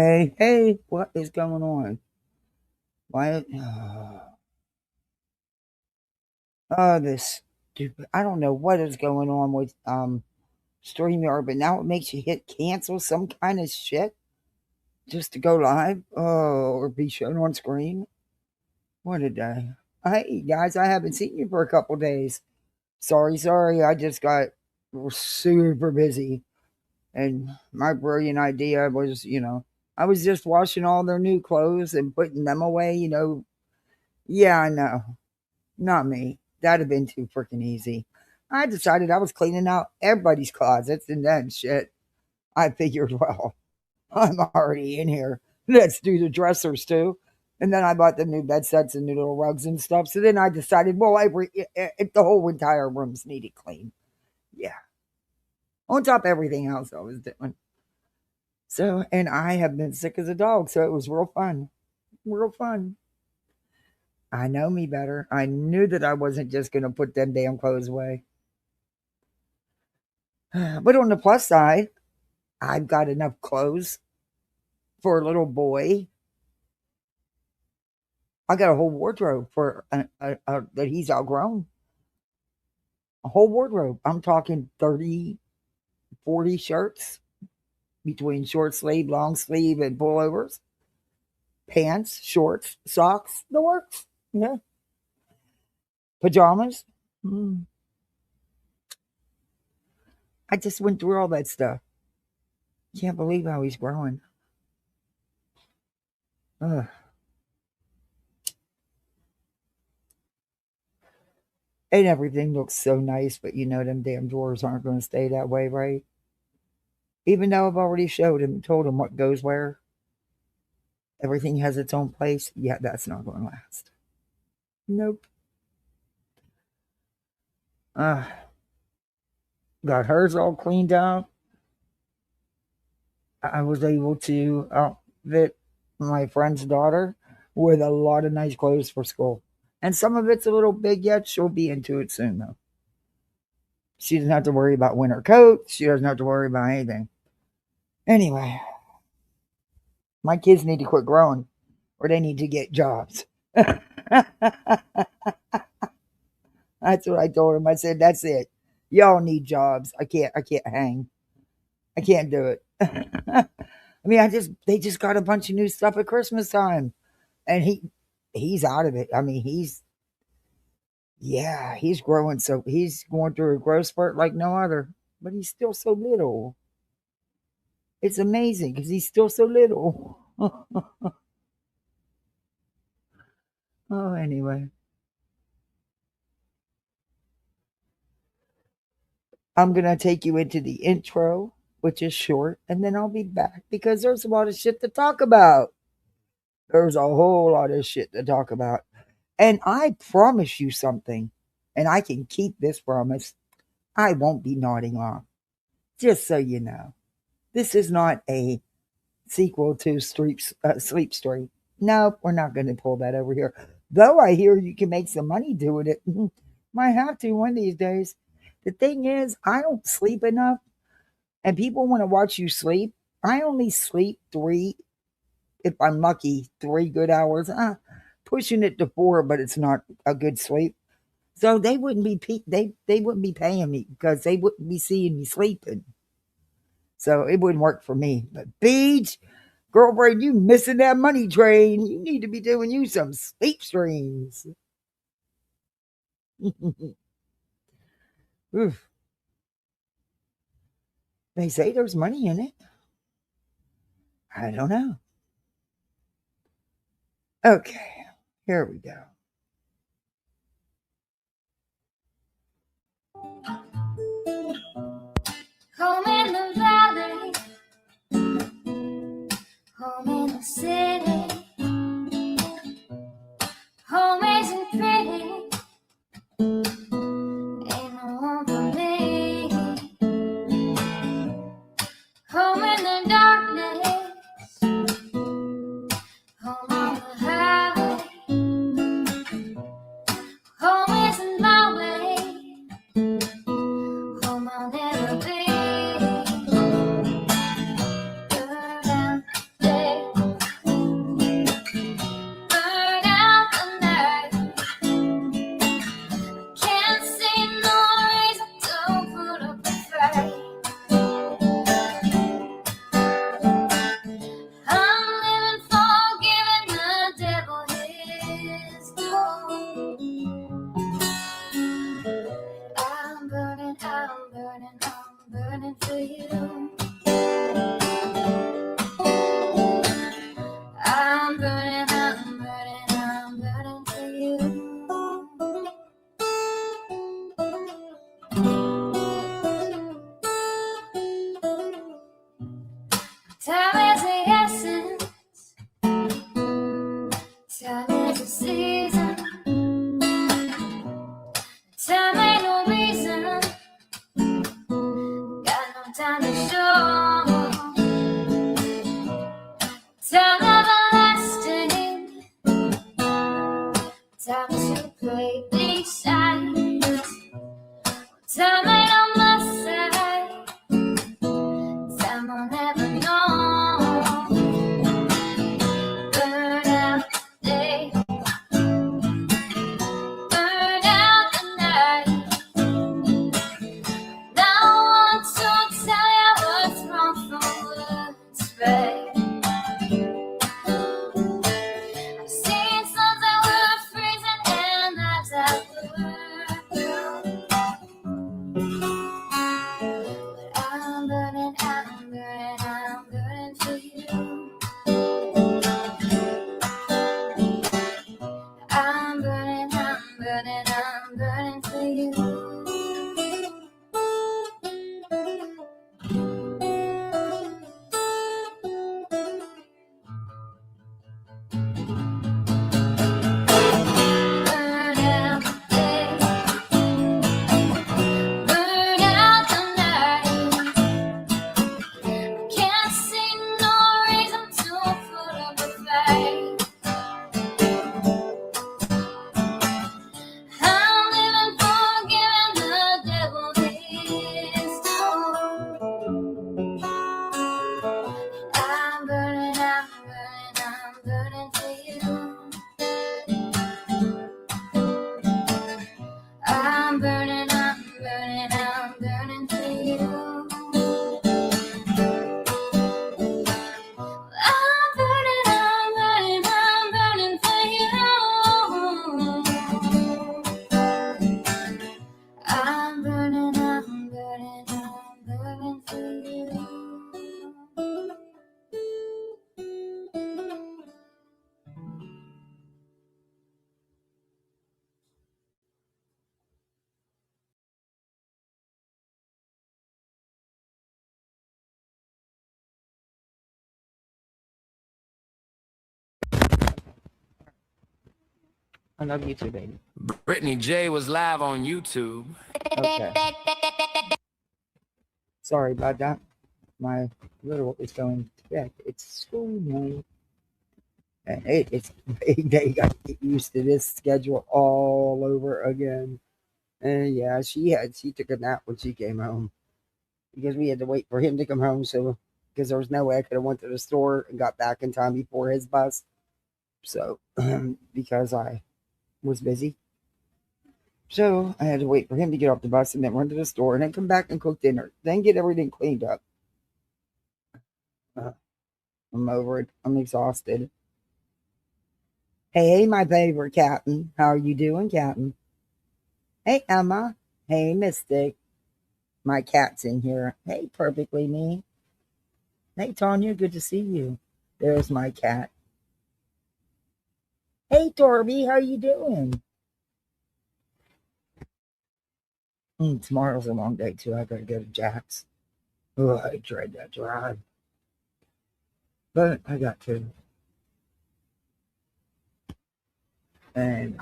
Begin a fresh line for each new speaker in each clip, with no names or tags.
Hey, hey, what is going on? Why? This stupid. I don't know what is going on with StreamYard, but now it makes you hit cancel some kind of shit just to go live, or be shown on screen. What a day! Hey guys, I haven't seen you for a couple days. Sorry. I just got super busy, and my brilliant idea was, I was just washing all their new clothes and putting them away. Yeah, I know. Not me. That'd have been too freaking easy. I decided I was cleaning out everybody's closets, and then shit, I figured, well, I'm already in here. Let's do the dressers too. And then I bought the new bed sets and new little rugs and stuff. So then I decided, well, the whole entire room's needed clean. Yeah. On top of everything else I was doing. So, and I have been sick as a dog. So it was real fun. Real fun. I know me better. I knew that I wasn't just going to put them damn clothes away. But on the plus side, I've got enough clothes for a little boy. I got a whole wardrobe for that he's outgrown. A whole wardrobe. I'm talking 30, 40 shirts between short sleeve, long sleeve, and pullovers, pants, shorts, socks, the works. Yeah. Pajamas. Mm. I just went through all that stuff. Can't believe how he's growing. Ugh. And everything looks so nice, but them damn drawers aren't going to stay that way, right? Even though I've already showed him, told him what goes where, everything has its own place. Yeah, that's not going to last. Nope. Uh, got hers all cleaned out. I was able to outfit my friend's daughter with a lot of nice clothes for school. And some of it's a little big yet. She'll be into it soon, though. She doesn't have to worry about winter coats. She doesn't have to worry about anything. Anyway, my kids need to quit growing or they need to get jobs. That's what I told him. I said, that's it. Y'all need jobs. I can't hang. I can't do it. I mean, they just got a bunch of new stuff at Christmas time. And he's out of it. I mean, he's growing, so he's going through a growth spurt like no other. But he's still so little. It's amazing because he's still so little. Oh, anyway. I'm going to take you into the intro, which is short, and then I'll be back because there's a lot of shit to talk about. There's a whole lot of shit to talk about. And I promise you something, and I can keep this promise. I won't be nodding off. Just so you know, this is not a sequel to Sleep Street. No, we're not going to pull that over here. Though I hear you can make some money doing it. Might have to one of these days. The thing is, I don't sleep enough, and people want to watch you sleep. I only sleep 3, if I'm lucky, 3 good hours. Pushing it to 4, but it's not a good sleep. So they wouldn't they wouldn't be paying me because they wouldn't be seeing me sleeping. So it wouldn't work for me. But Beach, girlfriend, you missing that money train. You need to be doing you some sleep streams. Oof. They say there's money in it. I don't know. Okay, here we go. Home in the valley, home in the city, home isn't pretty, ain't no home for me. Home in the darkness, home on the highway, home isn't my way, home I'll never be. Around day.
Time is the essence. Time is the season. Time ain't no reason. Got no time to show. Time everlasting. Time to play these sides. Time ain't on my side. Time will never know. Burn out the day. Burn out the night. Now I want to tell you what's wrong from what's right. I've seen suns that were freezing and nights that were blue. But I'm burning for you. I'm burning for you. Burn out the day. Burn out the night. Can't see no reason to put up a fight. I'm living for giving the devil his due. I'm burning for you. I'm burning for you. I'm burning for you. I'm burning for you.
I love you too, baby.
Brittany J was live on YouTube.
Okay. Sorry about that. My little is going to bed. It's school night. And it's they got to get used to this schedule all over again. And yeah, she took a nap when she came home because we had to wait for him to come home. So because there was no way I could have went to the store and got back in time before his bus. So because I was busy, so I had to wait for him to get off the bus and then run to the store and then come back and cook dinner, then get everything cleaned up. I'm over it. I'm exhausted. Hey, my favorite captain. How are you doing, Captain? Hey, Emma. Hey, Mystic. My cat's in here. Hey, Perfectly Me. Hey, Tanya. Good to see you. There's my cat. Hey, Torby. How you doing? Tomorrow's a long day, too. I gotta go to Jack's. Oh, I dread that drive. But I got to. And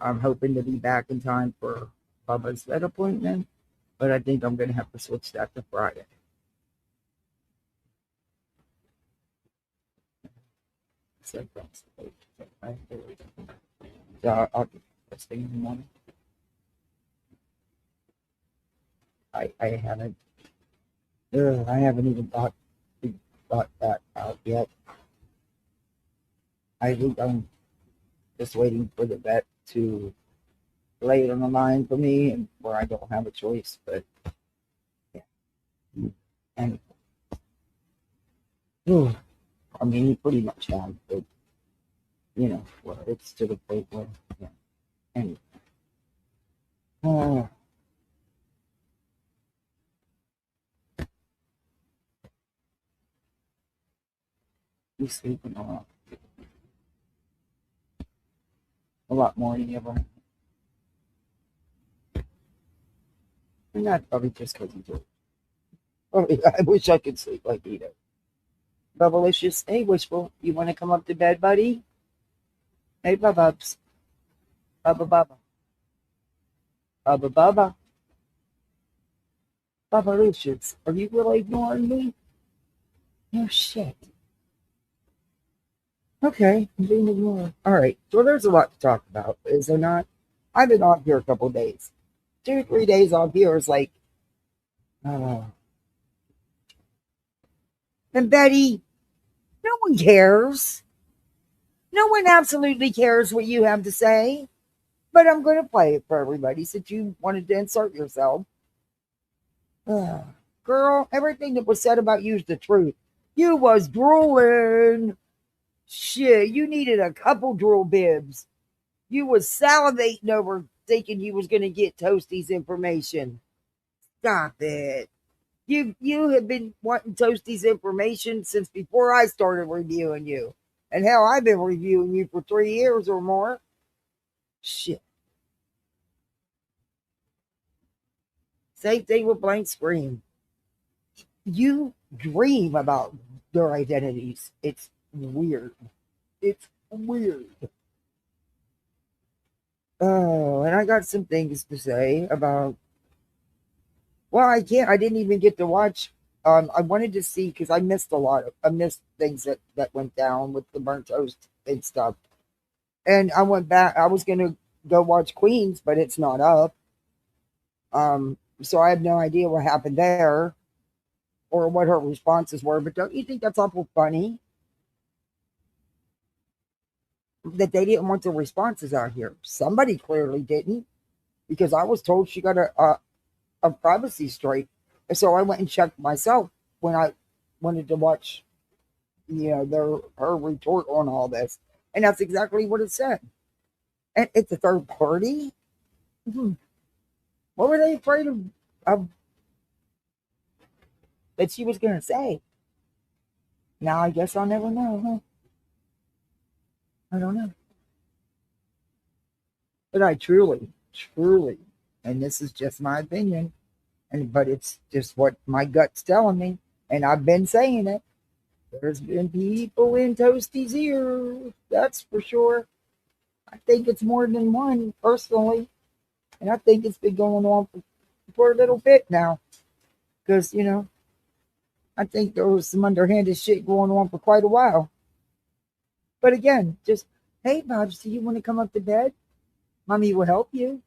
I'm hoping to be back in time for Bubba's vet appointment. But I think I'm going to have to switch that to Friday. So I'll do first thing in the morning. I haven't even thought that out yet. I think I'm just waiting for the vet to lay it on the line for me, and where I don't have a choice. But yeah, and I mean, he pretty much has, but where it's to the point where and he's sleeping a lot more than ever. And that's probably just because he's old. I wish I could sleep like he does. Bubblicious. Hey, Wishful, you want to come up to bed, buddy? Hey, Bububs. Bubba Bubba. Bubba Bubba. Bubblicious. Are you really ignoring me? No shit. Okay, I'm being ignored. All right, so there's a lot to talk about, is there not? I've been off here a couple days. 2, 3 days off here is like, uh, and Betty, no one cares. No one absolutely cares what you have to say, but I'm going to play it for everybody since you wanted to insert yourself. Ugh. Girl, everything that was said about you is the truth. You was drooling. Shit, you needed a couple drool bibs. You was salivating over thinking you was going to get Toasty's information. Stop it. You have been wanting Toasty's information since before I started reviewing you. And hell, I've been reviewing you for 3 years or more. Shit. Same thing with Blank Screen. You dream about their identities. It's weird. It's weird. Oh, and I got some things to say about. Well, I can't. I didn't even get to watch. I wanted to see because I missed a lot. I missed things that went down with the burnt toast and stuff. And I went back. I was gonna go watch Queens, but it's not up. So I have no idea what happened there or what her responses were. But don't you think that's awful funny that they didn't want the responses out here? Somebody clearly didn't because I was told she got a privacy strike. So I went and checked myself when I wanted to watch, her retort on all this, and that's exactly what it said. And it's a third party. Hmm. What were they afraid of that she was going to say? Now I guess I'll never know, huh? I don't know. But I truly, truly, and this is just my opinion, but it's just what my gut's telling me, and I've been saying it. There's been people in Toasty's ear, that's for sure. I think it's more than one, personally, and I think it's been going on for a little bit now, because I think there was some underhanded shit going on for quite a while. But again, just hey, Bobs, do you want to come up to bed? Mommy will help you.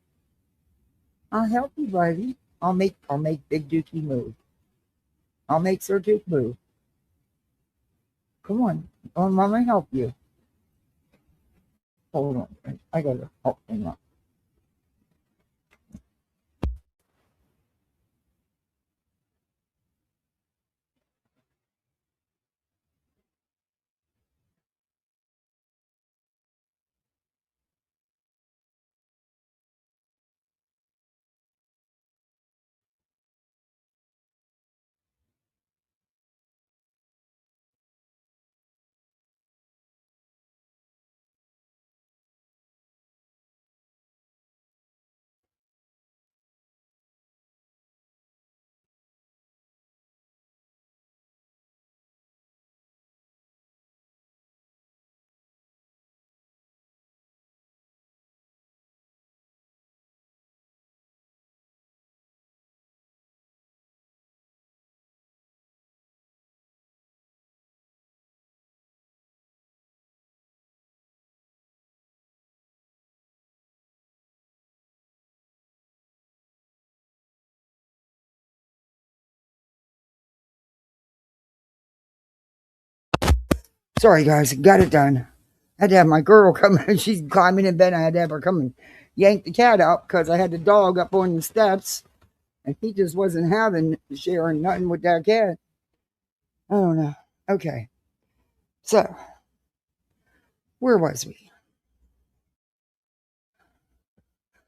I'll help you, buddy. I'll make Big Dookie move. I'll make Sir Duke move. Come on. Oh, Mama help you. Hold on. I gotta help him up. Sorry, guys. Got it done. I had to have my girl come. She's climbing in bed. I had to have her come and yank the cat out because I had the dog up on the steps and he just wasn't having sharing nothing with that cat. I don't know. Okay. So, where was we?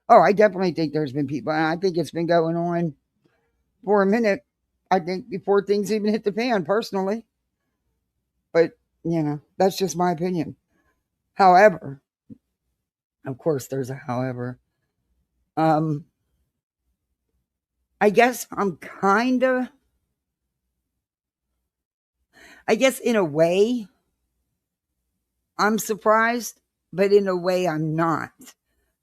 Oh, I definitely think there's been people, and I think it's been going on for a minute. I think before things even hit the fan, personally. But, that's just my opinion. However, of course, there's a however. Um, I guess I'm kind of, I guess in a way, I'm surprised, but in a way, I'm not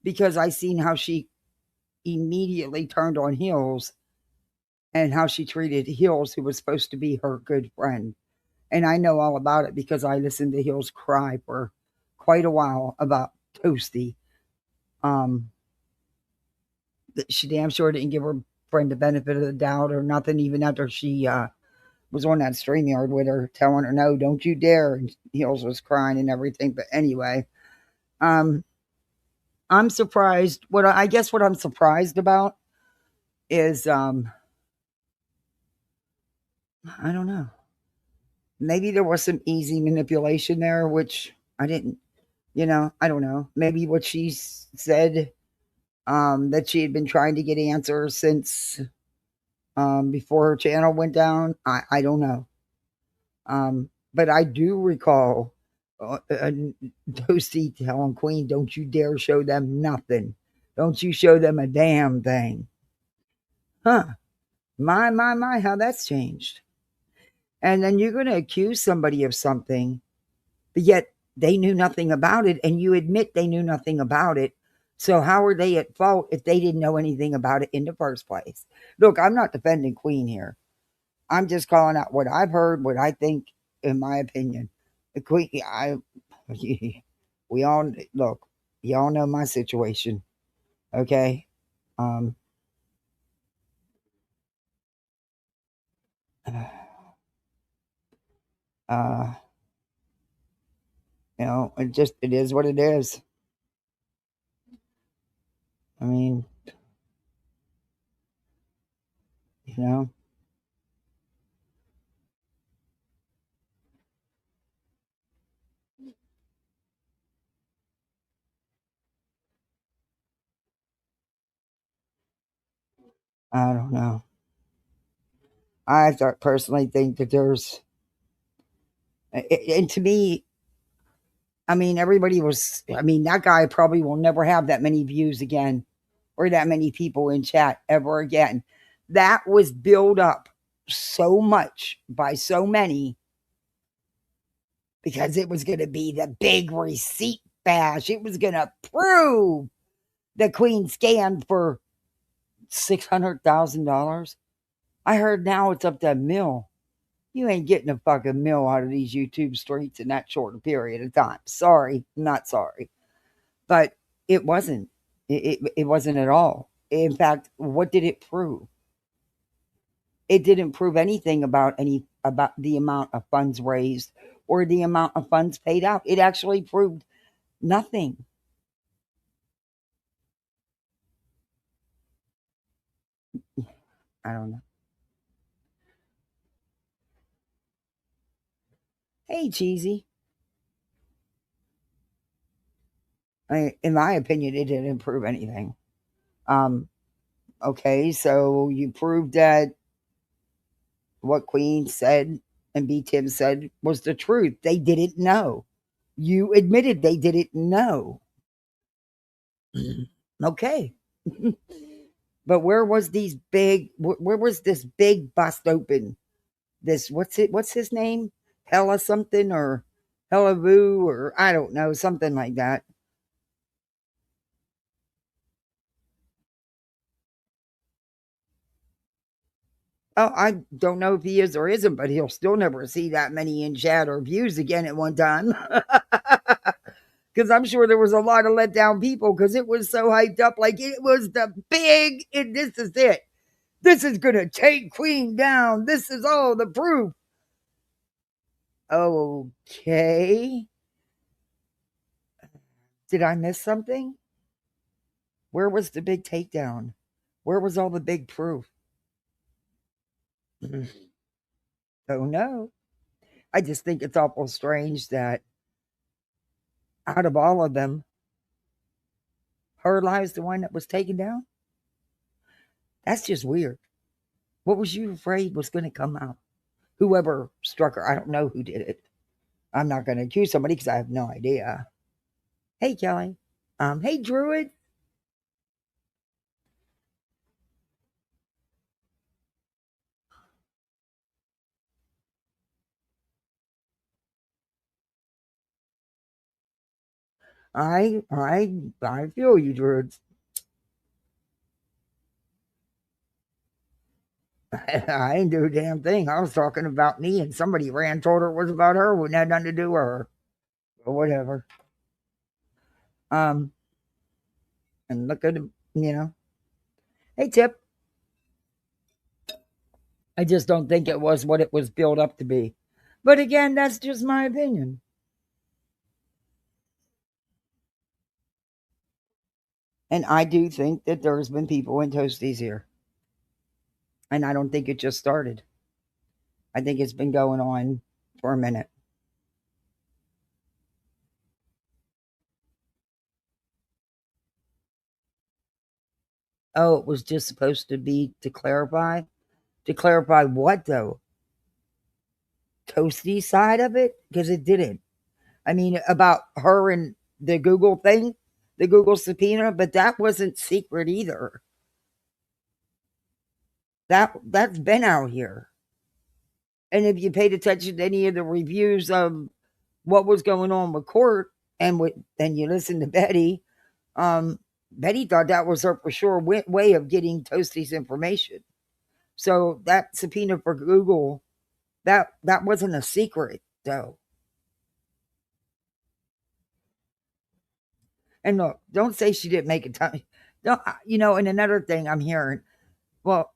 because I seen how she immediately turned on Hills and how she treated Hills, who was supposed to be her good friend. And I know all about it because I listened to Hills cry for quite a while about Toasty. Um, she damn sure didn't give her friend the benefit of the doubt or nothing, even after she was on that StreamYard with her, telling her, no, don't you dare. And Hills was crying and everything. But anyway, um, I'm surprised. I guess what I'm surprised about is I don't know. Maybe there was some easy manipulation there, which I didn't, I don't know. Maybe what she said, that she had been trying to get answers since before her channel went down. I don't know. But I do recall Toasty telling Queen, don't you dare show them nothing. Don't you show them a damn thing. Huh. My, how that's changed. And then you're going to accuse somebody of something, but yet they knew nothing about it, and you admit they knew nothing about it. So how are they at fault if they didn't know anything about it in the first place? Look, I'm not defending Queen here. I'm just calling out what I've heard, what I think, in my opinion. The Queen, we all look. Y'all know my situation, okay? Um, uh, it is what it is. I mean, you know, I don't know. Personally think that and to me, I mean, that guy probably will never have that many views again or that many people in chat ever again. That was built up so much by so many because it was going to be the big receipt bash. It was going to prove the Queen scammed for $600,000. I heard now it's up to a mill. You ain't getting a fucking mill out of these YouTube streets in that short a period of time. Sorry, not sorry. But it wasn't. It wasn't at all. In fact, what did it prove? It didn't prove anything about the amount of funds raised or the amount of funds paid out. It actually proved nothing. I don't know. Hey, cheesy. In my opinion, it didn't prove anything. Um, okay, so you proved that what Queen said and B Tim said was the truth. They didn't know. You admitted they didn't know. Okay. But where was this big bust open? This, what's his name? Hella something or Hella Boo or I don't know, something like that. Oh, I don't know if he is or isn't, but he'll still never see that many in chat or views again at one time. Because I'm sure there was a lot of let down people because it was so hyped up. Like it was the big, and this is it. This is going to take Queen down. This is all the proof. Okay. Did I miss something? Where was the big takedown? Where was all the big proof? Oh no. I just think it's awful strange that out of all of them, her live's the one that was taken down. That's just weird. What was you afraid was going to come out? Whoever struck her, I don't know who did it. I'm not going to accuse somebody because I have no idea. Hey, Kelly. Hey, Druid. I feel you, Drews. I didn't do a damn thing. I was talking about me, and somebody ran told her it was about her. Wouldn't have nothing to do with her. But whatever. Um, and look at him, you know. Hey, Tip. I just don't think it was what it was built up to be. But again, that's just my opinion. And I do think that there's been people in Toasties here. And I don't think it just started. I think it's been going on for a minute. Oh, it was just supposed to be to clarify? To clarify what, though? Toasty side of it? Because it didn't. I mean, about her and the Google thing, the Google subpoena, but that wasn't secret either. That's been out here. And if you paid attention to any of the reviews of what was going on with court and you listened to Betty, um, Betty thought that was her for sure way of getting Toasty's information. So that subpoena for Google, that wasn't a secret though. And look, don't say she didn't make it time. No, and another thing I'm hearing, well,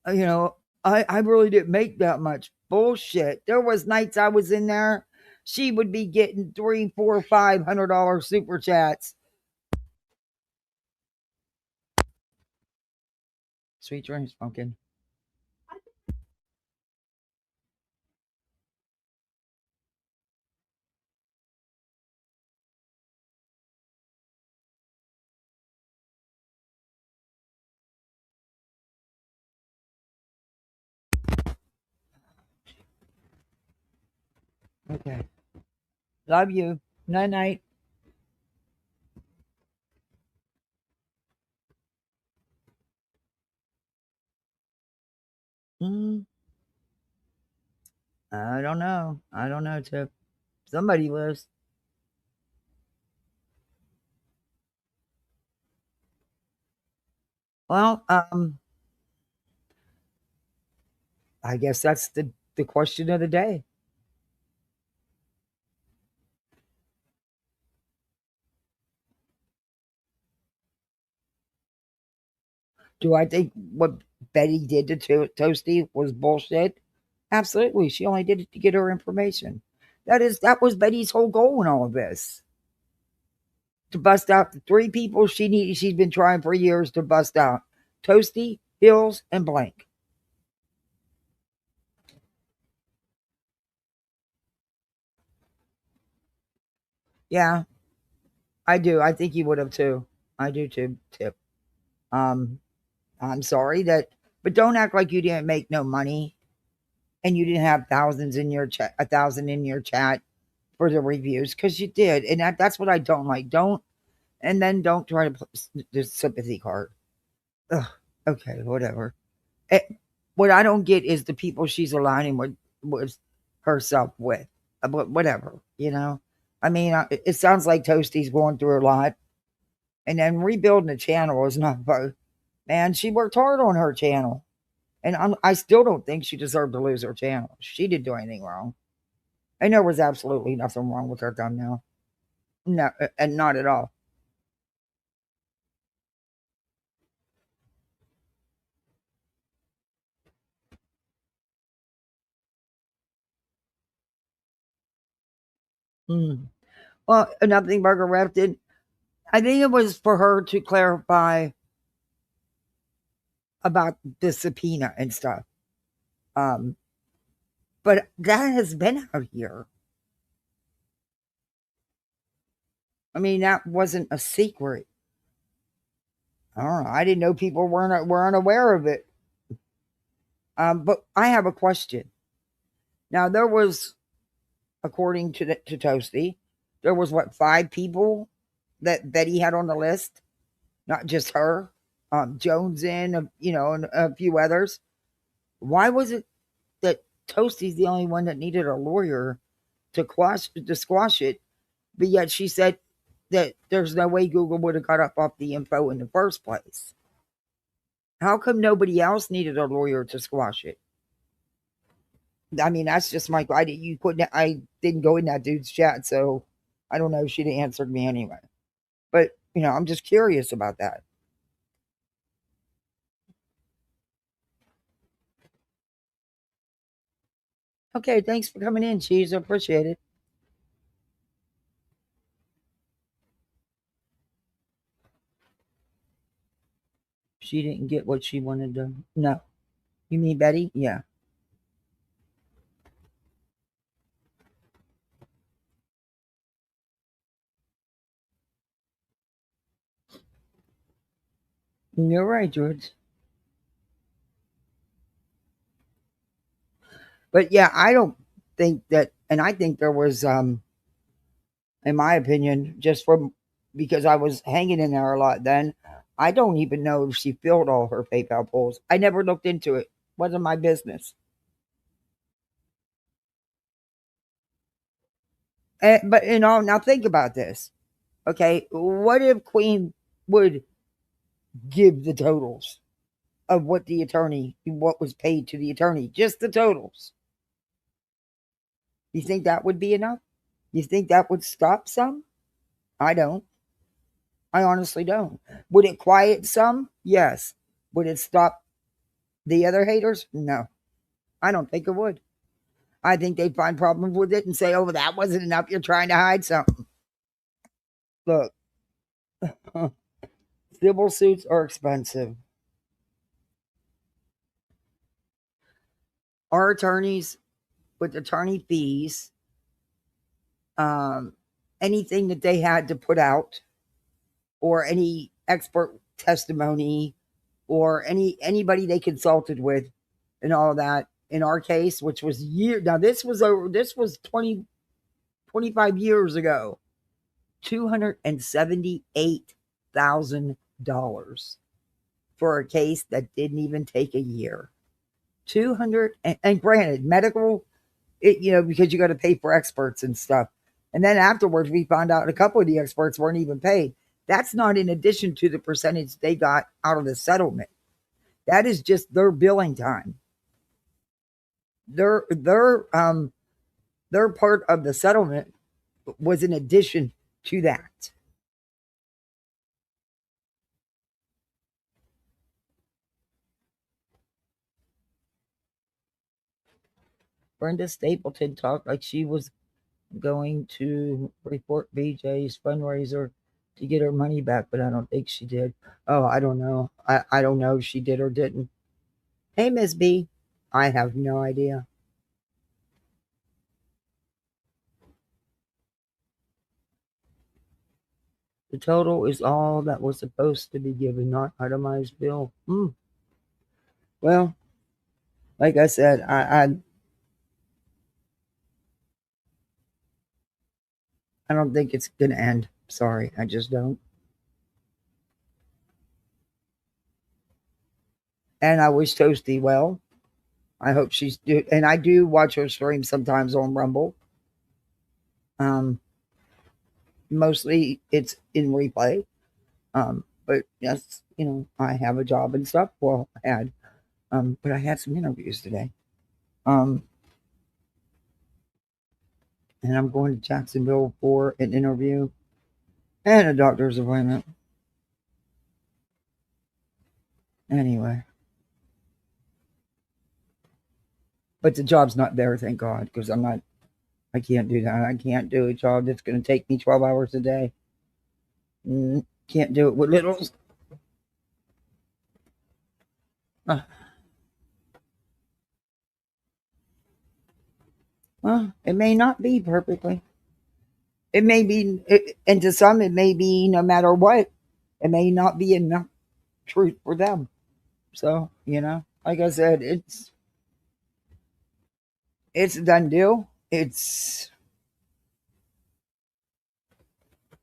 I really didn't make that much. Bullshit. There was nights I was in there, she would be getting $3, $4, $500 super chats. Sweet dreams, pumpkin. Okay. Love you. Night night. Mm, I don't know. I don't know, Tip. Somebody was. Well, I guess that's the question of the day. Do I think what Betty did to Toasty was bullshit? Absolutely. She only did it to get her information. That was Betty's whole goal in all of this. To bust out the three people she's been trying for years to bust out. Toasty, Hills, and Blank. Yeah, I do. I think you would have too. I do too, Tip. Um, I'm sorry that, but don't act like you didn't make no money and you didn't have thousands in your chat, 1,000 in your chat for the reviews because you did, and that's what I don't like. Don't and then don't try to put the sympathy card. Ugh, okay, whatever. Eh, what I don't get is the people she's aligning with herself with. But whatever, I mean, it sounds like Toasty's going through a lot, and then rebuilding the channel is not. Man, she worked hard on her channel, and I still don't think she deserved to lose her channel. She didn't do anything wrong, and there was absolutely nothing wrong with her thumbnail. No, and not at all. Mm. Well, nothing Burger Rep did. I think it was for her to clarify about the subpoena and stuff. Um, but that has been out here. I mean, that wasn't a secret. I don't know. I didn't know people weren't aware of it. But I have a question. Now there was, according to Toasty, there was what 5 people that Betty had on the list, not just her. Jones and a few others. Why was it that Toasty's the only one that needed a lawyer to squash it? But yet she said that there's no way Google would have got up off the info in the first place. How come nobody else needed a lawyer to squash it? I mean, that's just my. I didn't go in that dude's chat, so I don't know if she'd have answered me anyway. But I'm just curious about that. Okay, thanks for coming in, Cheese. I appreciate it. She didn't get what she wanted to. No, you mean Betty? Yeah. You're right, George. But yeah, I don't think that, and I think there was, in my opinion, just from because I was hanging in there a lot then, I don't even know if she filled all her PayPal polls. I never looked into it. Wasn't my business. But now think about this. Okay, what if Queen would give the totals of what was paid to the attorney, just the totals? You think that would be enough? You think that would stop some? I don't. I honestly don't. Would it quiet some? Yes. Would it stop the other haters? No. I don't think it would. I think they'd find problems with it and say, oh, that wasn't enough. You're trying to hide something. Look, civil suits are expensive. Our attorneys, with attorney fees, anything that they had to put out, or any expert testimony, or anybody they consulted with, and all that. In our case, which was now this was 25 years ago, $278,000 for a case that didn't even take a year. 200, and granted, medical, because you got to pay for experts and stuff. And then afterwards, we found out a couple of the experts weren't even paid. That's not in addition to the percentage they got out of the settlement. That is just their billing time. Their part of the settlement was in addition to that. Brenda Stapleton talked like she was going to report BJ's fundraiser to get her money back, but I don't think she did. Oh, I don't know. I don't know if she did or didn't. Hey, Miss B. I have no idea. The total is all that was supposed to be given, not itemized bill. Well, like I said, I don't think it's gonna end. Sorry, I just don't. And I wish Toasty well. I hope she's good. And I do watch her stream sometimes on Rumble. Mostly it's in replay. But yes, I have a job and stuff. Well, I had, but I had some interviews today. And I'm going to Jacksonville for an interview and a doctor's appointment. Anyway. But the job's not there, thank God, because I can't do that. I can't do a job that's going to take me 12 hours a day. Can't do it with littles. Well, it may not be perfectly. It may be, and to some, it may be no matter what. It may not be enough truth for them. So, like I said, it's a done deal. It's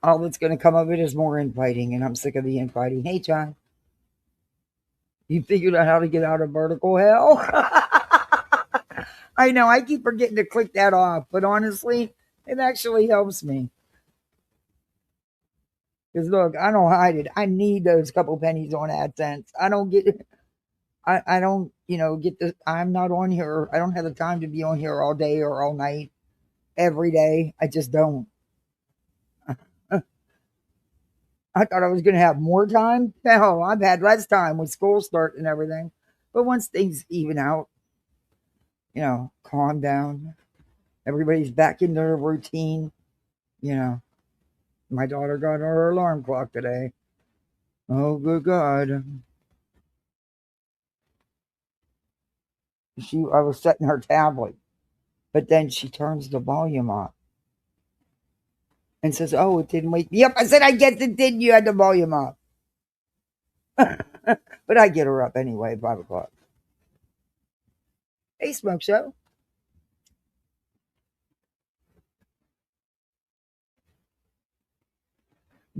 all that's going to come of it is more infighting, and I'm sick of the infighting. Hey, John, you figured out how to get out of vertical hell? I know, I keep forgetting to click that off, but honestly, it actually helps me. Because look, I don't hide it. I need those couple pennies on AdSense. I don't get. I don't, get the. I'm not on here. I don't have the time to be on here all day or all night, every day. I just don't. I thought I was going to have more time. Hell, I've had less time with school start and everything. But once things even out, calm down. Everybody's back in their routine. You know, my daughter got her alarm clock today. Oh, good God. I was setting her tablet, but then she turns the volume off and says, "Oh, it didn't wake me up." I said, "I guess it did. You had the volume off." But I get her up anyway, 5 o'clock. Hey, Smoke Show.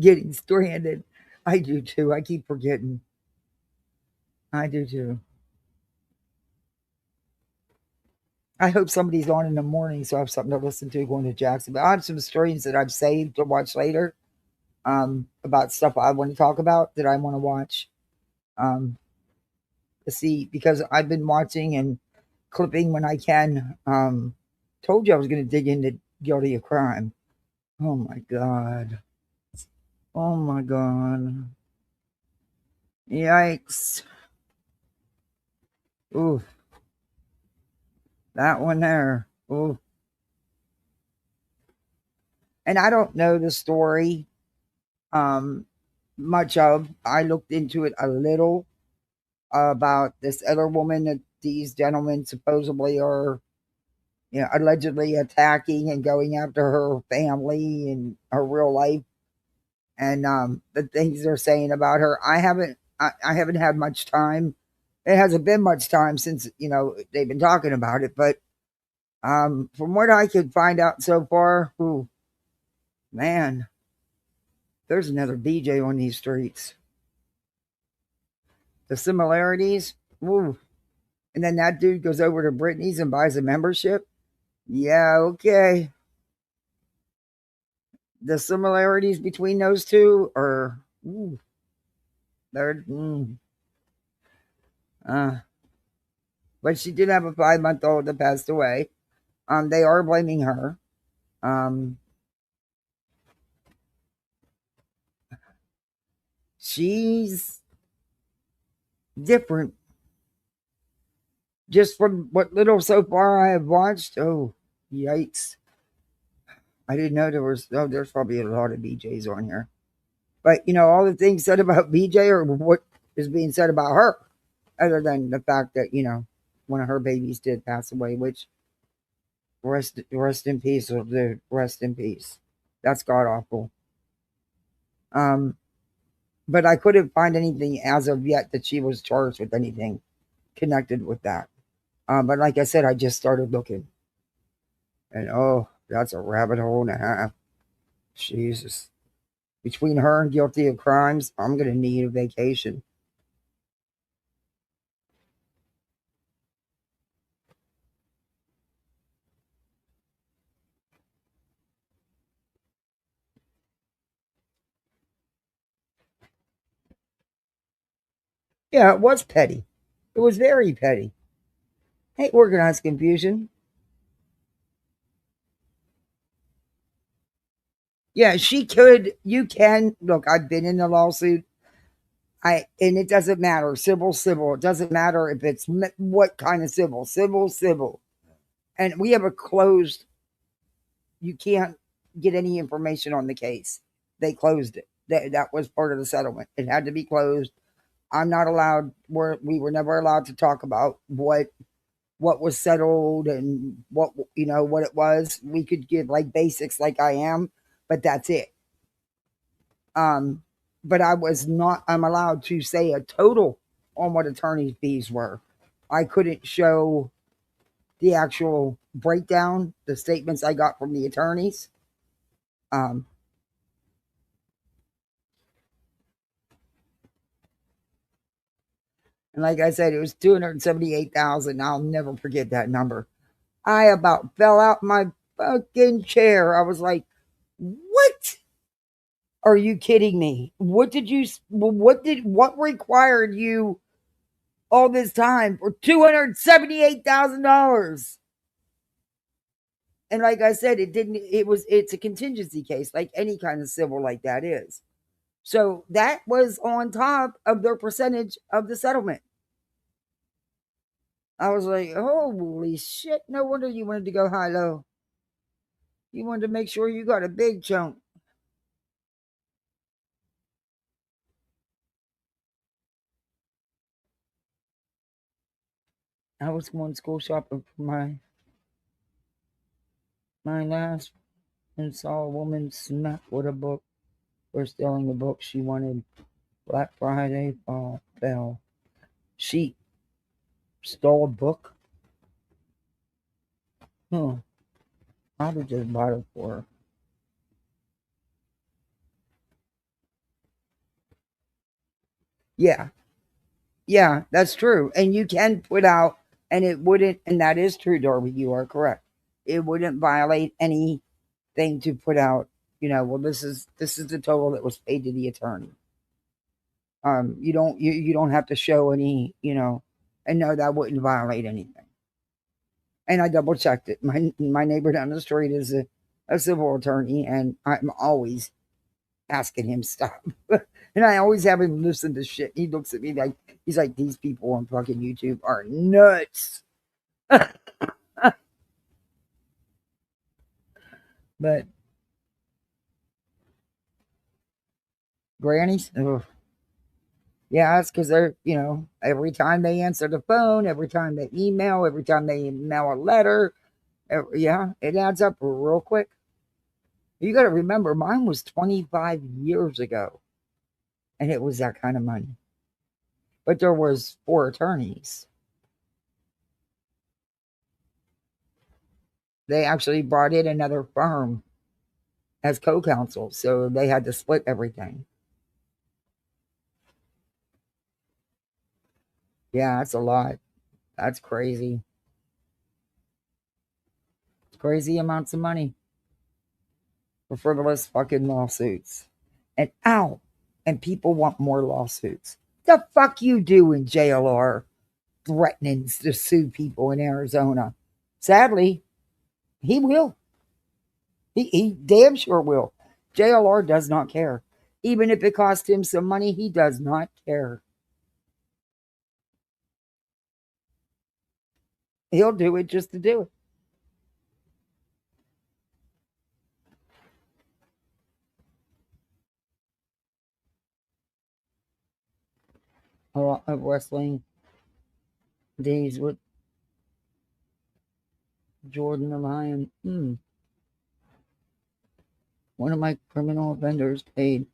Getting stranded. I do too. I keep forgetting. I do too. I hope somebody's on in the morning so I have something to listen to going to Jacksonville. I have some streams that I've saved to watch later, about stuff I want to talk about that I want to watch. Um, to see, because I've been watching and clipping when I can. Told you I was going to dig into Guilty of Crime. Oh my God. Oh my God. Yikes. Ooh, that one there. Ooh. And I don't know the story um much of. I looked into it a little about this other woman that these gentlemen supposedly are, allegedly attacking and going after her family and her real life, and the things they're saying about her. I haven't had much time. It hasn't been much time since they've been talking about it, but from what I could find out so far, ooh, man, there's another BJ on these streets. The similarities, ooh. And then that dude goes over to Brittany's and buys a membership. Yeah, okay. The similarities between those two are, ooh, they're, uh, but she did have a 5-month-old that passed away. They are blaming her. Um, she's different. Just from what little so far I have watched. Oh, yikes! I didn't know there was. Oh, there's probably a lot of BJs on here. But all the things said about BJ or what is being said about her, other than the fact that one of her babies did pass away, which rest in peace, or the rest in peace. That's god awful. Um, but I couldn't find anything as of yet that she was charged with anything connected with that. But like I said, I just started looking, and oh, that's a rabbit hole and a half. Jesus, between her and Guilty of Crimes, I'm gonna need a vacation. Yeah, it was petty. It was very petty. Hey, organized confusion. Yeah, she could. You can look. I've been in a lawsuit. And it doesn't matter, civil. It doesn't matter if it's what kind of civil. And we have a closed. You can't get any information on the case. They closed it. That was part of the settlement. It had to be closed. I'm not allowed. We were never allowed to talk about what was settled and what it was. We could give like basics, like I am, but that's it. Um, but I was not. I'm allowed to say a total on what attorney fees were. I couldn't show the actual breakdown, the statements I got from the attorneys. Um, and like I said, it was 278,000. I'll never forget that number. I about fell out my fucking chair. I was like, "What?" Are you kidding me? What required you all this time for $278,000? And like I said, it's a contingency case, like any kind of civil like that is. So that was on top of their percentage of the settlement. I was like, holy shit, no wonder you wanted to go high low. You wanted to make sure you got a big chunk. I was going school shopping for my last and saw a woman smack with a book for stealing a book she wanted. Black Friday fell. She stole a book? Huh. I'd have just bought it for her. Yeah. Yeah, that's true. And you can put out, and it wouldn't, and that is true, Darby. You are correct. It wouldn't violate anything to put out, well, this is the total that was paid to the attorney. You don't have to show any, and no, that wouldn't violate anything. And I double checked it. My neighbor down the street is a civil attorney, and I'm always asking him stuff. And I always have him listen to shit. He looks at me like he's like, these people on fucking YouTube are nuts. But grannies, ugh. Yeah, it's because they're, every time they answer the phone, every time they email, every time they email a letter, yeah, it adds up real quick. You got to remember, mine was 25 years ago, and it was that kind of money. But there was 4 attorneys. They actually brought in another firm as co-counsel, so they had to split everything. Yeah, that's a lot. That's crazy. It's crazy amounts of money for frivolous fucking lawsuits. And ow, and people want more lawsuits. The fuck you do in JLR threatening to sue people in Arizona? Sadly, he will. He damn sure will. JLR does not care. Even if it costs him some money, he does not care. He'll do it just to do it. A lot of wrestling days with Jordan the Lion. One of my criminal offenders paid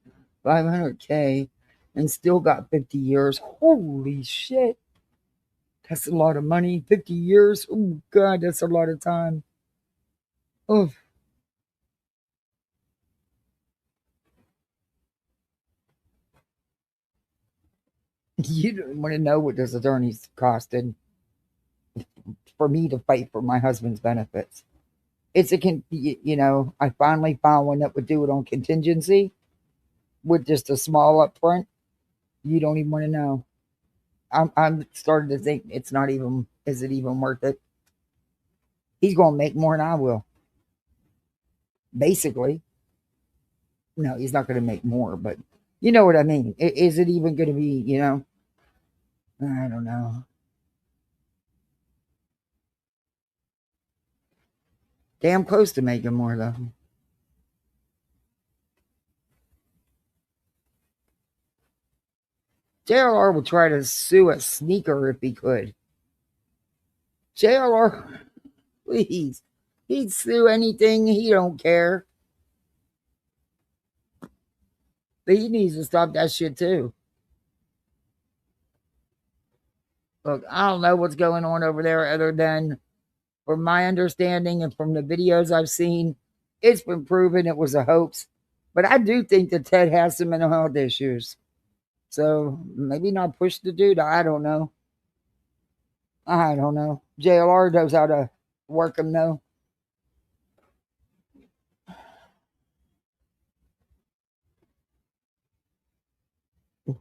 $500K and still got 50 years. Holy shit. That's a lot of money. 50 years. Oh, God, that's a lot of time. Oh, you don't want to know what this attorney's costed for me to fight for my husband's benefits. I finally found one that would do it on contingency with just a small upfront. You don't even want to know. I'm starting to think is it even worth it? He's going to make more than I will. Basically. No, he's not going to make more, but you know what I mean. Is it even going to be, I don't know. Damn close to making more, though. JLR would try to sue a sneaker if he could. JLR, please. He'd sue anything. He don't care. But he needs to stop that shit, too. Look, I don't know what's going on over there other than, from my understanding and from the videos I've seen, it's been proven it was a hoax. But I do think that Ted has some mental health issues. So maybe not push the dude. I don't know. I don't know. JLR knows how to work him, though.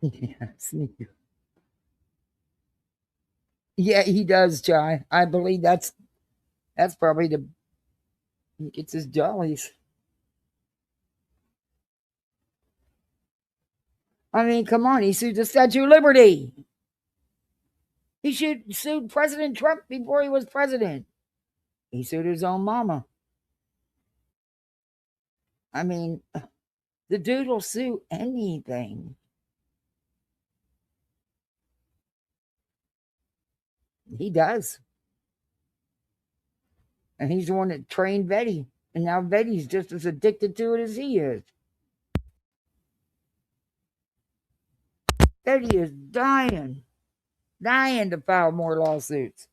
Yes. Yeah, he does, Jai. I believe that's probably the he gets his jollies. I mean, come on, he sued the Statue of Liberty. He should sued President Trump before he was president. He sued his own mama. I mean, the dude will sue anything. He does. And he's the one that trained Betty. And now Betty's just as addicted to it as he is. Betty is dying to file more lawsuits.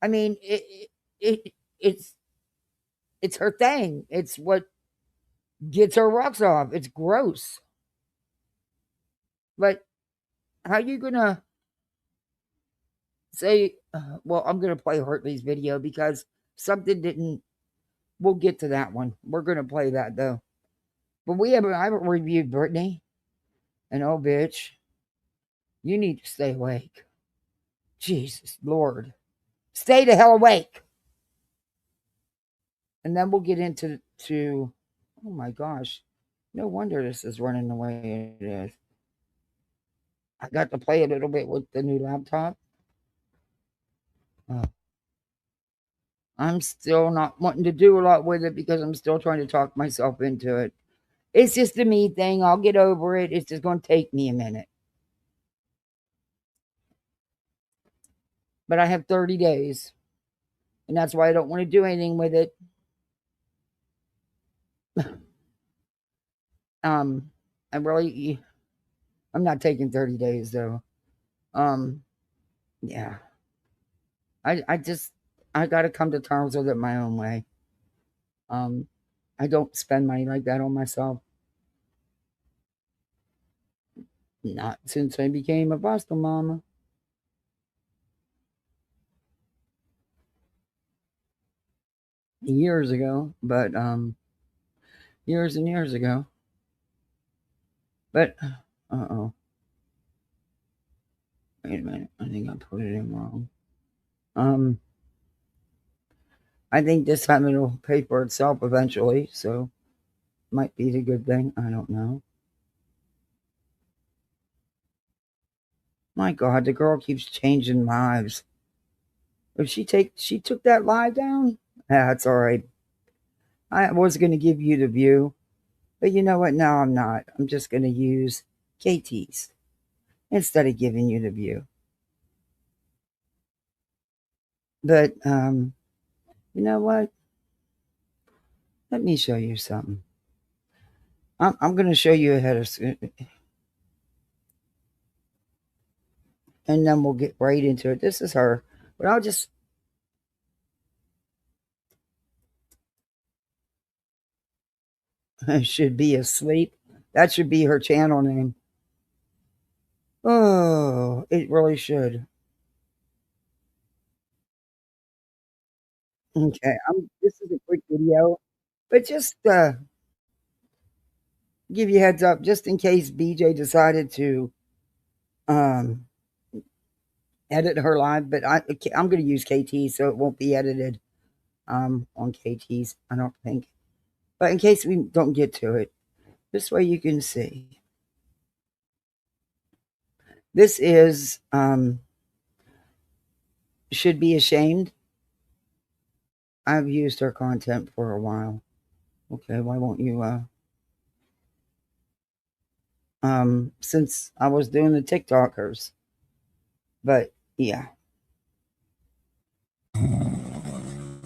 I mean, it's it's her thing. It's what gets her rocks off. It's gross. But how you gonna say? Well, I'm gonna play Hartley's video because something didn't. We'll get to that one. We're gonna play that though. But I haven't reviewed Brittany. And oh, bitch, you need to stay awake. Jesus Lord, stay the hell awake. And then we'll get into oh my gosh, no wonder this is running the way it is. I got to play a little bit with the new laptop. Uh, I'm still not wanting to do a lot with it because I'm still trying to talk myself into it. It's just a me thing. I'll get over it. It's just going to take me a minute. But I have 30 days. And that's why I don't want to do anything with it. I'm not taking 30 days though. Yeah. I got to come to terms with it my own way. I don't spend money like that on myself. Not since I became a foster mama. Years ago, but years and years ago. But oh. Wait a minute. I think I put it in wrong. I think this time it'll pay for itself eventually, so might be the good thing. I don't know. My God, the girl keeps changing lives. If she took that live down, that's all right. I was gonna give you the view, but you know what? Now I'm not. I'm just gonna use KT's instead of giving you the view. But you know what? Let me show you something. I'm going to show you ahead of, and then we'll get right into it. This is her, but I'll just. Should be asleep. That should be her channel name. Oh, it really should. Okay, this is a quick video, but just give you a heads up, just in case BJ decided to um, edit her live. But I'm going to use KT, so it won't be edited on KT's. I don't think. But in case we don't get to it, this way you can see. This is should be ashamed. I've used her content for a while. Okay, why won't you since I was doing the TikTokers. But yeah.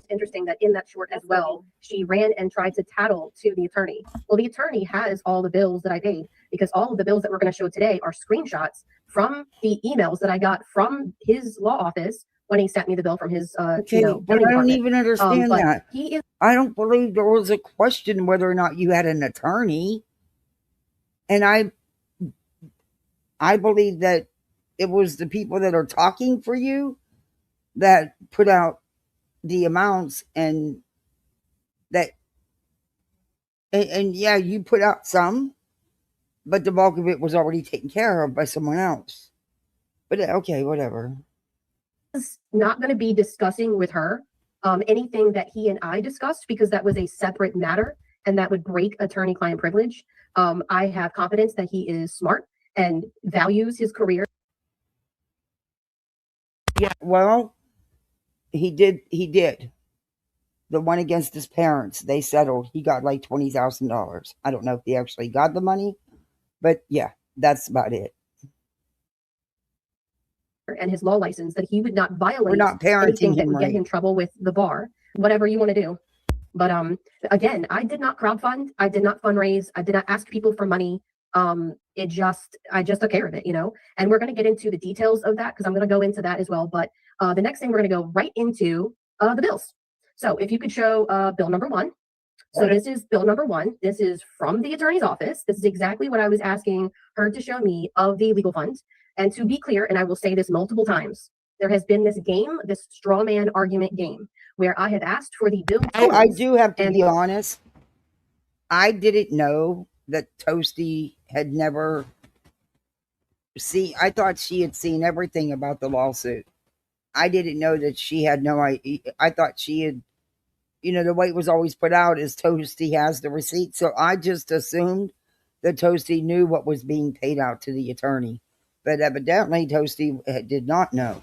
Interesting that in that short as well, she ran and tried to tattle to the attorney. Well, the attorney has all the bills that I paid because all of the bills that we're going to show today are screenshots from the emails that I got from his law office when he sent me the bill from his
okay, but I don't even understand that. I don't believe there was a question whether or not you had an attorney. And I believe that it was the people that are talking for you that put out the amounts and that and yeah, you put out some, but the bulk of it was already taken care of by someone else. But okay, whatever.
Not going to be discussing with her anything that he and I discussed because that was a separate matter and that would break attorney-client privilege. I have confidence that he is smart and values his career.
Yeah, well, he did. He did. The one against his parents, they settled. He got like $20,000. I don't know if he actually got the money, but yeah, that's about it.
And his law license, that he would not
We're
violate
not
anything
parenting
that
him
would get him in
right.
trouble with the bar, whatever you want to do. But again, I did not crowdfund. I did not fundraise. I did not ask people for money. I just took care of it, you know. And we're going to get into the details of that because I'm going to go into that as well. But the next thing we're going to go right into the bills. So if you could show bill number one. So this is bill number one. This is from the attorney's office. This is exactly what I was asking her to show me of the legal funds. And to be clear, and I will say this multiple times, there has been this game, this straw man argument game, where I have asked for the bill totals.
I do have to be honest. I didn't know that Toasty had never. See, I thought she had seen everything about the lawsuit. I didn't know that she had no idea. I thought she had, the way it was always put out is Toasty has the receipt. So I just assumed that Toasty knew what was being paid out to the attorney. But evidently, Toasty did not know.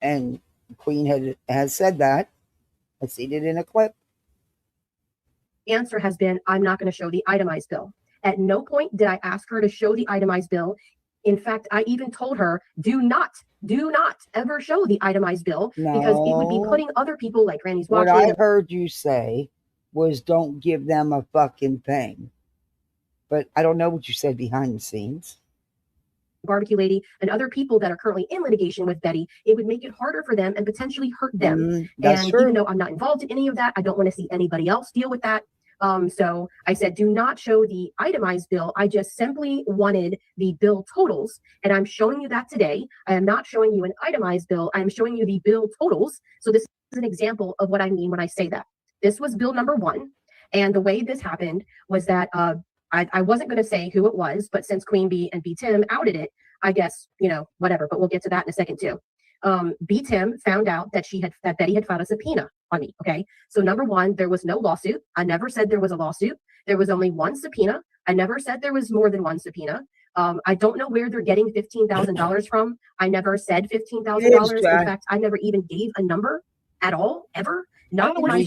And Queen has said that. I seen it in a clip.
Answer has been, I'm not going to show the itemized bill. At no point did I ask her to show the itemized bill. In fact, I even told her, do not ever show the itemized bill because it would be putting other people like Randy's watching.
What I heard you say was don't give them a fucking thing. But I don't know what you said behind the scenes.
Barbecue Lady and other people that are currently in litigation with Betty, it would make it harder for them and potentially hurt them. And
true.
Even though I'm not involved in any of that, I don't want to see anybody else deal with that. So I said, do not show the itemized bill. I just simply wanted the bill totals. And I'm showing you that today. I am not showing you an itemized bill. I'm showing you the bill totals. So this is an example of what I mean when I say that. This was bill number one. And the way this happened was that I wasn't going to say who it was, but since Queen Bee and B Tim outed it, I guess, whatever, but we'll get to that in a second too. B Tim found out that Betty had filed a subpoena on me. Okay. So number one, there was no lawsuit. I never said there was a lawsuit. There was only one subpoena. I never said there was more than one subpoena. I don't know where they're getting $15,000 from. I never said $15,000. In fact, I never even gave a number at all, ever. Not in my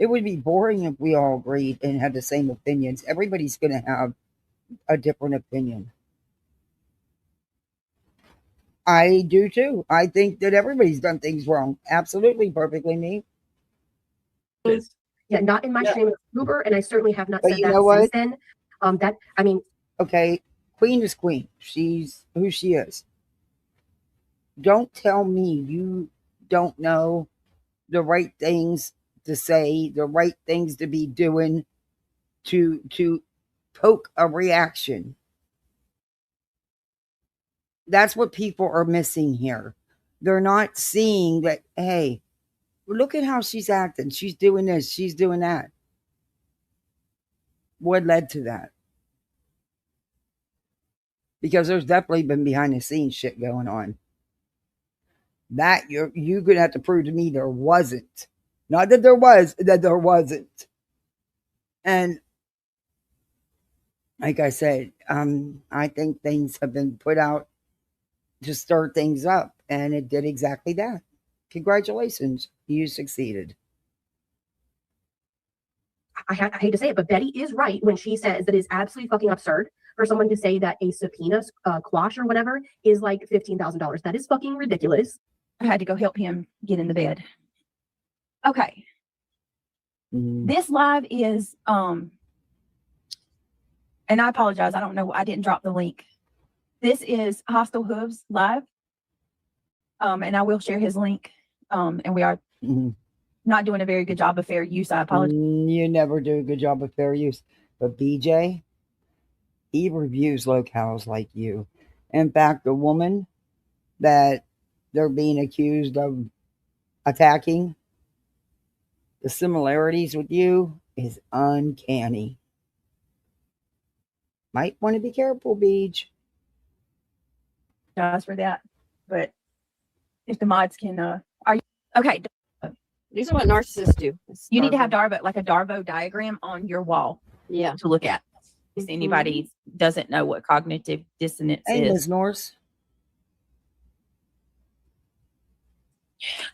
it would be boring if we all agreed and had the same opinions. Everybody's going to have a different opinion. I do too. I think that everybody's done things wrong. Absolutely, perfectly me.
Yeah, not in my stream of Uber, and I certainly have not said that since then.
Okay, Queen is Queen. She's who she is. Don't tell me you don't know the right things to say, the right things to be doing to poke a reaction. That's what people are missing here. They're not seeing that, hey, look at how she's acting. She's doing this, she's doing that. What led to that? Because there's definitely been behind the scenes shit going on. That you're gonna have to prove to me there wasn't. Not that there was, that there wasn't. And like I said, I think things have been put out to stir things up, and it did exactly that. Congratulations, you succeeded.
I hate to say it, but Betty is right when she says that it's absolutely fucking absurd for someone to say that a subpoena quash or whatever is like $15,000. That is fucking ridiculous.
I had to go help him get in the bed. Okay. This live is and I apologize. I don't know. I didn't drop the link. This is Hostile Hooves live. And I will share his link. And we are not doing a very good job of fair use. I apologize.
You never do a good job of fair use. But BJ, he reviews locales like you. In fact, the woman that they're being accused of attacking, the similarities with you is uncanny. Might want to be careful, Beach.
For that. But if the mods can, are you okay?
These are what narcissists do.
You need to have Darvo, like a Darvo diagram on your wall
Yeah.
to look at. If anybody doesn't know what cognitive dissonance
Hey,
is.
Ms. Norse.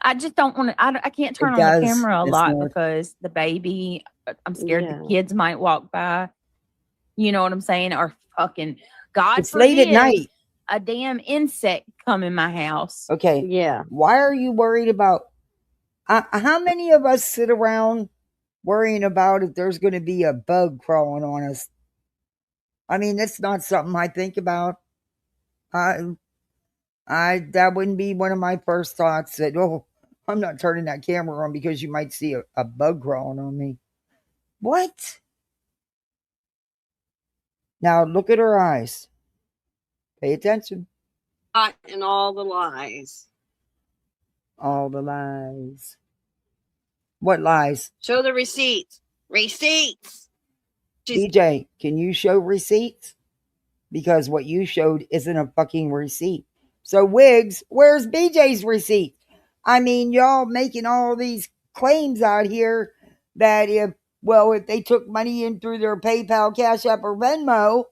I just don't want to. I can't turn
It
on the
does,
camera a
Miss
lot
North.
because the baby. I'm scared
Yeah.
the kids might walk by. You know what I'm saying? Or fucking God
It's late at
forbid
night.
a damn insect come in my house.
Okay.
Yeah.
Why are you worried about? How many of us sit around worrying about if there's going to be a bug crawling on us? I mean, that's not something I think about. I that wouldn't be one of my first thoughts. That I'm not turning that camera on because you might see a bug crawling on me. What? Now look at her eyes. Pay attention.
And all the lies.
All the lies. What lies?
Show the receipts. Receipts.
DJ, can you show receipts? Because what you showed isn't a fucking receipt. So, Wiggs, where's BJ's receipt? I mean, y'all making all these claims out here that if they took money in through their PayPal, Cash App, or Venmo,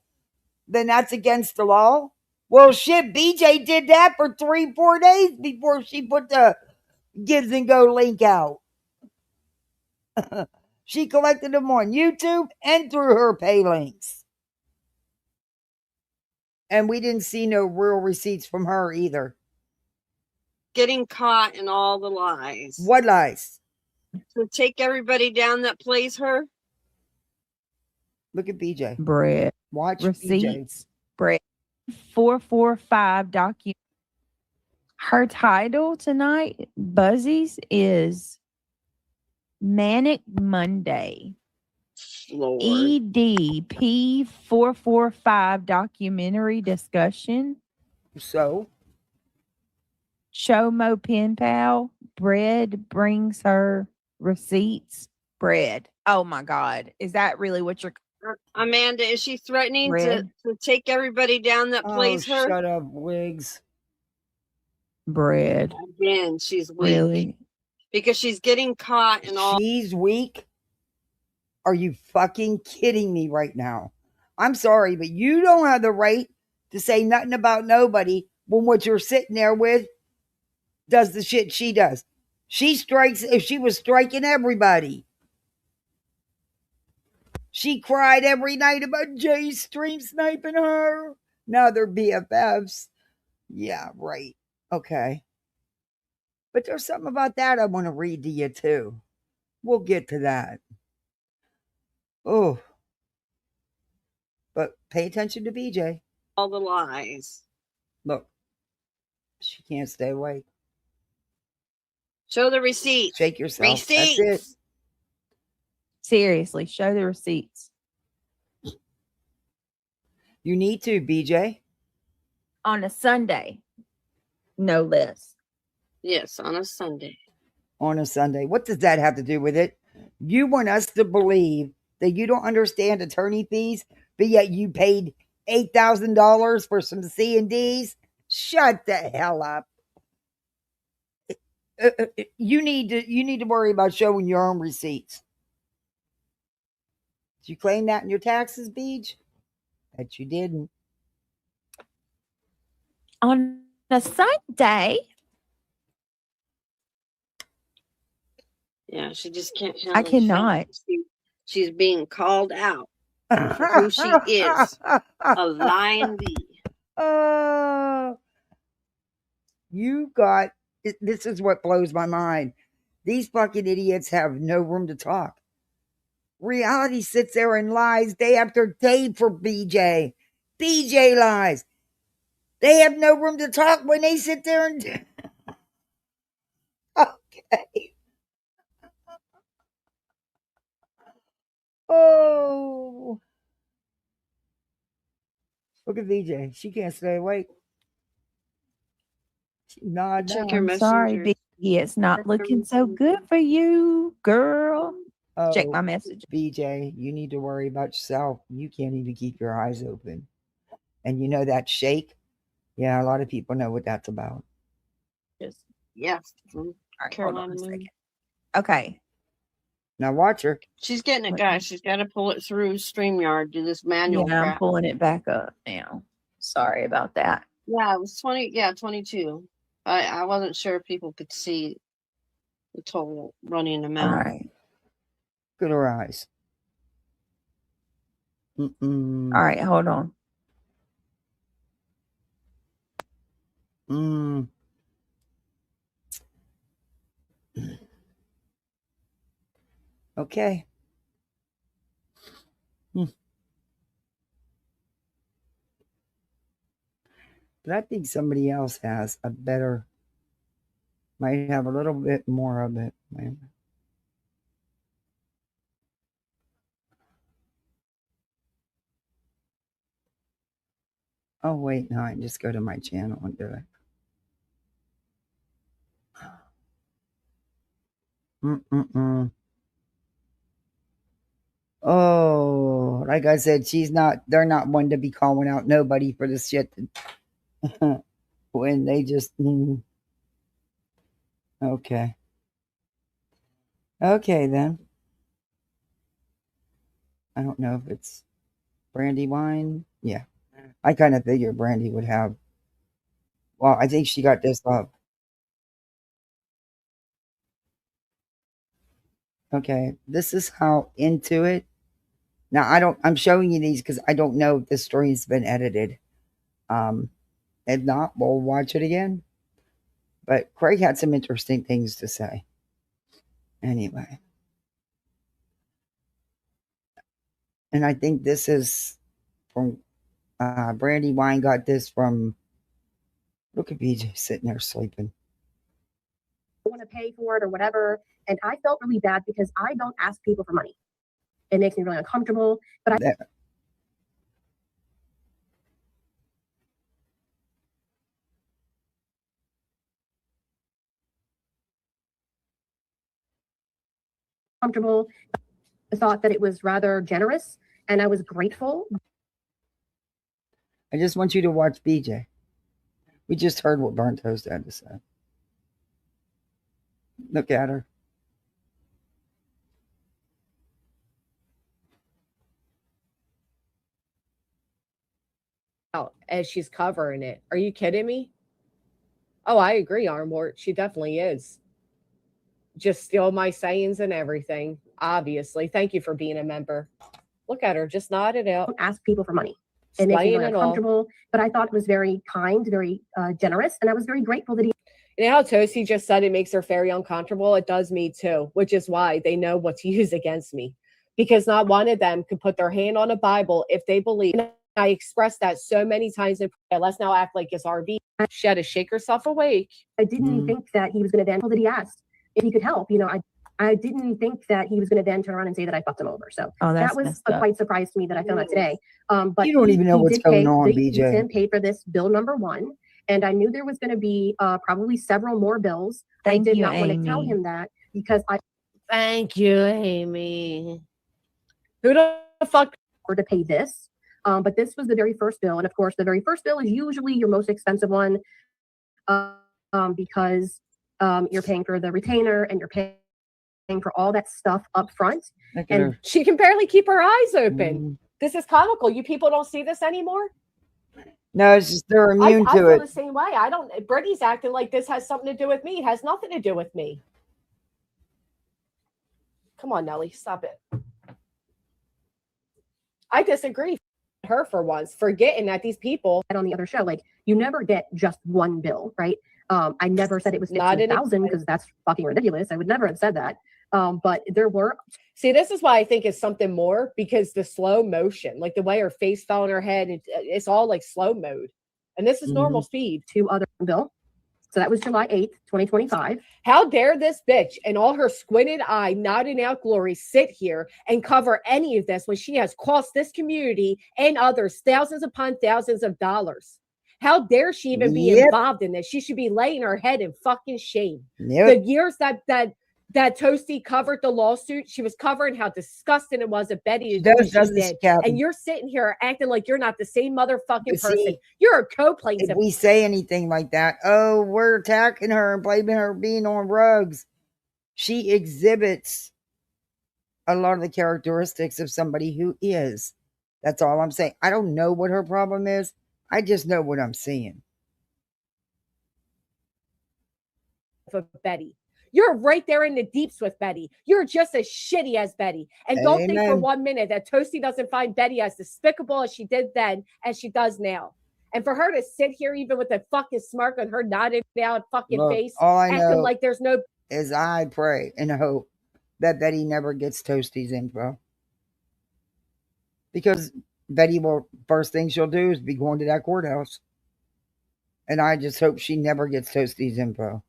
then that's against the law. Well, shit, BJ did that for 3-4 days before she put the Gives and Go link out. She collected them on YouTube and through her pay links. And we didn't see no real receipts from her either.
Getting caught in all the lies.
What lies?
To take everybody down that plays her.
Look at BJ.
Bread.
Watch
Receipts. Bread. 445 document. Her title tonight, Buzzies, is Manic Monday.
Lord.
EDP 445 documentary discussion.
So?
Chomo Pen Pal. Bread brings her receipts. Bread. Oh my God. Is that really what you're...
Amanda, is she threatening to take everybody down that plays her?
Shut up, Wiggs.
Bread.
Again, she's weak.
Really?
Because she's getting caught in all...
She's weak? Are you fucking kidding me right now? I'm sorry, but you don't have the right to say nothing about nobody when what you're sitting there with does the shit she does. She strikes, if she was striking everybody. She cried every night about Jay stream sniping her. Now they're BFFs. Yeah, right. Okay. But there's something about that I want to read to you too. We'll get to that. Oh. But pay attention to BJ.
All the lies.
Look. She can't stay awake.
Show the receipts.
Shake yourself.
Receipts.
That's it.
Seriously, show the receipts.
You need to, BJ.
On a Sunday, no less.
Yes, on a Sunday.
On a Sunday. What does that have to do with it? You want us to believe that you don't understand attorney fees, but yet you paid $8,000 for some C&Ds? Shut the hell up. You need to worry about showing your own receipts. Did you claim that in your taxes, Beach? Bet you didn't.
On a Sunday?
Yeah, she just can't handle
I cannot.
She's being called out for who she is. A lying bee.
You got... This is what blows my mind. These fucking idiots have no room to talk. Reality sits there and lies day after day for BJ. BJ lies. They have no room to talk when they sit there and... Okay. Oh. Look at BJ. She can't stay awake. She's nodding
Check
out.
your
I'm sorry,
messengers.
Biggie. It's not looking so good for you, girl. check
Oh,
my message.
BJ, you need to worry about yourself. You can't even keep your eyes open. And you know that shake? Yeah, a lot of people know what that's about.
Just
Yeah. From
all right, hold on
Carolina
a
Moon.
second. Okay.
Now watch her.
She's getting it, guys. She's got to pull it through StreamYard, do this manual
Yeah, I'm
crap.
pulling it back up now. Sorry about that.
Yeah, it was 20. Yeah, 22. I wasn't sure if people could see the total running
All
amount.
right.
Look at her eyes. Mm-mm.
All right, hold on.
Mm. Okay. But I think somebody else has a better, might have a little bit more of it. Oh, wait, no, I just go to my channel and do it. Mm-mm-mm. Oh, like I said, they're not one to be calling out nobody for this shit when they just, okay. Okay, then. I don't know if it's brandy wine. Yeah. I kind of figured Brandy would have. Well, I think she got this up. Okay, this is how into it. Now I'm showing you these because I don't know if the story's been edited. Um, if not, we'll watch it again. But Craig had some interesting things to say. Anyway. And I think this is from Brandy Wine got this from, look at BJ sitting there sleeping.
Want to pay for it or whatever. And I felt really bad because I don't ask people for money. It makes me really uncomfortable. But comfortable. I thought that it was rather generous and I was grateful.
I just want you to watch BJ. We just heard what Burnt Toast had to say. Look at her.
As she's covering it. Are you kidding me? Oh, I agree, Armwart. She definitely is. Just steal my sayings and everything, obviously. Thank you for being a member. Look at her, just nodded out.
Don't ask people for money. It makes me really uncomfortable. But I thought it was very kind, very generous, and I was very grateful that he.
You know how Toasty just said it makes her very uncomfortable? It does me too, which is why they know what to use against me. Because not one of them could put their hand on a Bible if they believe. And I expressed that so many times in prayer. Let's now act like it's RV. She had to shake herself awake.
I didn't think that he was going to then, that he asked if he could help. You know, I didn't think that he was going to then turn around and say that I fucked him over. So that was a quite surprise to me that I found out today. But
you don't even know what's going on, BJ.
He paid for this bill number 1. And I knew there was going to be probably several more bills.
Thank
I did
you,
not want to
Amy.
tell him that because I.
Thank you, Amy. Who the fuck?
Or to pay this. But this was the very first bill. And of course, the very first bill is usually your most expensive one because you're paying for the retainer and you're paying for all that stuff up front.
And she can barely keep her eyes open. This is comical. You people don't see this anymore?
No, it's just they're immune
I
to
feel
it.
the same way. I don't. Brittany's acting like this has something to do with me. It has nothing to do with me. Come on, Nelly, stop it. I disagree. Her for once, forgetting that these people
on the other show, like you never get just one bill, right? I never said it was 15,000 because that's fucking ridiculous. I would never have said that. But there were.
See, this is why I think it's something more because the slow motion, like the way her face fell on her head, it's all like slow mode. And this is normal speed.
2 other bill. So that was July 8th, 2025.
How dare this bitch and all her squinted eye, nodding out glory sit here and cover any of this when she has cost this community and others thousands upon thousands of dollars? How dare she even be involved in this? She should be laying her head in fucking shame. The years that that Toasty covered the lawsuit. She was covering how disgusting it was of Betty to do
does,
what she
doesn't
did.
she, Kathy?
And you're sitting here acting like you're not the same motherfucking
But
person.
see,
You're a
if
co-plaintiff.
we say anything like that, oh, we're attacking her and blaming her being on rugs. She exhibits a lot of the characteristics of somebody who is. That's all I'm saying. I don't know what her problem is. I just know what I'm seeing.
For Betty. You're right there in the deeps with Betty. You're just as shitty as Betty. And don't think for 1 minute that Toasty doesn't find Betty as despicable as she did then as she does now. And for her to sit here even with a fucking smirk on her nodded out fucking
Look,
face,
all I
acting
know
like there's no
is I pray and hope that Betty never gets Toasty's info. Because Betty will, first thing she'll do is be going to that courthouse. And I just hope she never gets Toasty's info.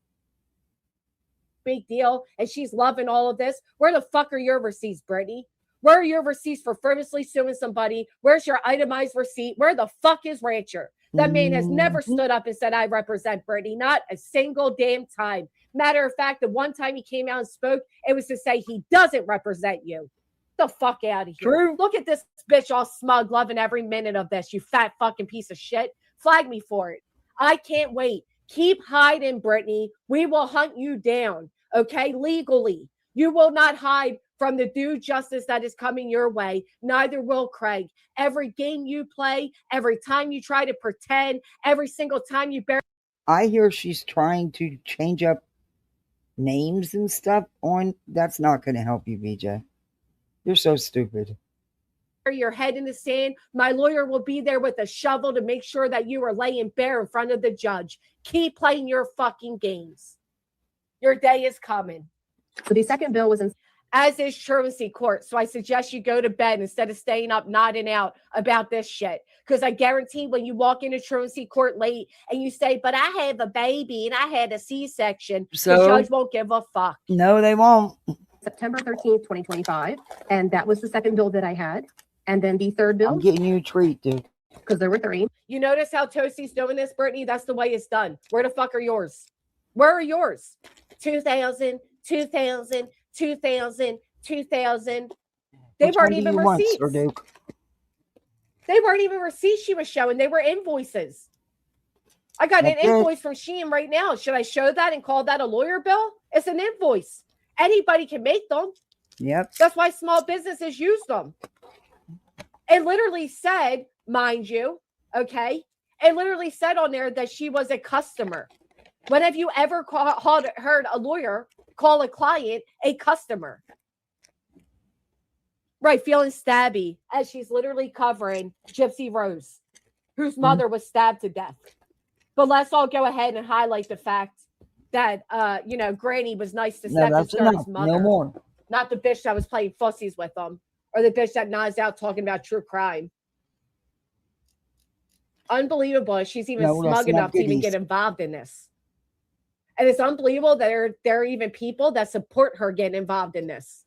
big deal and she's loving all of this. Where the fuck are your receipts, Brittany? Where are your receipts for frivolously suing somebody? Where's your itemized receipt? Where the fuck is Rancher? That man has never stood up and said, I represent Brittany. Not a single damn time. Matter of fact, the one time he came out and spoke, it was to say he doesn't represent you. Get the fuck out of here.
True.
Look at this bitch all smug, loving every minute of this, you fat fucking piece of shit. Flag me for it. I can't wait. Keep hiding, Brittany. We will hunt you down, okay? Legally. You will not hide from the due justice that is coming your way. Neither will Craig. Every game you play, every time you try to pretend, every single time you bury.
I hear she's trying to change up names and stuff on. That's not going to help you, BJ. You're so stupid.
Your head in the sand. My lawyer will be there with a shovel to make sure that you are laying bare in front of the judge. Keep playing your fucking games. Your day is coming.
So the second bill was in,
as is truancy court. So I suggest you go to bed instead of staying up nodding out about this shit. Because I guarantee when you walk into truancy court late and you say, but I have a baby and I had a C-section,
So,
the judge won't give a fuck.
No, they won't.
September 13th, 2025. And that was the second bill that I had. And then the third bill,
I'm getting you a treat, dude.
because there were three.
You notice how Toasty's doing this, Brittany? That's the way it's done. Where the fuck are yours? Where are yours? 2000, 2000, 2000, 2000. They
Which
weren't
one do
even
you want,
receipts.
Sir Duke?
They weren't even receipts she was showing. They were invoices. I got an
Okay.
invoice from Shein right now. Should I show that and call that a lawyer bill? It's an invoice. Anybody can make them.
Yep.
That's why small businesses use them. It literally said, mind you, okay? It literally said on there that she was a customer. When have you ever heard a lawyer call a client a customer? Right, feeling stabby as she's literally covering Gypsy Rose, whose mother was stabbed to death. But let's all go ahead and highlight the fact that, Granny was nice to
No, that's
Stephen's
enough.
mother.
No more.
Not the bitch that was playing fussies with them, or the bitch that nods out talking about true crime. Unbelievable. She's even
No, that's
smug
not
enough to even
goodies.
get involved in this. And it's unbelievable that there are even people that support her getting involved in this.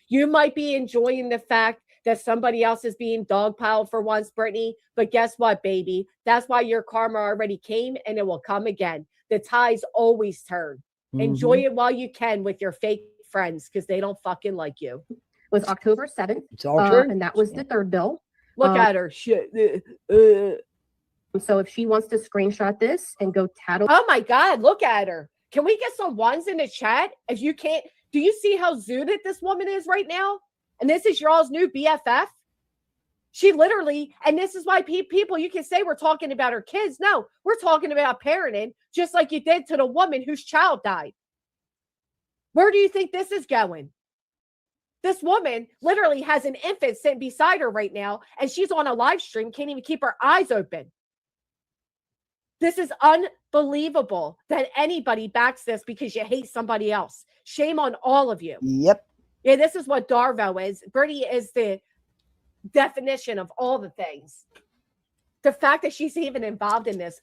You might be enjoying the fact that somebody else is being dogpiled for once, Brittany, but guess what, baby? That's why your karma already came and it will come again. The tides always turn. Enjoy it while you can with your fake friends because they don't fucking like you.
It was October 7th.
It's all true.
And that was the third bill.
Look at her. Shit.
So if she wants to screenshot this and go tattle.
Oh my God, look at her. Can we get some ones in the chat? If you can't, do you see how zooted this woman is right now? And this is y'all's new BFF? She literally, and this is why people, you can say we're talking about her kids. No, we're talking about parenting, just like you did to the woman whose child died. Where do you think this is going? This woman literally has an infant sitting beside her right now, and she's on a live stream, can't even keep her eyes open. This is unbelievable that anybody backs this because you hate somebody else. Shame on all of you.
Yep.
Yeah, this is what Darvo is. Brittany is the definition of all the things. The fact that she's even involved in this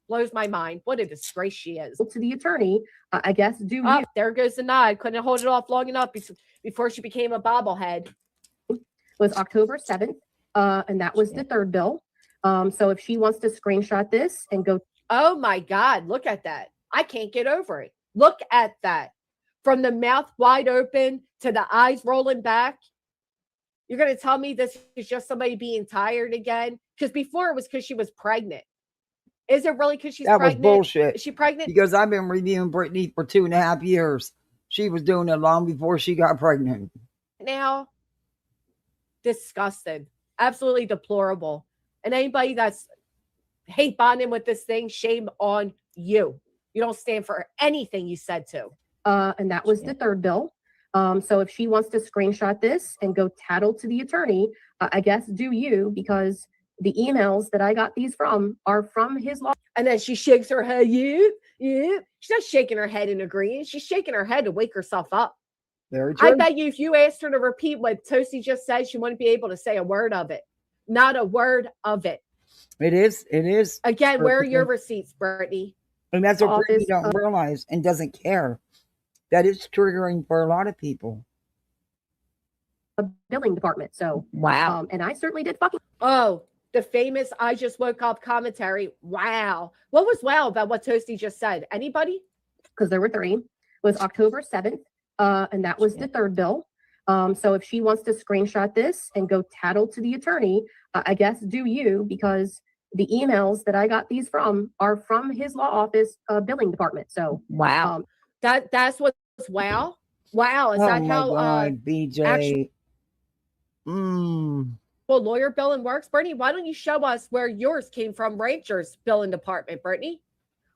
blows my mind. What a disgrace she is.
To the attorney, I guess,
There goes the nod. Couldn't hold it off long enough before she became a bobblehead.
was October 7th. And that was the third bill. So if she wants to screenshot this and go.
Oh my God, look at that. I can't get over it. Look at that. from the mouth wide open to the eyes rolling back. You're going to tell me this is just somebody being tired again? Because before it was because she was pregnant. Is it really because she's
That was
pregnant?
bullshit.
Is she pregnant?
Because I've been reviewing Brittany for 2.5 years. She was doing it long before she got pregnant.
Now, disgusted. Absolutely deplorable. And anybody that's hate bonding with this thing, shame on you. You don't stand for anything you said to.
And that was the third bill. So if she wants to screenshot this and go tattle to the attorney, I guess do you, because the emails that I got these from are from his law.
And then she shakes her head. Yeah. She's not shaking her head in agreement. She's shaking her head to wake herself up.
Very true.
I bet you if you asked her to repeat what Toasty just said, she wouldn't be able to say a word of it. Not a word of it.
It is. It is.
Again, where are your receipts, Brittany?
And that's what Brittany don't realize and doesn't care. That is triggering for a lot of people.
A billing department. So
wow.
And I certainly did fucking.
Oh, the famous I just woke up commentary. Wow. What was wow about what Toasty just said? Anybody?
Because there were 3. It was October 7th. And that was the third bill. So if she wants to screenshot this and go tattle to the attorney, I guess do you, because the emails that I got these from are from his law office billing department. So
wow. That's what's wow. Wow. Is that how
BJ?
Actual lawyer billing works? Brittany, why don't you show us where yours came from, Rancher's billing department, Brittany?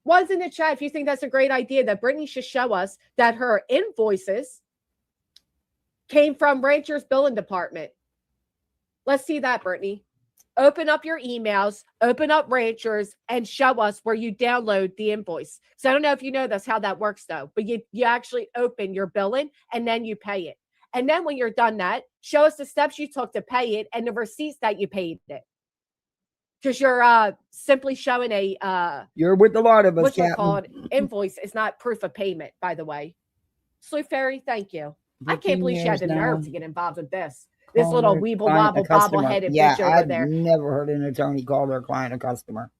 Was in the chat if you think that's a great idea, that Brittany should show us that her invoices came from Rancher's billing department. Let's see that, Brittany. Open up your emails, open up Ranchers, and show us where you download the invoice. So I don't know if you know that's how that works, though, but you actually open your billing and then you pay it. And then when you're done that, show us the steps you took to pay it and the receipts that you paid it. Because you're simply showing a
you're with a lot of us,
what's it called? Invoice is not proof of payment, by the way. Sleuth Fairy, thank you. I can't believe she had the nerve to get involved with this. This little weeble wobble bobble-headed bitch over there.
I've never heard an attorney call their client a customer.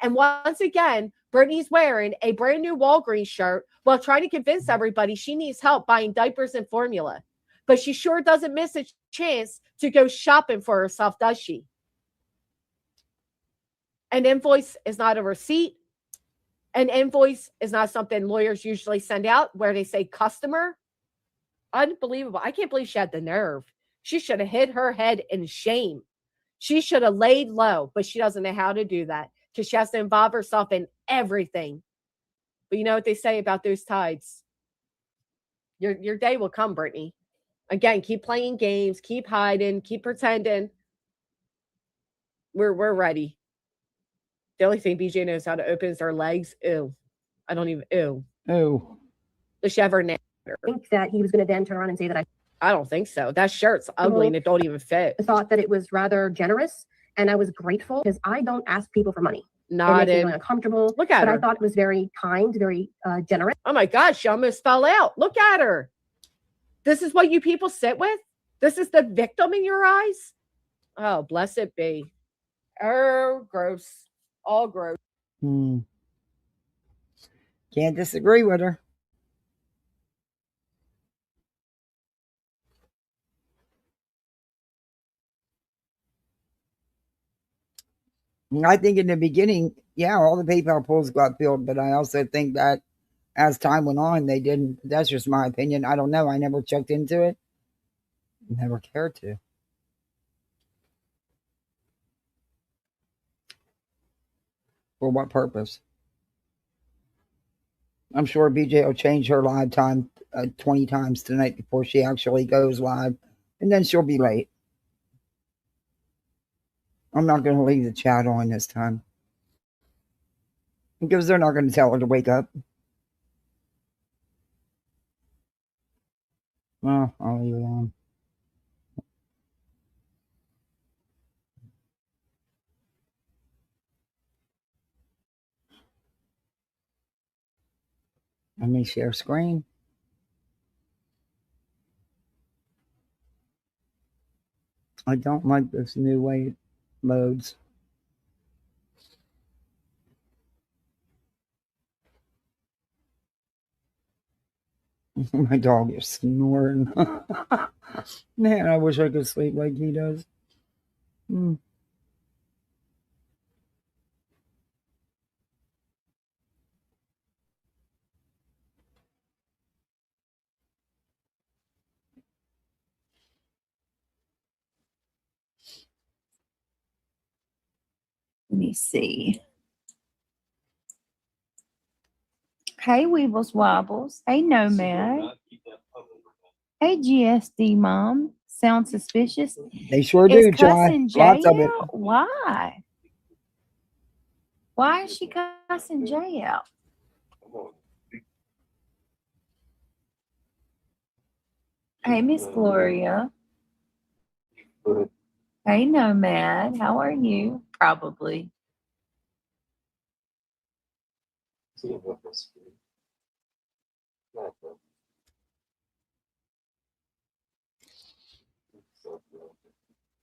And once again, Brittany's wearing a brand new Walgreens shirt while trying to convince everybody she needs help buying diapers and formula. But she sure doesn't miss a chance to go shopping for herself, does she? An invoice is not a receipt. An invoice is not something lawyers usually send out where they say customer. Unbelievable. I can't believe she had the nerve. She should have hit her head in shame. She should have laid low, but she doesn't know how to do that because she has to involve herself in everything. But you know what they say about those tides? Your day will come, Brittany. Again, keep playing games, keep hiding, keep pretending. We're ready. The only thing BJ knows how to open is her legs. Ew. I don't even, ew.
Ew.
Does she ever I
think that he was going to then turn around and say that
I don't think so. That shirt's ugly and it don't even fit.
I thought that it was rather generous and I was grateful because I don't ask people for money.
Not
it makes me uncomfortable.
Look at her.
I thought it was very kind, very generous.
Oh my God, she almost fell out. Look at her. This is what you people sit with? This is the victim in your eyes? Oh, bless it be. Oh, gross. All gross.
Can't disagree with her. I think in the beginning, yeah, all the PayPal pools got filled, but I also think that as time went on, they didn't. That's just my opinion. I don't know. I never checked into it. Never cared to. For what purpose? I'm sure BJ will change her live time 20 times tonight before she actually goes live, and then she'll be late. I'm not going to leave the chat on this time because they're not going to tell her to wake up. Well, I'll leave it on. Let me share screen. I don't like this new way it loads. My dog is snoring. Man, I wish I could sleep like he does. Mm.
Let me see. Hey, Weebles Wobbles. Hey, Nomad. Hey, GSD Mom. Sound suspicious?
They sure
Is
do, Chai.
cussing
Lots
Jay
of it.
out? Why? Why is she cussing Jay out? Hey, Miss Gloria. Hey, Nomad. How are you? Probably.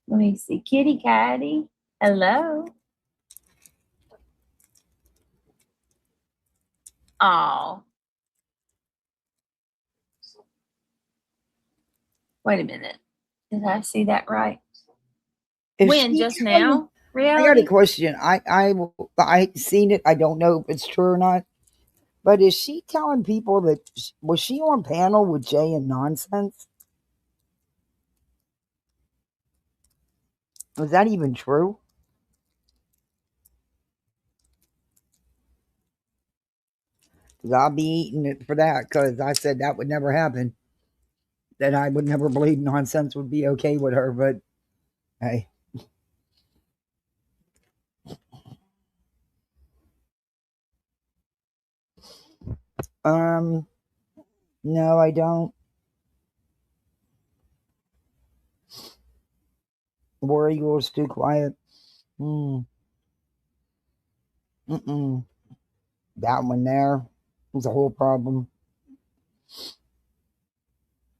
Let me see. Kitty Catty. Hello. Oh. Wait a minute. Did I see that right?
Is
When?
she
Just
telling-
now?
I got a
Reality?
question. I seen it. I don't know if it's true or not. But is she telling people that was she on panel with Jay and Nonsense? Was that even true? Because I'll be eating it for that. Because I said that would never happen. That I would never believe Nonsense would be okay with her. But hey, no, I don't. War Eagles too quiet. Mm. Mm-mm. That one there was a whole problem.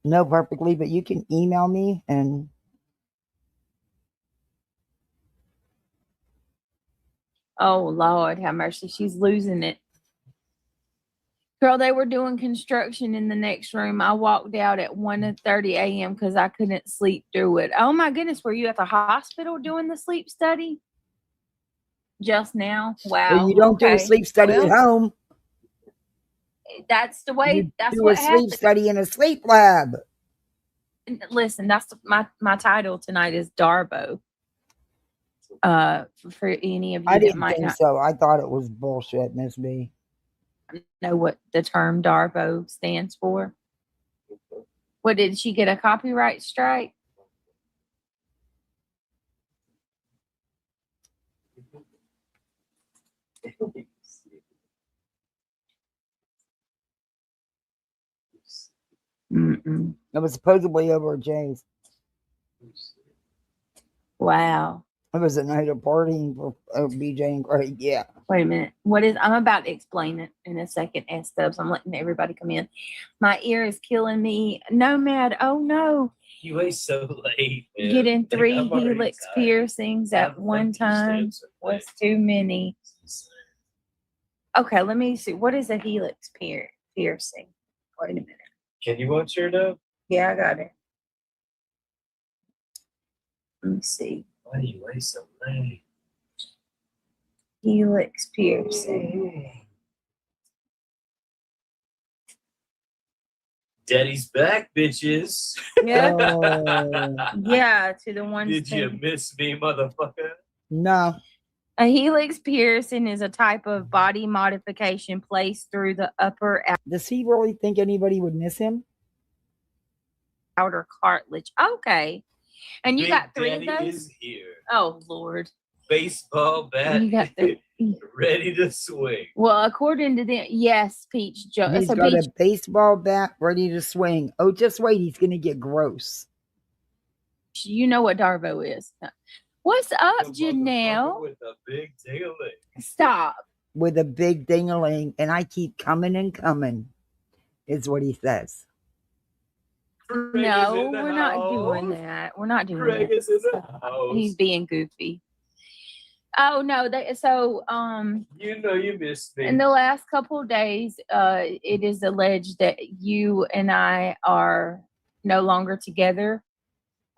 No, perfectly, but you can email me and
Oh, Lord, have mercy. She's losing it. Girl, they were doing construction in the next room. I walked out at 1:30 a.m. because I couldn't sleep through it. Oh, my goodness. Were you at the hospital doing the sleep study? Just now?
well,
Wow.
you don't do a
Okay.
sleep study at
Well,
home.
that's the way,
You
that's
do a
what
sleep
happened.
study in a sleep lab.
Listen, that's my title tonight is Darbo. For any of
I
you that
didn't
might
think
not
so. I thought it was bullshit, Miss B.
know what the term Darbo stands for. What, did she get a copyright strike? Mm-mm.
It was supposedly over at Jay's.
Wow.
It was a night of partying for BJ and Craig. Yeah.
Wait a minute. What is, I'm about to explain it in a second, S Dubs. I'm letting everybody come in. My ear is killing me. Nomad, oh no.
You wait so late. Man.
Getting 3
I'm already
helix
tired.
piercings at one time was too many. Okay, let me see. What is a helix piercing? Wait a minute.
Can you watch your up?
Yeah, I got it. Let me see.
Why do you wait so late?
Helix piercing.
Daddy's back, bitches.
Yeah.
Oh,
Yeah, to the ones.
Did you miss me, motherfucker?
no.
A helix piercing is a type of body modification placed through the upper
Does he really think anybody would miss him?
outer cartilage. Okay. And you
Big
got 3
Daddy
of those?
is here.
Oh, Lord.
Baseball bat.
You got
ready to swing.
Well, according to them, yes, Peach.
He's
So
got
Peach,
a baseball bat ready to swing. Oh, just wait. He's going to get gross.
you know what Darbo is. What's up,
The motherfucker
Janelle?
with a big ding-a-ling.
Stop.
With a big ding-a-ling, and I keep coming and coming, is what he says.
Craig
No,
is in the
we're not
house.
doing that. We're not doing
Craig
that.
is in the house.
He's being goofy.
Oh no,
You know you missed me.
in the last couple of days, it is alleged that you and I are no longer together.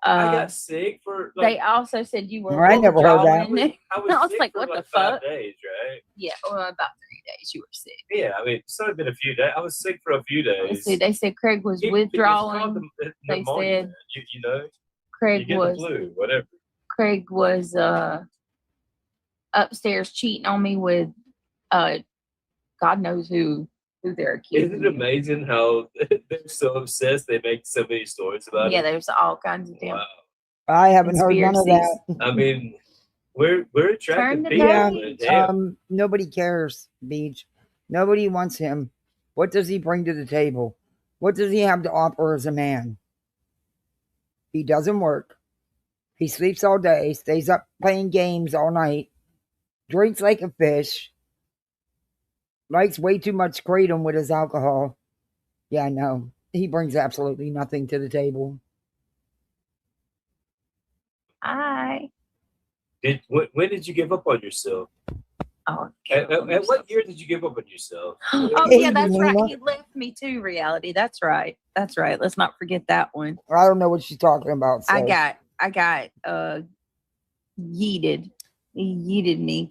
I got sick for
They also said you were
I never heard that.
withdrawing.
I was
I was
sick
like,
for
what the
like
fuck?
5 days, right?
Yeah, well, about 3 days you were sick.
Yeah, I mean, it's only been a few days. I was sick for a few days.
They said Craig was
It's
withdrawing.
called
They
pneumonia,
said
man. You know, you
Craig
get the
was
flu, whatever.
Craig was upstairs cheating on me with God knows who they're accusing.
Isn't it amazing how they're so obsessed they make so many stories about
Yeah,
it?
there's all kinds of damn
Wow.
I haven't heard none of that.
conspiracies.
I mean, we're
Turn
attractive
the
people,
Yeah,
but damn.
nobody cares, Beach. Nobody wants him. What does he bring to the table? What does he have to offer as a man? He doesn't work. He sleeps all day, stays up playing games all night, drinks like a fish, likes way too much kratom with his alcohol. Yeah, no, he brings absolutely nothing to the table.
Hi.
When did you give up on yourself?
Oh,
At what year did you give up on yourself?
oh
Hey,
yeah, that's right.
Lena.
He left me to reality. That's right. That's right. Let's not forget that one.
I don't know what she's talking about. So.
I got yeeted. He yeeted me,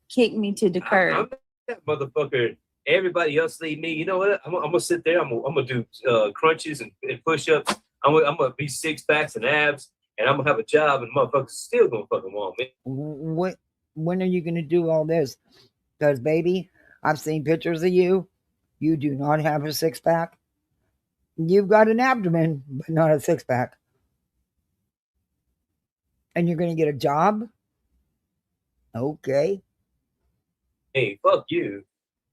kicked me to the
I'm
curb.
that motherfucker. Everybody else leave me. You know what? I'm gonna sit there. I'm gonna do crunches and push-ups. I'm gonna be 6-packs and abs, and I'm gonna have a job, and motherfuckers still gonna fucking want me.
When are you going to do all this? Because, baby, I've seen pictures of you. You do not have a 6-pack. You've got an abdomen, but not a 6-pack. And you're going to get a job? Okay.
Hey, fuck you.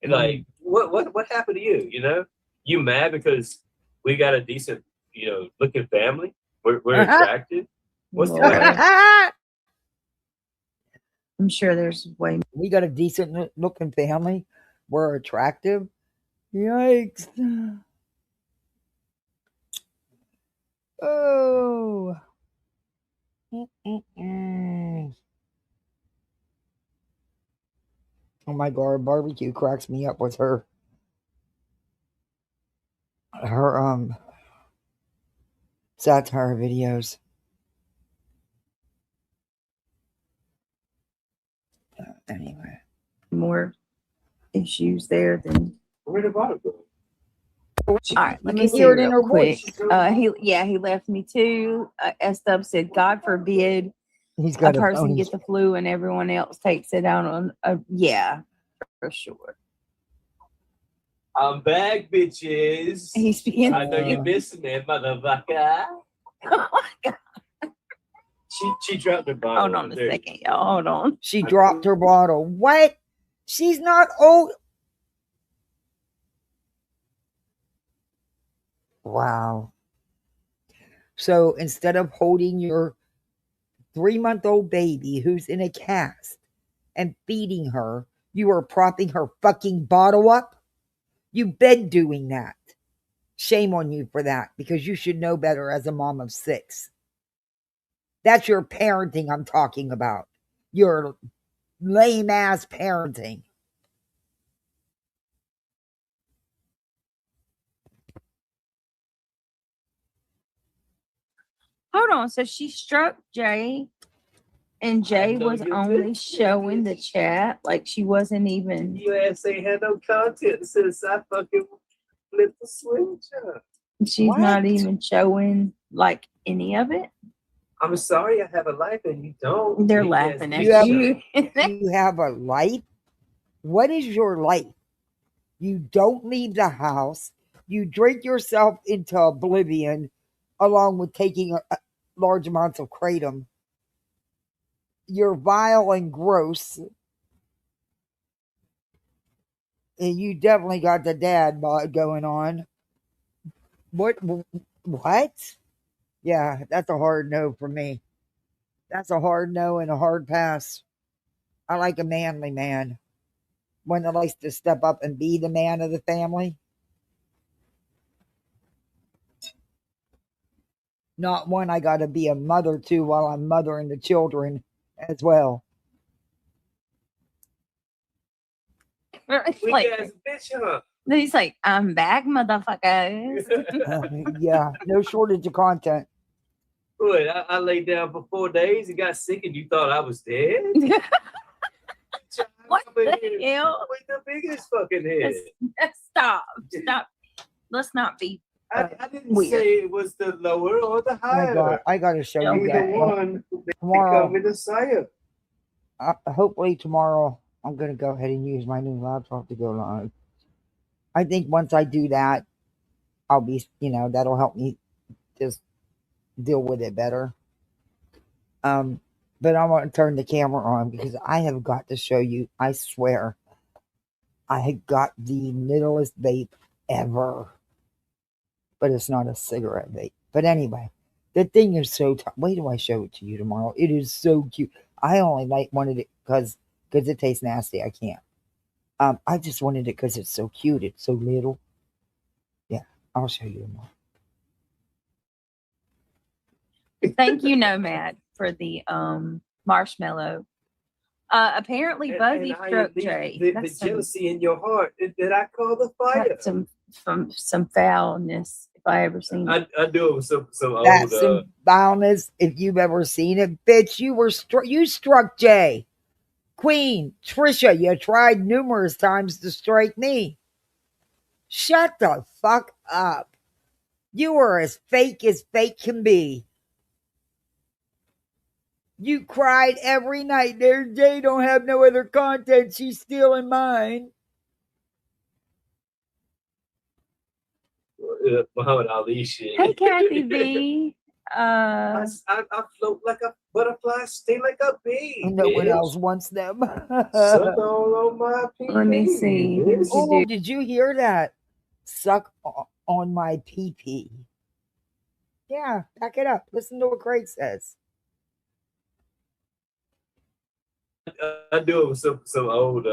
And like, what happened to you? You know, you mad because we got a decent, looking family. We're attractive. What's the matter?
I'm sure there's way.
We got a decent looking family. We're attractive. Yikes. Oh. Oh my god, barbecue cracks me up with her satire videos. Anyway.
More issues there than.
Where did Barbara go?
All right, let me see
hear it in her
real quick.
voice.
He left me too. S-Dub said, God forbid
He's
a
got
person get the flu and everyone else takes it out on yeah, for sure.
I'm back, bitches.
He's being
I know you missed me, motherfucker.
oh my god.
She dropped her bottle.
Hold on a second, y'all. Hold on.
She dropped her bottle. What? She's not old. Wow. So instead of holding your 3-month-old baby who's in a cast and feeding her, you are propping her fucking bottle up? You've been doing that. Shame on you for that, because you should know better as a mom of 6. That's your parenting I'm talking about. Your lame ass parenting.
Hold on. So she struck Jay, and Jay was only showing the chat, like she wasn't even.
You ass ain't had no content since I fucking flipped the switch up.
She's not even showing like any of it.
I'm sorry, I have a life and you don't.
They're
You
laughing
guys-
at you.
You have a life? What is your life? You don't leave the house. You drink yourself into oblivion along with taking large amounts of kratom. You're vile and gross. And you definitely got the dad bod going on. What? Yeah, that's a hard no for me. That's a hard no and a hard pass. I like a manly man. One that likes to step up and be the man of the family. Not one I got to be a mother to while I'm mothering the children as well.
It's
We
like,
got bitch, huh?
then he's like, I'm back, motherfuckers.
Yeah, no shortage of content.
Boy, I laid down for 4 days and got sick, and you thought I was dead?
What
I'm in
the
here
hell?
with the biggest fucking head.
Stop. Let's not be.
I didn't
weird.
say it was the lower or the higher.
I gotta show you
Either
that.
one, they
Tomorrow,
come with a sire.
hopefully tomorrow, I'm gonna go ahead and use my new laptop to go live. I think once I do that, I'll be, that'll help me just deal with it better. But I want to turn the camera on because I have got to show you. I swear, I have got the littlest vape ever, but it's not a cigarette vape. But anyway, the thing is so. Wait till I show it to you tomorrow. It is so cute. I only wanted it because it tastes nasty. I can't. I just wanted it because it's so cute. It's so little. Yeah, I'll show you tomorrow.
Thank you, Nomad, for the marshmallow. Apparently, Buzzy struck Jay.
The jealousy in your heart. Did I call the fire?
That's some foulness, if I ever seen it.
I do it with some old.
That's some foulness if you've ever seen it, bitch. You struck Jay. Queen Trisha, you tried numerous times to strike me. Shut the fuck up. You are as fake can be. You cried every night. There's Jay don't have no other content. She's stealing mine.
Muhammad Ali shit.
Hey, Kathy V.
I float like a butterfly, stay like a bee.
No one else wants them.
Suck all on my pee.
Let me see.
Oh, did you hear that? Suck on my pee. Yeah, back it up. Listen to what Craig says.
I do it with some old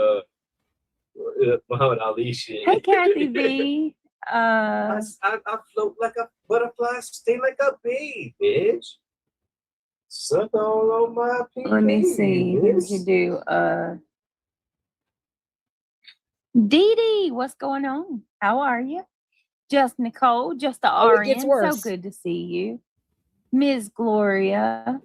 Muhammad Ali shit.
Hey, Kathy V.
I float like a butterfly, stay like a bee, bitch. Suck all on my pee.
Let me see. What you do? Dee Dee, what's going on? How are you? Just Nicole, just the
it gets
RN.
worse.
So good to see you. Ms. Gloria.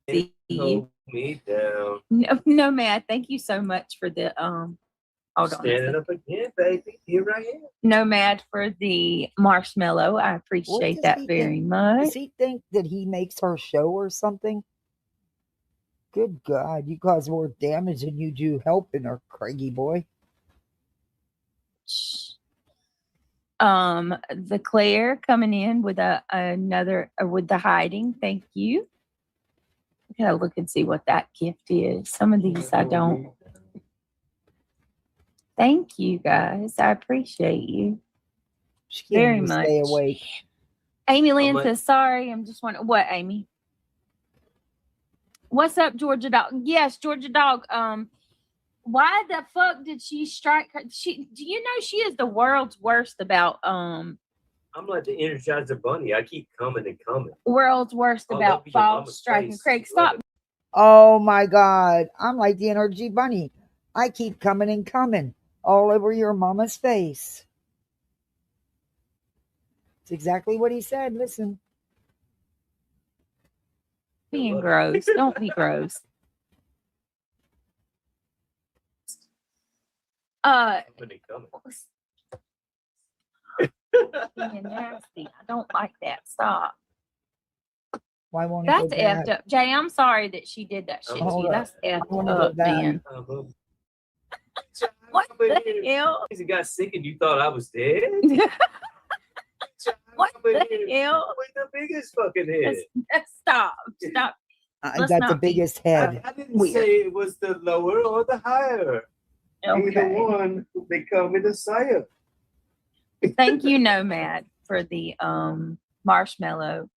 See you.
Hold me down.
No, Matt, thank you so much for the hold on.
Standing up again, baby. Here I am.
Nomad for the marshmallow. I appreciate that very much.
Does he think that he makes our show or something? Good God, you cause more damage than you do helping her, Craigie boy.
The Claire coming in with another with the hiding. Thank you. I gotta look and see what that gift is. Some of these I don't. Thank you guys. I appreciate you very much.
Stay awake.
Amy Lynn says, sorry, I'm just wondering what, Amy? What's up, Georgia Dog? Yes, Georgia Dog. Why the fuck did she strike her? Do you know she is the world's worst about
I'm like the Energizer Bunny. I keep coming and coming.
world's worst about false striking. Craig, stop.
Oh my God. I'm like the Energy Bunny. I keep coming and coming all over your mama's face. It's exactly what he said. Listen.
Being gross. Don't be gross.
Being
nasty. I don't like that. Stop.
Why won't
That's effed up. Jay, I'm sorry that she did that shit to you. That's effed up, Dan. What the hell?
You got sick and you thought I was dead?
What the hell?
With the biggest fucking head.
Stop.
I got the biggest head.
I didn't say it was the lower or the higher.
Okay.
Either one, they come with a sire.
Thank you, Nomad, for the marshmallow.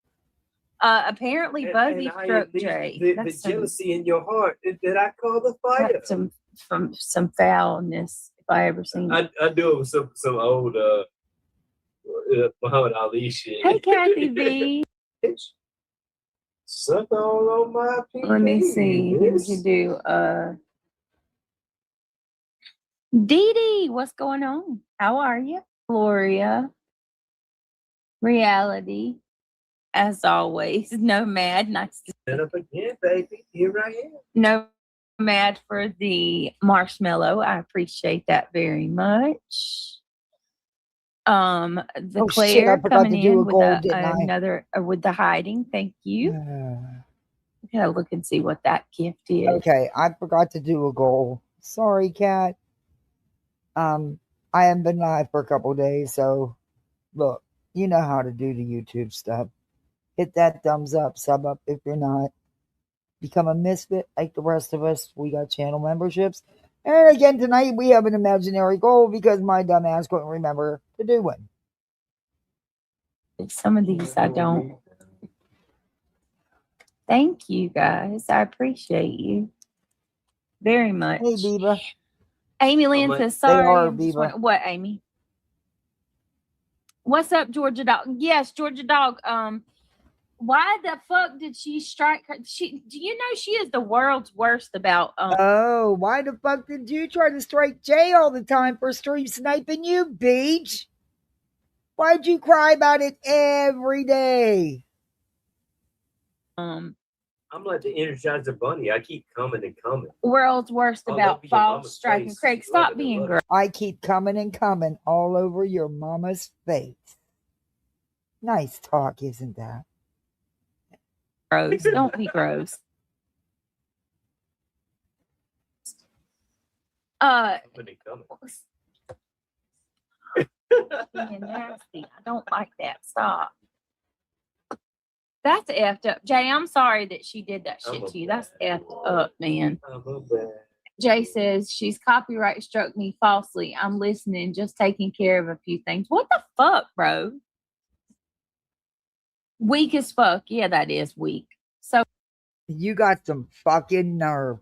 Apparently, Buzzy struck Jay.
The jealousy in your heart. Did I call the fire?
That's some foulness, if I ever seen it.
I do it with some old Muhammad Ali shit.
Hey, Kathy V.
Suck all on my pee.
Let me see. What you do?
Dee Dee, what's going on? How are you? Gloria. Reality. As always. Nomad. Nice to
And up again, baby. Here I am.
Nomad for the marshmallow. I appreciate that very much. The
Oh, shit, I
Claire
forgot
coming
to do
in
a
with
goal, didn't I?
another with the hiding. Thank you. Gotta look and see what that gift is.
Okay, I forgot to do a goal. Sorry, Kat. I haven't been live for a couple days, so look, you know how to do the YouTube stuff. Hit that thumbs up, sub up if you're not. Become a misfit like the rest of us. We got channel memberships. And again, tonight we have an imaginary goal because my dumb ass couldn't remember to do one.
Some of these I don't. Thank you guys. I appreciate you very much.
Hey, Biba.
Amy Lynn says, sorry.
They are,
I'm just
Biba.
what, Amy? What's up, Georgia Dog? Yes, Georgia Dog. Why the fuck did she strike her? Do you know she is the world's worst about
Oh, why the fuck did you try to strike Jay all the time for stream sniping you, Beach? Why'd you cry about it every day?
I'm like the Energizer Bunny. I keep coming and coming.
World's worst about false striking. Craig, stop being gross.
I keep coming and coming all over your mama's face. Nice talk, isn't that?
Gross. Don't be gross.
Coming and coming.
Being nasty. I don't like that. Stop. That's effed up. Jay, I'm sorry that she did that shit to you. That's effed up, man. Jay says she's copyright struck me falsely. I'm listening, just taking care of a few things. What the fuck, bro? Weak as fuck. Yeah, that is weak. So
you got some fucking nerve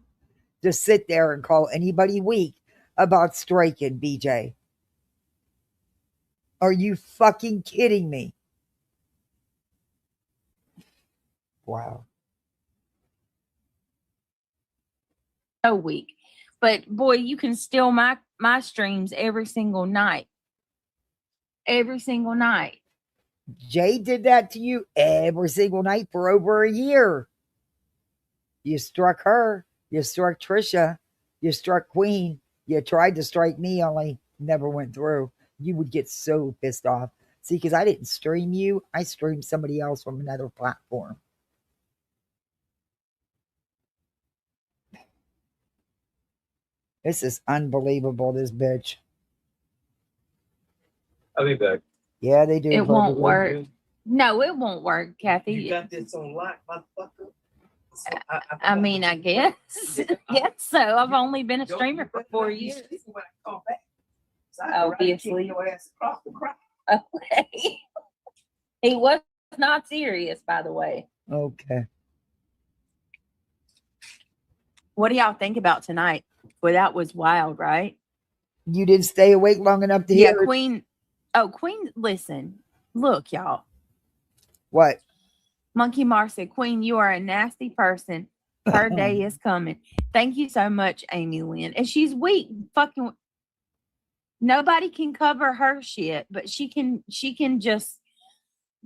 to sit there and call anybody weak about striking, BJ. Are you fucking kidding me? Wow.
So weak. But boy, you can steal my streams every single night. Every single night.
Jay did that to you every single night for over a year. You struck her. You struck Trisha. You struck Queen. You tried to strike me, only never went through. You would get so pissed off. See, because I didn't stream you. I streamed somebody else from another platform. This is unbelievable, this bitch.
I'll be back.
Yeah, they do.
It won't work. No, it won't work, Kathy.
You got this on lock, motherfucker.
I mean, I guess. Yes, so I've only been a streamer for 4 years. Obviously. Okay. He was not serious, by the way.
Okay.
What do y'all think about tonight? Well, that was wild, right?
You didn't stay awake long enough to hear.
Yeah, Queen. Oh, Queen, listen. Look, y'all.
What?
Monkey Mar said, Queen, you are a nasty person. Her day is coming. Thank you so much, Amy Lynn. And she's weak. Fucking nobody can cover her shit, but she can just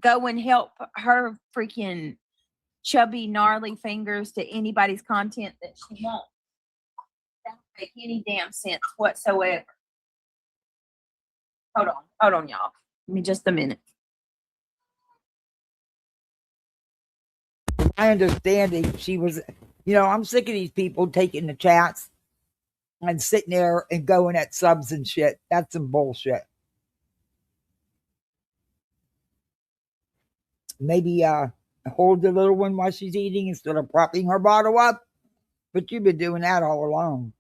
go and help her freaking chubby, gnarly fingers to anybody's content that she wants. That don't make any damn sense whatsoever. Hold on, y'all. Give me just a minute.
My understanding, she was, I'm sick of these people taking the chats and sitting there and going at subs and shit. That's some bullshit. Maybe hold the little one while she's eating instead of propping her bottle up. But you've been doing that all along.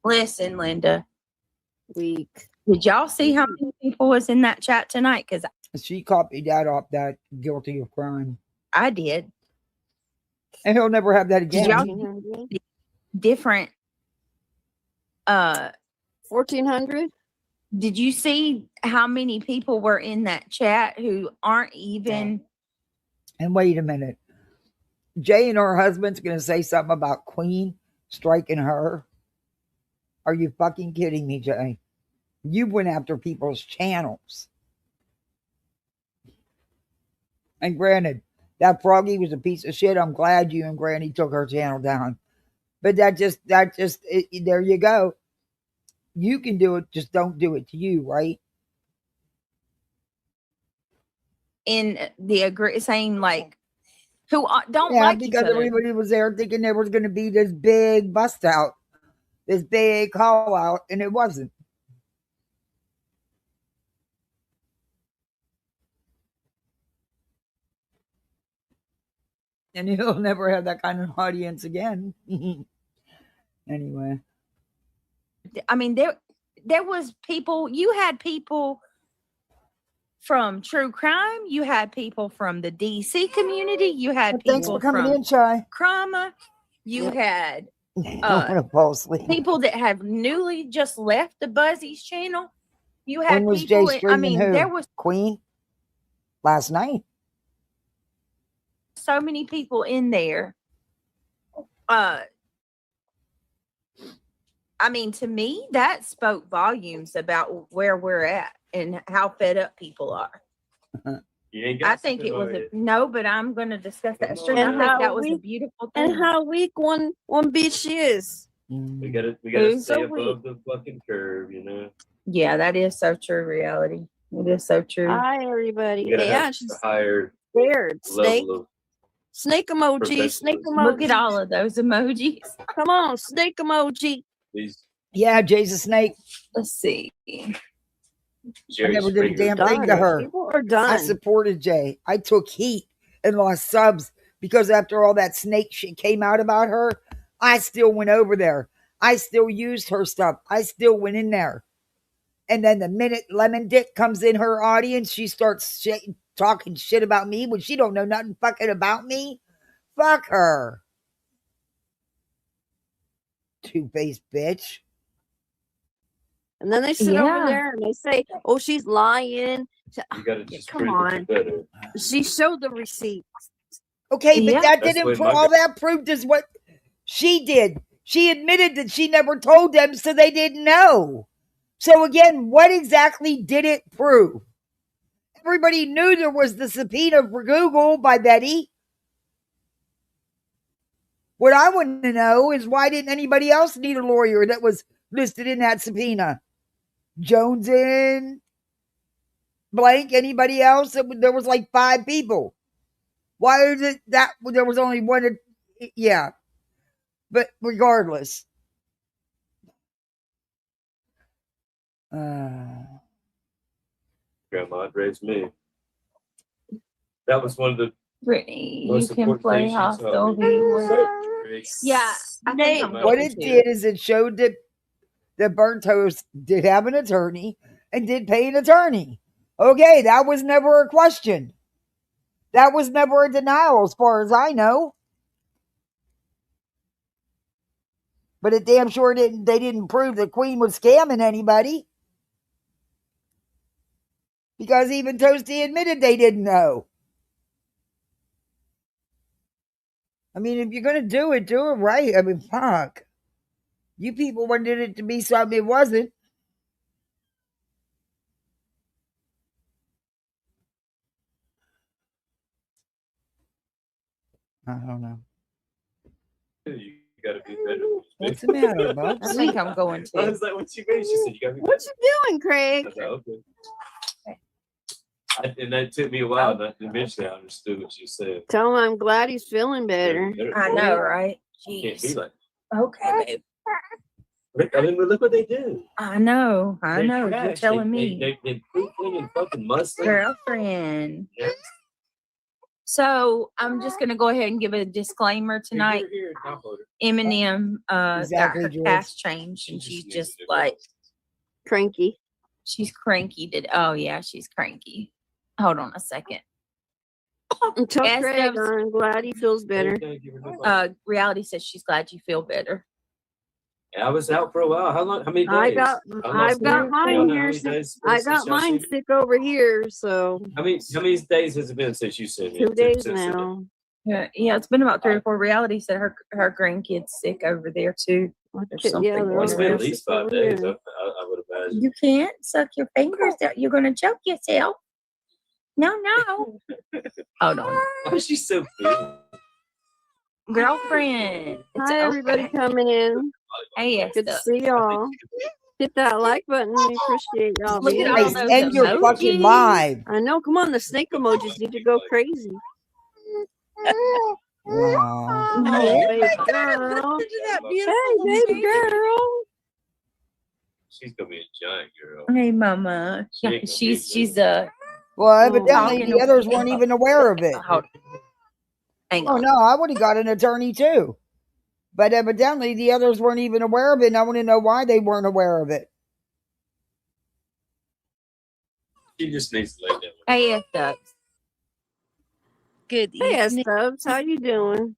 Listen, Linda.
Weak.
Did y'all see how many people was in that chat tonight? Because
she copied that off that guilty of crime.
I did.
And he'll never have that again.
Did y'all see different
1,400?
Did you see how many people were in that chat who aren't even
And wait a minute. Jay and her husband's going to say something about Queen striking her. Are you fucking kidding me, Jay? You went after people's channels. And granted, that Froggy was a piece of shit. I'm glad you and Granny took her channel down. But there you go. You can do it, just don't do it to you, right?
In the saying like, who don't
Yeah,
like each
because
other.
everybody was there thinking there was going to be this big bust out, this big call out, and it wasn't. And he'll never have that kind of audience again. Anyway.
I mean, there was people, you had people from true crime, you had people from the DC community, you had people
thanks for coming
from
in, Chai.
Crama, you had
I'm gonna fall asleep.
people that have newly just left the Buzzies channel. You had
When was
people,
Jay streaming who?
there was
Queen last night.
so many people in there. I mean, to me, that spoke volumes about where we're at and how fed up people are. I think it was no, but I'm going to discuss that stream. I think that was a beautiful thing.
And how weak one bitch is.
We gotta stay above the fucking curve, you know.
Yeah, that is so true. Reality. It is so true.
Hi, everybody.
Yeah,
She's
higher
scared. Snake emoji.
professionalism.
Snake emoji.
Look at all of those emojis.
Come on, snake emoji.
Yeah, Jay's a snake.
Let's see.
I never did a damn thing to her.
People are done.
I supported Jay. I took heat and lost subs because after all that snake shit came out about her, I still went over there. I still used her stuff. I still went in there. And then the minute Lemon Dick comes in her audience, she starts talking shit about me when she don't know nothing fucking about me. Fuck her. Two-faced bitch.
And then they sit over there and they say, "Oh, she's lying."
You gotta just
come on. She showed the receipts.
Okay, but that didn't all that proved is what she did. She admitted that she never told them, so they didn't know. So again, what exactly did it prove? Everybody knew there was the subpoena for Google by Betty. What I want to know is why didn't anybody else need a lawyer that was listed in that subpoena? Jones in blank, anybody else? There was like 5 people. Why is it that there was only one? Yeah. But regardless.
Grandma raised me. That was one of the
Brittany, you can play hostile. Yeah.
What it did is it showed that Burnt Toast did have an attorney and did pay an attorney. Okay, that was never a question. That was never a denial as far as I know. But it damn sure they didn't prove that Queen was scamming anybody. Because even Toasty admitted they didn't know. I mean, if you're going to do it right. I mean, fuck. You people wanted it to be something it wasn't. I don't know.
You gotta be better.
What's the matter, Bubs?
I think I'm going to.
I was like, what you mean? She said, you gotta be better.
What you doing, Craig?
I was like, okay. And that took me a while. Not to mention, I understood what you said.
Tell him I'm glad he's feeling better.
I know, right?
Can't be like.
Okay, babe.
I mean, look what they do.
I know. You're telling me.
They pooping and fucking muscling.
Girlfriend.
Yeah.
So I'm just gonna go ahead and give a disclaimer tonight. Eminem got her cast changed, and she's just like
Cranky.
she's cranky. Oh yeah, she's cranky. Hold on a second.
Tell Craig I'm glad he feels better.
Reality says she's glad you feel better.
I was out for a while. How long? How many days?
I've got
Y'all
mine
know
here.
how many days
I
since
got
y'all
mine
seen me?
sick over here, so
How many days has it been since you seen me?
2 days
Since the-
now.
Yeah, it's been about 3 or 4. Reality said her grandkid's sick over there too. There's something
Yeah, they're
Well, it's
all
been
going
at
on.
least 5 days. I would imagine.
You can't suck your fingers out. You're gonna choke yourself. No. Hold on.
Why is she so big?
Girlfriend. It's
Hi, everybody
okay.
coming in.
Hey,
Good to see y'all. Hit that like button. We appreciate y'all
Look at
being
all
Guys,
here.
those
end your fucking
emojis.
live.
I know. Come on, the snake emojis need to go crazy.
Aw.
Oh,
Yeah.
baby girl.
To that
Hey,
beautiful
baby
baby.
girl.
She's gonna be a giant girl.
Hey, mama.
She ain't gonna be
She's
Well, evidently
talking
the
to-
others weren't even aware of it.
hold on. Hang
Oh
on.
no, I would have got an attorney too. But evidently the others weren't even aware of it, and I want to know why they weren't aware of it.
She just needs to lay down.
Hey, Stubbs.
Good
Hey,
evening.
Stubbs. How you doing?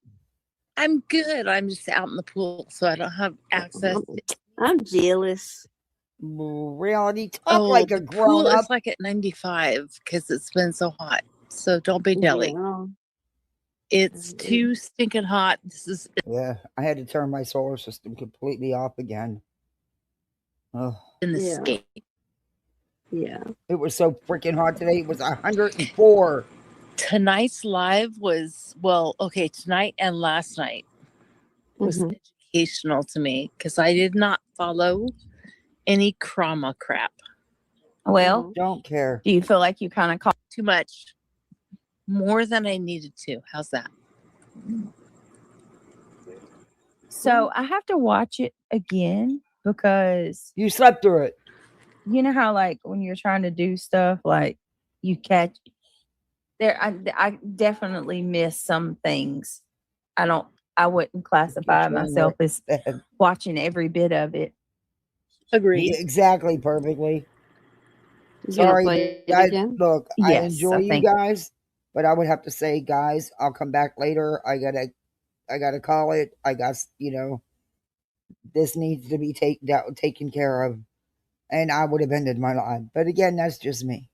I'm good. I'm just out in the pool, so I don't have access.
I'm jealous.
Reality, talk like a
the
grown
pool
up.
is like at 95 because it's been so hot. So don't be jelly.
Yeah.
It's too stinking hot. This is
Yeah, I had to turn my solar system completely off again. Oh,
an
Yeah.
escape.
Yeah.
it was so freaking hot today. It was 104.
Tonight's live was tonight and last night was
Mhm.
educational to me because I did not follow any trauma crap.
Well,
Don't care.
do you feel like you kind of caught?
Too much. More than I needed to. How's that?
So I have to watch it again because
You slept through it.
you know how like when you're trying to do stuff, like you catch there. I definitely miss some things. I wouldn't classify myself as watching every bit of it.
Agreed.
Exactly, perfectly.
You gonna
Sorry,
play it
guys.
again?
Look, I
Yes,
enjoy
I
you
think-
guys, but I would have to say, guys, I'll come back later. I gotta call it. I got, this needs to be taken care of, and I would have ended my life. But again, that's just me.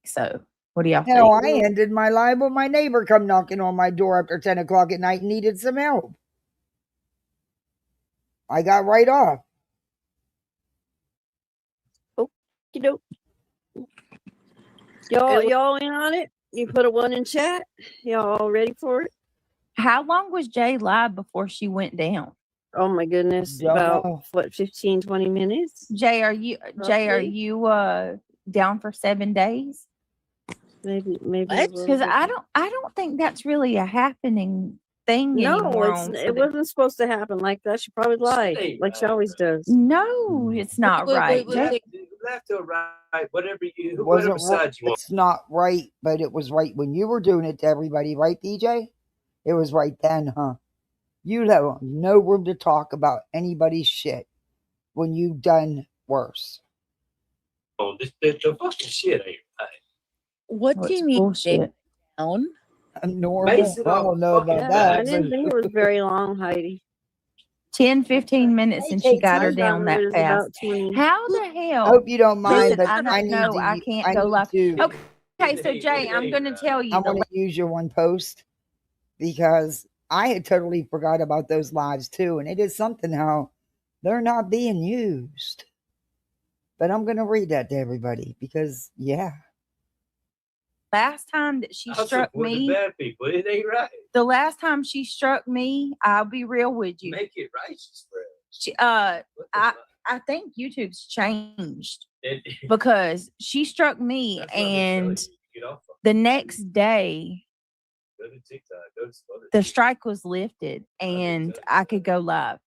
So what do y'all
Hell,
think?
I ended my life when my neighbor come knocking on my door after 10 o'clock at night and needed some help. I got right off.
Okey-doke. Y'all in on it? You put a 1 in chat? Y'all ready for it?
How long was Jay live before she went down?
Oh my goodness.
Don't
About
know.
what, 15, 20 minutes?
Jay, are you
Roughly.
down for 7 days?
Maybe a
What?
little
Because
bit.
I don't think that's really a happening thing
No,
anymore.
it wasn't supposed to happen like that. She probably lied,
ain't
like she
right,
always does.
No, it's not
Wait,
right.
wait,
Jay,
Left or right, whatever
Wasn't
side you want.
It's not right, but it was right when you were doing it to everybody, right, DJ? It was right then, huh? You have no room to talk about anybody's shit when you've done worse.
Oh, the fucking shit ain't right.
What do
what's
you mean
bullshit?
down?
I'm normal.
Base it
I
off
don't know
fucking
about
Yeah, I
that.
didn't think it was very long, Heidi.
10, 15 minutes and she got her
I thought
down
it
that
was
fast.
about 20.
How the
I
hell?
hope you don't mind,
Listen,
but
I don't know. I can't go live.
to.
Okay, so Jay, I'm going to tell
I
you.
want to use your one post because I had totally forgot about those lives too, and it is something how they're not being used. But I'm going to read that to everybody because, yeah.
Last time that she
I
struck
support the
me,
bad people. It ain't right.
the last time she struck me, I'll be real with you.
Make it righteous, bro.
She,
What the fuck?
I think YouTube's changed
It-
because she struck me,
That's what I've been telling
and
you. Get off of
the next day
it. Go to TikTok. Go to some other
the
shit.
strike was lifted and
tell you
I
that.
could go live.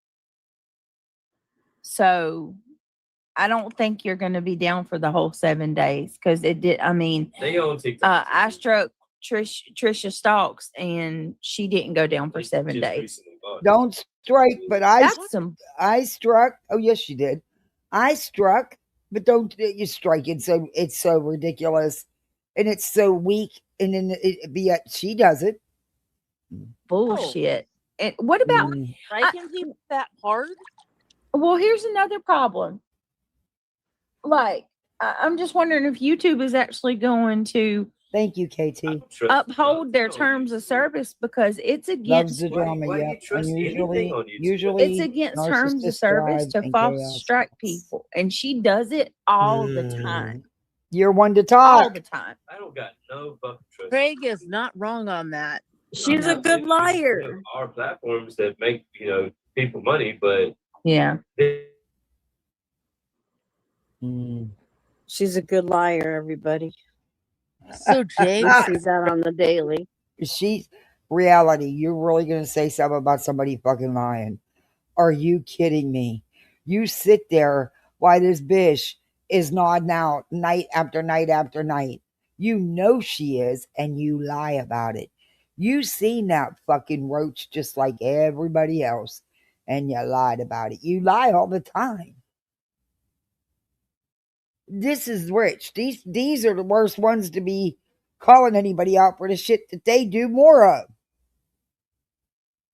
So I don't think you're going to be down for the whole 7 days because it did. I mean,
They on TikTok.
I struck Trisha Stalks and she didn't go down for
They
7
just
days.
recently bought it.
Don't strike, but
That's some.
I struck. Oh yes, you did. I struck, but don't you strike it? So it's so ridiculous, and it's so weak. And then yet she does it.
Bullshit. And what about
Mm.
Striking people that hard?
Well, here's another problem. Like, I'm just wondering if YouTube is actually going to
Thank you, KT.
uphold their terms of service because it's
Loves
against
the drama,
Why do
yeah.
you trust anything on YouTube?
Usually
it's against terms of
narcissist
service
drive
to
and
false
chaos.
strike people, and she does it all the time.
You're one to
All
talk.
the time.
I don't got no fucking trust.
Craig is not wrong on that.
She's a good liar.
Our platforms that make people money, but
Yeah.
She's a good liar, everybody.
So Jay,
We see that on the daily.
She's reality. You're really gonna say something about somebody fucking lying? Are you kidding me? You sit there while this bitch is nodding out night after night after night. You know she is, and you lie about it. You seen that fucking roach just like everybody else, and you lied about it. You lie all the time. This is rich. These are the worst ones to be calling anybody out for the shit that they do more of.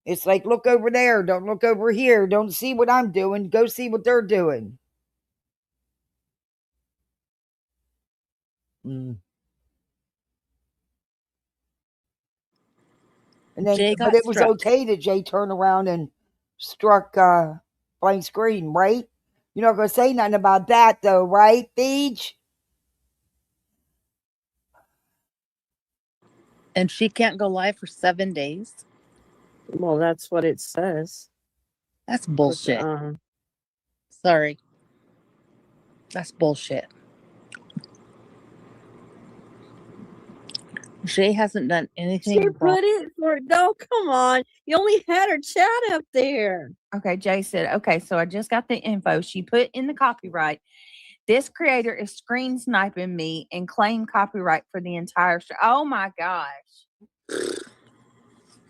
It's like, look over there, don't look over here, don't see what I'm doing, go see what they're doing. And then,
Jay
but
got
it was
struck.
okay that Jay turned around and struck blank screen, right? You're not gonna say nothing about that though, right, Deej?
And she can't go live for 7 days.
Well, that's what it says.
That's bullshit. Sorry. That's bullshit. Jay hasn't done anything.
She put it for no, come on. You only had her chat up there.
Okay, Jay said, okay, so I just got the info. She put in the copyright. This creator is screen sniping me and claim copyright for the entire show. Oh my gosh.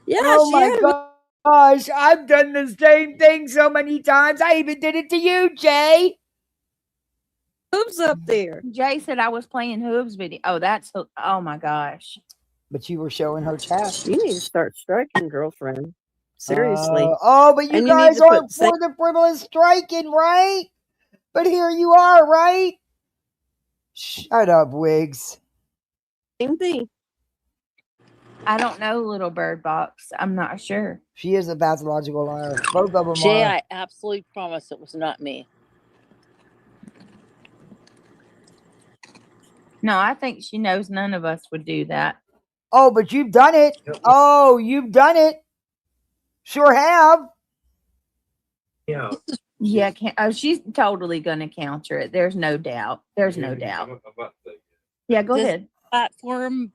Yeah,
oh my gosh, I've done the same thing so many times. I even did it to you, Jay.
Who's up there?
Jay said I was playing Hooves video. Oh, that's oh my gosh.
But you were showing her chat.
You need to start striking, girlfriend. Seriously.
But you guys aren't for the frivolous striking, right? But here you are, right? Shut up, Wiggs.
Same thing.
I don't know, Little Bird Box. I'm not sure.
She is a pathological liar. Both of them
Jay,
are.
I absolutely promise it was not me.
No, I think she knows none of us would do that.
Oh, but you've done it. Oh, you've done it. Sure have.
Yeah.
Yeah, she's totally going to counter it. There's no doubt. There's no doubt. Yeah, go ahead.
Platform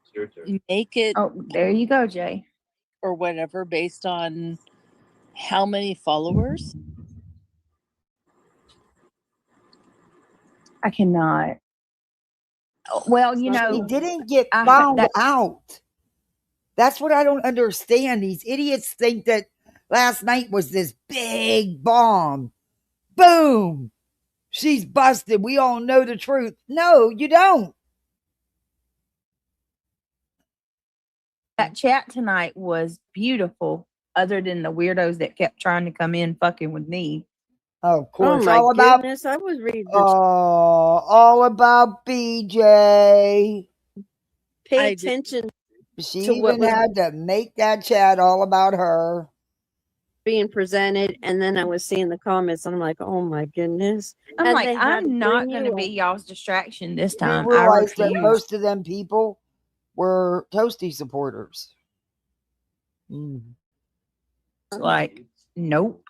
make it.
Oh, there you go, Jay.
Or whatever, based on how many followers?
I cannot. Well, you know,
he didn't get found out. That's what I don't understand. These idiots think that last night was this big bomb. Boom. She's busted. We all know the truth. No, you don't.
That chat tonight was beautiful, other than the weirdos that kept trying to come in fucking with me.
Oh, of course.
Oh my
all
goodness,
about,
I was reading
all about BJ.
Pay attention.
She even had to make that chat all about her.
Being presented, and then I was seeing the comments, and I'm like, oh my goodness.
I'm
And
like,
they had to
I'm not
bring
going to
you
be
in.
y'all's distraction this
We
time. I
realized that
refuse.
most of them people were Toasty supporters.
Like, nope.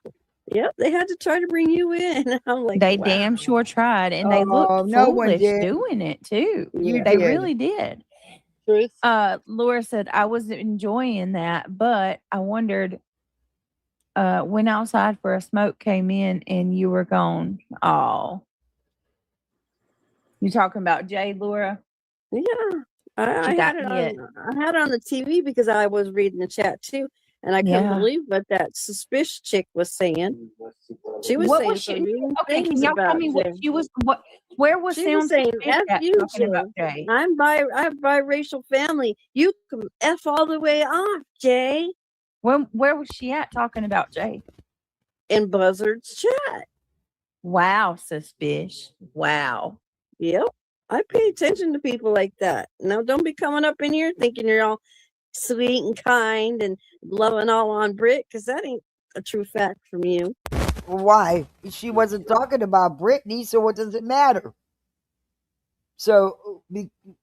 Yep, they had to try to bring you in. I'm like,
They
wow.
damn sure tried, and they looked
no one
foolish
did.
doing it too.
You
They
did.
really did.
Truth.
Laura said I was enjoying that, but I wondered. Went outside for a smoke, came in, and you were gone. Oh, you talking about Jay, Laura?
Yeah, I had it on the TV because I was reading the chat too, and I couldn't
Yeah.
believe what that suspicious chick was saying. She was
What
saying
was
some
she?
mean
Okay, can
things
y'all tell
about
me what
Jay.
she was? What? Where was
She was
Sounds
saying
F
F you,
talking about
Jay.
Jay?
I have biracial family. You can F all the way off, Jay.
Where was she at talking about Jay?
In Buzzard's chat.
Wow, suspicious. Wow.
Yep. I pay attention to people like that. Now, don't be coming up in here thinking you're all sweet and kind and loving all on Brit, because that ain't a true fact from you.
Why? She wasn't talking about Brittany, so what does it matter? So,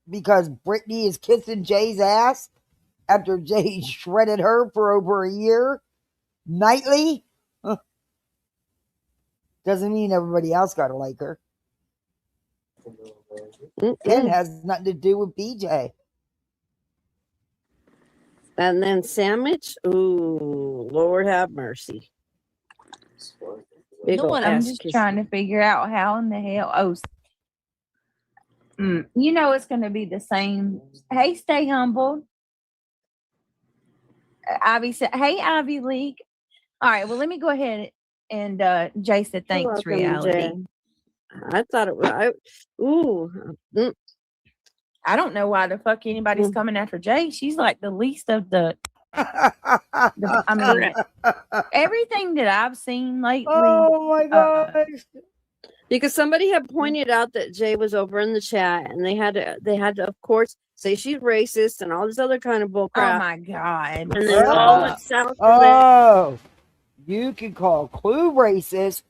because Brittany is kissing Jay's ass after Jay shredded her for over a year nightly, doesn't mean everybody else got to like her. Ken has nothing to do with BJ.
And then sandwich, ooh, Lord have mercy. Big ol'
I'm
ass
just
kiss.
trying to figure out how in the hell. Oh, you know it's going to be the same. Hey, stay humbled. Ivy said, "Hey, Ivy League." All right, well, let me go ahead and Jay said,
You're
"Thanks,
welcome,
reality."
Jay. I thought it was.
I don't know why the fuck anybody's coming after Jay. She's like the least of the. I mean, everything that I've seen lately.
Oh my gosh!
Because somebody had pointed out that Jay was over in the chat, and they had to, of course, say she's racist and all this other kind of bullcrap.
Oh my god!
And then it all went south from
Oh, you can call Clue racist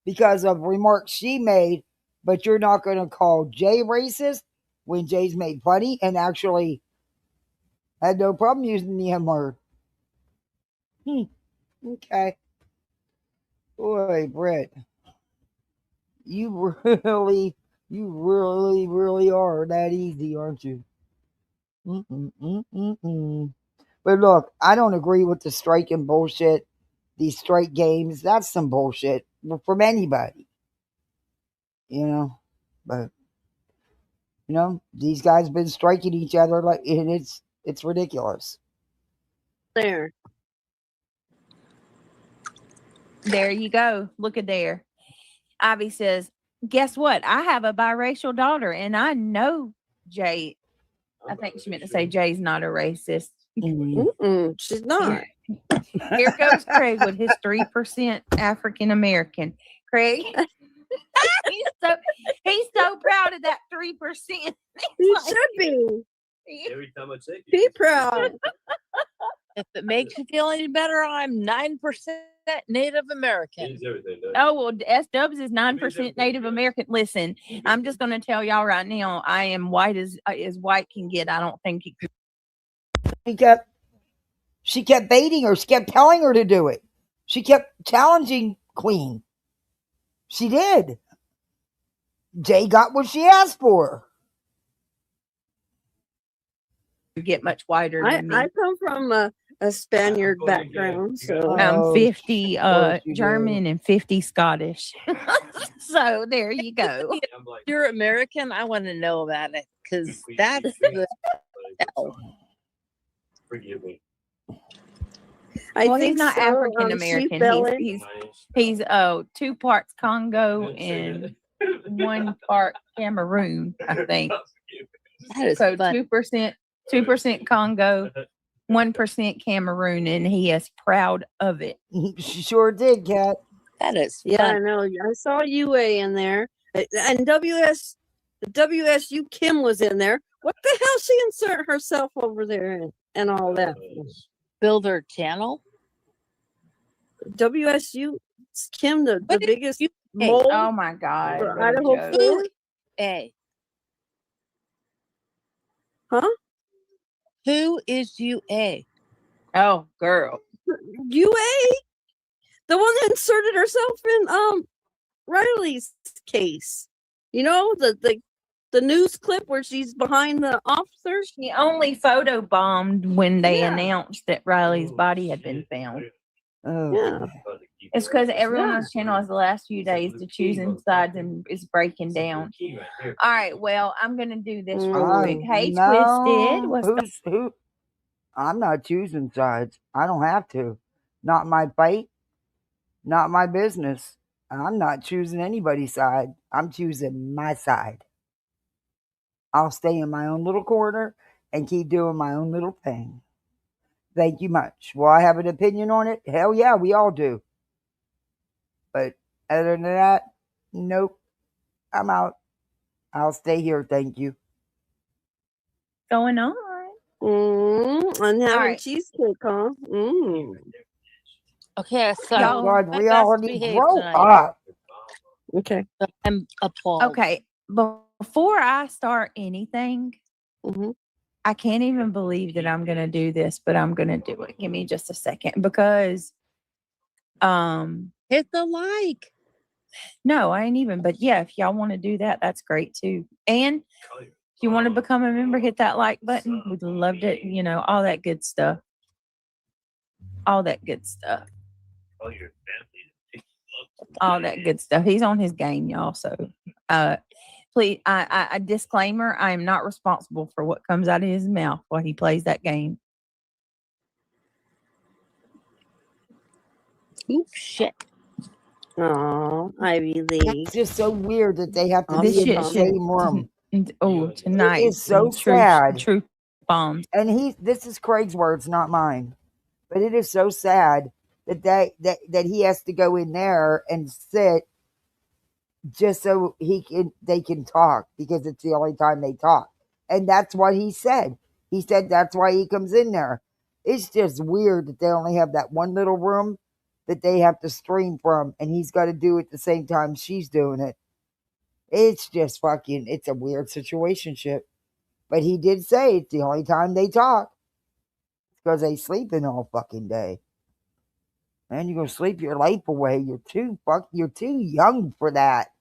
because of remarks she made, but you're not going to call Jay racist when Jay's made plenty and actually had no problem using the M word. Okay. Boy, Britt, you really are that easy, aren't you? But look, I don't agree with the striking bullshit. These strike games, that's some bullshit from anybody. You know, but these guys been striking each other like, and it's ridiculous.
There
you go. Look at there. Ivy says, "Guess what? I have a biracial daughter, and I know Jay." I think she meant to say Jay's not a racist.
She's not.
Here goes Craig with his 3% African American. Craig, he's so proud of that 3%.
He should be.
Every time I say
Be proud.
If it makes you feel any better, I'm 9% Native American.
Oh, well, S-Dubs is 9% Native American. Listen, I'm just going to tell y'all right now, I am white as white can get. I don't think he could.
She kept baiting her. She kept telling her to do it. She kept challenging Queen. She did. Jay got what she asked for.
Get much whiter than me.
I come from a Spaniard background, so
I'm 50 German and 50 Scottish. So there you go.
If you're American, I want to know about it because that's the hell.
Forgive me.
Well,
think
he's not
so,
African American. He's 2 parts Congo and 1 part Cameroon, I think.
That is
so
fun.
2% Congo, 1% Cameroon, and he is proud of it.
She sure did, Kat.
That is fun.
Yeah, I know. I saw UA in there, and WSU Kim was in there. What the hell she insert herself over there and all that?
Build her channel.
WSU Kim, the biggest
Hey,
mole.
Oh my God!
For Idaho food.
Hey.
Huh?
Who is UA?
Oh, girl.
UA? The one that inserted herself in Riley's case. You know, the news clip where she's behind the officer?
She only photobombed when they announced that Riley's body had been found.
Oh,
yeah.
It's because everyone on this channel has the last few days to choosing sides and is breaking down. All right, well, I'm gonna do this real quick. Hey, Twisted. What's
who? I'm not choosing sides. I don't have to. Not my fight. Not my business. I'm not choosing anybody's side. I'm choosing my side. I'll stay in my own little corner and keep doing my own little thing. Thank you much. Will I have an opinion on it? Hell yeah, we all do. But other than that, Nope. I'm out. I'll stay here. Thank you.
Going on.
And having
right.
cheesecake, huh?
Okay, so
Y'all-
God,
my best
reality,
behaved
grow
tonight.
up.
Okay.
I'm appalled.
Okay. Before I start anything,
Mhm.
I can't even believe that I'm gonna do this, but I'm gonna do it. Give me just a second because
Hit the like.
no, I ain't even, but yeah, if y'all want to do that, that's great too. And if you want to become a member, hit that like button. We'd love to, all that good stuff. All that good stuff. All that good stuff. He's on his game, y'all. So please, I disclaimer, I am not responsible for what comes out of his mouth while he plays that game.
Oop, shit.
Oh, Ivy League.
It's just so weird that they have to
I'll
This
be in
be
the
shit should
same room.
Tonight
It is so
true
sad.
true bombs.
And this is Craig's words, not mine. But it is so sad that that he has to go in there and sit just so they can talk, because it's the only time they talk. And that's what he said. He said that's why he comes in there. It's just weird that they only have that one little room that they have to stream from, and he's got to do it the same time she's doing it. It's just it's a weird situationship. But he did say it's the only time they talk, because they sleeping all fucking day. Man, you're gonna sleep your life away. You're too young for that.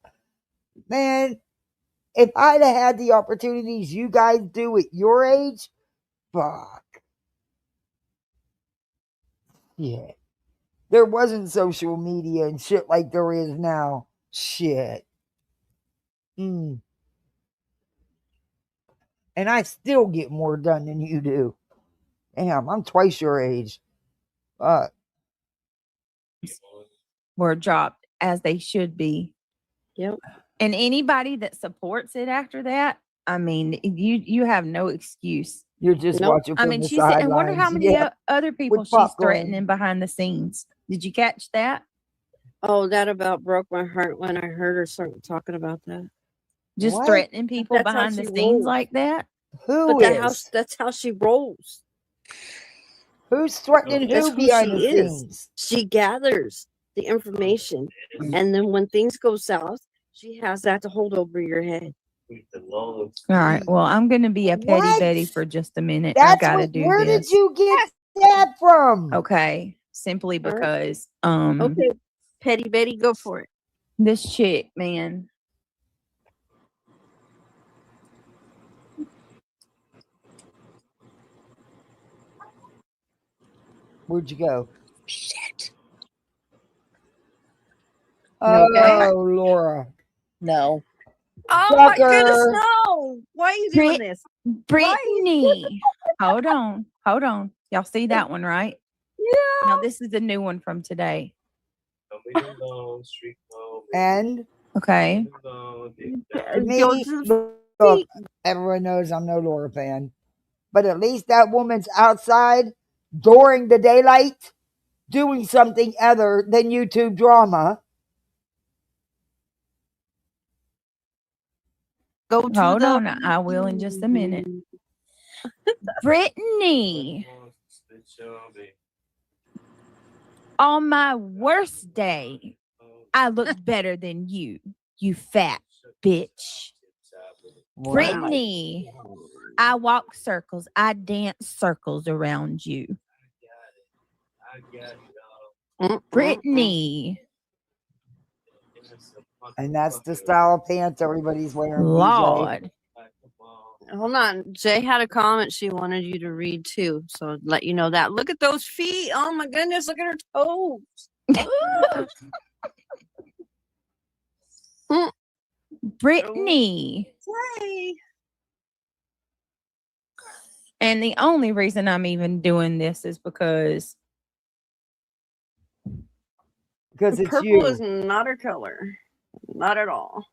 Man, if I'd have had the opportunities you guys do at your age, fuck. Yeah. There wasn't social media and shit like there is now. Shit. And I still get more done than you do. Damn, I'm twice your age. Fuck.
Were dropped as they should be.
Yep.
And anybody that supports it after that, I mean, you have no excuse.
You're just
Nope.
watching
I
from
mean,
the
she said, and wonder how
sidelines.
many
Yeah.
other people
With
she's
popcorn.
threatening behind the scenes. Did you catch that?
Oh, that about broke my heart when I heard her start talking about that.
Just
What?
threatening people
That's how
behind the
she
scenes
rolls.
like that?
Who
But
is?
that's how she rolls.
Who's threatening
That's
who
who
behind
she
the
is.
scenes?
She gathers the information, and then when things go south, she has that to hold over your head.
All right. Well, I'm going to be a petty
What?
Betty for just a minute. I
That's
got to
what.
do
Where
this.
did you get that from?
Okay. Simply
All right.
because
Okay, Petty Betty, go for it.
this chick, man.
Where'd you go?
Shit.
Oh,
Okay.
Laura.
No.
Oh my goodness,
Sucker.
no! Why are you doing this?
Brittany. Hold on. Y'all see that one, right?
Yeah.
Now this is the new one from today.
And
Okay.
to
Go
me,
to the
look, everyone knows I'm no Laura fan. But at least that woman's outside during the daylight doing something other than YouTube drama.
Go to
Hold
the
on. I will in just a minute. Brittany. On my worst day, I look better than you fat bitch.
Wow.
Brittany, I walk circles. I dance circles around you. Brittany.
And that's the style of pants everybody's wearing, BJ.
Lord.
Hold on. Jay had a comment she wanted you to read too. So let you know that. Look at those feet. Oh my goodness. Look at her toes.
Brittany.
Hey.
And the only reason I'm even doing this is because
it's
Purple
you.
is not her color. Not at all.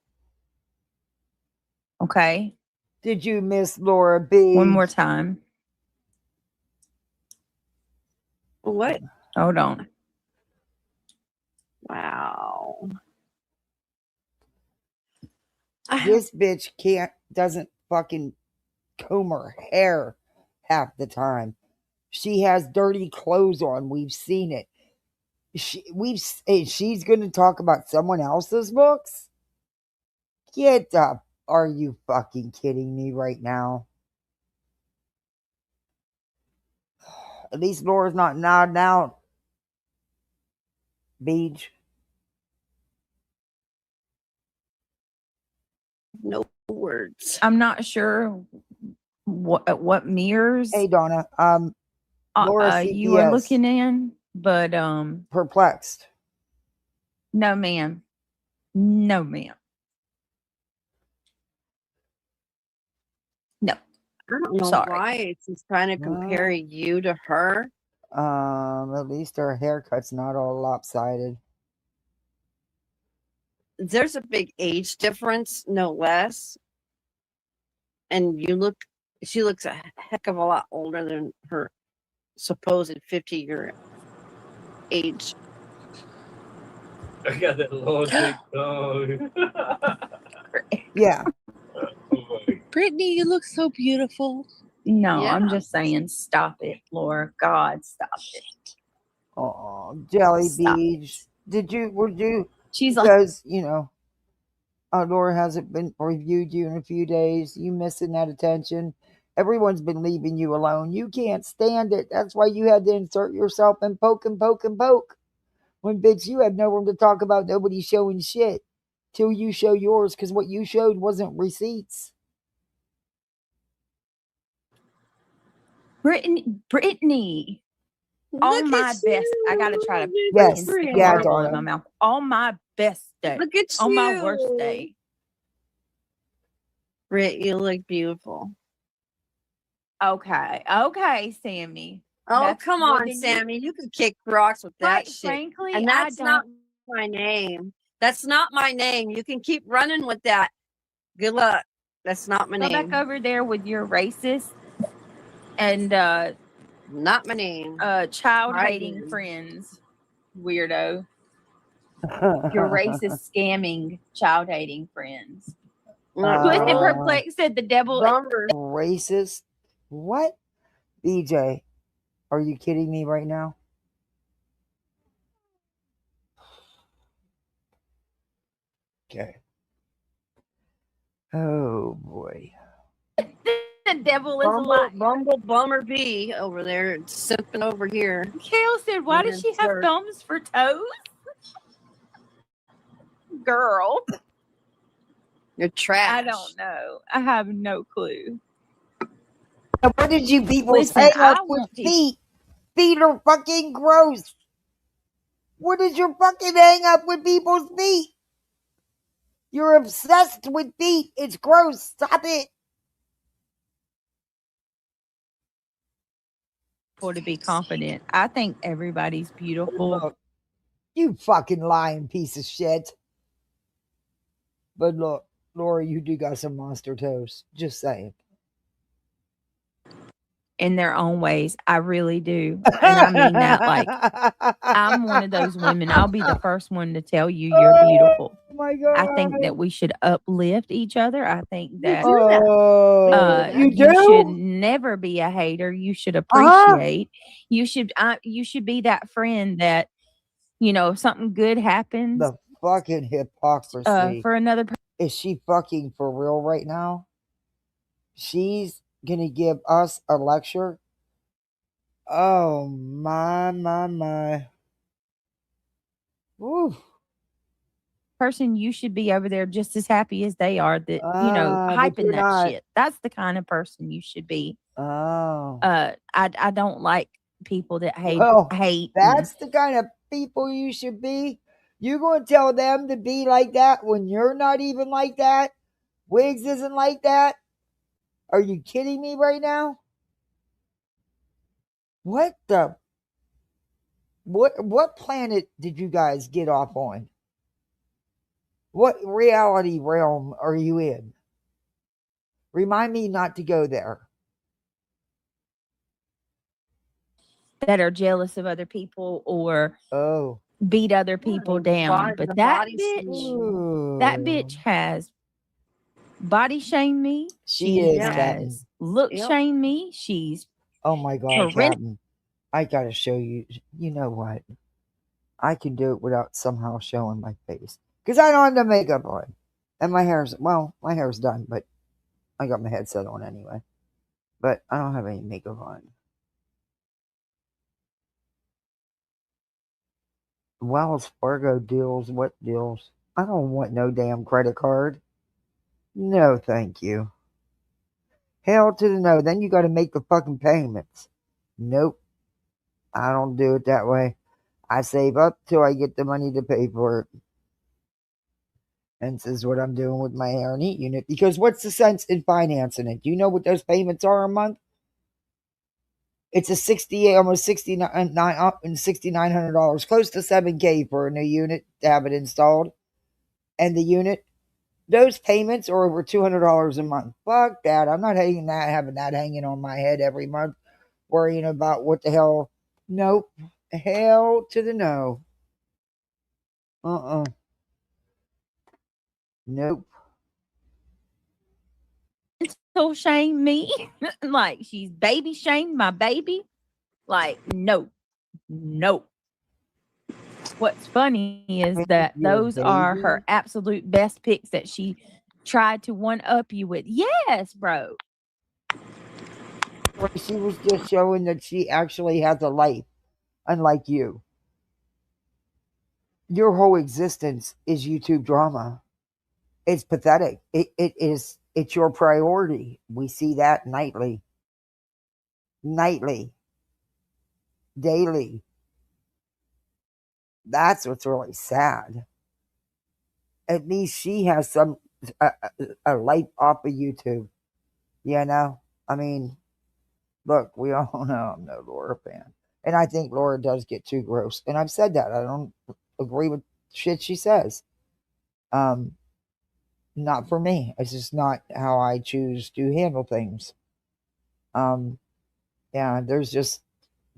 okay.
Did you miss Laura B?
One more time.
What?
Hold on.
Wow.
This bitch doesn't fucking comb her hair half the time. She has dirty clothes on. We've seen it. She's going to talk about someone else's books? Get up. Are you fucking kidding me right now? At least Laura's not nodding out. Beach.
No words.
I'm not sure what mirrors
Hey, Donna. Laura
you are
CPS.
looking in, but
Perplexed.
no, ma'am. No, ma'am. No.
I don't know
Sorry.
why it's just trying to compare you to her.
At least her haircut's not all lopsided.
There's a big age difference, no less. And she looks a heck of a lot older than her supposed 50-year age.
I got that long big tongue.
Yeah.
Brittany, you look so beautiful.
No,
Yeah.
I'm just saying, stop it, Laura. God, stop it.
Oh, Jelly
Stop.
Beach. Would you?
She's like,
Because, Laura hasn't been reviewed you in a few days. You missing that attention. Everyone's been leaving you alone. You can't stand it. That's why you had to insert yourself and poke and poke and poke. When, bitch, you have no room to talk about nobody showing shit till you show yours, because what you showed wasn't receipts.
Brittany. All
Look
my
at
best. I
you.
gotta try to
Yes,
stick a
yeah,
marble in
Donna.
my mouth. On my best day.
Look at
On
you.
my worst day.
Britt, you look beautiful.
Okay, Sammy.
Oh,
That's
come
more
on,
than you-
Sammy. You can kick rocks with that
Quite
shit.
frankly,
And
I
that's not
don't.
my name. That's not my name. You can keep running with that. Good luck. That's not my
Go
name.
back over there with your racist and
Not my name.
child hating
Hiding.
friends, weirdo. Your racist scamming child hating friends. Twisted Perplexed said the devil.
Bummer.
Racist? What? BJ, are you kidding me right now? Okay. Oh boy.
The devil is a lie.
Bumble Bummer B over there sipping over here.
Kale said, "Why does she have thumbs for toes?" Girl,
You're trash.
I don't know. I have no clue.
What did you people
Listen,
hang
I
up with
want to.
feet? Feet are fucking gross. What is your fucking hang up with people's feet? You're obsessed with feet. It's gross. Stop it.
For to be confident, I think everybody's beautiful.
Look, you fucking lying piece of shit. But look, Laura, you do got some monster toes. Just saying.
In their own ways. I really do. And I mean that like I'm one of those women. I'll be the first one to tell you you're beautiful.
Oh my God.
I think that we should uplift each other. I think that
you do?
you should never be a hater. You should appreciate. You should be that friend that, if something good happens.
The fucking hypocrisy.
For another
Is she fucking for real right now? She's gonna give us a lecture? Oh my. Woo.
person, you should be over there just as happy as they are that,
but
hyping
you're
that
not.
shit. That's the kind of person you should be.
Oh.
I don't like people that hate.
Well,
hate.
That's the kind of people you should be. You gonna tell them to be like that when you're not even like that? Wiggs isn't like that? Are you kidding me right now? What planet did you guys get off on? What reality realm are you in? Remind me not to go there.
that are jealous of other people or beat other people down. But that bitch has body shame me.
She is,
has
Captain.
look
Yep.
shame me. She's
Oh my God,
horrendous.
Captain. I gotta show you. You know what? I can do it without somehow showing my face. Because I don't have the makeup on. And my hair's done, but I got my headset on anyway. But I don't have any makeup on. Wells Fargo deals, what deals? I don't want no damn credit card. No, thank you. Hell to the no. Then you got to make the fucking payments. Nope. I don't do it that way. I save up till I get the money to pay for it. And this is what I'm doing with my hair and heat unit. Because what's the sense in financing it? Do you know what those payments are a month? It's a 68, almost $6,900, close to $7K for a new unit to have it installed. And the unit, those payments are over $200 a month. Fuck that. I'm not having that hanging on my head every month, worrying about what the hell. Nope. Hell to the no. Nope.
So shame me. Like she's baby shamed my baby. Like, no. What's funny is that those are her absolute best picks that she tried to one up you with. Yes, bro.
She was just showing that she actually has a life, unlike you. Your whole existence is YouTube drama. It's pathetic. It's your priority. We see that nightly, daily. That's what's really sad. At least she has some a life off of YouTube. You know, I mean, look, we all know I'm no Laura fan, and I think Laura does get too gross. And I've said that I don't agree with shit she says. Not for me. It's just not how I choose to handle things. Yeah, there's just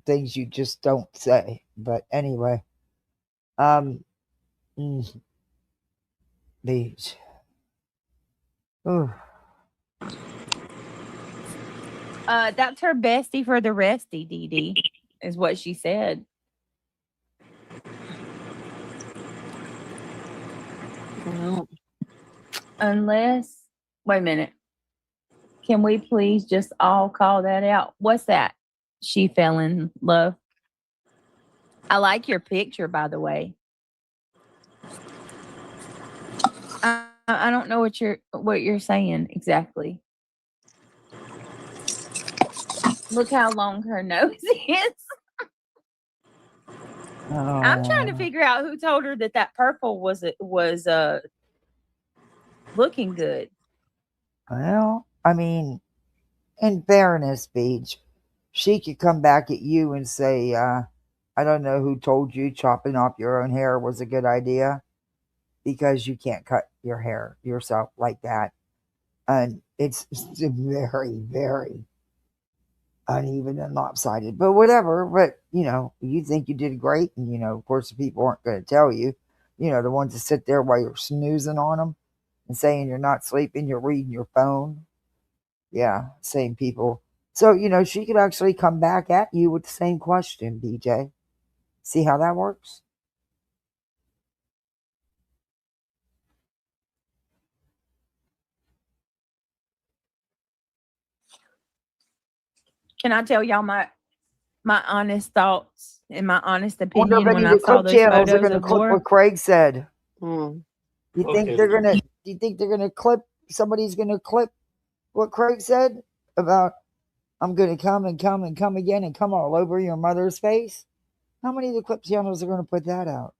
things you just don't say. But anyway, these.
That's her bestie for the resty, Dee Dee, is what she said.
Well,
unless, wait a minute. Can we please just all call that out? What's that? She fell in love. I like your picture, by the way. I don't know what you're saying exactly. Look how long her nose is. I'm trying to figure out who told her that purple was looking good.
Well, I mean, in fairness, Beach, she could come back at you and say, I don't know who told you chopping off your own hair was a good idea, because you can't cut your hair yourself like that. And it's very, very uneven and lopsided. But whatever. But, you think you did great. And, of course, the people aren't going to tell you. The ones that sit there while you're snoozing on them and saying you're not sleeping, you're reading your phone. Yeah, same people. So, she could actually come back at you with the same question, BJ. See how that works?
Can I tell y'all my honest thoughts and my honest opinion
when
I
the
saw
clip
those
channels are
photos
going to
of
clip
Laura?
what Craig said.
hmm.
Do you think they're gonna clip? Somebody's gonna clip what Craig said about I'm gonna come and come and come again and come all over your mother's face? How many of the clip channels are gonna put that out?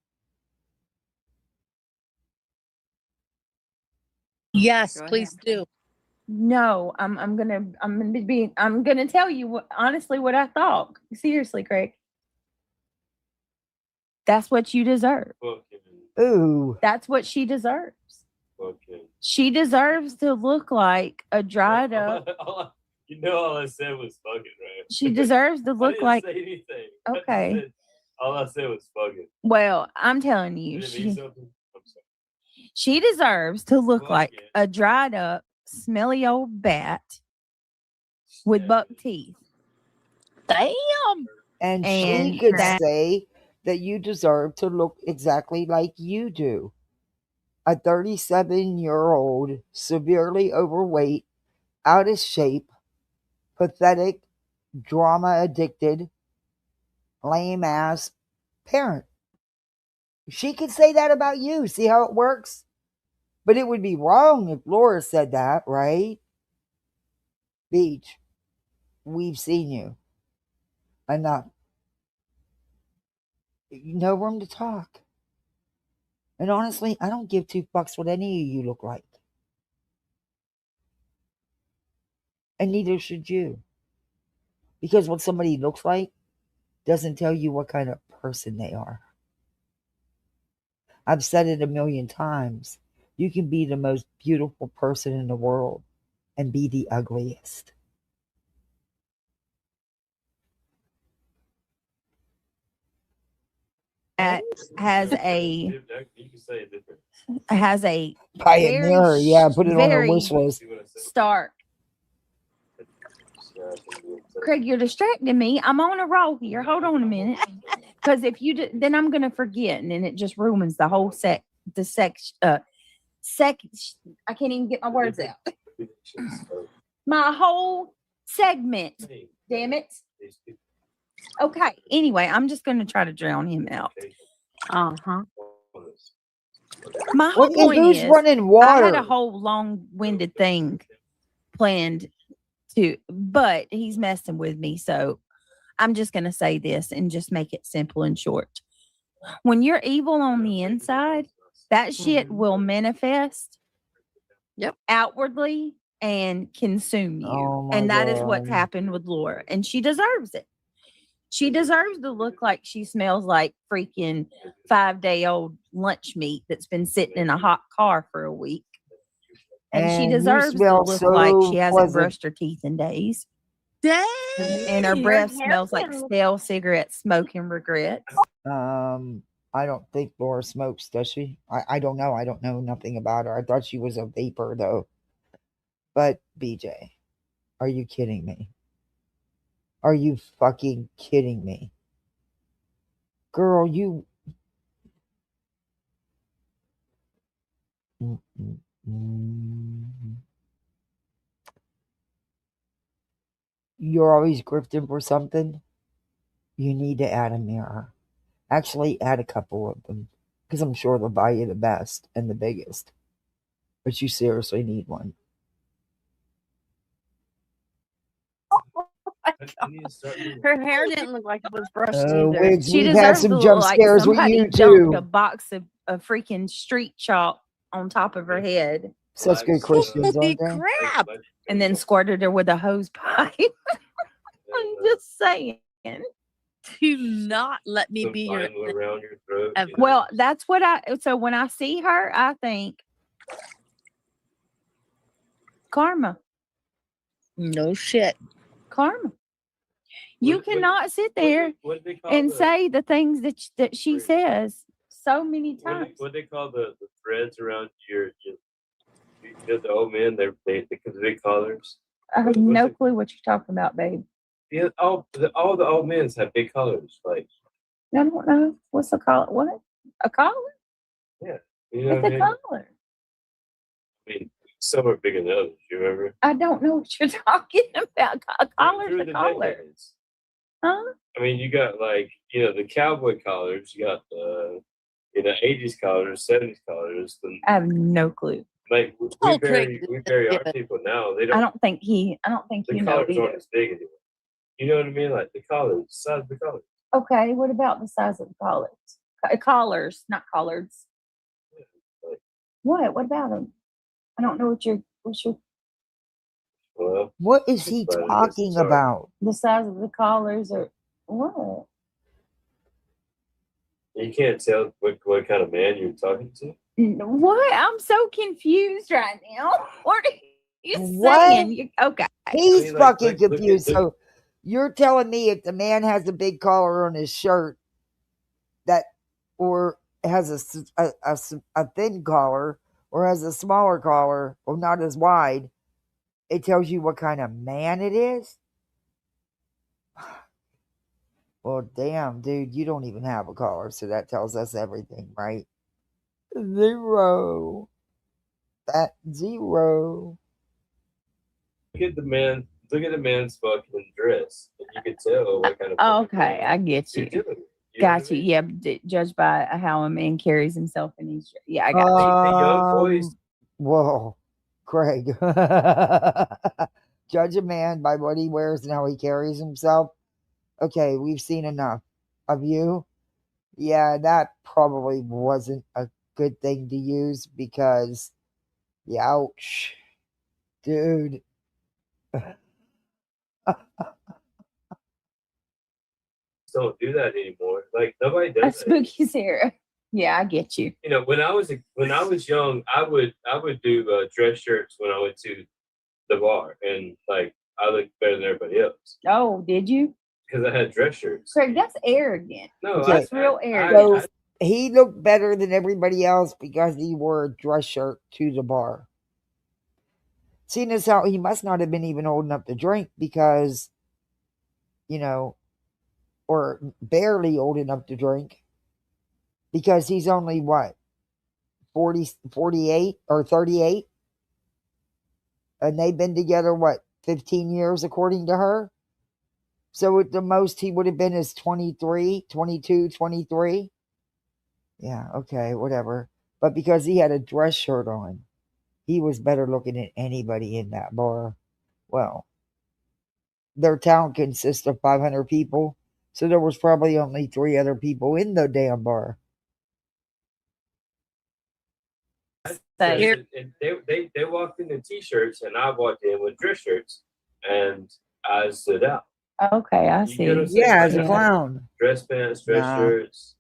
Yes,
Go ahead.
please do.
No, I'm gonna tell you honestly what I thought. Seriously, Craig. That's what you deserve.
Ooh.
That's what she deserves.
Okay.
She deserves to look like a dried up.
All I said was fucking, right?
She deserves to
I
look
didn't
like.
say anything.
Okay.
All I said was fucking.
Well, I'm telling you,
Did it mean something? I'm sorry.
she deserves to look like a dried up smelly old bat with buck teeth.
Damn.
And she
And
could
that
say that you deserve to look exactly like you do. A 37-year-old, severely overweight, out of shape, pathetic, drama addicted, lame ass parent. She could say that about you. See how it works? But it would be wrong if Laura said that, right? Beach, we've seen you enough. No room to talk. And honestly, I don't give two fucks what any of you look like. And neither should you. Because what somebody looks like doesn't tell you what kind of person they are. I've said it a million times. You can be the most beautiful person in the world and be the ugliest.
has a
You can say it different.
has a
Buy a mirror, yeah, put it on her
very
wish list.
See what I said?
stark. Craig, you're distracting me. I'm on a roll here. Hold on a minute, because if you then I'm gonna forget, and then it just ruins the whole I can't even get my words out. My whole segment. Damn it. Okay. Anyway, I'm just gonna try to drown him out.
Uh-huh.
My whole point
Who's
is,
running
I
water?
had a whole long-winded thing planned to, but he's messing with me, so I'm just gonna say this and just make it simple and short. When you're evil on the inside, that shit will manifest outwardly and consume you.
Oh my
And that is what's
God.
happened with Laura. And she deserves it. She deserves to look like she smells like freaking 5-day-old lunch meat that's been sitting in a hot car for a week. And she
And you
deserves to
smell
look like
so
she hasn't
pleasant.
brushed her teeth in days.
Dang.
And her breath smells like stale cigarette smoke and regrets.
I don't think Laura smokes, does she? I don't know. I don't know nothing about her. I thought she was a vapor, though. But, BJ, are you kidding me? Are you fucking kidding me? Girl, you... You're always grifting for something? You need to add a mirror. Actually, add a couple of them. Because I'm sure they'll buy you the best and the biggest. But you seriously need one.
Her hair didn't look like it was brushed
Oh,
either.
Wiggs,
She
we've had
deserves
some
to look
jump
like
scares with
somebody
you,
dumped a
too.
box of freaking street chalk on top of her head
Such good Christians,
Holy
aren't they?
crap.
and then squirted her with a hose pipe. I'm just saying.
Do not let me be your
around your throat.
ever.
Well, that's what so when I see her, I think karma.
No shit.
Karma. You cannot sit there
What do they call
and
the,
say the things that she says so many times.
what they call the threads around your the old men? They because of big collars.
I have
What's
no
it-
clue what you're talking about, babe.
Yeah, all the old men have big collars. Like,
I don't know. What's a collar? What? A collar?
yeah, you know
It's
what I
a
mean?
collar.
I mean, some are bigger than others. You remember?
I don't know what you're talking about. A collar's
Through
a
the
collar.
decades.
Huh?
I mean, you got like the cowboy collars. You got the 80s collars, 70s collars.
I have no clue.
Like we
Oh,
bury
Craig,
our people now. They
I
don't.
don't think you
The
know
collars aren't
either.
as big anymore. You know what I mean? Like the collars, the size of the collars.
Okay, what about the size of the collars? Collars, not collards.
Like,
What? What about them? I don't know what's your
well,
What is he
but I guess
talking
sorry.
about?
the size of the collars or what?
You can't tell what kind of man you're talking to.
What? I'm so confused right now. What are you
What?
saying? Okay.
He's
I mean, like,
fucking
look
confused.
at
So you're telling me if the man has a big collar on his shirt that, or has a thin collar, or has a smaller collar, or not as wide, It tells you what kind of man it is. Well, damn, dude, you don't even have a collar, so that tells us everything, right? 0. That 0.
Look at the man. Look at the man's fucking dress, and you can tell what kind of.
Okay, I get you. Got you. Yeah, judged by how a man carries himself in his. Yeah, I got you.
The young boys.
Whoa, Craig. Judge a man by what he wears and how he carries himself. Okay, we've seen enough of you. Yeah, that probably wasn't a good thing to use because, ouch, dude.
Don't do that anymore. Like nobody
A
does that.
spooky Sarah. Yeah, I get you.
You know, when I was young, I would do dress shirts when I went to the bar, and like I looked better than everybody else
Oh, did you?
because I had dress shirts.
Craig, that's arrogant.
No,
Okay.
That's real arrogant.
So he looked better than everybody else because he wore a dress shirt to the bar. Seeing as how he must not have been even old enough to drink because, or barely old enough to drink because he's only what, 40, 48 or 38? And they've been together, what, 15 years according to her? So at the most he would have been is 23, 22, 23. Yeah, okay, whatever. But because he had a dress shirt on, he was better looking than anybody in that bar. Well, their town consists of 500 people, so there was probably only 3 other people in the damn bar.
And they walked in t-shirts, and I walked in with dress shirts, and I stood out.
Okay, I
You
see.
get what I'm saying?
Yeah, as a clown.
Dress pants, dress shirts,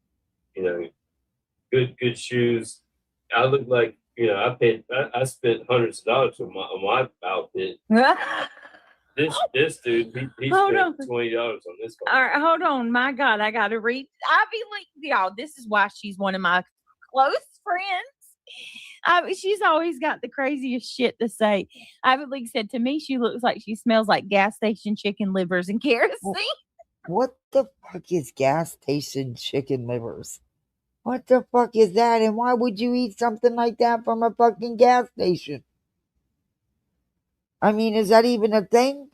good shoes. I look like, I spent hundreds of dollars on my outfit. This dude, he
Hold
spent
on.
$20 on this car.
All right, hold on. My God, I got to read. Ivy Lee, y'all, this is why she's one of my close friends. She's always got the craziest shit to say. Ivy League said to me, she looks like she smells like gas station chicken livers and kerosene.
What the fuck is gas station chicken livers? What the fuck is that? And why would you eat something like that from a fucking gas station? I mean, is that even a thing?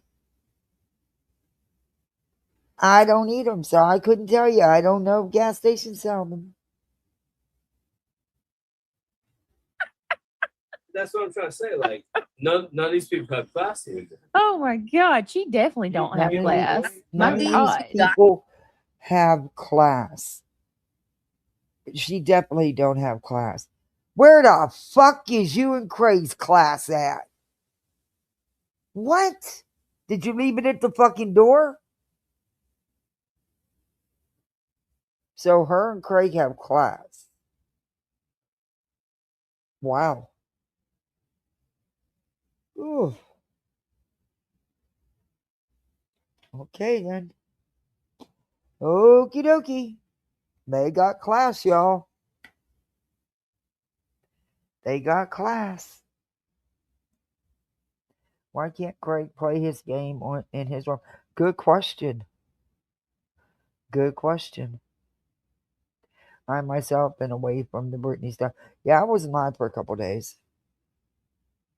I don't eat them, so I couldn't tell you. I don't know if gas stations sell them.
That's what I'm trying to say. Like, none of these people have class anymore.
Oh my God, she definitely don't have class. My
None of
God.
these people have class. She definitely don't have class. Where the fuck is you and Craig's class at? What? Did you leave it at the fucking door? So her and Craig have class. Wow. Ooh. Okay then. Okie dokie. They got class, y'all. They got class. Why can't Craig play his game in his room? Good question. Good question. I myself been away from the Britney stuff. Yeah, I wasn't live for a couple days.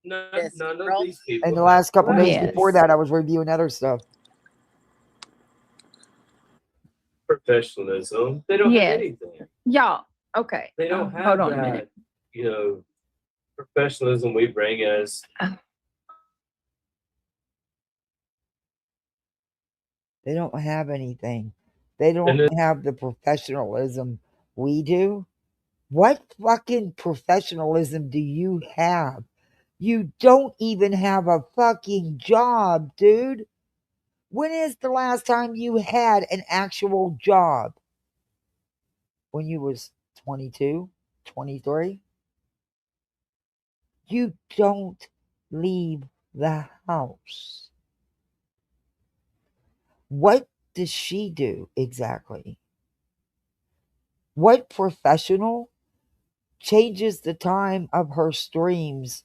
None of these people.
And the last couple days
Yes.
before that, I was reviewing other stuff.
Professionalism. They don't have anything.
Y'all, okay.
They don't have
hold on
that,
a minute.
Professionalism we bring as.
They don't have anything. They don't have the professionalism we do. What fucking professionalism do you have? You don't even have a fucking job, dude. When is the last time you had an actual job? When you was 22, 23? You don't leave the house. What does she do exactly? What professional changes the time of her streams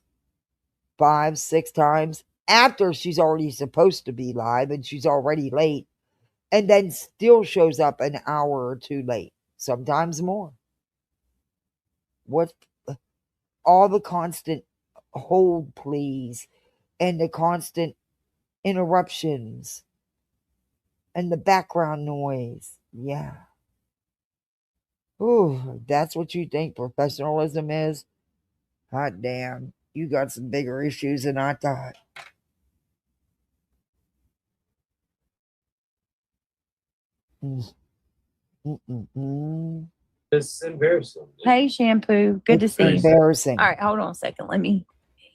5, 6 times after she's already supposed to be live and she's already late, and then still shows up an hour or two late, sometimes more. What all the constant hold please and the constant interruptions and the background noise. Yeah. Ooh, that's what you think professionalism is? Hot damn. You got some bigger issues than I thought. Mm-mm-mm.
It's embarrassing.
Hey, Shampoo. Good to
It's
see you.
embarrassing.
All right, hold on a second.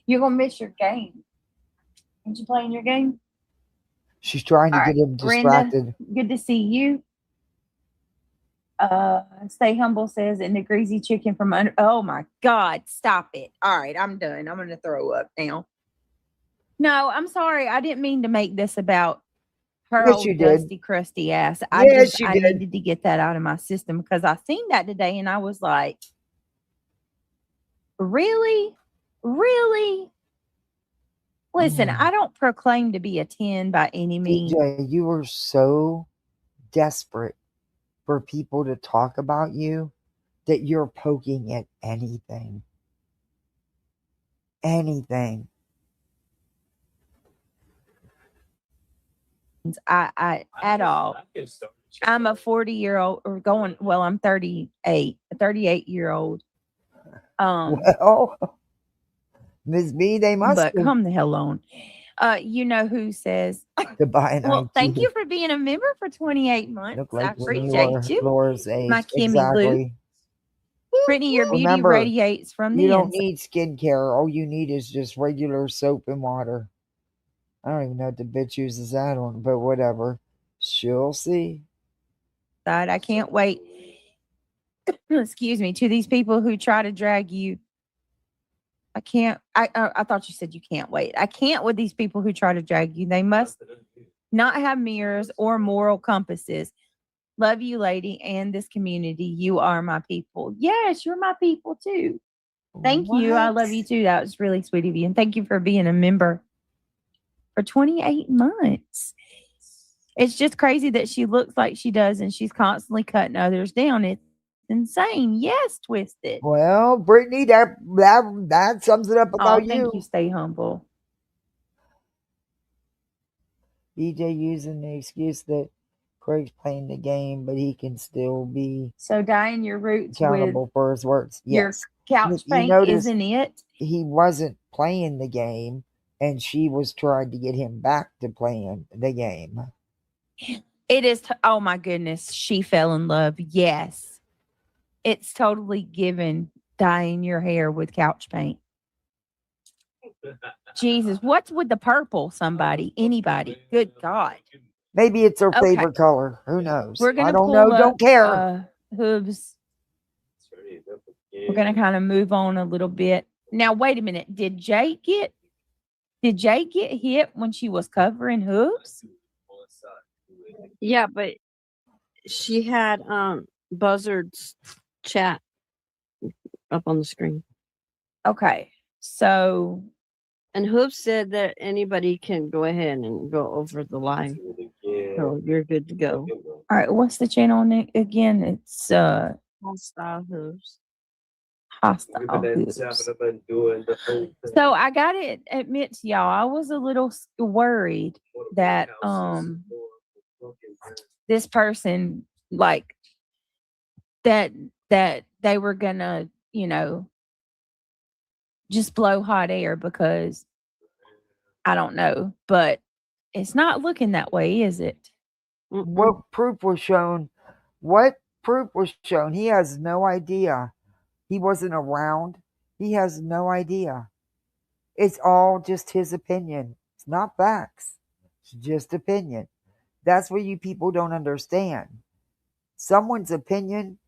You're going to miss your game. Aren't you playing your game?
She's trying to
All
get
right,
him
Brenda,
distracted.
good to see you. Stay Humble says, and the greasy chicken from under. Oh my God, stop it. All right, I'm done. I'm going to throw up now. No, I'm sorry. I didn't mean to make this about her
Yes, you
old
did.
dusty, crusty ass.
Yes, you
I
did.
needed to get that out of my system because I seen that today and I was like, really? Really? Listen, I don't proclaim to be a 10 by any means.
DJ, you were so desperate for people to talk about you that you're poking at anything. Anything.
I at all. I'm a 40-year-old or going, well, I'm 38, a 38-year-old.
Well, Ms. B, they must
But
be.
come the hell on. You know who says,
Goodbye,
well, thank
IQ.
you for being a member for 28 months.
Look
I
like when you
appreciate
are
you.
Laura's age.
My Kimmy Lou.
Exactly.
Brittany, your beauty
Remember,
radiates from
you
the
don't
inside.
need skincare. All you need is just regular soap and water. I don't even know what the bitch uses that on, but whatever. She'll see.
I can't wait. Excuse me, to these people who try to drag you. I can't. I thought you said you can't wait. I can't with these people who try to drag you. They must not have mirrors or moral compasses. Love you, lady, and this community. You are my people. Yes, you're my people too. Thank you. I love you too. That was really sweet of you. And thank you for being a member for 28 months. It's just crazy that she looks like she does and she's constantly cutting others down. It's insane. Yes, Twisted.
Well, Brittany, that sums it up about
Thank you.
you.
Stay humble.
DJ using the excuse that Craig's playing the game, but he can still be
So dying your roots
accountable
with
for his words.
your
Yes.
couch
You
paint,
notice
isn't it?
he wasn't playing the game, and she was trying to get him back to playing the game.
It is. Oh my goodness. She fell in love. Yes. It's totally given dyeing your hair with couch paint. Jesus. What's with the purple? Somebody, anybody. Good God.
Maybe it's her
Okay.
favorite color. Who knows?
We're going
I
to
don't
pull
know.
up,
Don't care.
Hooves. We're going to kind of move on a little bit. Now, wait a minute. Did Jake get hit when she was covering Hooves?
Yeah, but she had Buzzard's chat up on the screen.
Okay. So,
and Hoop said that anybody can go ahead and go over the line. So you're good to go.
All right, what's the channel again? It's
Hostile Hoops.
Hostile Hoops. So I gotta admit to y'all, I was a little worried that this person like that they were gonna, just blow hot air because I don't know, but it's not looking that way, is it?
What proof was shown? What proof was shown? He has no idea. He wasn't around. He has no idea. It's all just his opinion. It's not facts. It's just opinion. That's what you people don't understand. Someone's opinion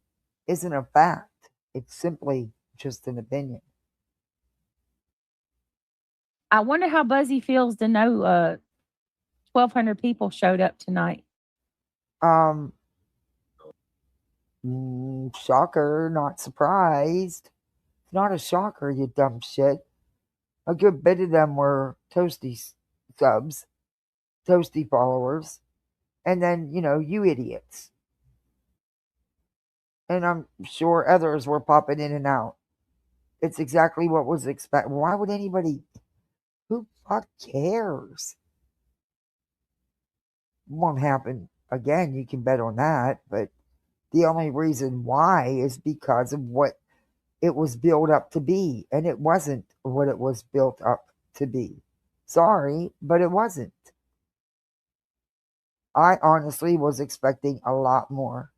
isn't a fact. It's simply just an opinion.
I wonder how Buzzy feels to know 1,200 people showed up tonight.
Shocker, not surprised. It's not a shocker, you dumb shit. A good bit of them were toasties. subs, toasty followers, and then, you idiots. And I'm sure others were popping in and out. It's exactly what was expected. Why would anybody? Who fuck cares? Won't happen again. You can bet on that. But the only reason why is because of what it was built up to be, and it wasn't what it was built up to be. Sorry, but it wasn't. I honestly was expecting a lot more.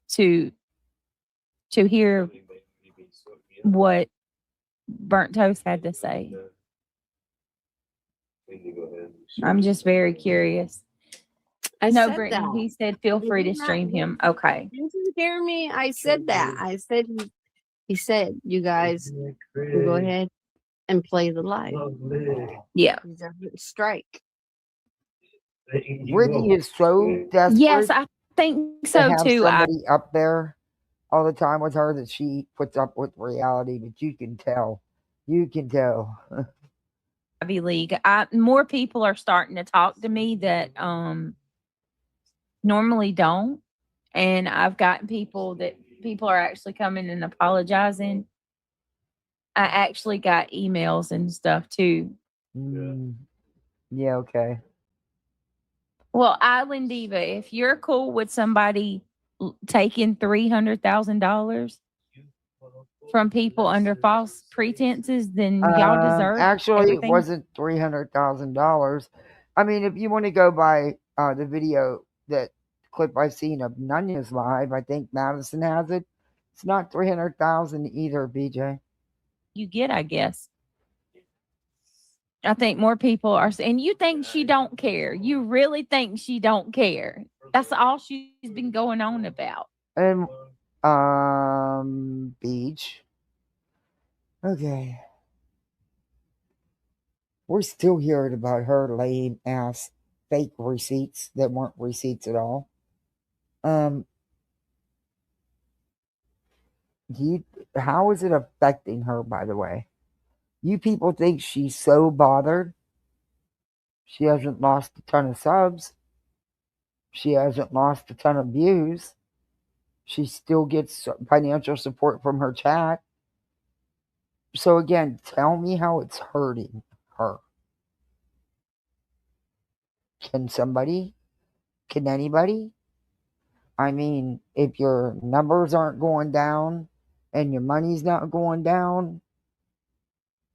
To hear what Burnt Toast had to say. I'm just very curious.
I
No,
said
Brittany,
that.
he said feel
You
free to
did not
stream him.
listen.
Okay.
Did you hear me? I said that. I said he said you guys can go ahead and play the live.
Yeah.
He doesn't strike.
Brittany is so desperate
Yes, I think
to
so
have
too.
somebody up there all the time with her that she puts up with reality, but you can tell. You can tell.
Ivy League. More people are starting to talk to me that normally don't. And I've gotten people are actually coming and apologizing. I actually got emails and stuff too.
Yeah, okay.
Well, Island Diva, if you're cool with somebody taking $300,000 from people under false pretenses, then y'all deserve
Actually, it
everything.
wasn't $300,000. I mean, if you want to go by the video, that clip I've seen of Nunya's live, I think Madison has it. It's not 300,000 either, BJ.
You get, I guess. I think more people are, and you think she don't care. You really think she don't care. That's all she's been going on about.
And Beach. Okay. We're still hearing about her lame ass fake receipts that weren't receipts at all. How is it affecting her, by the way? You people think she's so bothered? She hasn't lost a ton of subs. She hasn't lost a ton of views. She still gets financial support from her chat. So again, tell me how it's hurting her. Can anybody? I mean, if your numbers aren't going down and your money's not going down,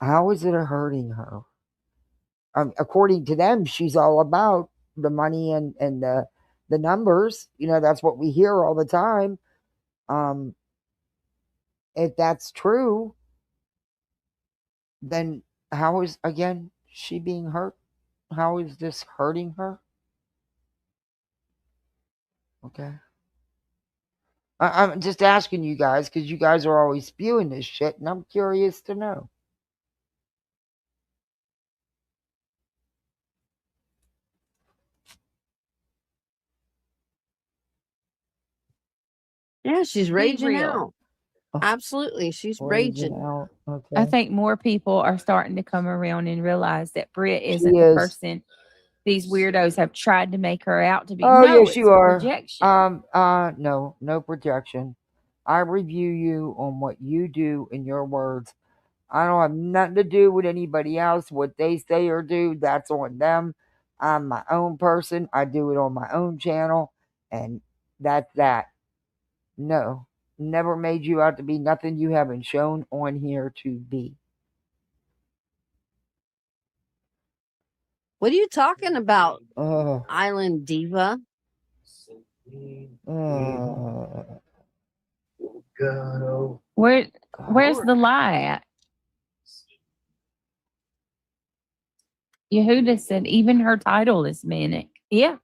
how is it hurting her? According to them, she's all about the money and the numbers. That's what we hear all the time. If that's true, then how is, again, she being hurt? How is this hurting her? Okay. I'm just asking you guys because you guys are always spewing this shit, and I'm curious to know.
Yeah, she's raging
real.
out. Absolutely. She's
Raging
raging.
out. Okay.
I think more people are starting to come around and realize that Britt isn't
She
the
is.
person these weirdos have tried to make her out to be.
Oh,
No,
yes,
it's
you
a
are.
projection.
No projection. I review you on what you do and your words. I don't have nothing to do with anybody else. What they say or do, that's on them. I'm my own person. I do it on my own channel, and that's that. No, never made you out to be nothing you haven't shown on here to be.
What are you talking about,
Oh,
Island Diva?
Where's the lie at? Yehuda said even her title is manic. Yeah.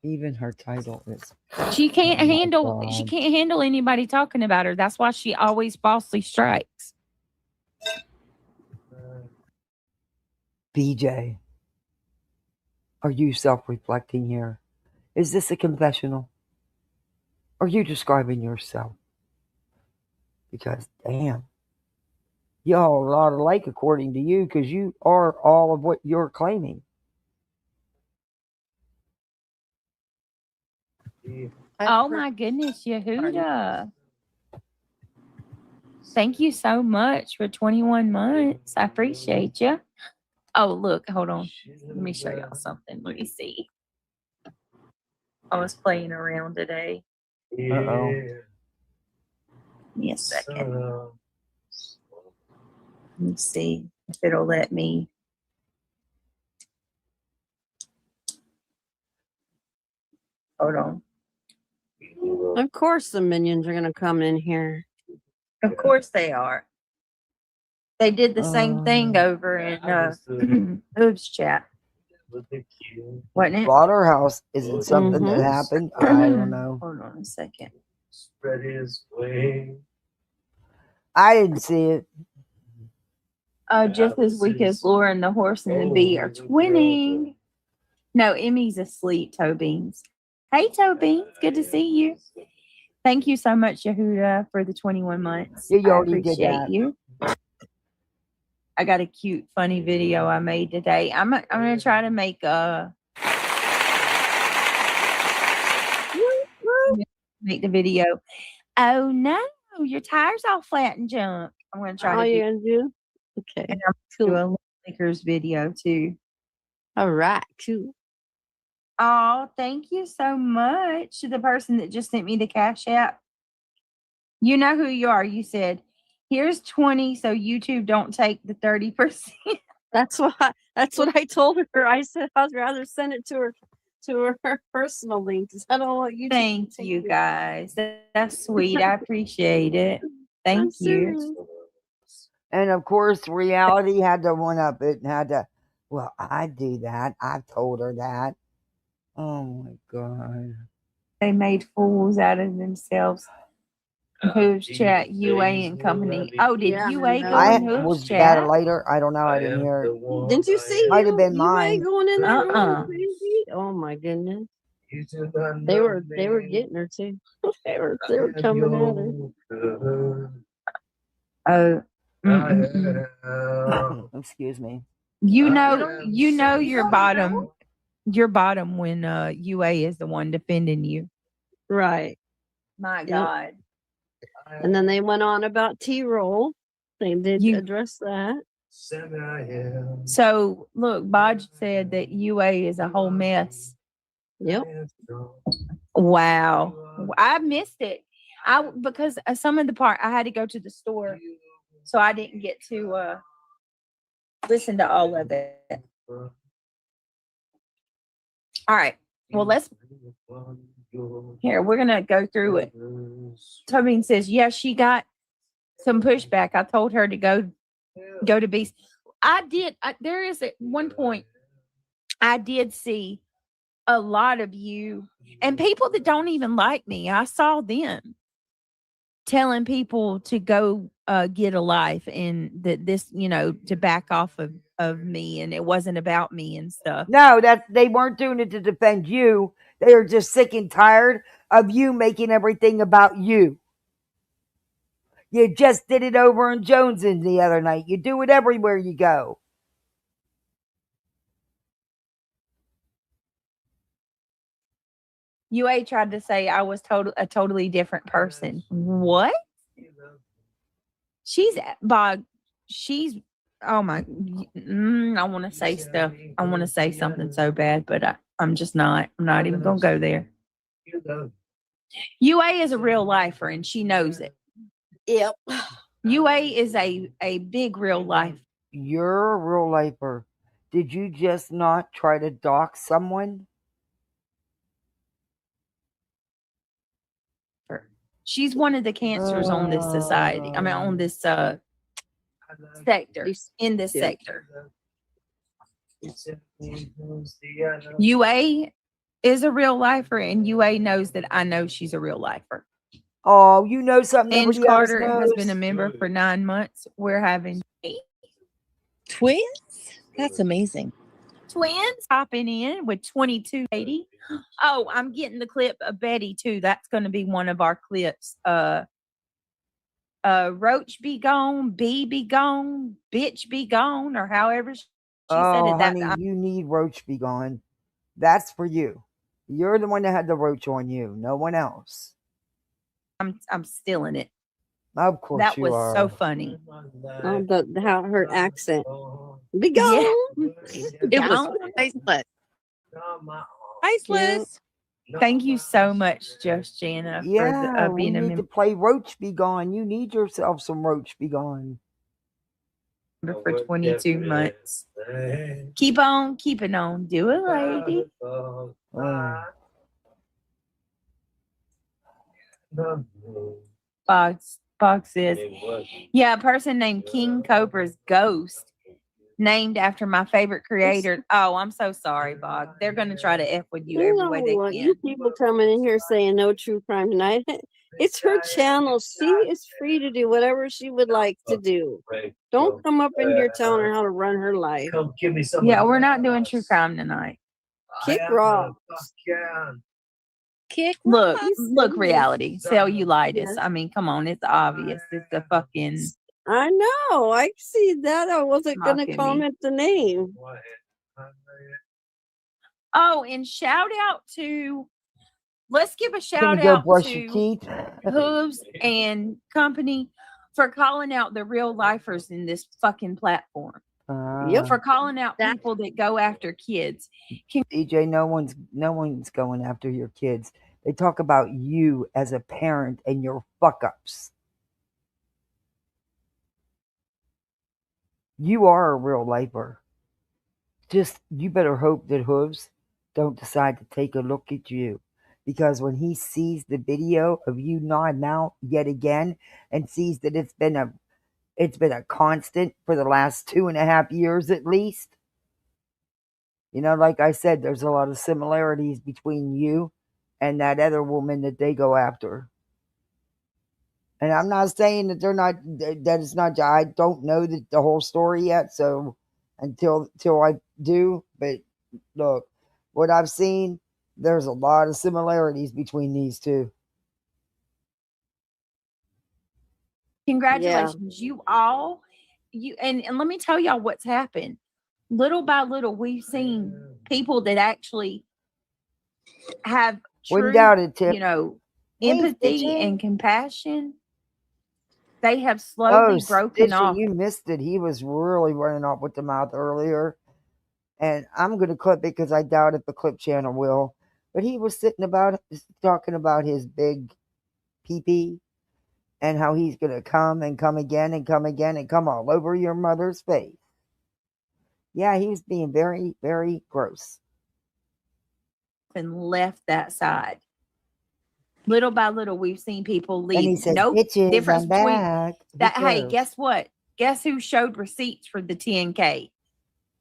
even her title is.
She can't
Oh my
handle anybody talking about her. That's why she always falsely strikes.
BJ, are you self-reflecting here? Is this a confessional? Are you describing yourself? Because damn, Y'all are a lot alike according to you because you are all of what you're claiming.
Oh my goodness, Yehuda. Thank you so much for 21 months. I appreciate you. Oh, look, hold on. Let me show y'all something. Let me see. I was playing around today.
Uh-oh.
Give me a second. Let me see if it'll let me. Hold on.
Of course, the minions are gonna come in here.
Of course they are. They did the same thing over in Hoob's chat. Wasn't it?
Slaughterhouse isn't something that happened. I don't know.
Hold on a second.
Spread his wings.
I didn't see it.
Just as weak as Laura and the horse and the bee are twinning. No, Emmy's asleep, Toe Beans. Hey, Toe Beans. Good to see you. Thank you so much, Yehuda, for the 21 months.
Yeah, you
I
already did
appreciate
that.
you. I got a cute, funny video I made today. I'm gonna try to make the video. Oh no, your tires all flat and junk. I'm gonna try
All
to do,
you're gonna do? Okay.
and I'm gonna do a Lakers video too.
All right, cool.
Oh, thank you so much to the person that just sent me the Cash App. You know who you are. You said, "Here's 20, so YouTube don't take the 30%."
That's what I told her. I said I'd rather send it to her personal link because I don't want you.
Thank you guys. That's sweet. I appreciate it. Thank you.
And of course, reality had to one up it and had to, well, I do that. I told her that. Oh my God.
They made fools out of themselves. Who's chat? UA and company. Oh, did UA go in Who's
was
chat?
that later? I don't know. I didn't hear it.
Didn't you see?
Might have been
you
mine.
going in there going crazy? Oh my goodness. They were getting her too. they were coming at her.
Oh.
Excuse me.
You know your bottom when UA is the one defending you.
Right.
My God.
And then they went on about T-roll. They did address that.
So look, Bodge said that UA is a whole mess.
Yep.
Wow. I missed it. Because some of the part I had to go to the store, so I didn't get to listen to all of it. All right. Well, we're gonna go through it. Tobin says, yeah, she got some pushback. I told her to go to Beast. I did. There is at one point I did see a lot of you and people that don't even like me. I saw them telling people to go get a life and that this, to back off of me, and it wasn't about me and stuff.
No, that they weren't doing it to defend you. They are just sick and tired of you making everything about you. You just did it over in Jones's the other night. You do it everywhere you go.
UA tried to say I was a totally different person. What? She's oh my, I want to say stuff. I want to say something so bad, but I'm just not. I'm not even going to go there. UA is a real lifer and she knows it.
Yep.
UA is a big real life.
You're a real lifer. Did you just not try to dox someone?
She's one of the cancers on this society. I mean, on this sector, in this sector. UA is a real lifer, and UA knows that I know she's a real lifer.
Oh, you know something.
Ange Carter has been a member for 9 months. We're having
twins. That's amazing.
Twins hopping in with 2280. Oh, I'm getting the clip of Betty too. That's going to be one of our clips. Roach be gone, bee be gone, bitch be gone, or however she said
Oh,
it. That
honey, you need roach be gone. That's for you. You're the one that had the roach on you, no one else.
I'm stealing it.
Of course
That
you
was so
are.
funny.
How her accent. Be
Yeah.
gone.
It was
Gone.
priceless.
Yeah.
Priceless.
Thank you so much, Just Jana, for
Yeah, we
being a
need
member
to play Roach Be Gone. You need yourself some Roach Be Gone.
for 22 months. Keep on keeping on. Do it, lady. Box says, yeah, a person named King Cobra's ghost, named after my favorite creator. Oh, I'm so sorry, Bog. They're going to try to F with you
You
every
know
way they
what?
can.
You people coming in here saying no true crime tonight. It's her channel. She is free to do whatever she would like to do. Don't come up in here telling her how to run her life.
Yeah, we're not doing true crime tonight.
Kick rocks.
Kick
Look,
rocks.
look, reality. Cellulitis. I mean, come on, it's obvious. It's a fucking.
I know. I see that. I wasn't going to
Mocking me.
comment the name.
Oh, and shout out to. Let's give a shout
Gonna go
out
brush your
to
teeth.
Hooves and company for calling out the real lifers in this fucking platform.
Yep.
For calling out people that go after kids.
EJ, no one's going after your kids. They talk about you as a parent and your fuck ups. You are a real lifer. Just you better hope that Hooves don't decide to take a look at you. Because when he sees the video of you nodding out yet again and sees that it's been a constant for the last 2.5 years at least. You know, like I said, there's a lot of similarities between you and that other woman that they go after. And I'm not saying that that it's not. I don't know the whole story yet, so until I do. But look, what I've seen, there's a lot of similarities between these two.
Congratulations, you all. And let me tell y'all what's happened. Little by little, we've seen people that actually have
Wouldn't
true,
doubt it, Tip. Hey,
empathy
Stitchy.
and compassion. They have slowly broken
Stitchy,
off.
you missed it. He was really running off with the mouth earlier. And I'm going to clip it because I doubt if the clip channel will. But he was talking about his big pee-pee and how he's going to come and come again and come again and come all over your mother's face. Yeah, he was being very, very gross.
And left that side. Little by little, we've seen people leave.
And he said,
no
bitches,
difference
I'm
between
back.
that. Hey, guess what? Guess who showed receipts for the 10K?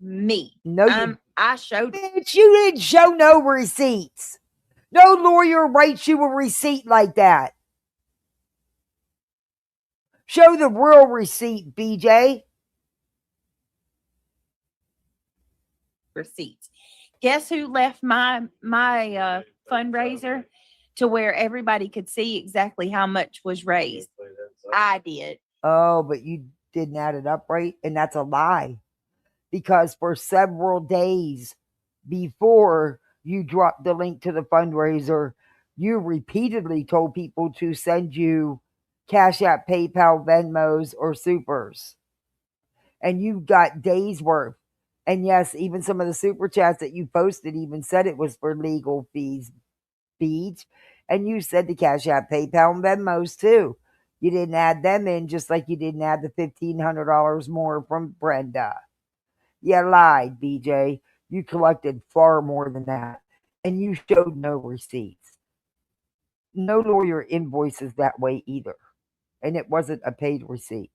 Me.
No,
I showed.
Bitch, you didn't show no receipts. No lawyer writes you a receipt like that. Show the real receipt, BJ.
Receipts. Guess who left my fundraiser to where everybody could see exactly how much was raised? I did.
Oh, but you didn't add it up right, and that's a lie. Because for several days before you dropped the link to the fundraiser, you repeatedly told people to send you Cash App, PayPal, Venmos, or Supers. And you got days worth. And yes, even some of the super chats that you posted even said it was for legal fees, Beach. And you said the Cash App, PayPal, and Venmos too. You didn't add them in, just like you didn't add the $1,500 more from Brenda. You lied, BJ. You collected far more than that. And you showed no receipts. No lawyer invoices that way either. And it wasn't a paid receipt.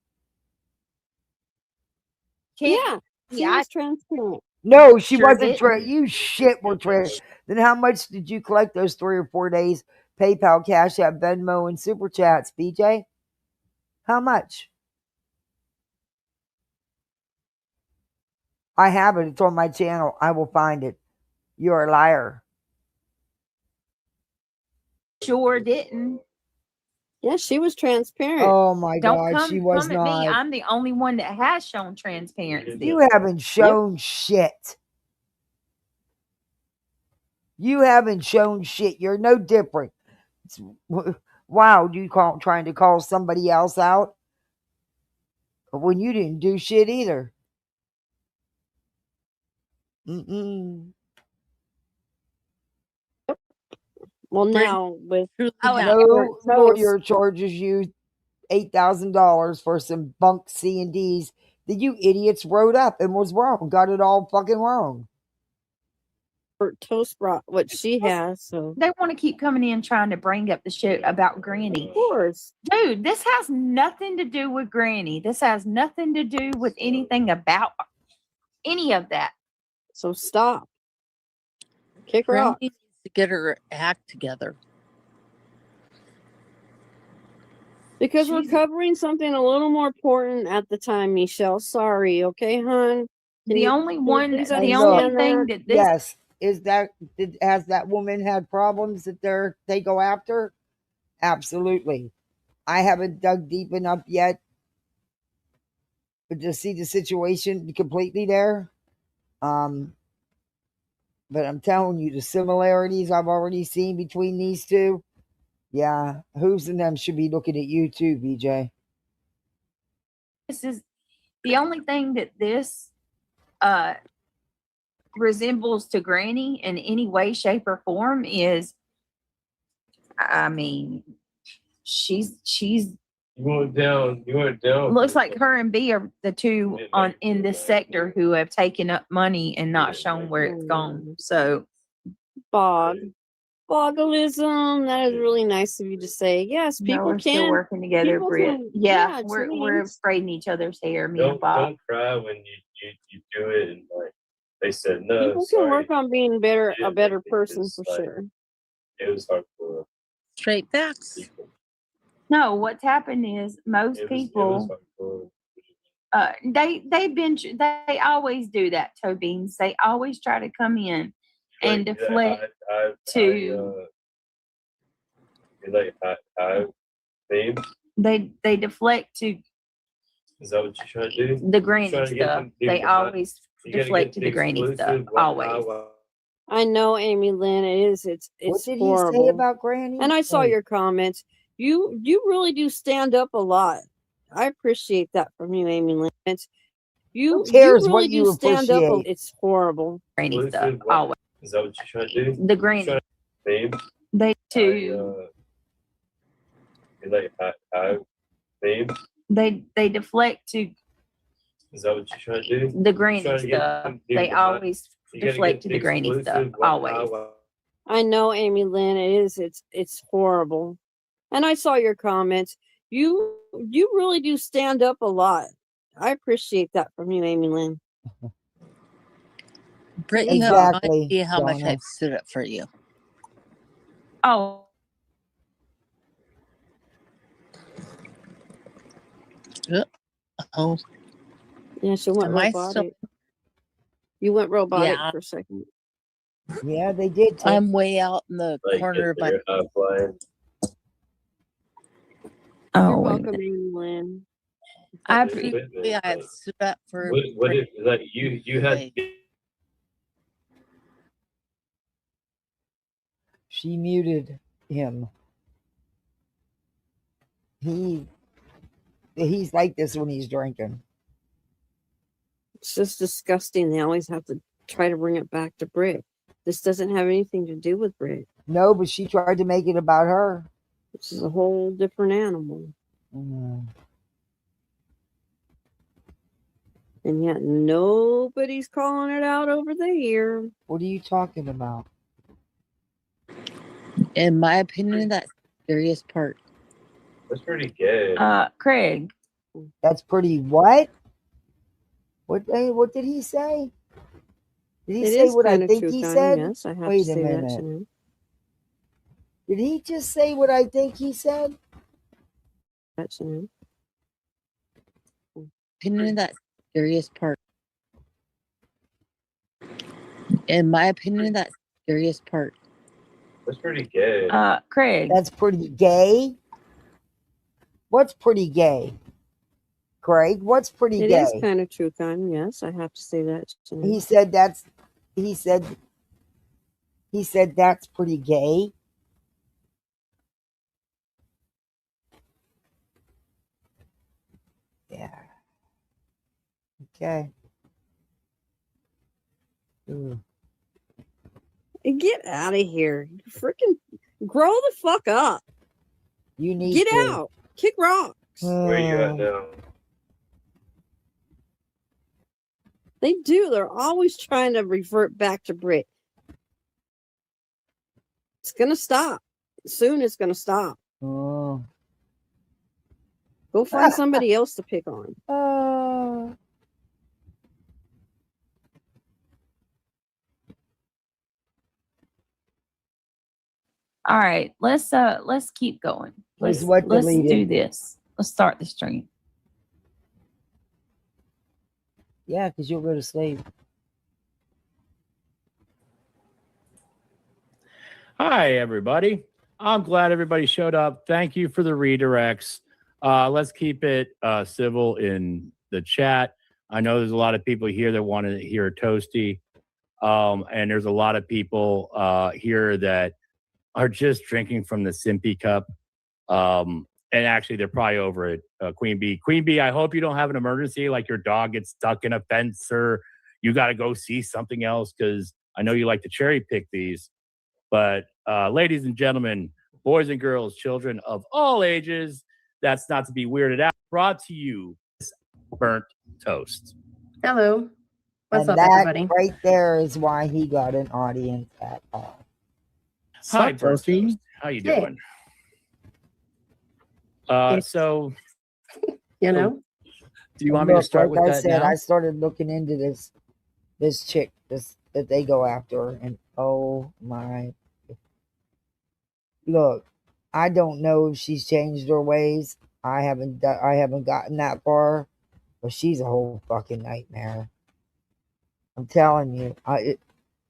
Yeah, she was transparent.
No, she
Sure
wasn't. You shit were Then how much did you collect those 3 or 4 days? PayPal, Cash App, Venmo, and Super Chats, BJ? How much? I have it. It's on my channel. I will find it. You're a liar.
Sure didn't.
Yeah, she was transparent.
Oh my
Don't
God, she was
come at me.
not.
I'm the only one that has shown transparency.
You haven't shown shit. You haven't shown shit. You're no different. Wow, you trying to call somebody else out when you didn't do shit either. Mm-mm.
Well, now with
Truly
Oh,
not.
No
toast,
lawyer charges you $8,000 for some bunk C&Ds that you idiots wrote up and was wrong. Got it all fucking wrong.
for toast brought what she has, so
they want to keep coming in trying to bring up the shit about Granny.
of course.
Dude, this has nothing to do with Granny. This has nothing to do with anything about any of that.
So stop. Kick her
Granny
off.
needs to get her act together.
Because we're
She's-
covering something a little more important at the time, Michelle. Sorry, okay, hon?
The only one,
please
the
And
only
look,
thing that this
yes, has that woman had problems that they go after? Absolutely. I haven't dug deep enough yet, but to see the situation completely there. But I'm telling you, the similarities I've already seen between these two. Yeah, who's in them should be looking at you too, BJ.
is the only thing that this resembles to Granny in any way, shape, or form is, I mean, she's
You went down. You went down.
looks like her and B are the two on in this sector who have taken up money and not shown where it's gone. So
Boggleism. That is really nice of you to say. Yes,
no,
people
we're still
can.
working together,
people
Britt.
can-
Yeah,
yeah,
we're
Denise.
braiding each other's hair, me and Bob.
Don't cry when you do it and like they said no.
People
Sorry.
can work on being better,
Yeah,
a better
it
person
was
for
like-
sure.
It was hard for
Straight facts.
people.
No, what's happened is most
It was
people
hard for
they always do that, toe beans. They always try to come in and
like,
deflect
to hi, babe.
they deflect to
Is that what you're trying to do?
the granny
Trying to get
stuff.
them people
They
to hi-
always
You gotta
deflect
get
to the granny stuff.
exclusive, what,
Always.
I know, Amy Lynn. It's
What did
horrible.
he say about Granny?
And I saw
Wait.
your comments. You really do stand up a lot. I appreciate that from you, Amy Lynn. You
Who cares
really
what
do
you
stand up.
appreciate?
It's horrible.
Granny stuff.
exclusive, what?
Always.
Is that what you're trying to do?
The granny.
Babe.
They
I,
too.
You're like hi, babe.
They deflect to
Is that what you're trying to do?
the granny
Trying to get
stuff.
them people
They
to hi-
always
You gotta
deflect
get
to the granny stuff.
exclusive, what,
Always.
I know, Amy Lynn. It's horrible. And I saw your comments. You really do stand up a lot. I appreciate that from you, Amy Lynn.
Britt, you have no
Exactly,
idea how much
Donna.
I've stood up for you.
Oh,
Oh,
Yeah, she went
am I
robotic.
still?
You went robotic
Yeah.
for a second.
Yeah, they did. Too.
I'm way out in the
Like
corner of my.
you're high flying.
You're
wait a
welcome,
minute.
Amy Lynn.
I
Wait a
pre-
minute,
Yeah, I've stood up for.
what if like you had
She muted him. He's like this when he's drinking.
It's just disgusting. They always have to try to bring it back to Britt. This doesn't have anything to do with Britt.
No, but she tried to make it about her.
This is a whole different animal.
Mm.
And yet nobody's calling it out over there.
What are you talking about?
In my opinion, that's the serious part.
that's pretty good.
Craig.
That's pretty what? What did he say? Did he
It
say
is
what I
kinda
think
true,
he
Connie,
said?
yes, I have
Wait
to
a
say that
minute.
to him.
Did he just say what I think he said?
That's him.
Opinion, that's the serious part. In my opinion, that's the serious part.
That's pretty good.
Craig.
That's pretty gay. What's pretty gay? Craig, what's pretty
It
gay?
is kind of true, kind. Yes, I have to say that.
He said that's pretty gay. Yeah. Okay. Ooh.
Get out of here. Freaking grow the fuck up.
You need
Get
to.
out. Kick rocks.
Where you at now?
They do. They're always trying to revert back to Brit. It's going to stop. Soon it's going to stop.
Oh.
Go find somebody else to pick on.
All right, let's keep going. Let's
deleted?
do this. Let's start the stream.
Yeah, because you'll go to sleep.
Hi, everybody. I'm glad everybody showed up. Thank you for the redirects. Let's keep it civil in the chat. I know there's a lot of people here that want to hear Toasty. And there's a lot of people here that are just drinking from the Simpy cup. And actually, they're probably over it. Queen Bee. Queen Bee, I hope you don't have an emergency, like your dog gets stuck in a fence or you got to go see something else, because I know you like to cherry pick these. But ladies and gentlemen, boys and girls, children of all ages, that's not to be weirded out, brought to you Burnt Toast.
Hello. What's
and
up,
that
everybody?
right there is why he got an audience at all.
Hi, Burnt Toast. How you
Hey.
doing? So,
You know,
do you want me to start
like
with
I
that
said,
now?
I started looking into this chick that they go after, and oh my. Look, I don't know if she's changed her ways. I haven't gotten that far, but she's a whole fucking nightmare. I'm telling you,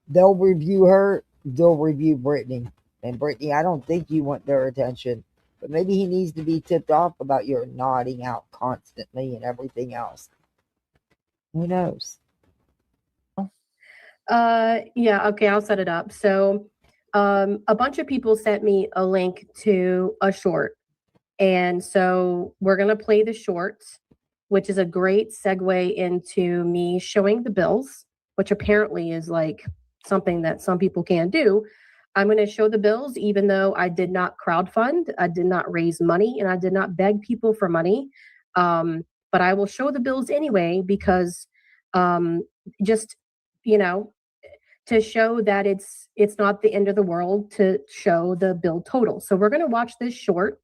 they'll review her, they'll review Brittany. And Brittany, I don't think you want their attention, but maybe he needs to be tipped off about your nodding out constantly and everything else. Who knows?
yeah, okay, I'll set it up. So, a bunch of people sent me a link to a short. And so we're going to play the short, which is a great segue into me showing the bills, which apparently is like something that some people can't do. I'm going to show the bills, even though I did not crowdfund, I did not raise money, and I did not beg people for money. But I will show the bills anyway, because just, you know, to show that it's not the end of the world to show the bill total. So we're going to watch this short.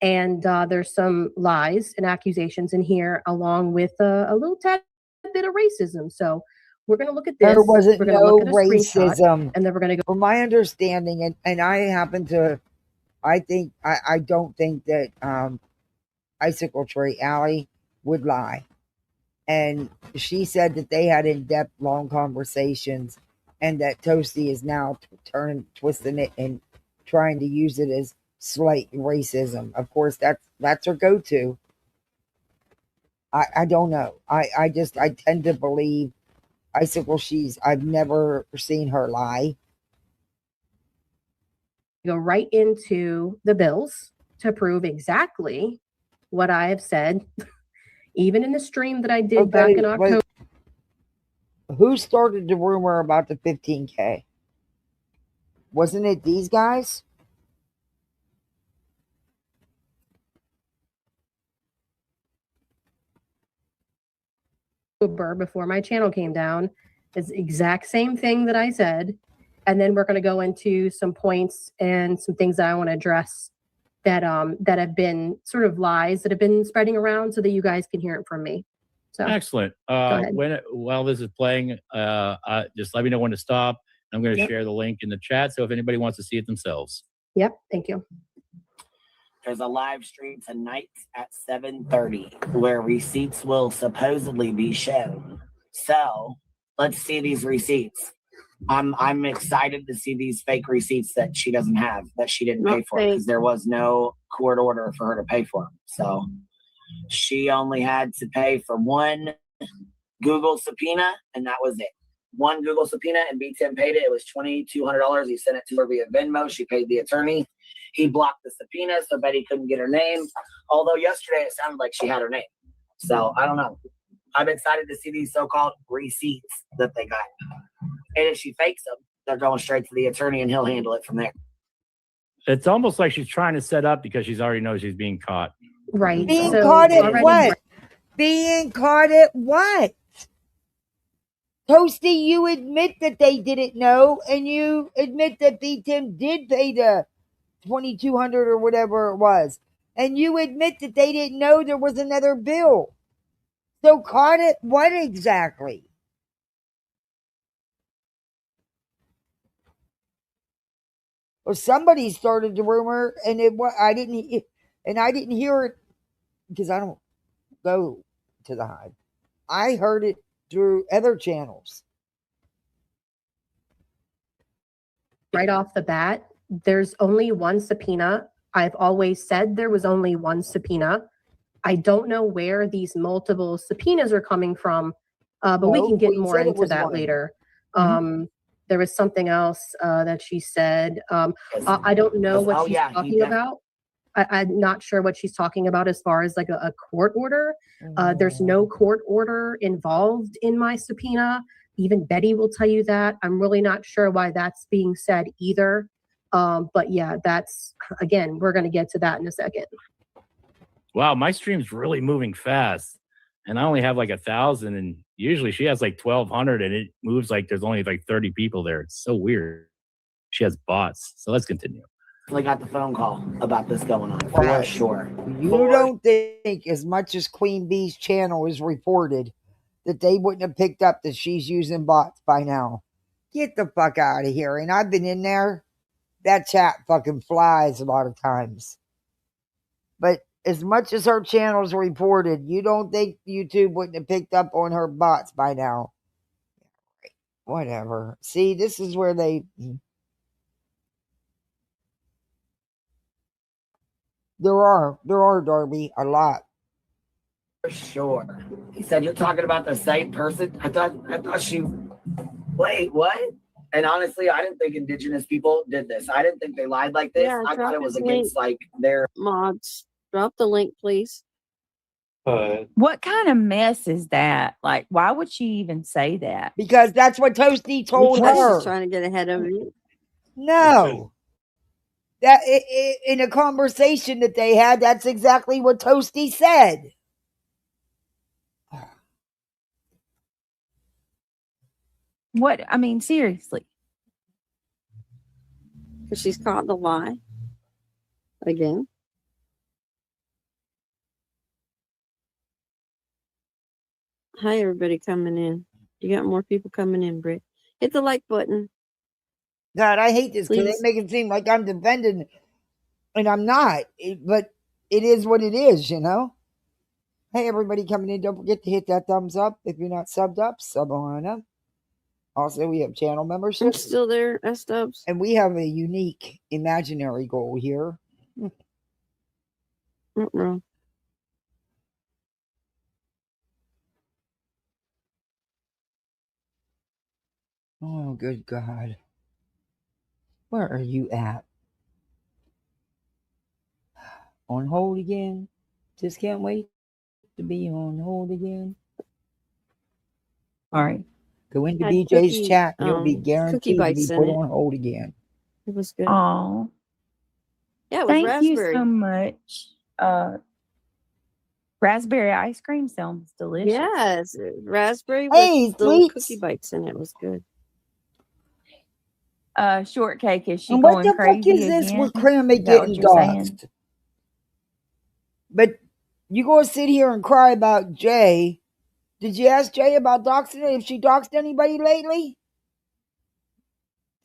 And there's some lies and accusations in here, along with a little tad bit of racism. So we're going to look at this.
There wasn't
we're going to
no
look at a screenshot,
racism.
and then we're going to go.
From my understanding, and I happen to, I don't think that Icicle Tree Alley would lie. And she said that they had in-depth, long conversations, and that Toasty is now twisting it and trying to use it as slight racism. Of course, that's her go-to. I don't know. I tend to believe Icicle. I've never seen her lie.
Go right into the bills to prove exactly what I have said, even in the stream that I did back in October.
Who started the rumor about the 15K? Wasn't it these guys?
Before my channel came down, is the exact same thing that I said. And then we're going to go into some points and some things that I want to address that have been sort of lies that have been spreading around, so that you guys can hear it from me. So
Excellent. While this is playing, just let me know when to stop. I'm going to share the link in the chat, so if anybody wants to see it themselves.
Yep. Thank you.
There's a live stream tonight at 7:30 where receipts will supposedly be shown. So let's see these receipts. I'm excited to see these fake receipts that she doesn't have, that she didn't pay for, because there was no court order for her to pay for them. So she only had to pay for one Google subpoena, and that was it. One Google subpoena, and B10 paid it. It was $2,200. He sent it to her via Venmo. She paid the attorney. He blocked the subpoena, so Betty couldn't get her name. Although yesterday it sounded like she had her name. So I don't know. I'm excited to see these so-called receipts that they got. And if she fakes them, they're going straight to the attorney, and he'll handle it from there.
It's almost like she's trying to set up because she's already knows she's being caught.
Right.
Being
So
caught at
already-
what? Being caught at what? Toasty, you admit that they didn't know, and you admit that B10 did pay the $2,200 or whatever it was, and you admit that they didn't know there was another bill. So caught at what exactly? Well, somebody started the rumor, and I didn't hear it because I don't go to the Hive. I heard it through other channels.
right off the bat, there's only one subpoena. I've always said there was only one subpoena. I don't know where these multiple subpoenas are coming from, but we can get more into that later. There was something else that she said. I don't know what she's talking about. I'm not sure what she's talking about as far as like a court order. There's no court order involved in my subpoena. Even Betty will tell you that. I'm really not sure why that's being said either. But yeah, that's, again, we're going to get to that in a second.
Wow, my stream's really moving fast. And I only have like 1,000, and usually she has like 1,200, and it moves like there's only like 30 people there. It's so weird. She has bots. So let's continue.
I got the phone call about this going on for sure.
You don't think, as much as Queen Bee's channel is reported, that they wouldn't have picked up that she's using bots by now? Get the fuck out of here. And I've been in there. That chat fucking flies a lot of times. But as much as her channel's reported, you don't think YouTube wouldn't have picked up on her bots by now? Whatever. See, this is where they... There are, Darby, a lot.
For sure. He said, "You're talking about the same person?" I thought she... Wait, what? And honestly, I didn't think indigenous people did this. I didn't think they lied like this.
Yeah,
I thought it was
drop
against
the
like their...
Mods, drop the link, please.
What kind of mess is that? Like, why would she even say that?
Because that's what Toasty told
Because
her.
she's trying to get ahead of it.
No. That in a conversation that they had, that's exactly what Toasty said.
What? I mean, seriously.
Because she's caught the lie. Again. Hi, everybody coming in. You got more people coming in, Britt. Hit the like button.
God, I hate this because they
Please.
make it seem like I'm defending, and I'm not. But it is what it is, you know? Hey, everybody coming in, don't forget to hit that thumbs up. If you're not subbed up, sub on up. Also, we have channel
I'm
memberships.
still there, S-Dubs.
And we have a unique imaginary goal here.
Uh-oh.
Oh, good God. Where are you at? On hold again? Just can't wait to be on hold again.
All right.
Go into
Had
BJ's
cookie,
chat. You'll be
cookie
guaranteed to be
bites in
put
it.
on hold again.
It was good.
Oh,
Yeah, it was
thank you
raspberry.
so much. Raspberry ice cream sounds delicious.
Yes, raspberry
Hey,
with little
sweets.
cookie bites in it. It was good.
Shortcake, is she
And what
going
the fuck
crazy
is this
again?
with Crammy
Is that what
getting
you're saying?
doxxed? But you gonna sit here and cry about Jay. Did you ask Jay about doxing her? If she doxed anybody lately?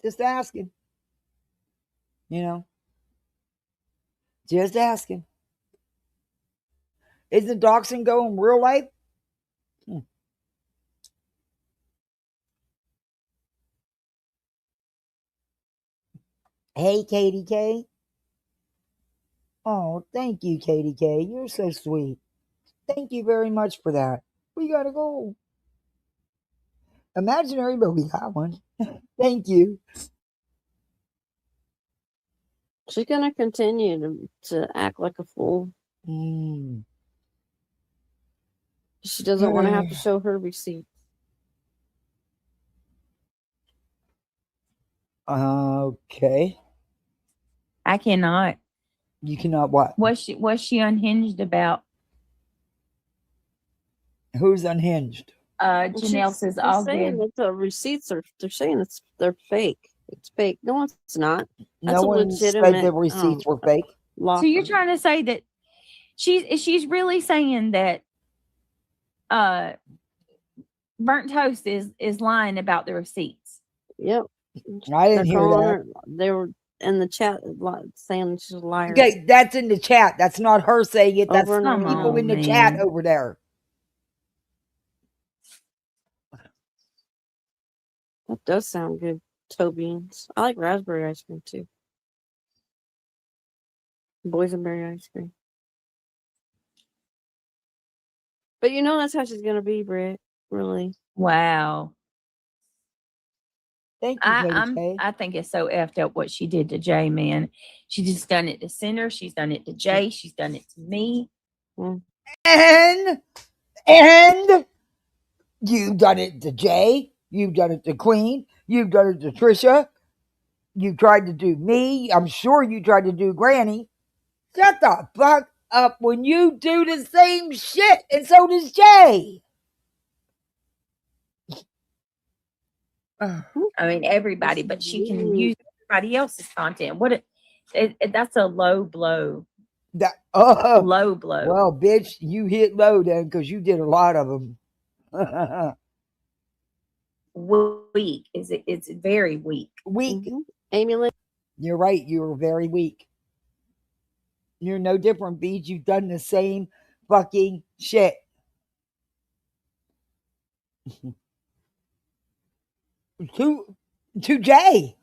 Just asking. You know? Just asking. Isn't doxing going real life? Hey, Katie K. Oh, thank you, Katie K. You're so sweet. Thank you very much for that. We gotta go. Imaginary, but we got one. Thank you.
She's gonna continue to act like a fool.
Mm.
She doesn't want to have to show her receipt.
Okay.
I cannot.
You cannot what?
What's she unhinged about?
Who's unhinged?
Janelle says
They're
all
saying
good.
that the receipts are. They're saying they're fake. It's fake. No, it's not. That's
No
a
one said
legitimate
the receipts were fake.
So you're trying to say that she's really saying that Burnt Toast is lying about the receipts.
Yep.
I didn't hear that.
Her, they were in the chat saying she's a liar.
Okay, that's in the chat. That's not her saying it. That's
Over and over
people in the
man.
chat over there.
That does sound good. Toe beans. I like raspberry ice cream too. Boysenberry ice cream. But you know that's how she's gonna be, Britt. Really.
Wow.
Thank you, Katie K.
I think it's so effed up what she did to Jay, man. She just done it to Cinder. She's done it to Jay. She's done it to me.
And you've done it to Jay. You've done it to Queen. You've done it to Trisha. You tried to do me. I'm sure you tried to do Granny. Shut the fuck up when you do the same shit, and so does Jay.
I mean, everybody, but she can use everybody else's content. That's a low blow. Low blow.
Well, bitch, you hit low then because you did a lot of them.
Weak. It's very weak.
Weak.
Amy Lynn.
You're right. You were very weak. You're no different, Beach. You've done the same fucking shit. to Jay.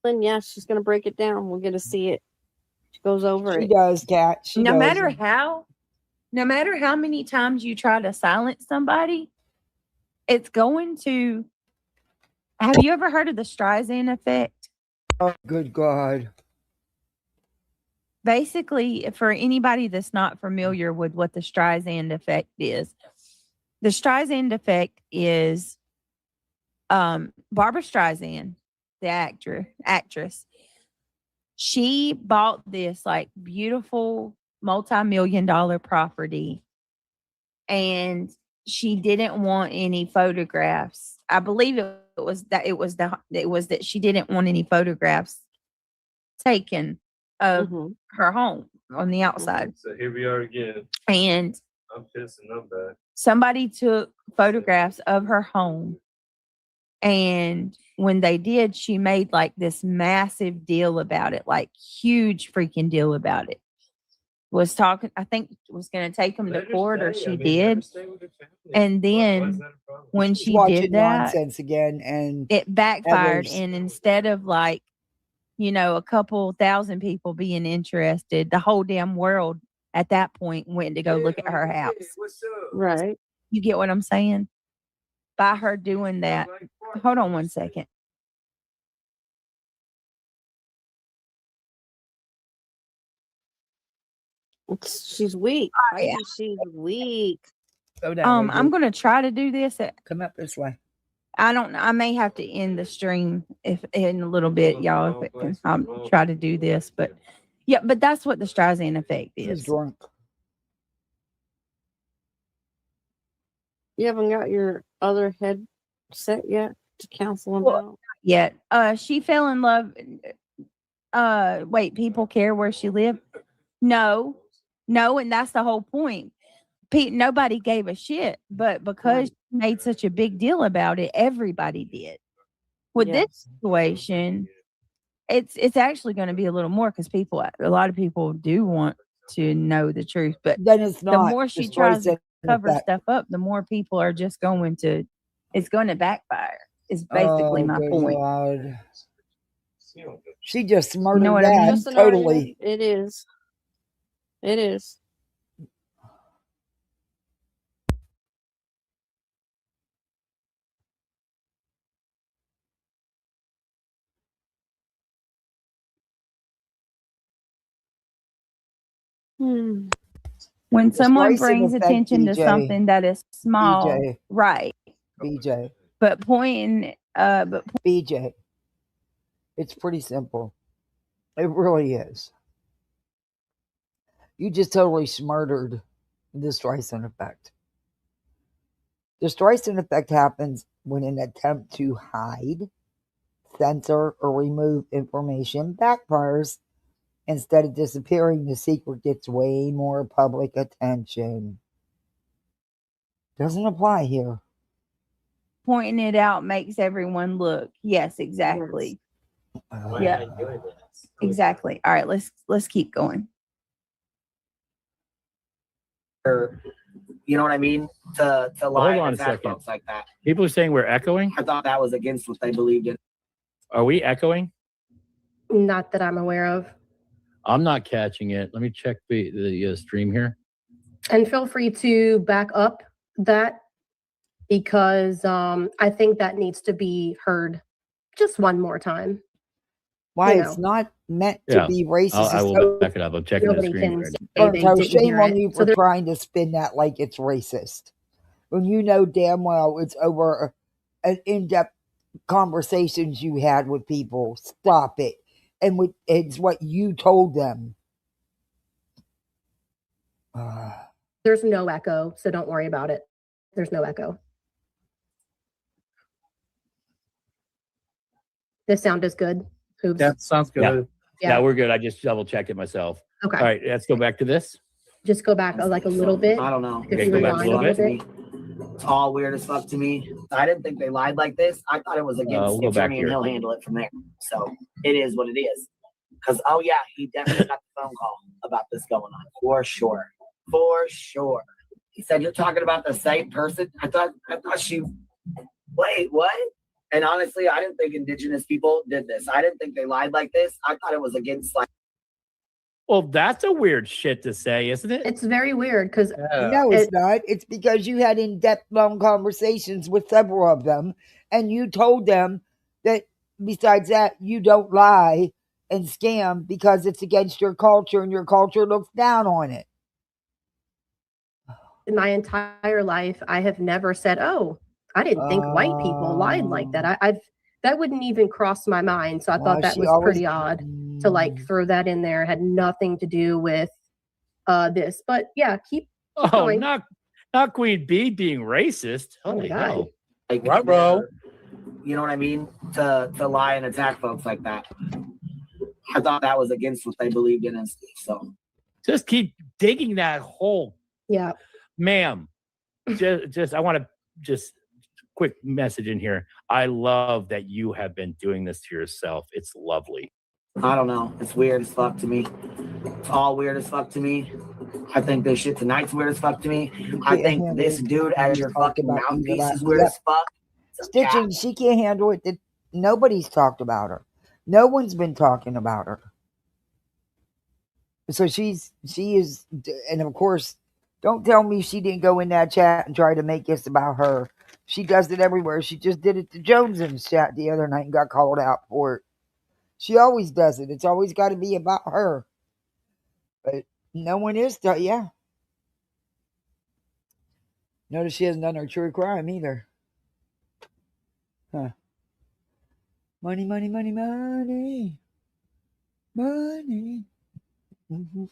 Lynn, yeah, she's gonna break it down. We'll get to see it. She goes over
She
it.
does, Kat. She
No
does.
matter how many times you try to silence somebody, it's going to. Have you ever heard of the Streisand effect?
Oh, good God.
Basically, for anybody that's not familiar with what the Streisand effect is, the Streisand effect is Barbara Streisand, the actress. She bought this like beautiful multi-million-dollar property, and she didn't want any photographs. I believe it was that she didn't want any photographs taken of her home on the outside.
So here we are again.
And
I'm pissing. I'm bad.
somebody took photographs of her home, and when they did, she made like this massive deal about it, like huge freaking deal about it. Was talking, I think was going to take them to court, or she did. And then when she
watching
did that,
nonsense again, and
it backfired.
others.
And instead of like, a couple thousand people being interested, the whole damn world at that point went to go look at her house.
Right.
You get what I'm saying? By her doing that. Hold on one second.
She's weak.
Oh, yeah.
She's weak.
I'm going to try to do this.
Come up this way.
I don't know. I may have to end the stream if in a little bit, y'all. I'll try to do this, but yeah, but that's what the Streisand effect is.
He's drunk.
You haven't got your other headset yet to counsel about?
Yet. She fell in love. Wait, people care where she lived? No, and that's the whole point. Nobody gave a shit, but because she made such a big deal about it, everybody did. With this situation, it's actually going to be a little more because a lot of people do want to know the truth, but
then it's not.
The more she tries to cover stuff up, the more people are just it's going to backfire. Is basically my point.
God. She just
You know
murdered
what I mean?
Dad
Just an
totally.
argument. It is. It is. Hmm.
When
The
someone
Streisand
brings
effect,
attention to
BJ.
something that is small,
BJ.
right?
BJ.
But pointing, but
BJ. It's pretty simple. It really is. You just totally smurdered the Streisand effect. The Streisand effect happens when an attempt to hide, censor, or remove information backfires. Instead of disappearing, the secret gets way more public attention. Doesn't apply here.
pointing it out makes everyone look. Yes, exactly. Yeah, exactly. All right, let's keep going.
Or, you know what I mean? To lie
Hold on
and
a
attack
second.
folks like that.
People are saying we're echoing.
I thought that was against what they believed in.
Are we echoing?
Not that I'm aware of.
I'm not catching it. Let me check the stream here.
And feel free to back up that because I think that needs to be heard just one more time.
Why
You
it's
know.
not meant to
Yeah,
be racist.
I will back it up. I'm checking the
Nobody
screen.
can
Right
say
now.
they
So
didn't
shame
hear
on
it.
you
So
for
there's
trying to spin that like it's racist. When you know damn well it's over an in-depth conversations you had with people. Stop it. And it's what you told them.
there's no echo, so don't worry about it. There's no echo. The sound is good. Oops.
That sounds good.
Yeah.
Yeah, we're good. I just double checked it myself.
Okay.
All right, let's go back to this.
Just go back like a little bit.
I don't know.
If
Okay,
you
go back a
rewind
little
a
bit.
bit.
It's all weird as fuck to me. I didn't think they lied like this. I thought it was against
We'll
the
go back
attorney and
here.
he'll handle it from there. So it is what it is. Because, oh yeah, he definitely got the phone call about this going on. For sure. For sure. He said, you're talking about the same person? I thought she, wait, what? And honestly, I didn't think indigenous people did this. I didn't think they lied like this. I thought it was against like.
Well, that's a weird shit to say, isn't it?
It's very weird because
No, it's not. It's because you had in-depth long conversations with several of them and you told them that besides that, you don't lie and scam because it's against your culture and your culture looks down on it.
in my entire life, I have never said, "Oh, I didn't think white people lied like that." I've that wouldn't even cross my mind. So I thought that was pretty odd to like throw that in there. It had nothing to do with this. But yeah, keep going.
Not Queen Bee being racist. Holy hell.
Like,
bro.
You know what I mean? To lie and attack folks like that. I thought that was against what they believed in and stuff. So
just keep digging that hole.
Yeah.
Ma'am. I want to just quick message in here. I love that you have been doing this to yourself. It's lovely.
I don't know. It's weird as fuck to me. It's all weird as fuck to me. I think this shit tonight's weird as fuck to me. I think this dude as your fucking mouthpiece is weird as fuck.
Stitching, she can't handle it. Nobody's talked about her. No one's been talking about her. So she is, and of course, don't tell me she didn't go in that chat and try to make this about her. She does it everywhere. She just did it to Jones's chat the other night and got called out for it. She always does it. It's always got to be about her. But no one is, yeah. Notice she hasn't done her true crime either. Huh. Money, money, money, money. Money. Mm-hmm.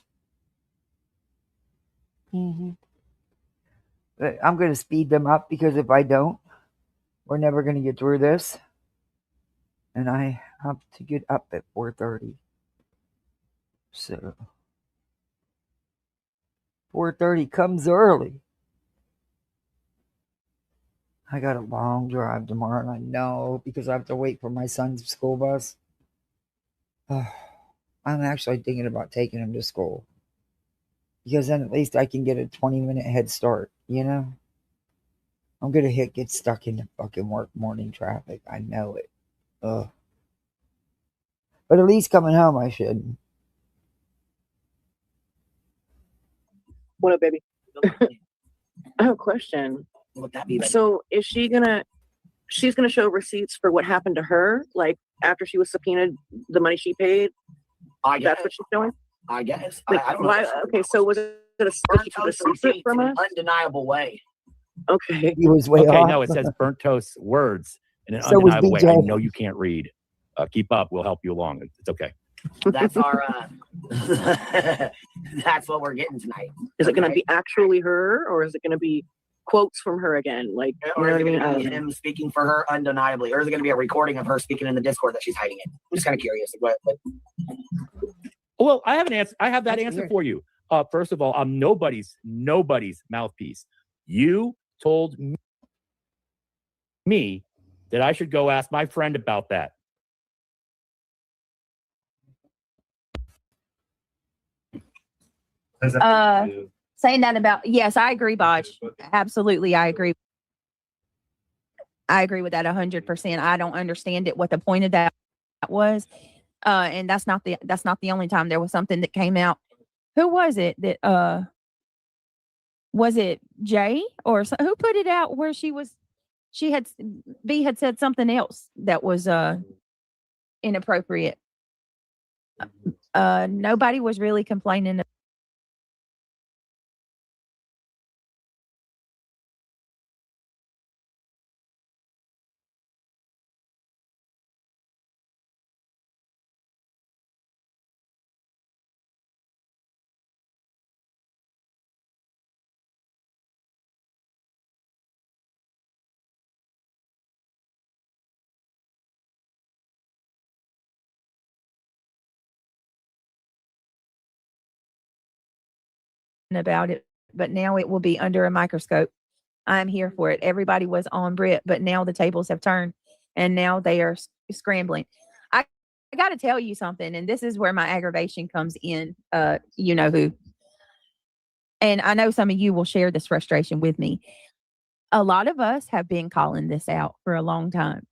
Mm-hmm. But I'm going to speed them up because if I don't, we're never going to get through this. And I have to get up at 4:30. So 4:30 comes early. I got a long drive tomorrow, and I know because I have to wait for my son's school bus. I'm actually thinking about taking him to school because then at least I can get a 20-minute head start, you know? I'm going to get stuck in the fucking work morning traffic. I know it. Ugh. But at least coming home, I should.
What up, baby? I have a question.
What that be?
So is she's gonna show receipts for what happened to her, like after she was subpoenaed, the money she paid?
I guess.
That's what she's showing.
I guess.
Like,
I don't know.
why? Okay, so was it a secret from us?
Undeniable way.
Okay.
He was way
Okay,
off.
no, it says burnt toast words in an
So was
undeniable way.
BJ.
I know you can't read. Keep up. We'll help you along. It's okay.
That's our. That's what we're getting tonight.
Is it going to be actually her, or is it going to be quotes from her again? Like, you know
Or
what
is
I
it
mean?
going to be him speaking for her undeniably, or is it going to be a recording of her speaking in the Discord that she's hiding it? I'm just kind of curious. What?
Well, I have an answer. I have that answer for you. First of all, I'm nobody's mouthpiece. You told me that I should go ask my friend about that.
Saying that about, yes, I agree, Bodge. Absolutely, I agree. I agree with that 100%. I don't understand it, what the point of that was. And that's not the only time there was something that came out. Who was it that was it Jay or who put it out where B had said something else that was inappropriate. Nobody was really complaining. About it, but now it will be under a microscope. I'm here for it. Everybody was on Brit, but now the tables have turned and now they are scrambling. I got to tell you something, and this is where my aggravation comes in. You know who. And I know some of you will share this frustration with me. A lot of us have been calling this out for a long time.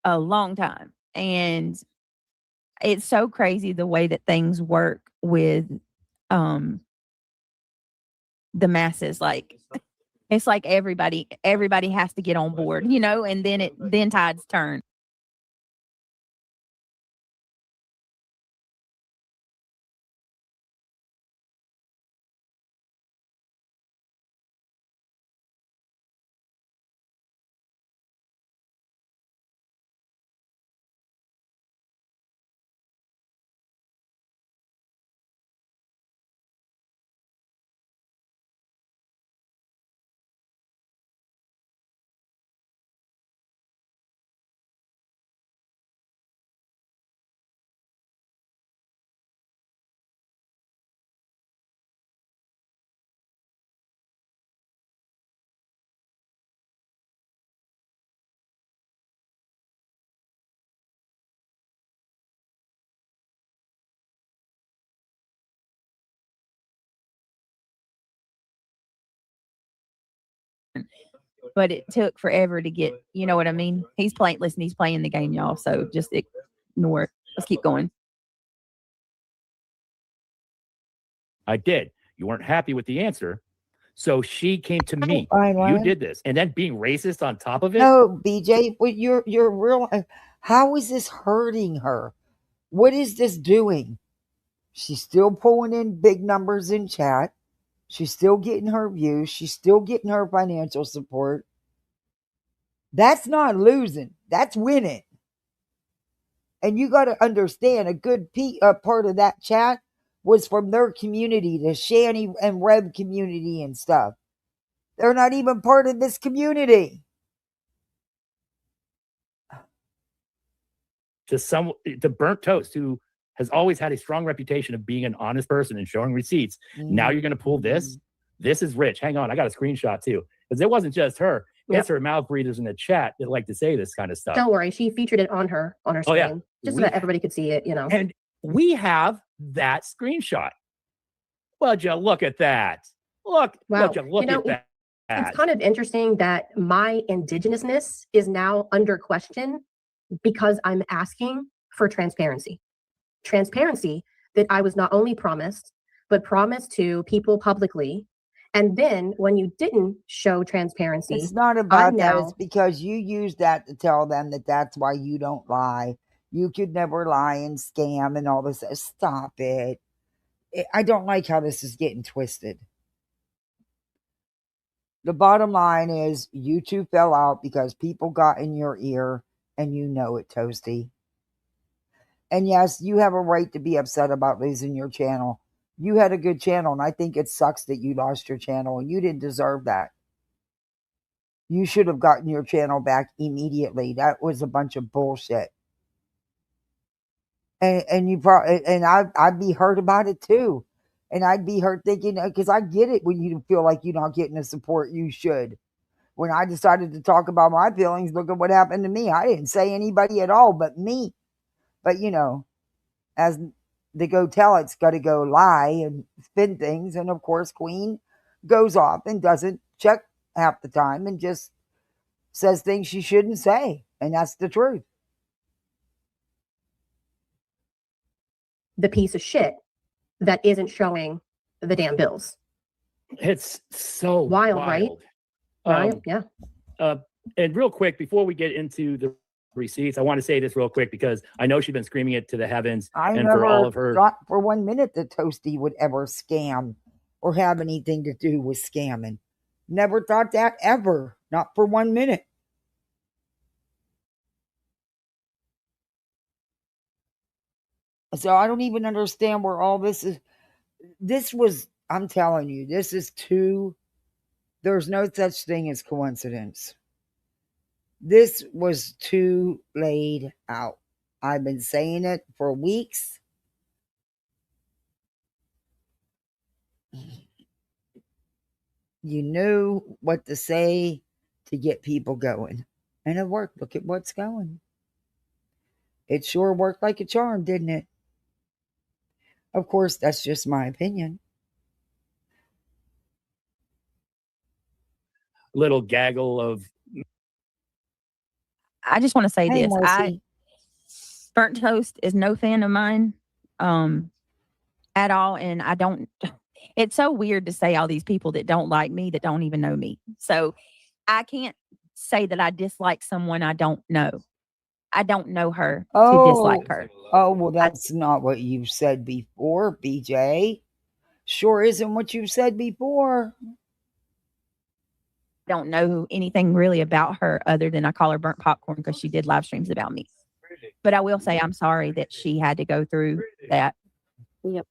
A long time. And it's so crazy the way that things work with the masses. Like it's like everybody has to get on board, you know, and then tides turn. But it took forever to get, you know what I mean? He's playing the game, y'all. So just ignore it. Let's keep going.
I did. You weren't happy with the answer. So she came to me.
Fine,
You
Ryan.
did this. And then being racist on top of it?
No, BJ, what you're real. How is this hurting her? What is this doing? She's still pulling in big numbers in chat. She's still getting her views. She's still getting her financial support. That's not losing. That's winning. And you got to understand, a good part of that chat was from their community, the Shanny and Reb community and stuff. They're not even part of this community.
to Burnt Toast, who has always had a strong reputation of being an honest person and showing receipts. Now you're going to pull this? This is rich. Hang on, I got a screenshot too, because it wasn't just her.
Yep.
It's her mouth breathers in the chat that like to say this kind of stuff.
Don't worry, she featured it on her
Oh,
screen,
yeah.
just so that everybody could see it. You know,
And we have that screenshot. Would you look at that? Look,
wow.
would you look
You know,
at that?
it's kind of interesting that my indigenousness is now under question because I'm asking for transparency. Transparency that I was not only promised, but promised to people publicly. And then when you didn't show transparency,
It's not about that. It's because you use that to tell them that that's why you don't lie. You could never lie and scam and all this. Stop it. I don't like how this is getting twisted. The bottom line is you two fell out because people got in your ear, and you know it, Toasty. And yes, you have a right to be upset about losing your channel. You had a good channel, and I think it sucks that you lost your channel, and you didn't deserve that. You should have gotten your channel back immediately. That was a bunch of bullshit. And you probably, and I'd be hurt about it too. And I'd be hurt thinking, because I get it when you feel like you're not getting the support you should. When I decided to talk about my feelings, look at what happened to me. I didn't say anybody at all but me. But, you know, as they go tell, it's got to go lie and spin things. And, of course, Queen goes off and doesn't check half the time and just says things she shouldn't say. And that's the truth.
the piece of shit that isn't showing the damn bills.
It's so
wild. Right? Right? Yeah.
And real quick, before we get into the receipts, I want to say this real quick because I know she's been screaming it to the heavens.
I
and
never
for all of her
thought for 1 minute that Toasty would ever scam or have anything to do with scamming. Never thought that ever. Not for 1 minute. So I don't even understand where all this is. This was, I'm telling you, this is too, there's no such thing as coincidence. This was too laid out. I've been saying it for weeks. You knew what to say to get people going. And it worked. Look at what's going. It sure worked like a charm, didn't it? Of course, that's just my opinion.
little gaggle of.
I just want to say
Hey,
this.
Marcy.
Burnt Toast is no fan of mine at all. And I don't, it's so weird to say all these people that don't like me, that don't even know me. So I can't say that I dislike someone I don't know. I don't know her to dislike her.
Oh, well, that's not what you've said before, BJ. Sure isn't what you've said before.
Don't know anything really about her other than I call her burnt popcorn because she did live streams about me. But I will say I'm sorry that she had to go through that.
Yep.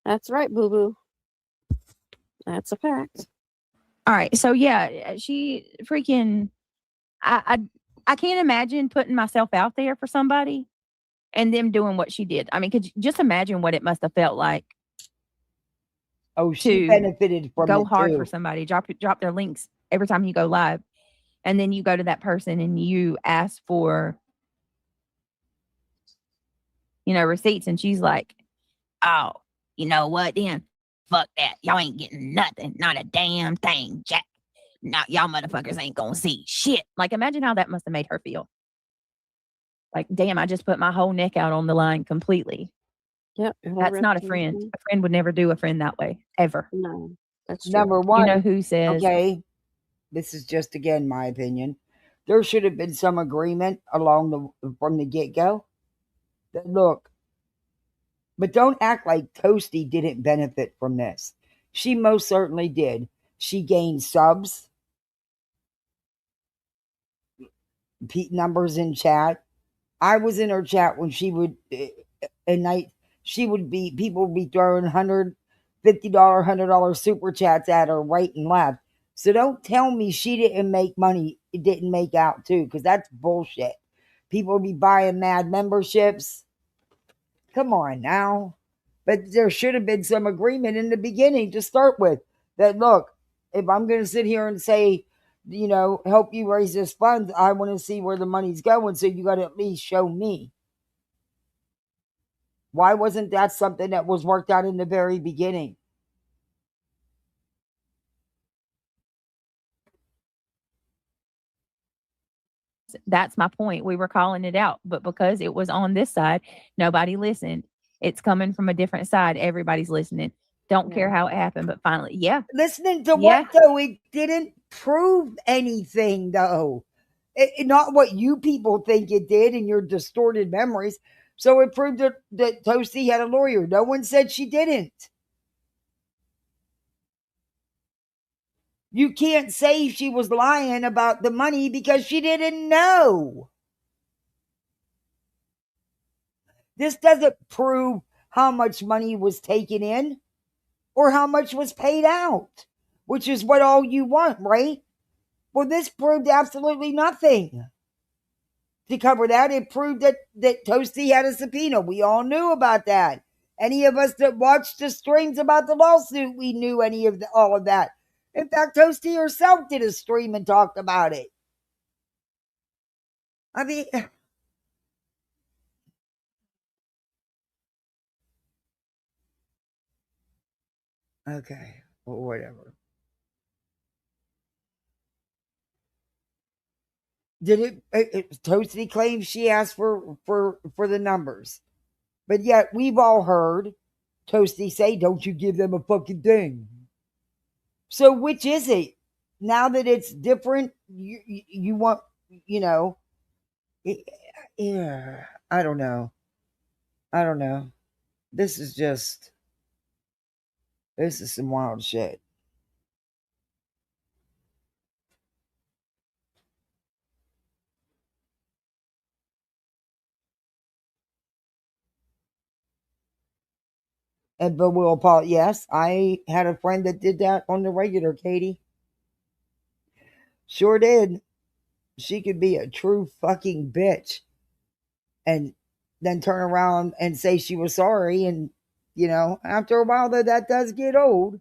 That's right, boo boo. That's a fact.
All right. So yeah, she freaking I can't imagine putting myself out there for somebody and them doing what she did. I mean, could you just imagine what it must have felt like?
Oh, she benefited from
go
it
hard
too.
for somebody, drop their links every time you go live. And then you go to that person and you ask for, receipts. And she's like, oh, you know what then? Fuck that. Y'all ain't getting nothing. Not a damn thing, Jack. Now y'all motherfuckers ain't gonna see shit. Like, imagine how that must have made her feel. Like, damn, I just put my whole neck out on the line completely.
Yep.
That's not a friend. A friend would never do a friend that way, ever.
No, that's true.
Number one.
You know who says,
okay, this is just, again, my opinion. There should have been some agreement from the get-go. That, look, but don't act like Toasty didn't benefit from this. She most certainly did. She gained subs, numbers in chat. I was in her chat when she would, people would be throwing $100 $50, $100 super chats at her right and left. So don't tell me she didn't make money, it didn't make out too, because that's bullshit. People be buying mad memberships. Come on now. But there should have been some agreement in the beginning to start with that, look, if I'm going to sit here and say, help you raise this fund, I want to see where the money's going. So you got to at least show me. Why wasn't that something that was worked out in the very beginning?
That's my point. We were calling it out, but because it was on this side, nobody listened. It's coming from a different side. Everybody's listening. Don't care how it happened, but finally, yeah.
Listening to what, though? It didn't prove anything, though. Not what you people think it did in your distorted memories. So it proved that Toasty had a lawyer. No one said she didn't. You can't say she was lying about the money because she didn't know. This doesn't prove how much money was taken in or how much was paid out, which is what all you want, right? Well, this proved absolutely nothing. To cover that, it proved that Toasty had a subpoena. We all knew about that. Any of us that watched the streams about the lawsuit, we knew all of that. In fact, Toasty herself did a stream and talked about it. I mean, okay, well, whatever. Did it Toasty claims she asked for the numbers, but yet we've all heard Toasty say, "Don't you give them a fucking thing." So which is it? Now that it's different, you want, yeah, I don't know. This is some wild shit. But we'll apologize. Yes, I had a friend that did that on the regular, Katie. Sure did. She could be a true fucking bitch and then turn around and say she was sorry. And, after a while, that does get old.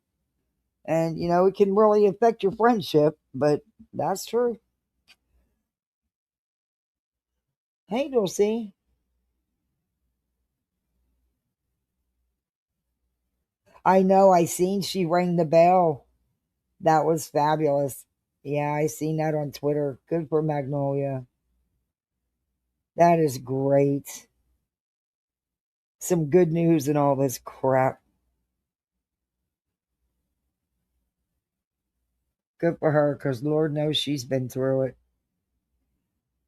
And, it can really affect your friendship. But that's true. Hey, Dulcie. I know. I seen she rang the bell. That was fabulous. Yeah, I seen that on Twitter. Good for Magnolia. That is great. Some good news and all this crap. Good for her, because Lord knows she's been through it.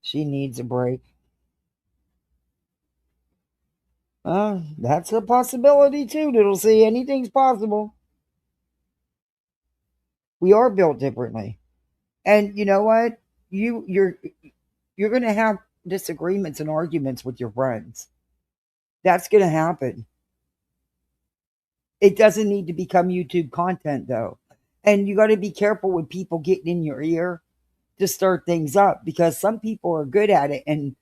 She needs a break. That's a possibility too, Little C. Anything's possible. We are built differently. And you know what? You're gonna have disagreements and arguments with your friends. That's gonna happen. It doesn't need to become YouTube content though. And you gotta be careful with people getting in your ear to stir things up, because some people are good at it. And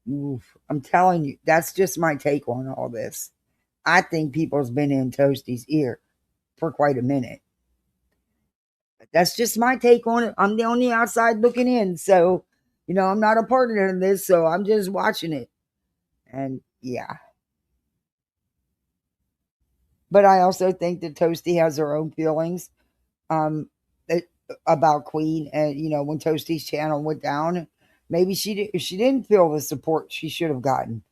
oof, I'm telling you, that's just my take on all this. I think people's been in Toasty's ear for quite a minute. That's just my take on it. I'm on the outside looking in. So, I'm not a partner in this, so I'm just watching it. And yeah. But I also think that Toasty has her own feelings about Queen. And, when Toasty's channel went down, maybe she didn't feel the support she should have gotten.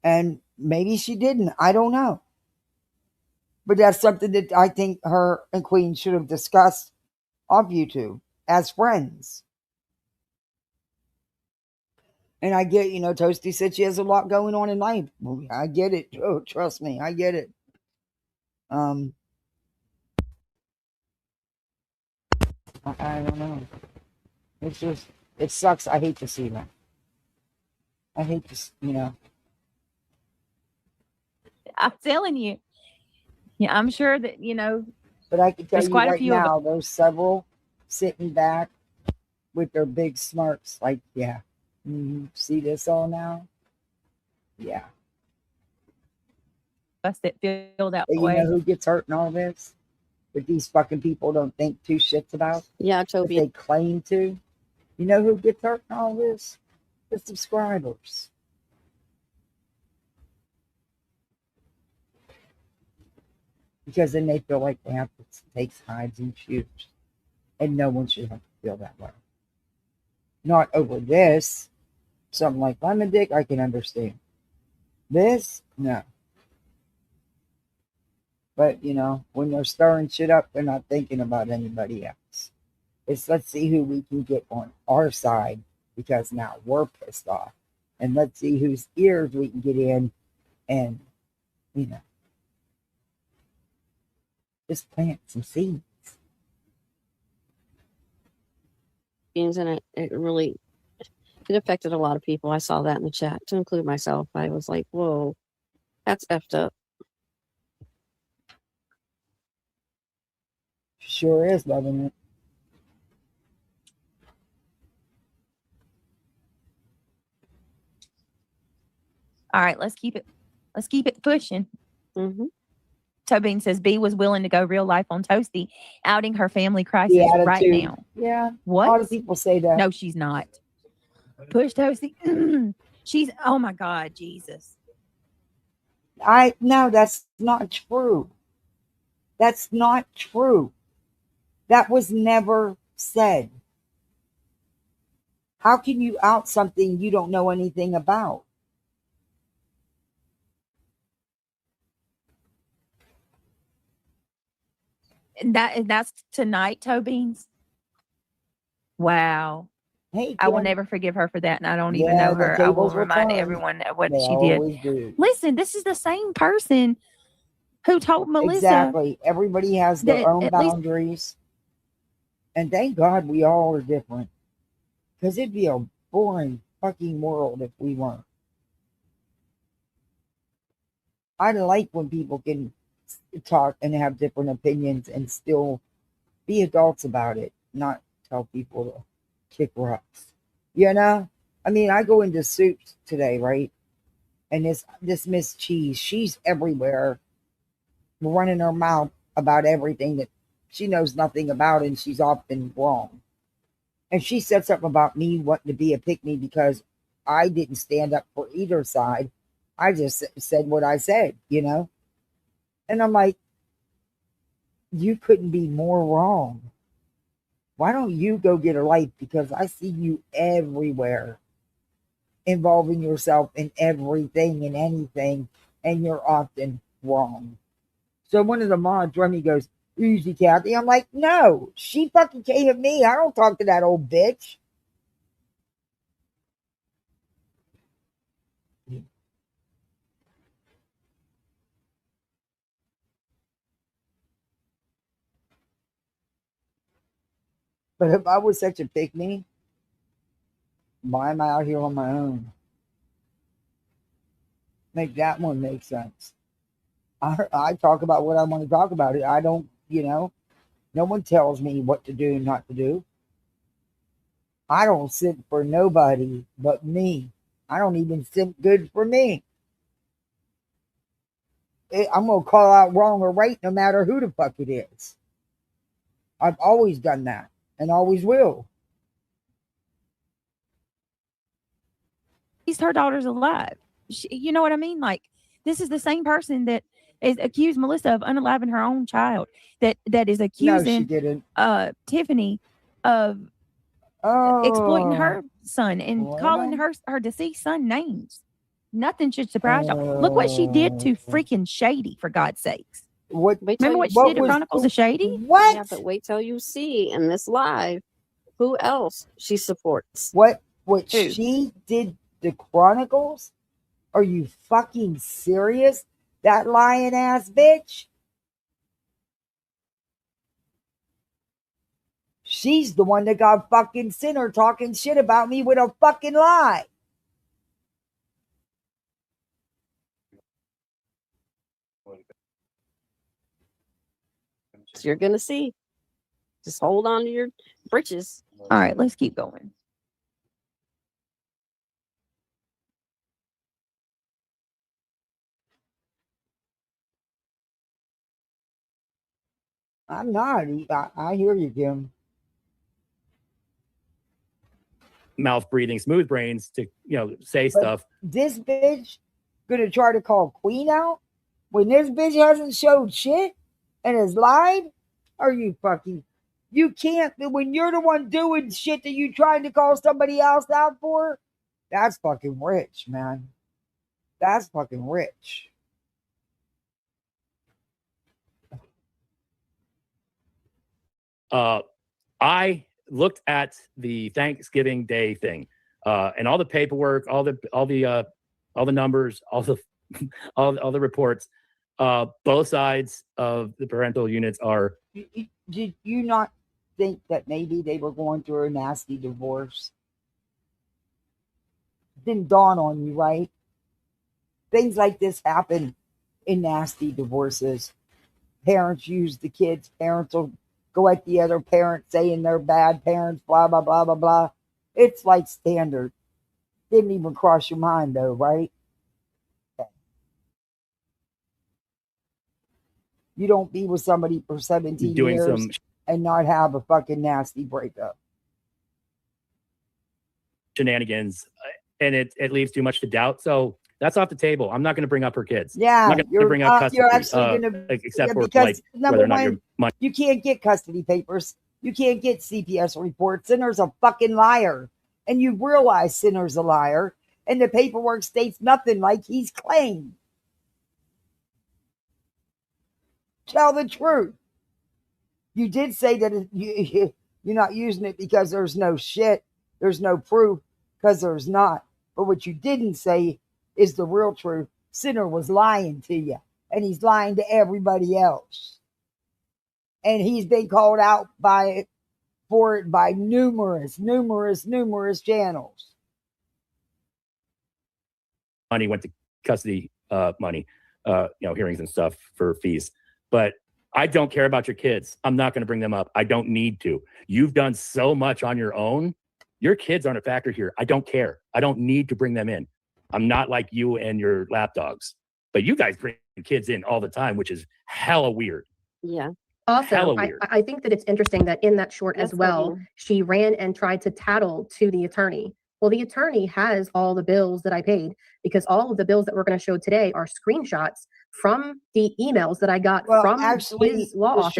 And maybe she didn't. I don't know. But that's something that I think her and Queen should have discussed off YouTube as friends. And I get, Toasty said she has a lot going on in life. Well, I get it. Oh, trust me, I get it. I don't know. It's just, it sucks. I hate to see that. I hate to,
I'm telling you. Yeah, I'm sure that, you know,
But I can tell
there's
you
quite a
right
few of
now, there's several sitting back with their big smirks, like, yeah, see this all now? Yeah.
us that feel that
But you know
way.
who gets hurt in all this? That these fucking people don't think two shits about?
Yeah,
If
Toby.
they claim to. You know who gets hurt in all this? The subscribers. Because then they feel like they have to take sides and choose. And no one should have to feel that way. Not over this. Something like lemon dick, I can understand. This, no. But, you know, when they're stirring shit up, they're not thinking about anybody else. It's let's see who we can get on our side because now we're pissed off. And let's see whose ears we can get in and, you know, just plant some seeds.
And it really it affected a lot of people. I saw that in the chat, to include myself. I was like, whoa, that's effed up.
Sure is loving it.
All right, let's keep it pushing.
Mm-hmm.
Tobin says B was willing to go real life on Toasty, outing her family
The
crisis right
attitude.
now.
Yeah.
What?
A lot of people say that.
No, she's not. Push Toasty. She's, oh my God, Jesus.
No, that's not true. That's not true. That was never said. How can you out something you don't know anything about?
That's tonight, Tobin's. Wow.
Hey,
I will
Kim.
never forgive her for that, and I don't even
Yeah,
know
the
her. I will
tables were
remind
turned.
everyone of what
They
she did.
always do.
Listen, this is the same person who told Melissa
Exactly. Everybody has their
that
own
at least
boundaries. And thank God we all are different. Because it'd be a boring fucking world if we weren't. I like when people can talk and have different opinions and still be adults about it, not tell people to kick rocks. You know? I mean, I go into soups today, right? And this Miss Cheese, she's everywhere, running her mouth about everything that she knows nothing about, and she's often wrong. And she said something about me wanting to be a pick me because I didn't stand up for either side. I just said what I said, you know? And I'm like, you couldn't be more wrong. Why don't you go get a life? Because I see you everywhere, involving yourself in everything and anything, and you're often wrong. So one of the mods, Remy, goes, easy, Kathy. I'm like, no, she fucking came at me. I don't talk to that old bitch. But if I was such a pick me, why am I out here on my own? Make that one make sense. I talk about what I want to talk about. I don't, you know, no one tells me what to do and not to do. I don't sit for nobody but me. I don't even sit good for me. I'm going to call out wrong or right no matter who the fuck it is. I've always done that and always will.
least her daughter's alive. You know what I mean? Like, this is the same person that is accused Melissa of unaliving her own child. That is
No, she
accusing
didn't.
Tiffany of exploiting her son and calling her deceased son names. Nothing should surprise y'all. Look what she did to freaking Shady, for God's sakes.
What?
Remember what she did to Chronicles of Shady?
What?
Yeah, but wait till you see in this live who else she supports.
What
Who?
she did to Chronicles? Are you fucking serious? That lying ass bitch? She's the one that got fucking Sinner talking shit about me with a fucking lie.
So you're gonna see. Just hold on to your britches.
All right, let's keep going.
I'm not. I hear you, Kim.
Mouth breathing, smooth brains to say
But
stuff.
this bitch gonna try to call Queen out when this bitch hasn't showed shit and has lied? Are you fucking? You can't. When you're the one doing shit that you trying to call somebody else out for, that's fucking rich, man. That's fucking rich.
I looked at the Thanksgiving Day thing, and all the paperwork, all the numbers, all the reports. Both sides of the parental units are.
Did you not think that maybe they were going through a nasty divorce? Didn't dawn on you, right? Things like this happen in nasty divorces. Parents use the kids. Parents will go at the other parent saying they're bad parents, blah, blah, blah, blah, blah. It's like standard. Didn't even cross your mind, though, right? You don't be with somebody for 17
doing
years and not have a fucking nasty breakup.
Shenanigans, and it leaves too much to doubt. So that's off the table. I'm not going to bring up her kids.
Yeah,
I'm not going to bring up custody.
You're actually going to,
except for
because
like
number
whether or not
one,
your money.
you can't get custody papers. You can't get CPS reports. Sinner's a fucking liar. And you realize Sinner's a liar. And the paperwork states nothing like he's claimed. Tell the truth. You did say that you're not using it because there's no shit. There's no proof because there's not. But what you didn't say is the real truth. Sinner was lying to you. And he's lying to everybody else. And he's been called out for it by numerous channels.
Money went to custody money, hearings and stuff for fees. But I don't care about your kids. I'm not going to bring them up. I don't need to. You've done so much on your own. Your kids aren't a factor here. I don't care. I don't need to bring them in. I'm not like you and your lapdogs. But you guys bring kids in all the time, which is hella weird.
Yeah.
Also, I think that it's interesting that in that short as well, she ran and tried to tattle to the attorney. Well, the attorney has all the bills that I paid because all of the bills that we're going to show today are screenshots from the emails that I got from his law office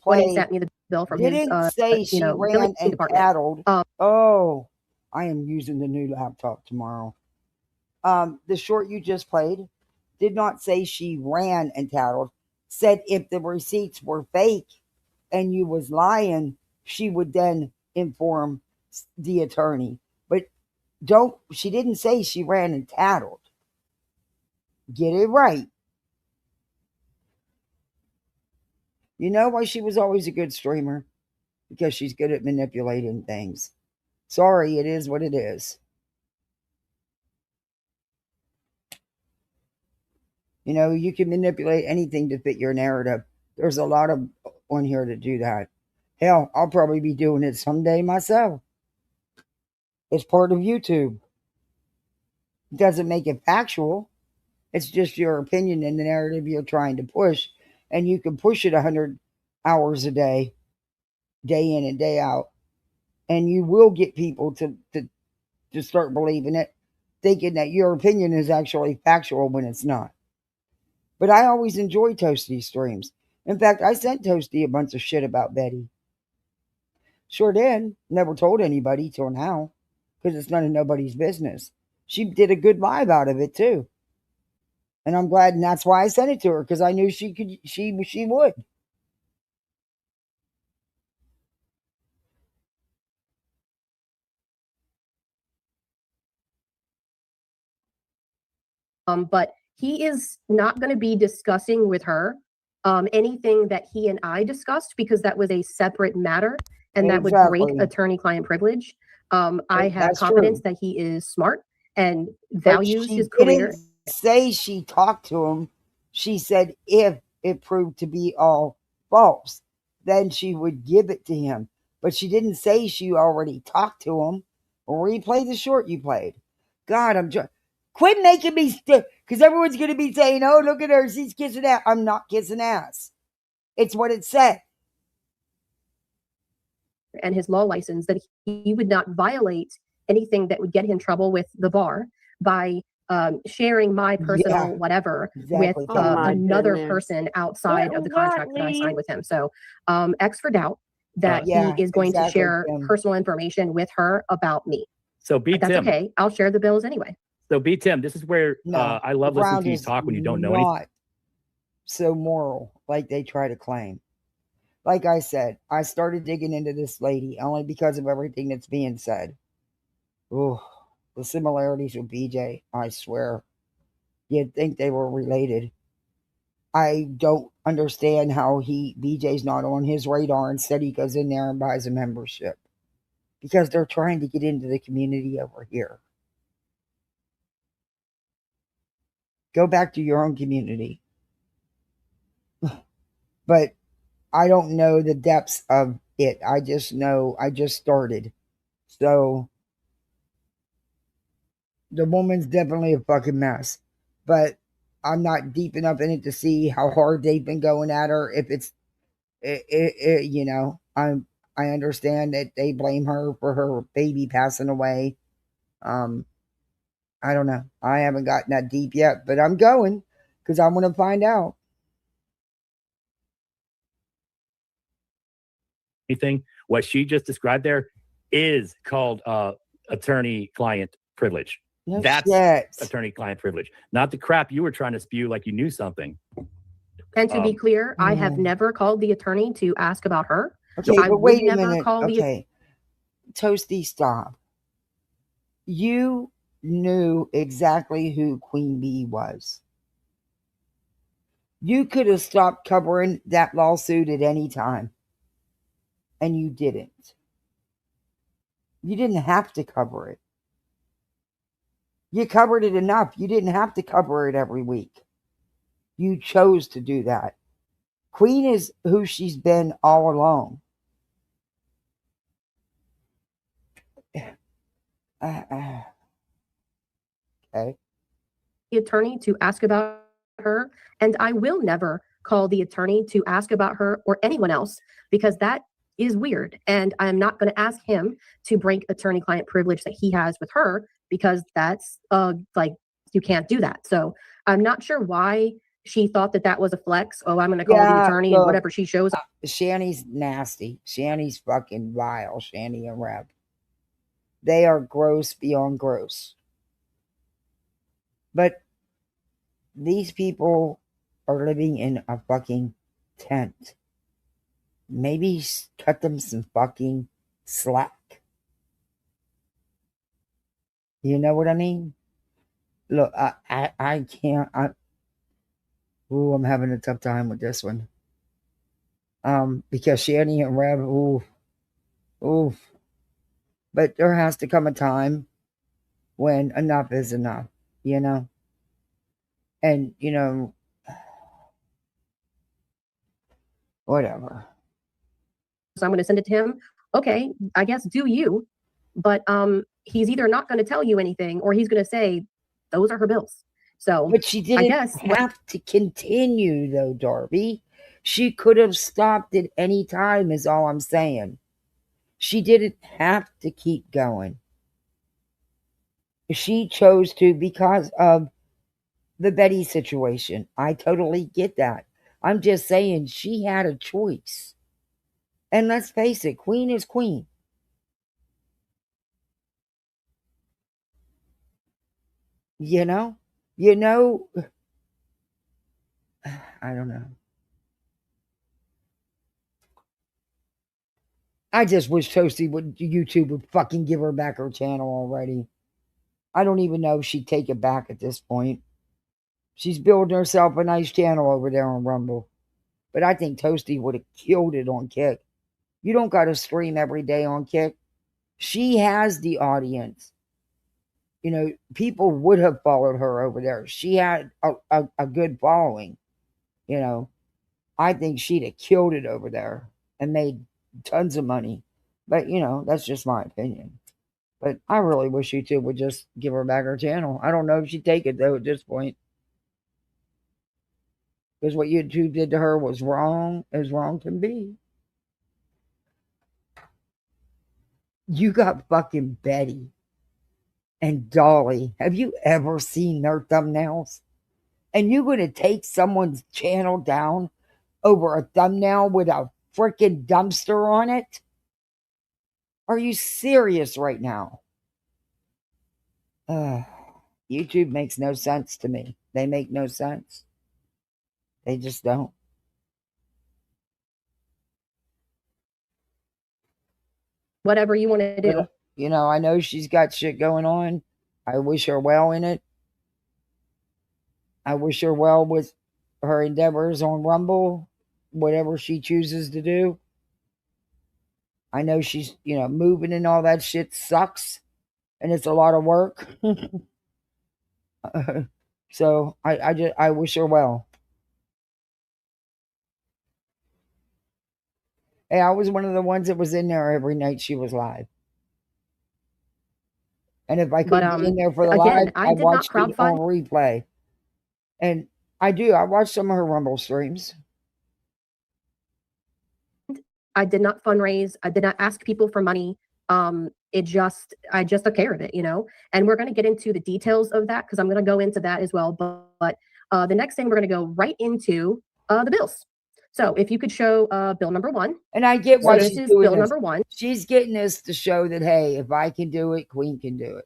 when he sent me the bill from his
say she ran and tattled. Oh, I am using the new laptop tomorrow. The short you just played did not say she ran and tattled. Said if the receipts were fake and you was lying, she would then inform the attorney. But she didn't say she ran and tattled. Get it right. You know why she was always a good streamer? Because she's good at manipulating things. Sorry, it is what it is. You know, you can manipulate anything to fit your narrative. There's a lot of on here to do that. Hell, I'll probably be doing it someday myself. It's part of YouTube. It doesn't make it factual. It's just your opinion and the narrative you're trying to push. And you can push it 100 hours a day, day in and day out. And you will get people to start believing it, thinking that your opinion is actually factual when it's not. But I always enjoy Toasty streams. In fact, I sent Toasty a bunch of shit about Betty. Sure did. Never told anybody till now. Because it's none of nobody's business. She did a good live out of it too. And I'm glad, and that's why I sent it to her, because I knew she would.
But he is not going to be discussing with her anything that he and I discussed because that was a separate matter and that would break attorney-client privilege. I have confidence that he is smart and values his career.
Didn't say she talked to him. She said if it proved to be all false, then she would give it to him. But she didn't say she already talked to him. Or replay the short you played. God, I'm just quit making me because everyone's going to be saying, "Oh, look at her, she's kissing ass." I'm not kissing ass. It's what it said.
And his law license, that he would not violate anything that would get him in trouble with the bar by sharing my personal whatever
exactly.
with another person outside of the contract that I signed with him. So X for doubt that he is going to share personal information with her about me.
So
But that's
Tim.
okay. I'll share the bills anyway.
So Tim, this is where I love listening to you talk when you don't know anything.
So moral, like they try to claim. Like I said, I started digging into this lady only because of everything that's being said. Oh, the similarities with BJ, I swear. You'd think they were related. I don't understand how BJ's not on his radar. Instead, he goes in there and buys a membership. Because they're trying to get into the community over here. Go back to your own community. But I don't know the depths of it. I just know I just started. So the woman's definitely a fucking mess. But I'm not deep enough in it to see how hard they've been going at her. If it's, you know, I understand that they blame her for her baby passing away. I don't know. I haven't gotten that deep yet, but I'm going because I want to find out.
Anything what she just described there is called attorney-client privilege.
No
That's
shit.
attorney-client privilege, not the crap you were trying to spew like you knew something.
And to be clear, I have never called the attorney to ask about her.
Okay,
I
but
would
wait a
never
minute.
call the
Okay, Toasty, stop. You knew exactly who Queen Bee was. You could have stopped covering that lawsuit at any time. And you didn't. You didn't have to cover it. You covered it enough. You didn't have to cover it every week. You chose to do that. Queen is who she's been all along. Okay.
The attorney to ask about her, and I will never call the attorney to ask about her or anyone else because that is weird. And I'm not going to ask him to break attorney-client privilege that he has with her because that's like you can't do that. So I'm not sure why she thought that that was a flex. Oh, I'm going to call the attorney and whatever she shows.
Shanny's nasty. Shanny's fucking vile. Shanny and Reb. They are gross beyond gross. But these people are living in a fucking tent. Maybe cut them some fucking slack. You know what I mean? Look, I can't. I'm having a tough time with this one. Because Shanny and Reb, ooh. But there has to come a time when enough is enough, you know? And, you know, whatever.
So I'm going to send it to him. Okay, I guess do you. But he's either not going to tell you anything or he's going to say, those are her bills. So,
but she didn't have to continue, though, Darby. She could have stopped at any time, is all I'm saying. She didn't have to keep going. She chose to because of the Betty situation. I totally get that. I'm just saying she had a choice. And let's face it, Queen is Queen. You know, I don't know. I just wish Toasty YouTube would fucking give her back her channel already. I don't even know if she'd take it back at this point. She's building herself a nice channel over there on Rumble. But I think Toasty would have killed it on Kick. You don't got to stream every day on Kick. She has the audience. You know, people would have followed her over there. She had a good following, you know. I think she'd have killed it over there and made tons of money. But, you know, that's just my opinion. But I really wish YouTube would just give her back her channel. I don't know if she'd take it, though, at this point. Because what YouTube did to her was wrong, as wrong can be. You got fucking Betty and Dolly. Have you ever seen their thumbnails? And you're going to take someone's channel down over a thumbnail with a freaking dumpster on it? Are you serious right now? YouTube makes no sense to me. They make no sense. They just don't.
Whatever you want to do.
But, you know, I know she's got shit going on. I wish her well in it. I wish her well with her endeavors on Rumble, whatever she chooses to do. I know she's, you know, moving and all that shit sucks, and it's a lot of work. So I wish her well. Hey, I was one of the ones that was in there every night she was live. And if I couldn't be in there for the live, I watched it on replay. And I do. I watch some of her Rumble streams.
I did not fundraise. I did not ask people for money. I just took care of it, you know. And we're going to get into the details of that because I'm going to go into that as well. But the next thing we're going to go right into the bills. So if you could show bill number 1.
And I get why she's doing
bill
this.
number 1.
She's getting this to show that, hey, if I can do it, Queen can do it.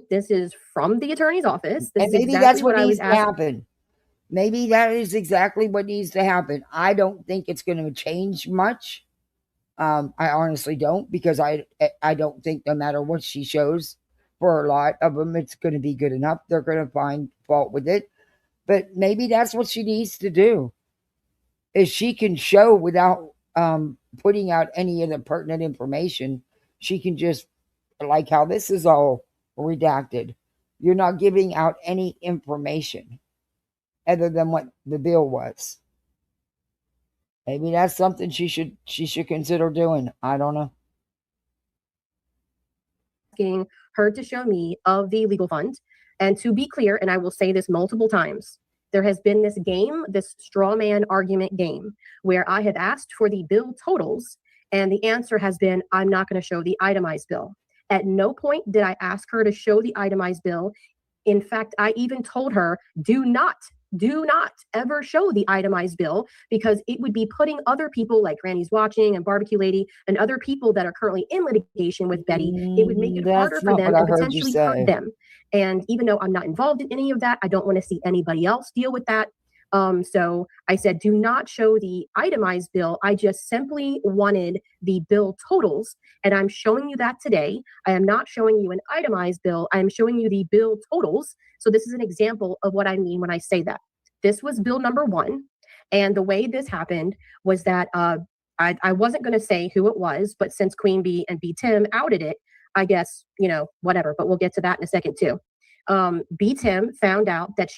This is from the attorney's office.
And maybe that's what needs to happen. Maybe that is exactly what needs to happen. I don't think it's going to change much. I honestly don't, because I don't think no matter what she shows, for a lot of them, it's going to be good enough. They're going to find fault with it. But maybe that's what she needs to do, is she can show without putting out any of the pertinent information. She can just, like how this is all redacted. You're not giving out any information other than what the bill was. Maybe that's something she should consider doing. I don't know.
Asking her to show me of the legal fund. And to be clear, and I will say this multiple times, there has been this game, this straw man argument game, where I have asked for the bill totals, and the answer has been, I'm not going to show the itemized bill. At no point did I ask her to show the itemized bill. In fact, I even told her, do not ever show the itemized bill, because it would be putting other people like Granny's Watching and Barbecue Lady and other people that are currently in litigation with Betty. It would make it harder for them and potentially hurt them. And even though I'm not involved in any of that, I don't want to see anybody else deal with that. So I said, do not show the itemized bill. I just simply wanted the bill totals. And I'm showing you that today. I am not showing you an itemized bill. I am showing you the bill totals. So this is an example of what I mean when I say that. This was bill number 1. And the way this happened was that I wasn't going to say who it was, but since Queen Bee and B Tim outed it, I guess, you know, whatever, but we'll get to that in a second too. B Tim found out that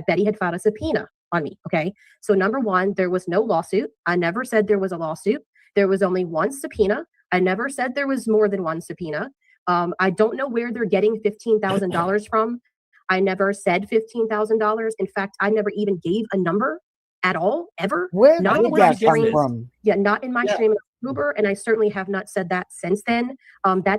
Betty had filed a subpoena on me. Okay. So number 1, there was no lawsuit. I never said there was a lawsuit. There was only one subpoena. I never said there was more than one subpoena. I don't know where they're getting $15,000 from. I never said $15,000. In fact, I never even gave a number at all, ever.
Where
not
did
in
that come from?
Yeah, not in my stream of Uber, and I certainly have not said that since then. I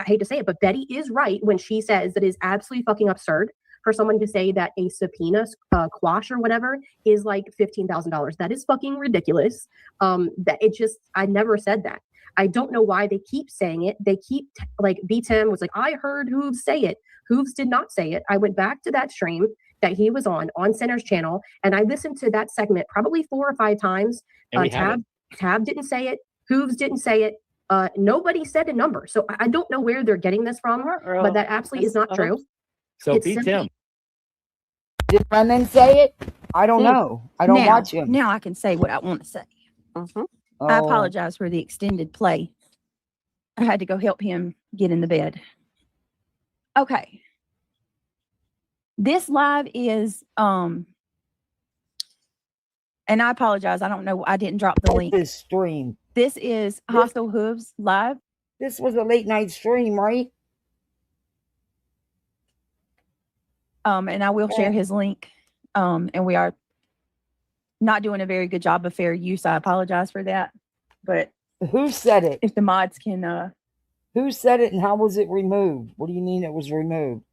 hate to say it, but Betty is right when she says that it is absolutely fucking absurd for someone to say that a subpoena quash or whatever is like $15,000. That is fucking ridiculous. I never said that. I don't know why they keep saying it. They keep like B10 was like, I heard Hooves say it. Hooves did not say it. I went back to that stream that he was on Center's channel, and I listened to that segment probably 4 or 5 times. Tab didn't say it. Hooves didn't say it. Nobody said a number. So I don't know where they're getting this from, but that absolutely is not true.
So B Tim.
Did Brennan say it? I don't know. I don't watch him.
Now I can say what I want to say. I apologize for the extended play. I had to go help him get in the bed. Okay.
This live is and I apologize. I don't know. I didn't drop the link.
This stream.
This is Hostile Hooves live.
This was a late night stream, right?
And I will share his link. And we are not doing a very good job of fair use. I apologize for that. But
who said it?
If the mods can
who said it and how was it removed? What do you mean it was removed?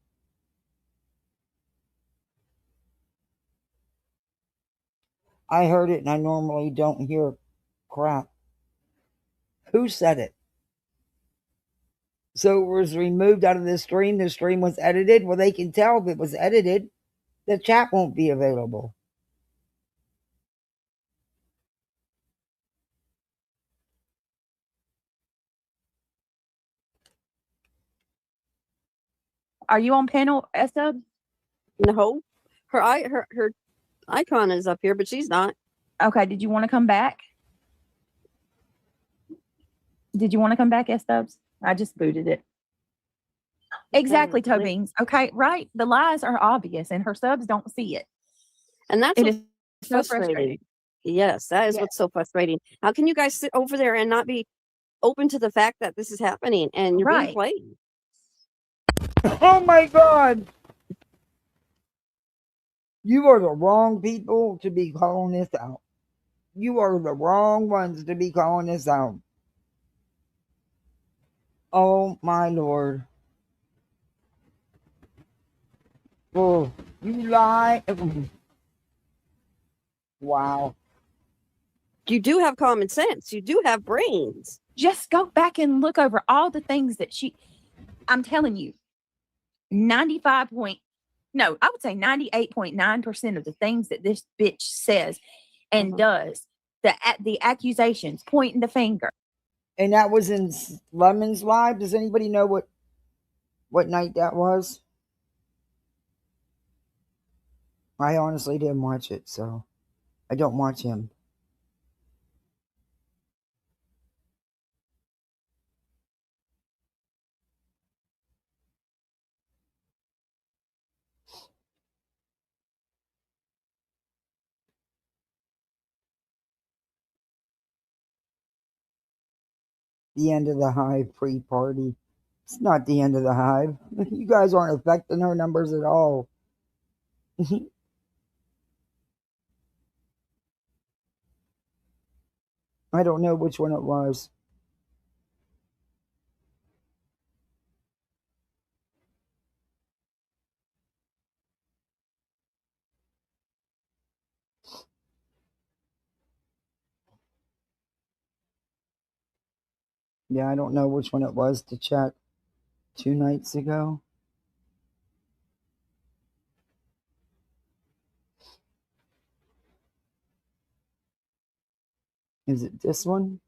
I heard it and I normally don't hear crap. Who said it? So it was removed out of the stream. The stream was edited. Well, they can tell if it was edited. The chat won't be available.
Are you on panel, SW?
No, her icon is up here, but she's not.
Okay. Did you want to come back? Did you want to come back, SW? I just booted it. Exactly, toe beans. Okay, right. The lies are obvious, and her subs don't see it.
And that's
It
what's
is
so
so frustrating.
Yes, that is what's so frustrating. How can you guys sit over there and not be open to the fact that this is happening and you're being
Right.
played?
Oh my God. You are the wrong people to be calling this out. You are the wrong ones to be calling this out. Oh my Lord. Oh, you lie. Wow.
You do have common sense. You do have brains.
Just go back and look over all the things that I'm telling you, 98.9% of the things that this bitch says and does, the accusations, pointing the finger.
And that was in Lemon's live. Does anybody know what night that was? I honestly didn't watch it, so I don't watch him. The end of the hive pre-party. It's not the end of the hive. You guys aren't affecting her numbers at all. I don't know which one it was. Yeah, I don't know which one it was to check 2 nights ago. Is it this one?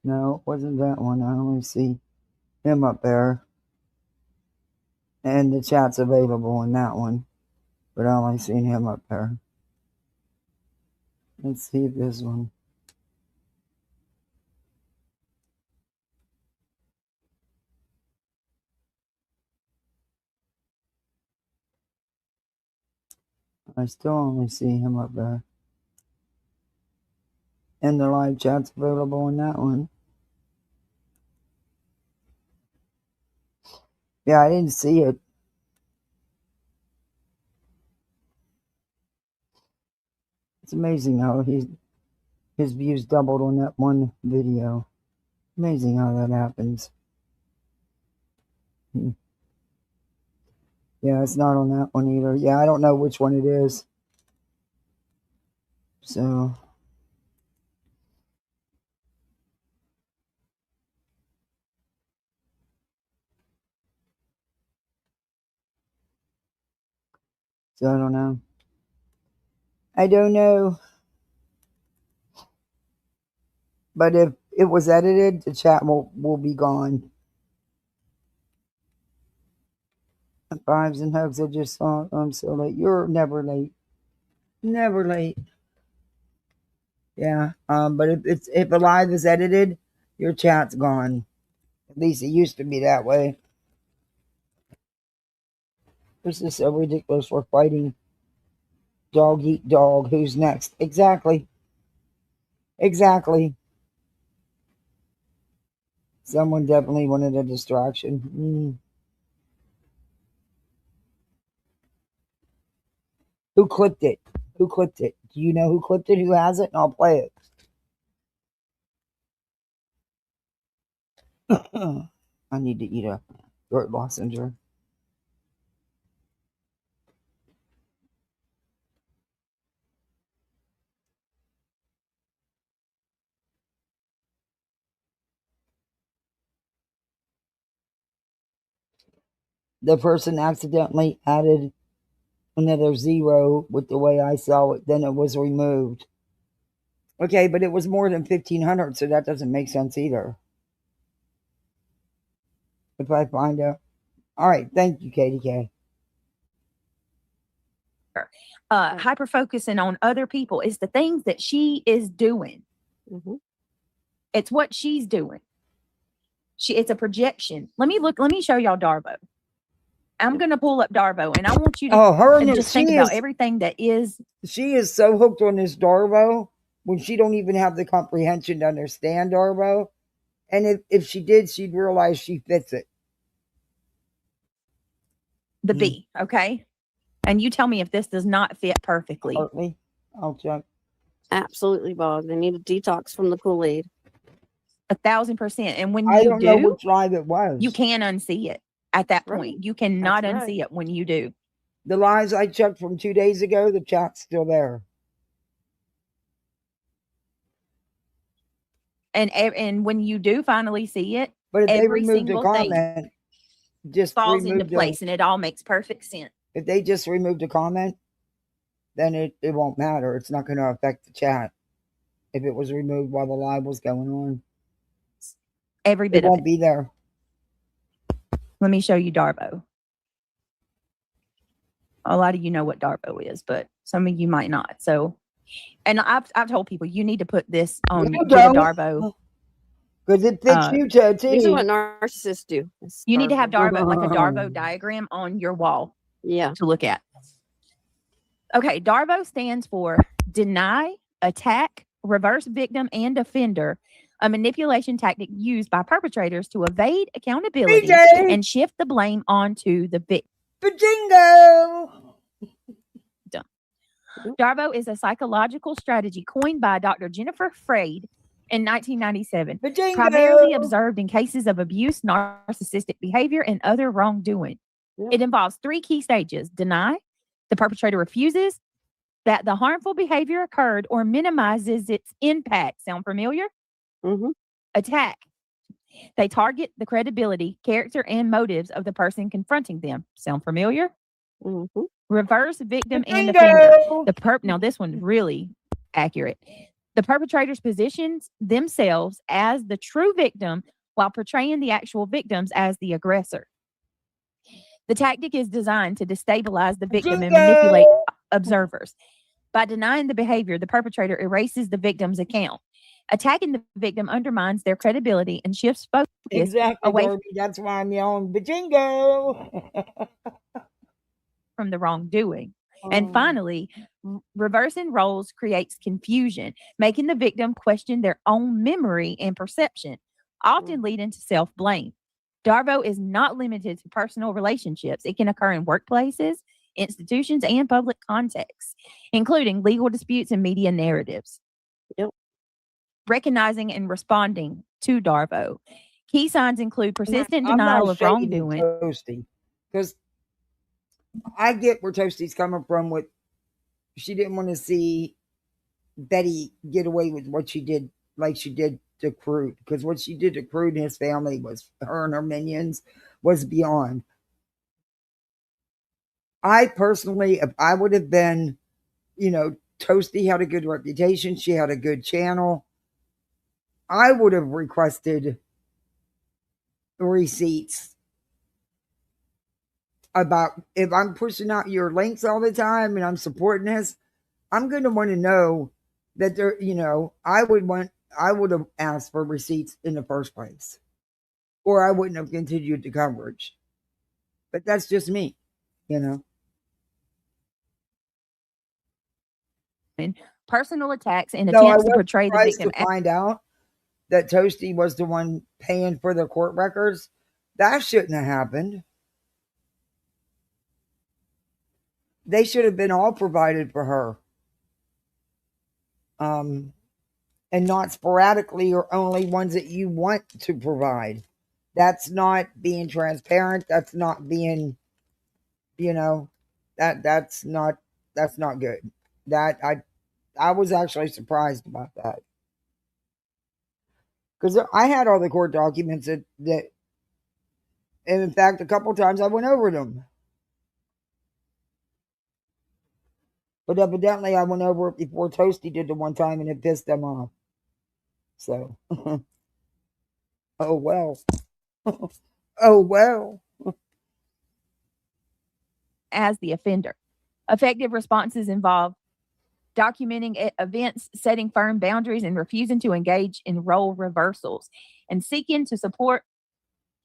No, it wasn't that one. I only see him up there. And the chat's available in that one. But I only seen him up there. Let's see this one. I still only see him up there. And the live chat's available in that one. Yeah, I didn't see it. It's amazing how his views doubled on that one video. Amazing how that happens. Yeah, it's not on that one either. Yeah, I don't know which one it is. So I don't know. I don't know. But if it was edited, the chat will be gone. Fives and hugs. I just saw. I'm so late. You're never late. Never late. Yeah. But if a live is edited, your chat's gone. At least it used to be that way. This is so ridiculous. We're fighting. Dog eat dog. Who's next? Exactly. Exactly. Someone definitely wanted a distraction. Who clipped it? Who clipped it? Do you know who clipped it? Who has it? And I'll play it. I need to eat a throat lozenge. The person accidentally added another zero with the way I saw it. Then it was removed. Okay, but it was more than 1,500, so that doesn't make sense either. If I find out. All right, thank you, Katie K.
Hyper focusing on other people is the things that she is doing. It's what she's doing. It's a projection. Let me show y'all Darbo. I'm gonna pull up Darbo, and I want you to just think about everything that is.
She is so hooked on this Darbo when she don't even have the comprehension to understand Darbo. And if she did, she'd realize she fits it.
The B, okay? And you tell me if this does not fit perfectly.
Partly. I'll check.
Absolutely, Bob. They need a detox from the Kool-Aid.
1,000%. And when
I
you
don't know which live it was.
you can unsee it at that point. You cannot unsee it when you do.
The lives I checked from 2 days ago, the chat's still there.
And when you do finally see it,
but if
every
they removed a
single
comment,
thing
just
falls into place, and it all makes perfect sense.
If they just removed a comment, then it won't matter. It's not going to affect the chat. If it was removed while the live was going on,
every bit
it won't
of it
be there.
Let me show you Darbo. A lot of you know what Darbo is, but some of you might not. So, and I've told people you need to put this on your Darbo
because it fits you, Toti.
These are what narcissists do.
You need to have Darbo, like a Darbo diagram on your wall.
Yeah,
to look at. Okay, Darbo stands for deny, attack, reverse victim, and offender. A manipulation tactic used by perpetrators to evade accountability and shift the blame onto the victim.
Bajingo!
Darbo is a psychological strategy coined by Dr. Jennifer Freyd in 1997, primarily observed in cases of abuse, narcissistic behavior, and other wrongdoing. It involves 3 key stages: deny, the perpetrator refuses that the harmful behavior occurred or minimizes its impact. Sound familiar? Attack. They target the credibility, character, and motives of the person confronting them. Sound familiar? Reverse victim and offender. Now this one's really accurate. The perpetrators positions themselves as the true victim while portraying the actual victims as the aggressor. The tactic is designed to destabilize the victim and manipulate observers. By denying the behavior, the perpetrator erases the victim's account. Attacking the victim undermines their credibility and shifts focus away
That's why I'm yelling Bajingo
from the wrongdoing. And finally, reversing roles creates confusion, making the victim question their own memory and perception, often leading to self-blame. Darbo is not limited to personal relationships. It can occur in workplaces, institutions, and public contexts, including legal disputes and media narratives. Recognizing and responding to Darbo. Key signs include persistent denial of wrongdoing.
Because I get where Toasty's coming from with she didn't want to see Betty get away with what she did, like she did to Crude. Because what she did to Crude and his family was, her and her minions, was beyond. I personally, if I would have been, Toasty had a good reputation, she had a good channel, I would have requested receipts. about if I'm pushing out your links all the time and I'm supporting this, I'm going to want to know that there, I would have asked for receipts in the first place, or I wouldn't have continued the coverage. But that's just me,
Personal attacks and
No, I
attempts to
was
portray the
surprised
victim.
to find out that Toasty was the one paying for the court records. That shouldn't have happened. They should have been all provided for her. And not sporadically or only ones that you want to provide. That's not being transparent. That's not being, that's not good. That I was actually surprised about that. Because I had all the court documents that, and in fact, a couple times I went over them. But evidently I went over it before Toasty did the one time and it pissed them off. So, oh well. Oh well.
As the offender. Effective responses involve documenting events, setting firm boundaries, and refusing to engage in role reversals, and seeking support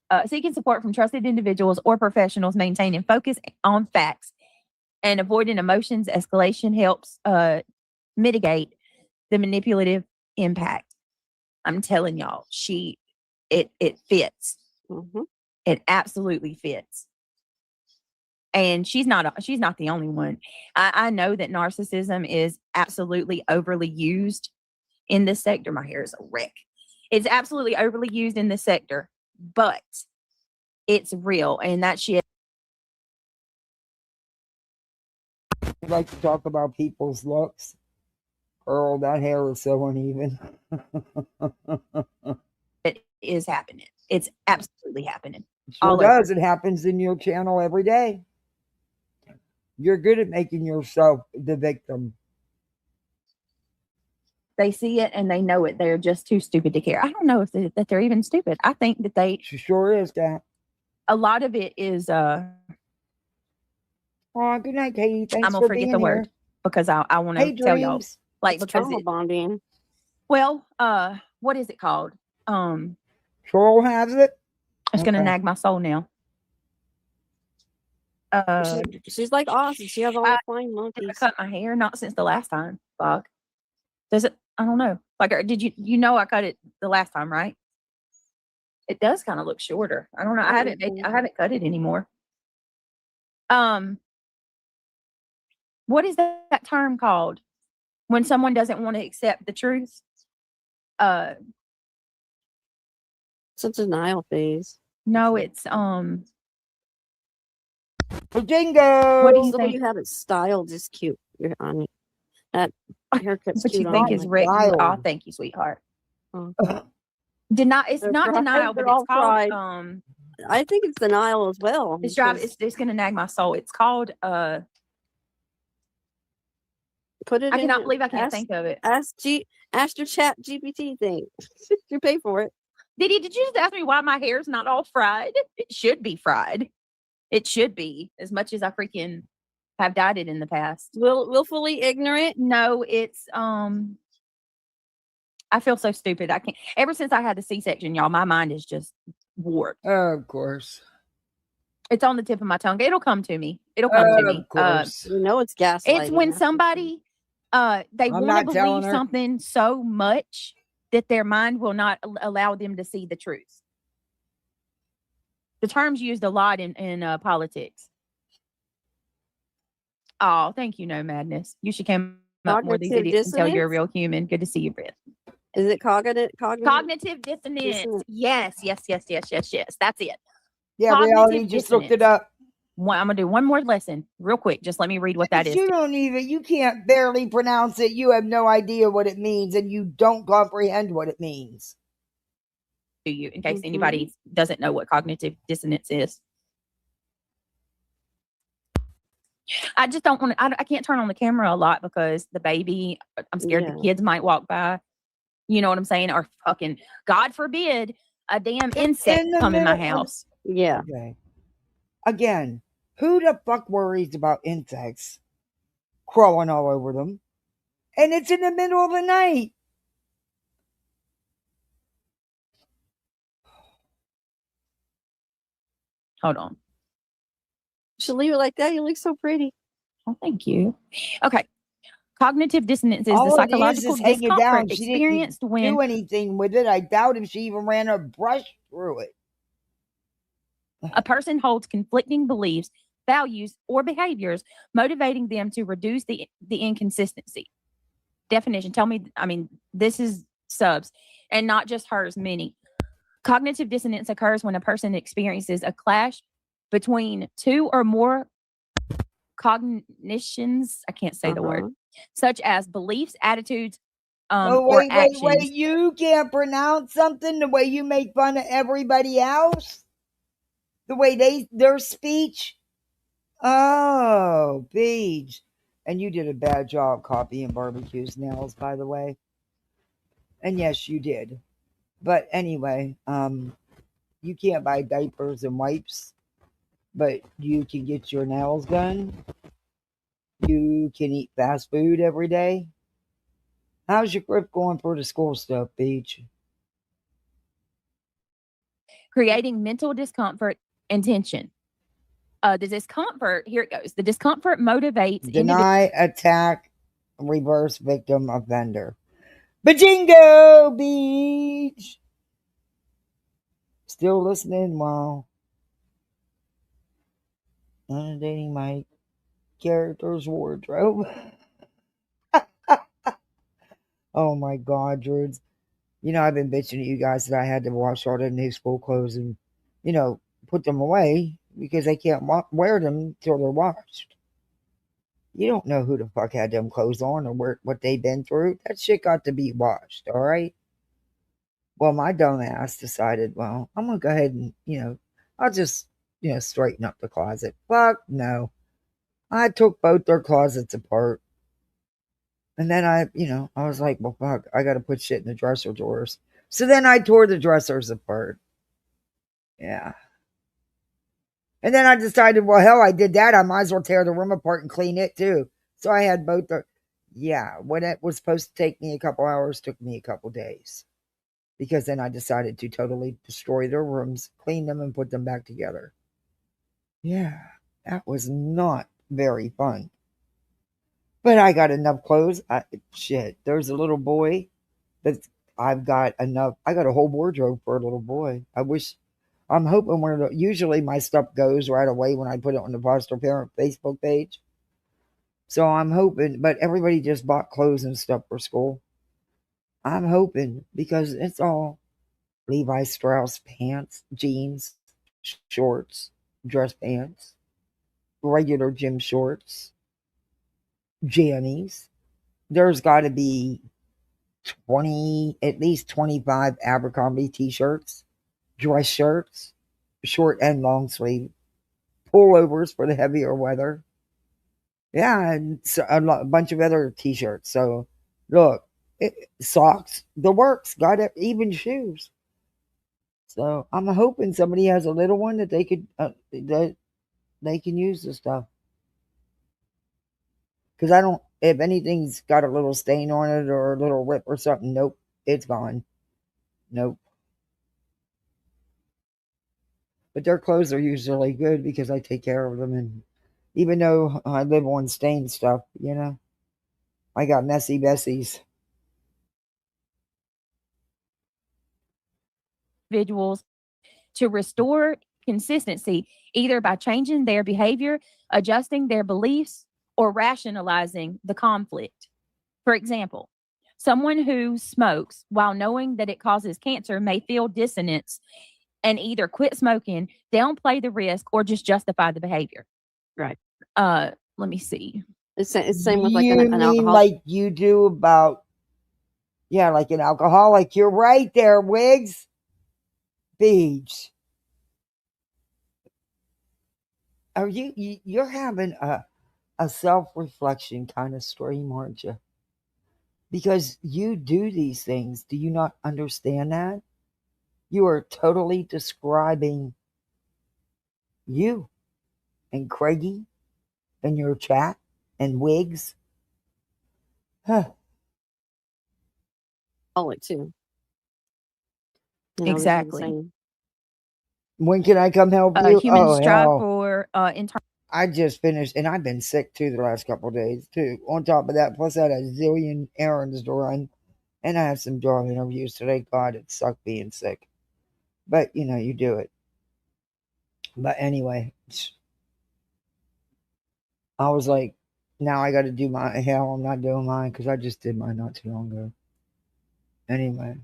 from trusted individuals or professionals, maintaining focus on facts and avoiding emotions. Escalation helps mitigate the manipulative impact. I'm telling y'all, it fits.
Mm-hmm.
It absolutely fits. And she's not the only one. I know that narcissism is absolutely overly used in this sector. My hair is a wreck. It's absolutely overly used in this sector, but it's real, and that shit.
I like to talk about people's looks. Earl, that hair is so uneven.
It is happening. It's absolutely happening.
Sure does. It happens in your channel every day. You're good at making yourself the victim.
They see it and they know it. They're just too stupid to care. I don't know that they're even stupid. I think that
She sure is that.
A lot of it is
oh, good night, Katie. Thanks
I'm gonna
for
forget
being
the
here.
word because I want to tell y'all
It's trauma bonding.
Well, what is it called?
Troll has it.
It's gonna nag my soul now.
She's like awesome. She has all the flying monkeys.
I cut my hair not since the last time. Fuck. Does it? I don't know. Like, did you I cut it the last time, right? It does kind of look shorter. I don't know. I haven't cut it anymore. What is that term called when someone doesn't want to accept the truth?
It's a denial phase.
No, it's
Jingo.
What do you
The way
think?
you have it styled is cute. You're on that haircut's
What
cute.
you think
on
is
you.
Rick? Oh, thank you, sweetheart. It's
They're
not
pride-
denial, but
they're
it's
all
called
pride. I think it's denial as well.
it's gonna nag my soul. It's called
Put it.
I cannot believe I can't think of it.
Ask your chat GPT thing. You pay for it.
Did you just ask me why my hair's not all fried? It should be fried. It should be, as much as I freaking have dyed it in the past.
Willfully ignorant?
No, it's I feel so stupid. I can't. Ever since I had the C-section, y'all, my mind is just warped.
Of course.
It's on the tip of my tongue. It'll come to me. It'll come to me.
Of course.
You know it's gaslighting.
It's when somebody they want to believe
her.
something so much that their mind will not allow them to see the truth. The term's used a lot in politics. Oh, thank you, No Madness. You should come up more of these idiots and tell you're a real human. Good to see you, Britt.
Is it cognitive
dissonance? Yes. That's it.
Yeah, Reality just looked it up.
I'm gonna do one more lesson real quick. Just let me read what that is.
You can't barely pronounce it. You have no idea what it means, and you don't comprehend what it means.
To you, in case anybody doesn't know what cognitive dissonance is. I just don't want to. I can't turn on the camera a lot because the baby. I'm scared the kids might walk by. You know what I'm saying? Or fucking, God forbid, a damn insect come in my house.
Yeah.
Okay. Again, Who the fuck worries about insects crawling all over them? And it's in the middle of the night.
Hold on.
Should leave it like that. You look so pretty.
Oh, thank you. Okay. Cognitive dissonance is the
All it
psychological
is hanging down.
discomfort
She didn't
experienced when
do anything with it. I doubt if she even ran a brush through it.
a person holds conflicting beliefs, values, or behaviors, motivating them to reduce the inconsistency. Definition. Tell me, I mean, this is subs and not just hers, many. Cognitive dissonance occurs when a person experiences a clash between two or more cognitions. I can't say the word, such as beliefs, attitudes,
Oh,
or
wait.
actions.
You can't pronounce something the way you make fun of everybody else? The way their speech? Oh, Paige. And you did a bad job copying Barbecue's nails, by the way. And yes, you did. But anyway, you can't buy diapers and wipes, but you can get your nails done. You can eat fast food every day. How's your grip going for the school stuff, Paige?
Creating mental discomfort and tension. The discomfort, here it goes. The discomfort motivates
Deny, attack, reverse victim, offender. Bajingo Beach! Still listening? Wow. Inundating my character's wardrobe. Oh my God, Druids. You know, I've been bitching at you guys that I had to wash all the new school clothes and, put them away because they can't wear them till they're washed. You don't know who the fuck had them clothes on or what they've been through. That shit got to be washed, all right? Well, my dumb ass decided, well, I'm going to go ahead and, I'll just, straighten up the closet. Fuck no. I took both their closets apart. And then I was like, well, fuck, I got to put shit in the dresser drawers. So then I tore the dressers apart. Yeah. And then I decided, well, hell, I did that. I might as well tear the room apart and clean it too. So I had both when it was supposed to take me a couple hours, took me a couple days. Because then I decided to totally destroy their rooms, clean them, and put them back together. Yeah, that was not very fun. But I got enough clothes. There's a little boy that I've got enough. I got a whole wardrobe for a little boy. I'm hoping usually my stuff goes right away when I put it on the foster parent Facebook page. So I'm hoping, but everybody just bought clothes and stuff for school. I'm hoping because it's all Levi Strauss pants, jeans, shorts, dress pants, regular gym shorts, jammies. There's got to be at least 25 Abercrombie t-shirts, dress shirts, short and long sleeve, pullovers for the heavier weather. Yeah, and a bunch of other t-shirts. So, look, socks, the works, got it, even shoes. So I'm hoping somebody has a little one that they could that they can use the stuff. Because if anything's got a little stain on it or a little rip or something, nope, it's gone. Nope. But their clothes are usually good because I take care of them. And even though I live on stained stuff, I got messy Bessies.
individuals to restore consistency either by changing their behavior, adjusting their beliefs, or rationalizing the conflict. For example, someone who smokes while knowing that it causes cancer may feel dissonance and either quit smoking, downplay the risk, or just justify the behavior.
Right.
Let me see.
It's same with like
You
an
mean
alcohol.
like you do about, like an alcoholic. You're right there, Wiggs. Beach. Are you're having a self-reflection kind of stream, aren't you? Because you do these things. Do you not understand that? You are totally describing you. and Craigie in your chat and Wigs. Huh.
Call it too. You know,
Exactly.
When can I come help you?
Humans
Oh,
strive
hell.
for internal.
I just finished, and I've been sick too the last couple of days too. On top of that, plus I had a zillion errands to run, and I have some job interviews today. God, it sucked being sick, but you know, you do it. But anyway, I was like, now I got to do my hell. I'm not doing mine because I just did mine not too long ago. Anyway.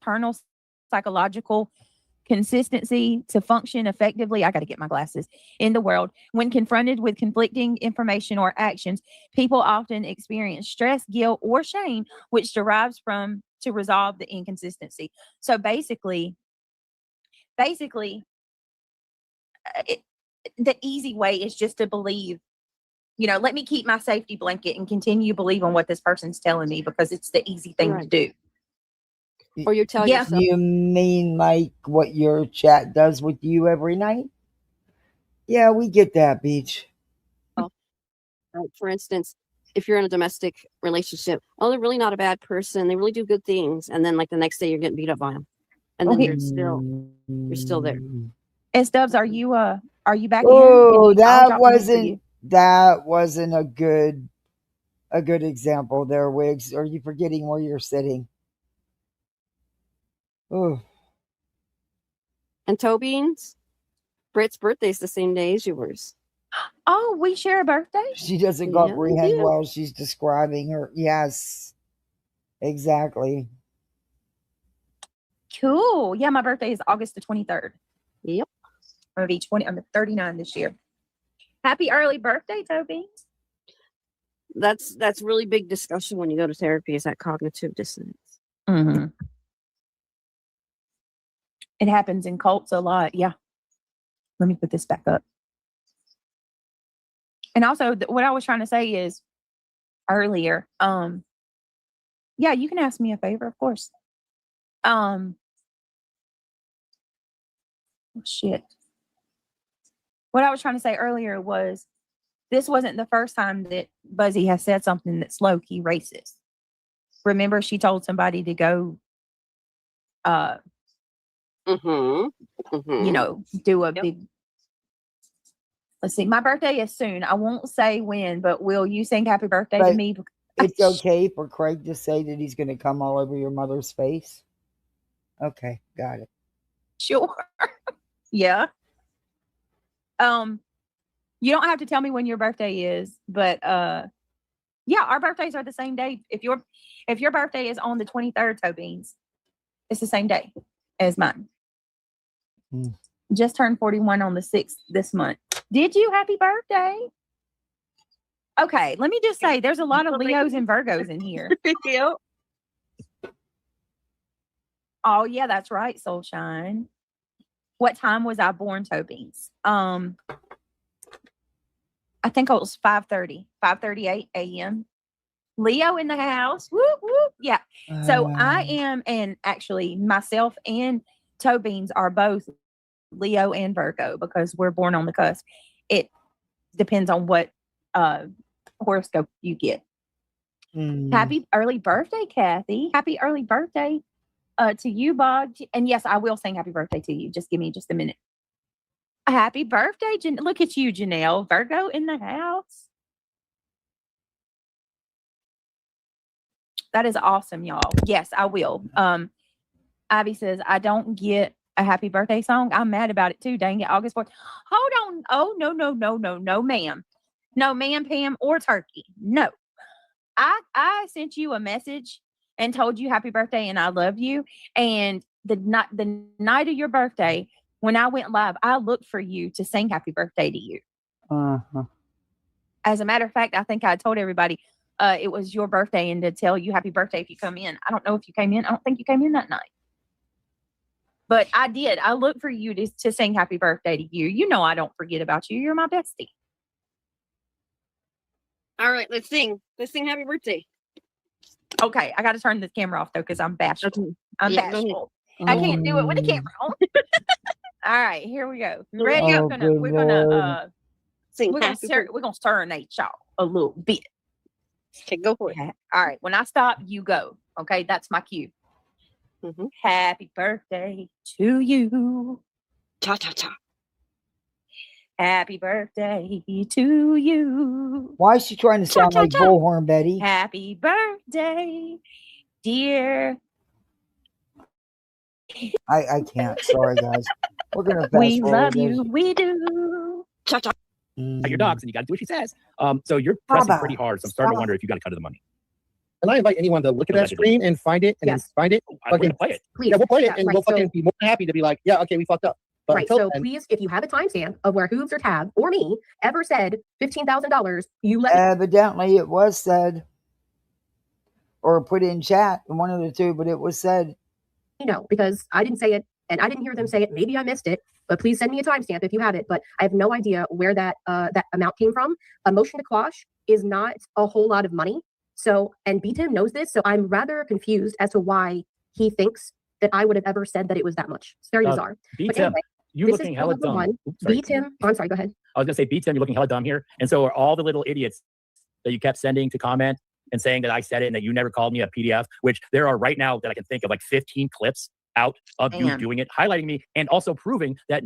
Internal psychological consistency to function effectively. I got to get my glasses in the world. When confronted with conflicting information or actions, people often experience stress, guilt, or shame, which derives from to resolve the inconsistency. So basically, the easy way is just to believe. You know, let me keep my safety blanket and continue believing what this person's telling me because it's the easy thing to do.
Or you tell
Yeah.
yourself.
You mean like what your chat does with you every night? Yeah, we get that, Beach.
For instance, if you're in a domestic relationship, oh, they're really not a bad person. They really do good things. And then like the next day you're getting beat up by them. And then you're still there.
S Dubs, are you back
Oh,
in? I'll drop the link for you.
that wasn't a good example there, Wigs. Are you forgetting where you're sitting? Oh.
And toe beans, Britt's birthday's the same day as yours.
Oh, we share a birthday?
She doesn't comprehend while she's describing her. Yes, exactly.
Cool. Yeah, my birthday is August the 23rd.
Yep.
I'm 39 this year. Happy early birthday, Toby.
That's really big discussion when you go to therapy, is that cognitive dissonance.
Mm-hmm. It happens in cults a lot. Yeah. Let me put this back up. And also, what I was trying to say is earlier, yeah, you can ask me a favor, of course. Shit. What I was trying to say earlier was this wasn't the first time that Buzzy has said something that's low-key racist. Remember, she told somebody to go, you know, do a big. Let's see, my birthday is soon. I won't say when, but will you sing happy birthday to me?
It's okay for Craig to say that he's going to come all over your mother's face. Okay, got it.
Sure. Yeah. You don't have to tell me when your birthday is, but yeah, our birthdays are the same day. If your birthday is on the 23rd, Toe Beans, it's the same day as mine. Just turned 41 on the 6th this month. Did you? Happy birthday. Okay, let me just say there's a lot of Leos and Virgos in here. Oh, yeah, that's right, Soulshine. What time was I born, Toe Beans? I think it was 5:38 a.m. Leo in the house. Whoop, whoop. Yeah. So I am, and actually myself and Toe Beans are both Leo and Virgo because we're born on the cusp. It depends on what horoscope you get. Happy early birthday, Kathy. Happy early birthday to you, Bob. And yes, I will sing happy birthday to you. Just give me just a minute. Happy birthday, look at you, Janelle. Virgo in the house. That is awesome, y'all. Yes, I will. Ivy says, I don't get a happy birthday song. I'm mad about it too. Dang it, August 4th. Hold on. Oh, no, ma'am. No, ma'am, Pam, or Turkey. No. I sent you a message and told you happy birthday and I love you. And the night of your birthday, when I went live, I looked for you to sing happy birthday to you. As a matter of fact, I think I told everybody it was your birthday and to tell you happy birthday if you come in. I don't know if you came in. I don't think you came in that night. But I did. I looked for you to sing happy birthday to you. You know I don't forget about you. You're my bestie.
All right, let's sing. Let's sing happy birthday.
Okay, I got to turn the camera off though because I'm bashful. I'm bashful. I can't do it with the
Mm.
camera on. All right, here we go. You ready?
Oh, good
We're gonna
Sing
we're gonna
happy birthday.
we're gonna serenade y'all a little bit.
Okay, go for it.
All right, when I stop, you go. Okay, that's my cue.
Mhm.
Happy birthday to you.
Cha cha cha.
Happy birthday to you.
Why is she trying to sound like Bullhorn Betty?
Happy birthday, dear.
I can't. Sorry, guys. We're gonna fast
We
forward
love
this.
you. We do.
Cha cha.
Your dogs, and you got to do what she says. So you're
Baba,
pressing pretty hard. So I'm starting to
stop.
wonder if you got to cut her the money.
And I invite anyone to look at that
Allegedly.
screen and find it and
Yes.
then find it.
We're gonna
Fucking,
play it.
Please.
yeah, we'll play it
Yeah,
and
right,
we'll fucking
so-
be more than happy to be like, yeah, okay, we fucked up. But
Right.
until
So
then,
please, if you have a timestamp of where Hooves or Tab or me ever said $15,000, you let me
Evidently, it was said, or put in chat, one of the two, but it was said.
know, because I didn't say it and I didn't hear them say it. Maybe I missed it, but please send me a timestamp if you have it. But I have no idea where that amount came from. A motion to quash is not a whole lot of money. So, and BTIM knows this. So I'm rather confused as to why he thinks that I would have ever said that it was that much. It's very bizarre. But
B-Tim,
anyway,
you
this
looking
is
hella
number
dumb.
one.
Oops, sorry.
BTIM, oh, I'm sorry, go ahead.
I was gonna say, B-Tim, you're looking hella dumb here. And so are all the little idiots that you kept sending to comment and saying that I said it and that you never called me a PDF, which there are right now that I can think of like 15 clips out of you
Damn.
doing it, highlighting me, and also proving that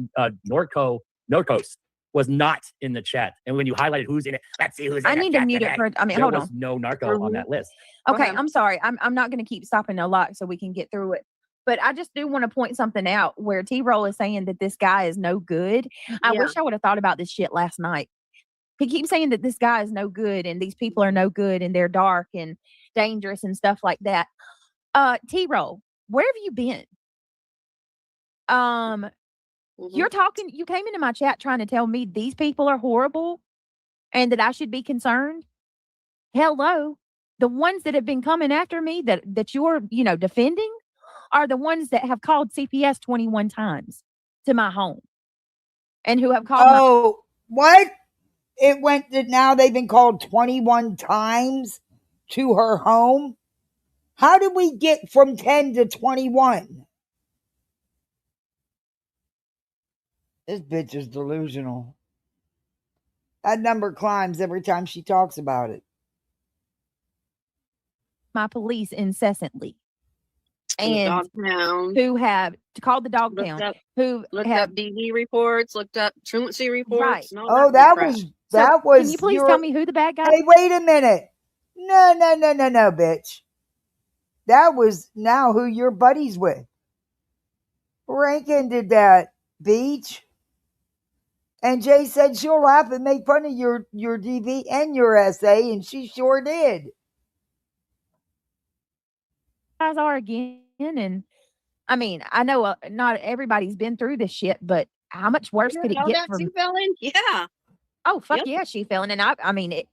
Norcoast was not in the chat. And when you highlighted who's in it, let's see who's in
I
the
need to
chat
mute it
today.
for. I mean,
There
hold
was
on.
no narco on that list.
Okay,
ahead.
I'm sorry. I'm not going to keep stopping a lot so we can get through it. But I just do want to point something out where T-Roll is saying that this guy is no good. I
Yeah.
wish I would have thought about this shit last night. He keeps saying that this guy is no good and these people are no good and they're dark and dangerous and stuff like that. T-Roll, where have you been? You're talking, you came into my chat trying to tell me these people are horrible and that I should be concerned. Hello. The ones that have been coming after me that you're, defending are the ones that have called CPS 21 times to my home and who have called
Oh, what? It went to now they've been called 21 times to her home. How did we get from 10 to 21? This bitch is delusional. That number climbs every time she talks about it.
my police incessantly.
And
And
dog pound.
who have called the dog
Looked
pound,
up,
who
looked
have
up DD reports, looked up truancy reports.
Right.
And all
Oh,
that
that
crap.
was that
So,
was.
can you please tell me who the bad guy
Hey, wait a minute. No, bitch. That was now who your buddies with. Rankin did that, Beach. And Jay said she'll laugh and make fun of your DV and your essay, and she sure did.
guys are again? And I mean, I know not everybody's been through this shit, but how much worse
You
could it
know
get
that
from?
she fell in? Yeah.
Oh fuck
Yep.
yeah, she fell in, and I mean it.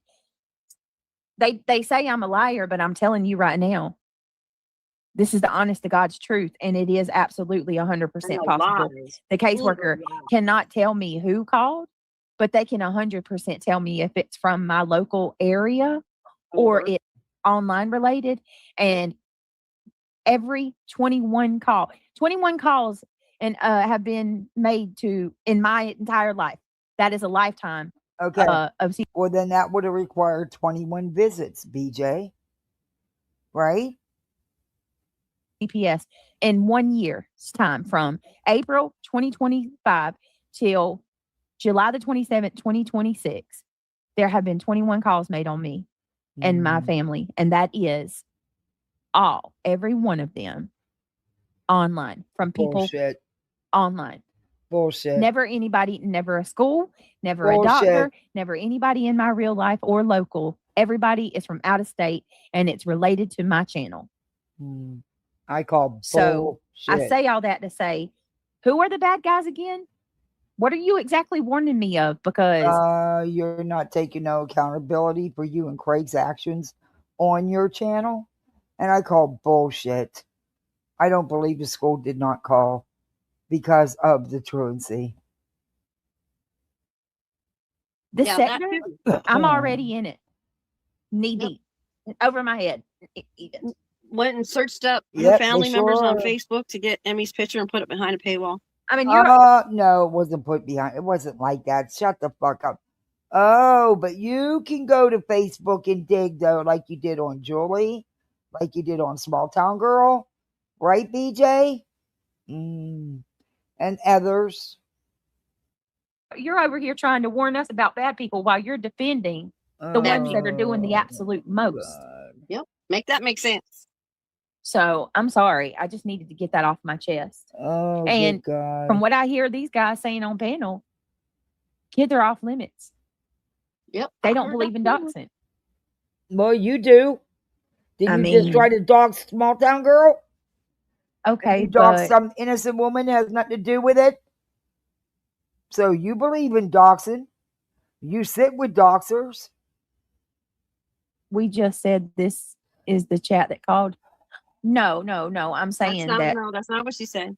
They say I'm a liar, but I'm telling you right now, this is the honest to God's truth, and it is absolutely 100%
And a
possible.
lie.
The caseworker
Ooh, lie.
cannot tell me who called, but they can 100% tell me if it's from my local area or it's online related. And every 21 calls and have been made to in my entire life. That is a lifetime.
Okay.
Of
Well, then that would have required 21 visits, BJ. Right?
CPS in 1 year's time from April 2025 till July the 27th, 2026. There have been 21 calls made on me and my family, and that is every one of them online from people
Bullshit.
online.
Bullshit.
Never anybody, never a school, never
Bullshit.
a doctor, never anybody in my real life or local. Everybody is from out of state and it's related to my channel.
I call
So
bullshit.
I say all that to say, who are the bad guys again? What are you exactly warning me of? Because
you're not taking no accountability for you and Craig's actions on your channel. And I call bullshit. I don't believe the school did not call because of the truancy.
this
Yeah, that
sector,
too.
I'm already in it. Knee deep. Over my head. Even.
went and searched up her
Yep, they
family members on
sure.
Facebook to get Emmy's picture and put it behind a paywall.
I mean, you're
No, it wasn't put behind. It wasn't like that. Shut the fuck up. Oh, but you can go to Facebook and dig though, like you did on Julie, like you did on Small Town Girl, right, BJ? And others.
you're over here trying to warn us about bad people while you're defending the ones that are doing the absolute most.
Yep. Make that make sense.
So I'm sorry. I just needed to get that off my chest.
Oh,
And
good God.
from what I hear these guys saying on panel, kids are off limits.
Yep.
They don't believe in doxing.
Well, you do. Did
I
you just
mean-
try to dox Small Town Girl?
Okay,
You dox
but
some innocent woman that has nothing to do with it? So you believe in doxing. You sit with doxers.
we just said this is the chat that called. No. I'm saying that
No, that's not what she said.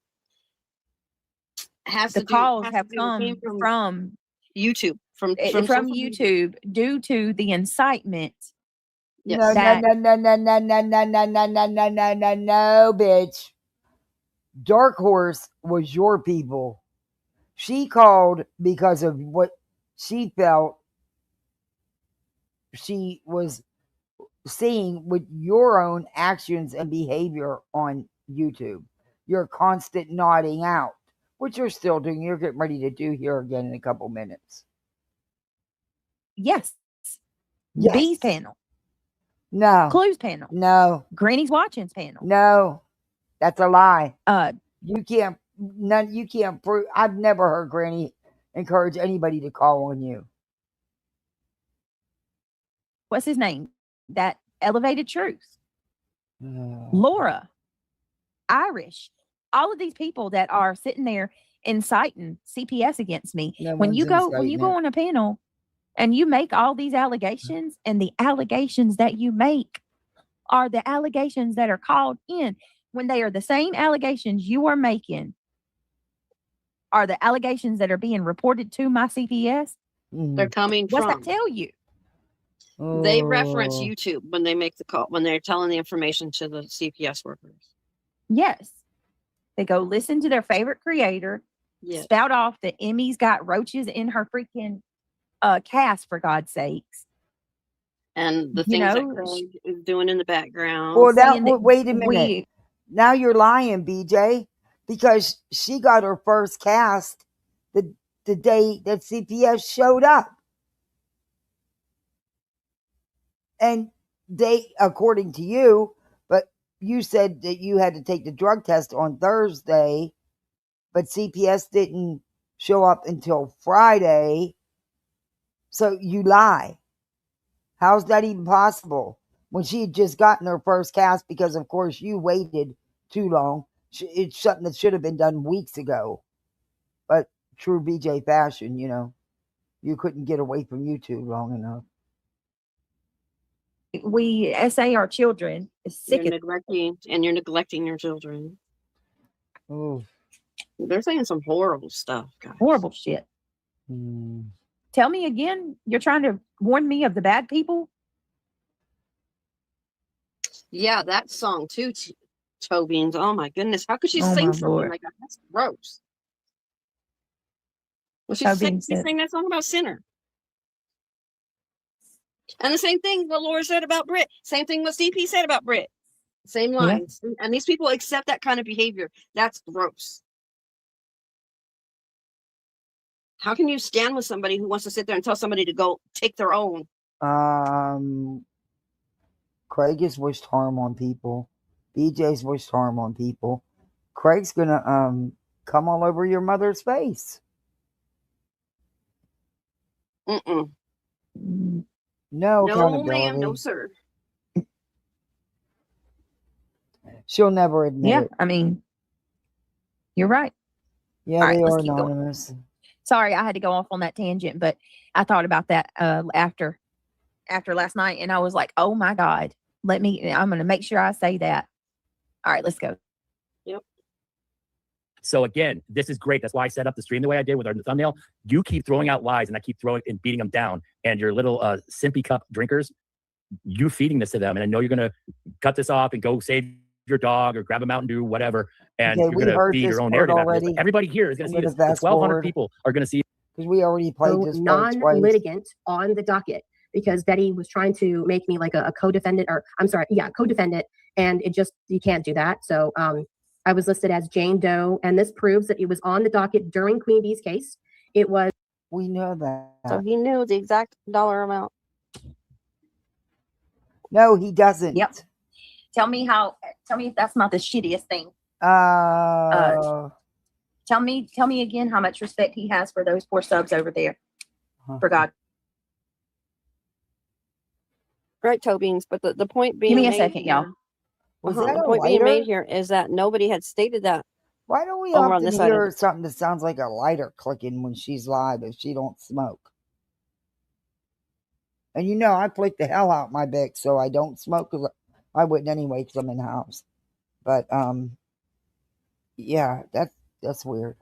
Has
the
to do-
calls
has
have
to do- it came
come from
YouTube, from
from
social media.
YouTube due to the incitement.
Yes.
No,
That-
no, bitch. Dark Horse was your people. She called because of what she felt she was seeing with your own actions and behavior on YouTube. Your constant nodding out, which you're still doing. You're getting ready to do here again in a couple minutes.
Yes.
Yes.
B's panel.
No.
Clues panel.
No.
Granny's Watchings panel.
No. That's a lie.
You
can't prove. I've never heard Granny encourage anybody to call on you.
What's his name? That Elevated Truth. Laura. Irish. All of these people that are sitting there inciting CPS against me.
No
when
one's
you go
inciting it.
on a panel and you make all these allegations, and the allegations that you make are the allegations that are called in, when they are the same allegations you are making, are the allegations that are being reported to my CPS.
They're coming
What's
from.
that tell you?
They reference
Oh.
YouTube when they make the call, when they're telling the information to the CPS workers.
Yes. They go listen to their favorite creator,
Yes.
spout off that Emmy's got roaches in her freaking cast, for God's sakes.
And the
You
things that
know,
Craig is doing in the background.
Well,
saying that
wait a minute. Now you're lying, BJ, because she got her first cast the day that CPS showed up. And they, according to you, but you said that you had to take the drug test on Thursday, but CPS didn't show up until Friday. So you lie. How's that even possible? When she had just gotten her first cast, because of course you waited too long. It's something that should have been done weeks ago. But true BJ fashion, you couldn't get away from YouTube long enough.
We SA our children is sick
You're
of
neglecting your children.
Oh.
They're saying some horrible stuff, guys.
horrible shit. Tell me again, you're trying to warn me of the bad people?
Yeah, that song too, Toe Beans. Oh my goodness. How could she
Oh,
sing
my
something
Lord.
like that? That's gross. Well, she
Toe
sang
Beans said-
that song about Sinner. And the same thing what Laura said about Brit. Same thing what CP said about Brit. Same lines. And these people accept that kind of behavior. That's gross. How can you stand with somebody who wants to sit there and tell somebody to go take their own?
Craig has wished harm on people. BJ's wished harm on people. Craig's gonna come all over your mother's face.
Mm-mm.
No
No,
accountability.
ma'am. No, sir.
She'll never admit
Yeah,
it.
I mean, you're right.
Yeah,
All right,
they
let's
are
keep going.
anonymous.
Sorry, I had to go off on that tangent, but I thought about that after last night, and I was like, oh my God, I'm going to make sure I say that. All right, let's go.
Yep.
So again, this is great. That's why I set up the stream the way I did with our thumbnail. You keep throwing out lies, and I keep throwing and beating them down. And your little sippy cup drinkers, you feeding this to them, and I know you're going to cut this off and go save your dog or grab a Mountain Dew, whatever, and
Okay,
you're
we
going to
heard
feed
this
your own
part
narrative after this.
already.
Everybody here is going to see this. The 1,200 people are going to see.
Because we already played this part twice.
Non-litigant on the docket because Betty was trying to make me like a co-defendant, or I'm sorry, yeah, co-defendant, and it just, you can't do that. So I was listed as Jane Doe, and this proves that it was on the docket during Queen Bee's case. It was.
We know that.
So he knew the exact dollar amount.
No, he doesn't.
Yep. Tell me if that's not the shittiest thing. Tell me again how much respect he has for those poor subs over there. For God.
Right, Tobins. But the point being,
Give me a second, y'all.
Was
the
that a
point being
lighter?
made here is that nobody had stated that.
Why don't we
over on
often
this side of
hear something that sounds like a lighter clicking when she's live if she don't smoke? And you know, I flick the hell out my Bic, so I don't smoke. Cause I wouldn't anyway, because I'm in the house. But yeah, that's weird.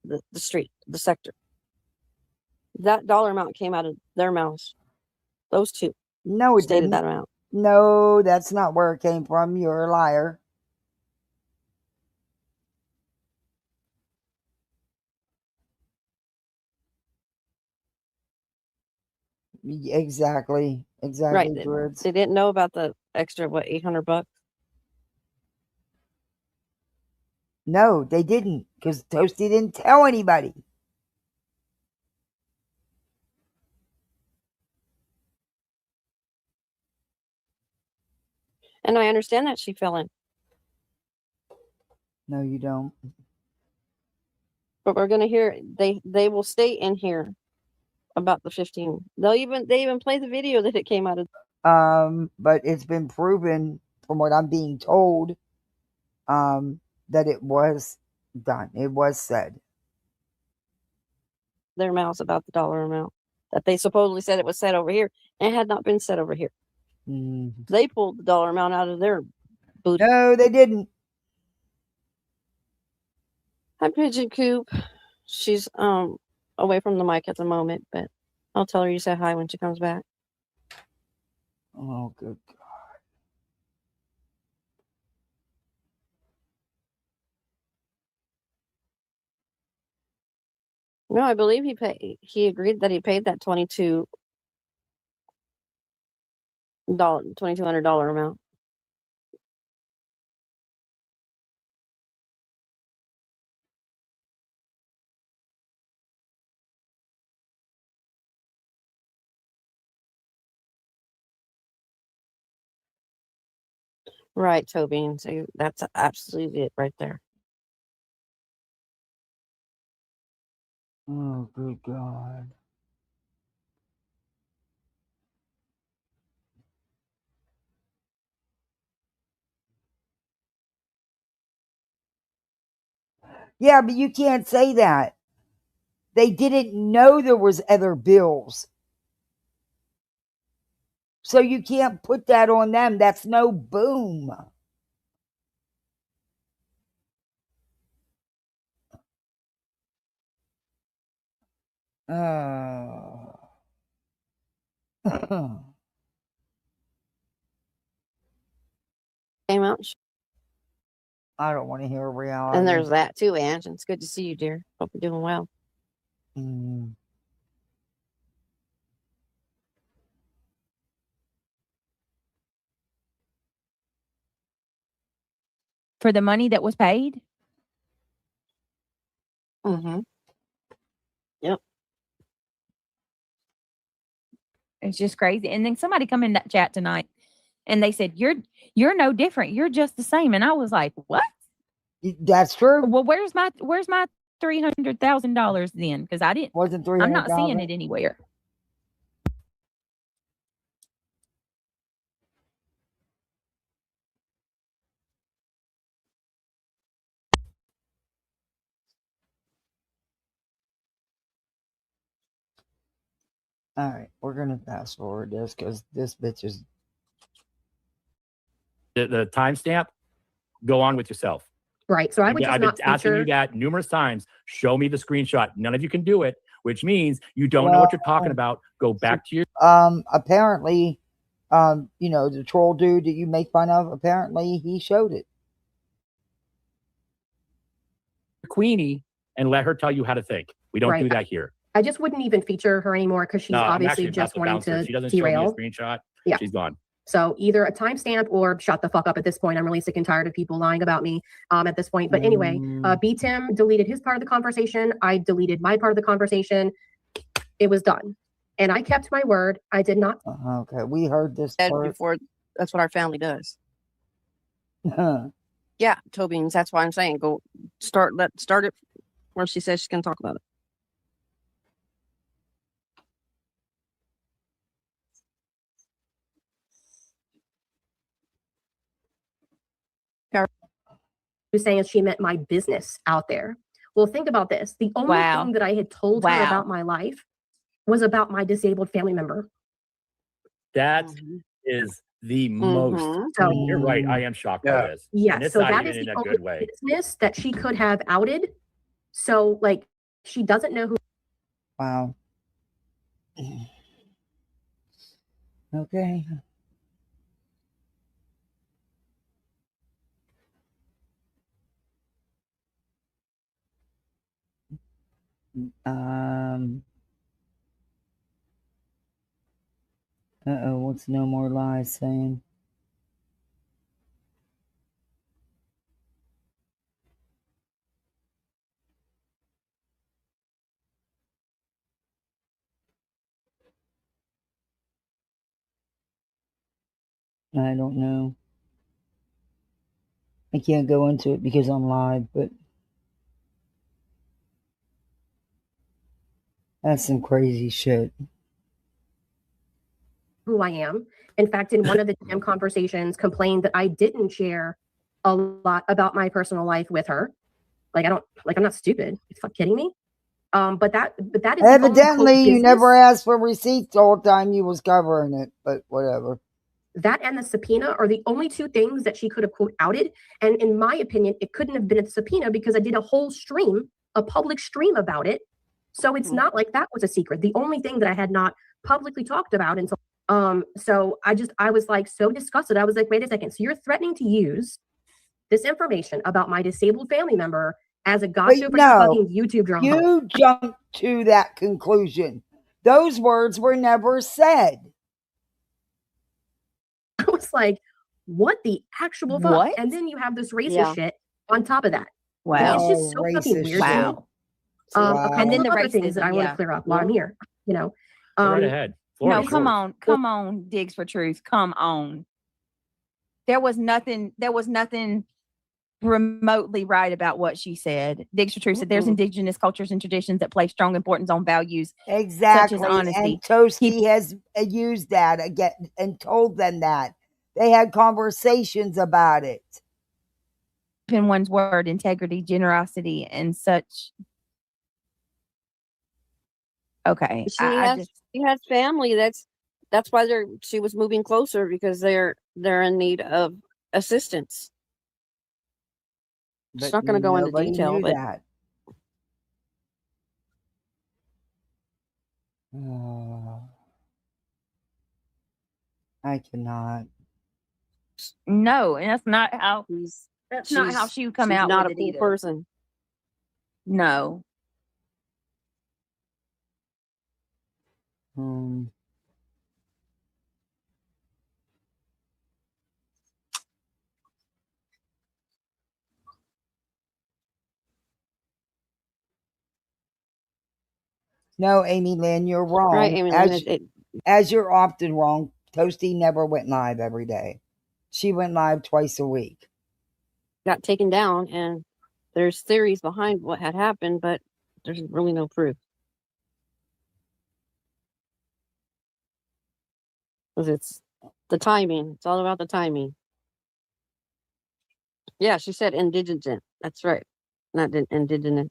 The street, the sector. That dollar amount came out of their mouths. Those two.
No, it
stated
didn't.
that amount.
No, that's not where it came from. You're a liar. Exactly,
Right.
George.
They didn't know about the extra, what, $800?
No, they didn't, because Toasty didn't tell anybody.
And I understand that she fell in.
No, you don't.
But we're gonna hear they will stay in here about the 15. They even play the video that it came out of.
But it's been proven from what I'm being told, that it was done. It was said.
Their mouths about the dollar amount that they supposedly said it was said over here and had not been said over here. They pulled the dollar amount out of their booty.
No, they didn't.
Hi, Pigeon Coop. She's away from the mic at the moment, but I'll tell her you said hi when she comes back.
Oh, good God.
No, I believe he agreed that he paid that $2,200 amount. Right, Tobin. So that's absolutely it right there.
Oh, good God. Yeah, but you can't say that. They didn't know there was other bills. So you can't put that on them. That's no boom.
Came out.
I don't want to hear reality.
And there's that too, Ange. It's good to see you, dear. Hope you're doing well.
For the money that was paid?
Mm-hmm. Yep.
It's just crazy. And then somebody come in that chat tonight and they said, You're no different. You're just the same. And I was like, what?
That's true.
Well, where's my $300,000 then? Because I didn't.
Wasn't
I'm not seeing
$300,000?
it anywhere.
All right, we're gonna fast forward this because this bitch is.
The timestamp. Go on with yourself.
Right. So I would just
I've been
not
asking
feature.
you that numerous times. Show me the screenshot. None of you can do it, which means you don't know what you're talking about. Go back to your.
Apparently, The troll dude that you make fun of, apparently he showed it.
Queenie and let her tell you how to think. We don't do
Right.
that here.
I just wouldn't even feature her anymore because she's
No, I'm
obviously
actually about
just
to
wanting
bounce her.
to
If she doesn't show me a
derail.
screenshot,
Yeah.
she's gone.
So either a timestamp or shut the fuck up at this point. I'm really sick and tired of people lying about me at this point. But anyway, B. Tim deleted his part of the conversation. I deleted my part of the conversation. It was done. And I kept my word. I did not.
Okay, we heard this
Said
part.
before, that's what our family does. Yeah, toe beans. That's why I'm saying go start it where she says she's gonna talk about it.
Who's saying she meant my business out there. Well, think about this. The only
Wow.
thing that I had told her
Wow.
about my life was about my disabled family member.
That is the most.
So
You're right. I am shocked by this.
yeah,
And it's
so
not
that
even
is
in
the
a
only
good way.
business that she could have outed. So like she doesn't know who.
Wow. Okay. What's no more lies saying? I don't know. I can't go into it because I'm live, but that's some crazy shit.
Who I am. In fact, in one of the DM conversations, complained that I didn't share a lot about my personal life with her. Like I'm not stupid. Are you fucking kidding me? But that is
Evidently, you never
business.
asked for receipts the whole time you was covering it, but whatever.
That and the subpoena are the only two things that she could have quote outed. And in my opinion, it couldn't have been a subpoena because I did a whole stream, a public stream about it. So it's not like that was a secret. The only thing that I had not publicly talked about until so I was like so disgusted. I was like, wait a second. So you're threatening to use this information about my disabled family member as a gotcha for your fucking YouTube drama.
You jumped to that conclusion. Those words were never said.
I was like, what the actual fuck?
What?
And then you have this racist shit on top of that.
Wow.
It's just so fucking weird.
Wow.
A couple
And then
of
the
other things that I
racism,
want to
yeah.
clear up while I'm here.
Go right ahead.
No, come on, Digs for Truth. Come on. There was nothing remotely right about what she said. Digs for Truth said there's indigenous cultures and traditions that place strong importance on values
Exactly.
such as honesty.
And Toasty has used that again and told them that. They had conversations about it.
In one's word, integrity, generosity, and such. Okay.
She has family. That's why she was moving closer because they're in need of assistance. It's not going to go into detail, but
that. I cannot.
No, and that's not how she would come out
not
with
a
it
cool
either.
person.
No.
No, Amy Lynn, you're wrong.
Right, Amy Lynn,
as you're often wrong, Toasty never went live every day. She went live twice a week.
Got taken down, and there's theories behind what had happened, but there's really no proof. Because it's the timing. It's all about the timing. Yeah, she said indigenous. That's right. Not indigenous.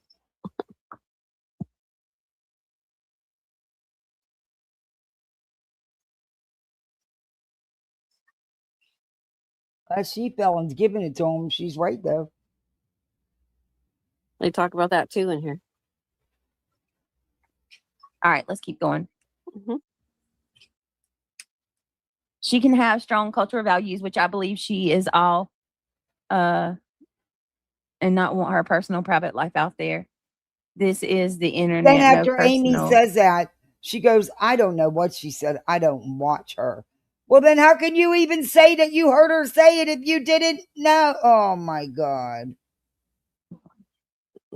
She Felon's giving it to him. She's right, though.
They talk about that too in here.
All right, let's keep going. She can have strong cultural values, which I believe she is all, and not want her personal private life out there. This is the internet.
Then
no
after Amy
personal.
says that, she goes, I don't know what she said. I don't watch her. Well, then how can you even say that you heard her say it if you didn't know? Oh, my God.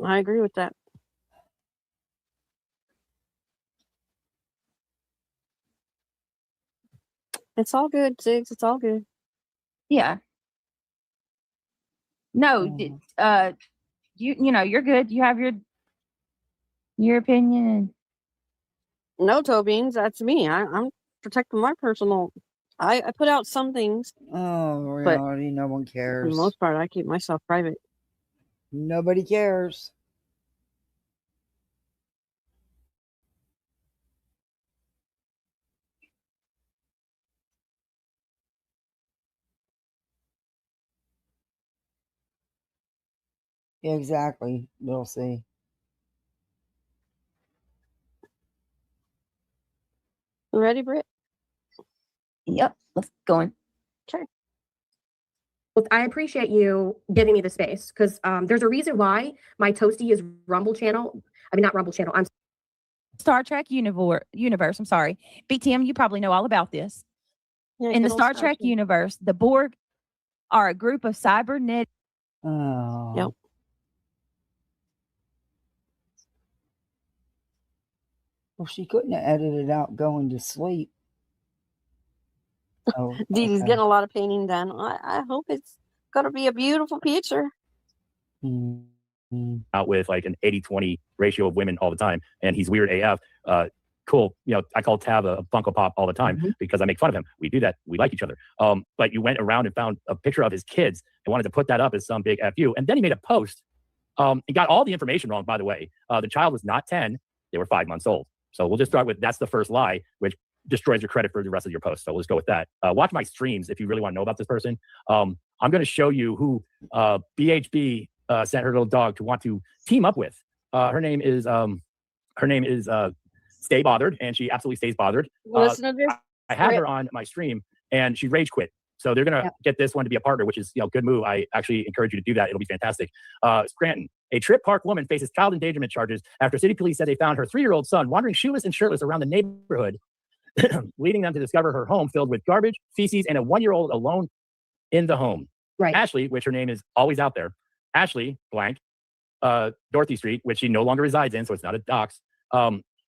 I agree with that. It's all good, Ziggs. It's all good.
Yeah. No, you know, you're good. You have your opinion.
No, toe beans. That's me. I'm protecting my personal. I put out some things.
Oh, reality, no one
For
cares.
the most part, I keep myself private.
Nobody cares. Yeah, exactly. We'll see.
Ready, Britt?
Yep, let's go in.
Okay.
Well, I appreciate you giving me the space because there's a reason why my Toasty is Rumble channel. I mean, not Rumble channel. I'm
Star Trek universe. I'm sorry, BTM. You probably know all about this.
Yeah,
In the
good old
Star Trek universe, the Borg are a group of cybernetic.
Oh.
Yep.
Well, she couldn't have edited out going to sleep. Oh,
Dee Dee's
okay.
getting a lot of painting done. I hope it's gonna be a beautiful picture.
Out with like an 80-20 ratio of women all the time, and he's weird AF. Cool. You know, I call Tav a Funko Pop all the time because I make fun of him. We do that. We like each other. But you went around and found a picture of his kids and wanted to put that up as some big FU. And then he made a post. He got all the information wrong, by the way. The child was not 10. They were 5 months old. So we'll just start with that's the first lie, which destroys your credit for the rest of your post. So we'll just go with that. Watch my streams if you really want to know about this person. I'm going to show you who BHB sent her little dog to want to team up with. Her name is Stay Bothered, and she absolutely stays bothered.
Listen to this.
I have her on my stream, and she rage quit. So they're going to get this one to be a partner, which is, you know, good move. I actually encourage you to do that. It'll be fantastic. Scranton, a Trip Park woman faces child endangerment charges after city police said they found her 3-year-old son wandering shoeless and shirtless around the neighborhood, leading them to discover her home filled with garbage, feces, and a 1-year-old alone in the home.
Right.
Ashley, which her name is always out there, Ashley blank, Dorothy Street, which she no longer resides in, so it's not a dox,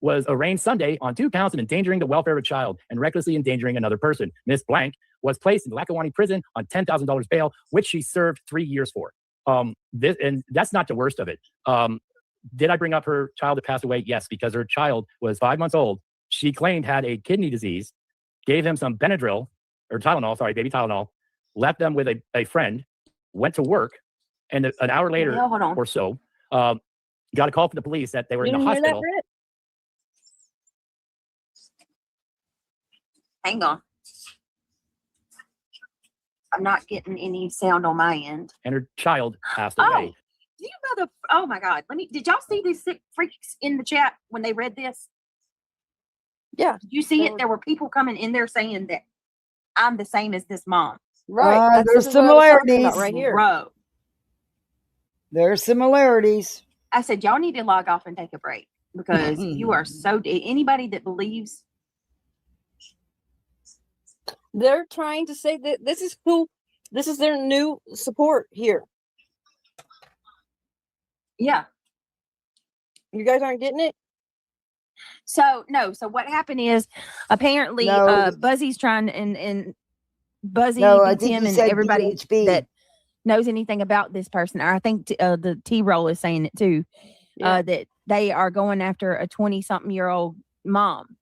was arraigned Sunday on 2 counts of endangering the welfare of a child and recklessly endangering another person. Miss Blank was placed in Lackawanna prison on $10,000 bail, which she served 3 years for. And that's not the worst of it. Did I bring up her child that passed away? Yes, because her child was 5 months old. She claimed had a kidney disease, gave him some Benadryl, or Tylenol, sorry, baby Tylenol, left them with a friend, went to work, and an hour later or so, got a call from the police that they were in the hospital.
Hang on. I'm not getting any sound on my end.
And her child passed away.
Do you know oh my God. Did y'all see these sick freaks in the chat when they read this?
Yeah.
Did you see it? There were people coming in there saying that I'm the same as this mom.
Right.
There's similarities.
Right here.
Bro.
There's similarities.
I said, y'all need to log off and take a break because you are so, anybody that believes.
They're trying to say that this is their new support here.
Yeah.
You guys aren't getting it?
So what happened is apparently Buzzy's trying and Buzzy, Tim, and everybody that knows anything about this person, or I think the T-Roll is saying it too, that they are going after a 20-something-year-old mom.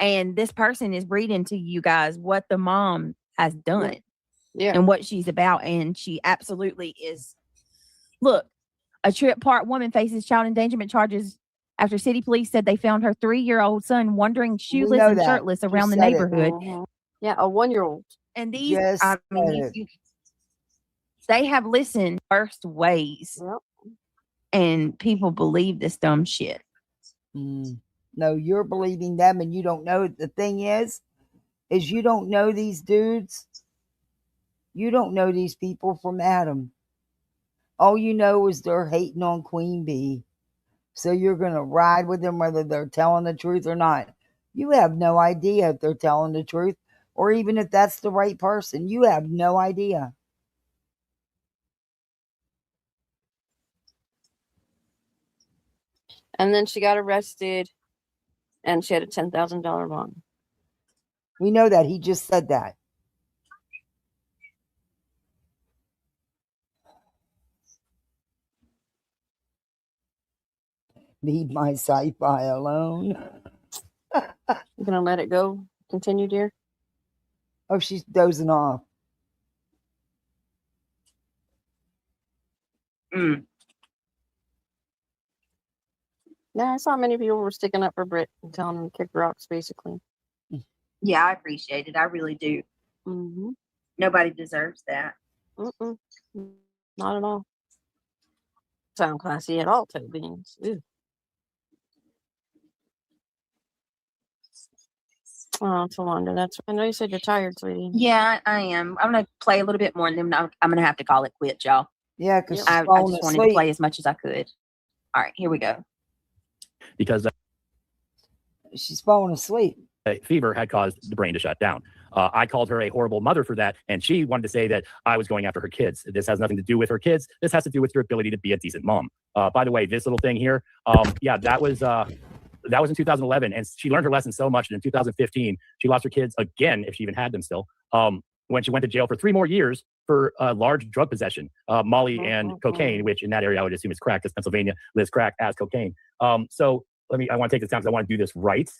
And this person is reading to you guys what the mom has done and what she's about. And she absolutely is. Look, a Trip Park woman faces child endangerment charges after city police said they found her 3-year-old son wandering shoeless and shirtless around the neighborhood.
Yeah, a 1-year-old.
And these, they have listened worst ways. And people believe this dumb shit.
No, you're believing them and you don't know. The thing is, is you don't know these dudes. You don't know these people from Adam. All you know is they're hating on Queen Bee. So you're going to ride with them whether they're telling the truth or not. You have no idea if they're telling the truth or even if that's the right person. You have no idea.
And then she got arrested and she had a $10,000 bond.
We know that. He just said that. Leave my sci-fi alone.
You gonna let it go? Continue, dear?
Oh, she's dozing off.
Yeah, I saw many people were sticking up for Brit and telling him to kick rocks, basically.
Yeah, I appreciate it. I really do.
Mm-hmm.
Nobody deserves that.
Mm-mm. Not at all. Sound classy at all, toe beans. Ew. Oh, Tawanda, that's. I know you said you're tired, sweetie.
Yeah, I am. I'm gonna play a little bit more, and then I'm gonna have to call it quits, y'all.
Yeah, because
I
falling
just wanted to
asleep.
play as much as I could. All right, here we go.
Because
she's falling asleep.
Fever had caused the brain to shut down. I called her a horrible mother for that, and she wanted to say that I was going after her kids. This has nothing to do with her kids. This has to do with your ability to be a decent mom. By the way, this little thing here, yeah, that was in 2011, and she learned her lesson so much that in 2015, she lost her kids again, if she even had them still, when she went to jail for 3 more years for large drug possession, Molly and cocaine, which in that area I would assume is crack, because Pennsylvania lists crack as cocaine. So I want to take this time because I want to do this right,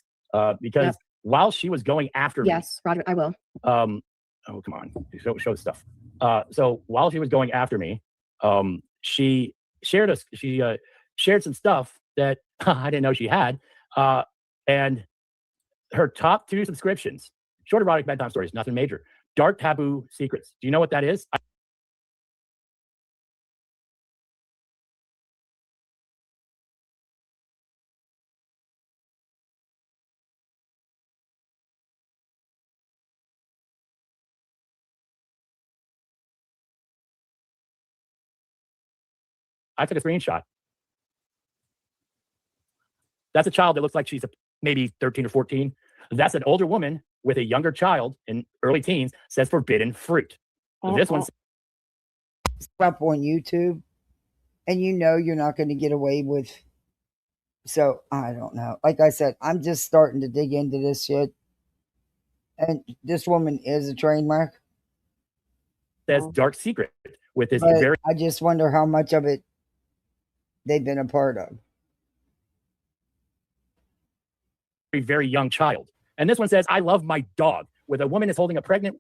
because while she was going after me.
Yes, Roger, I will.
Oh, come on. Show stuff. So while she was going after me, she shared some stuff that I didn't know she had. And her top 2 subscriptions, short erotic bedtime stories, nothing major. Dark taboo secrets. Do you know what that is? I took a screenshot. That's a child that looks like she's maybe 13 or 14. That's an older woman with a younger child in early teens, says forbidden fruit. This one's
up on YouTube, and you know you're not going to get away with. So I don't know. Like I said, I'm just starting to dig into this shit, and this woman is a train wreck.
Says dark secret with this
But
very.
I just wonder how much of it they've been a part of.
Very young child. And this one says, I love my dog, with a woman is holding a pregnant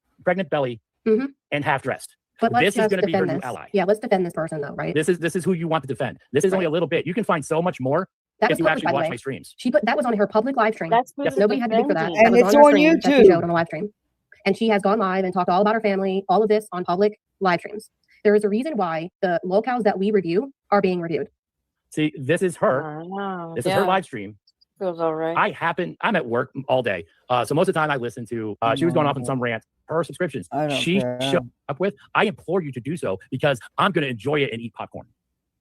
belly and half dressed.
But
This is
let's
going to be her
defend
new
this.
ally.
Yeah, let's defend this person though, right?
This is who you want to defend. This is only a little bit. You can find so much more
That
if
was
you
public,
actually
by the
watch
way.
my streams.
She put that was on her public live stream.
That's
Nobody had to pay for that.
And
That was
it's
her
on
stream that she
YouTube.
showed on the live stream. And she has gone live and talked all about her family, all of this on public live streams. There is a reason why the locales that we review are being reviewed.
See, this is her. This is her live stream.
Feels all right.
I'm at work all day. So most of the time I listen to, she was going off on some rant. Her subscriptions,
I don't
she
care.
showed up with. I implore you to do so because I'm going to enjoy it and eat popcorn.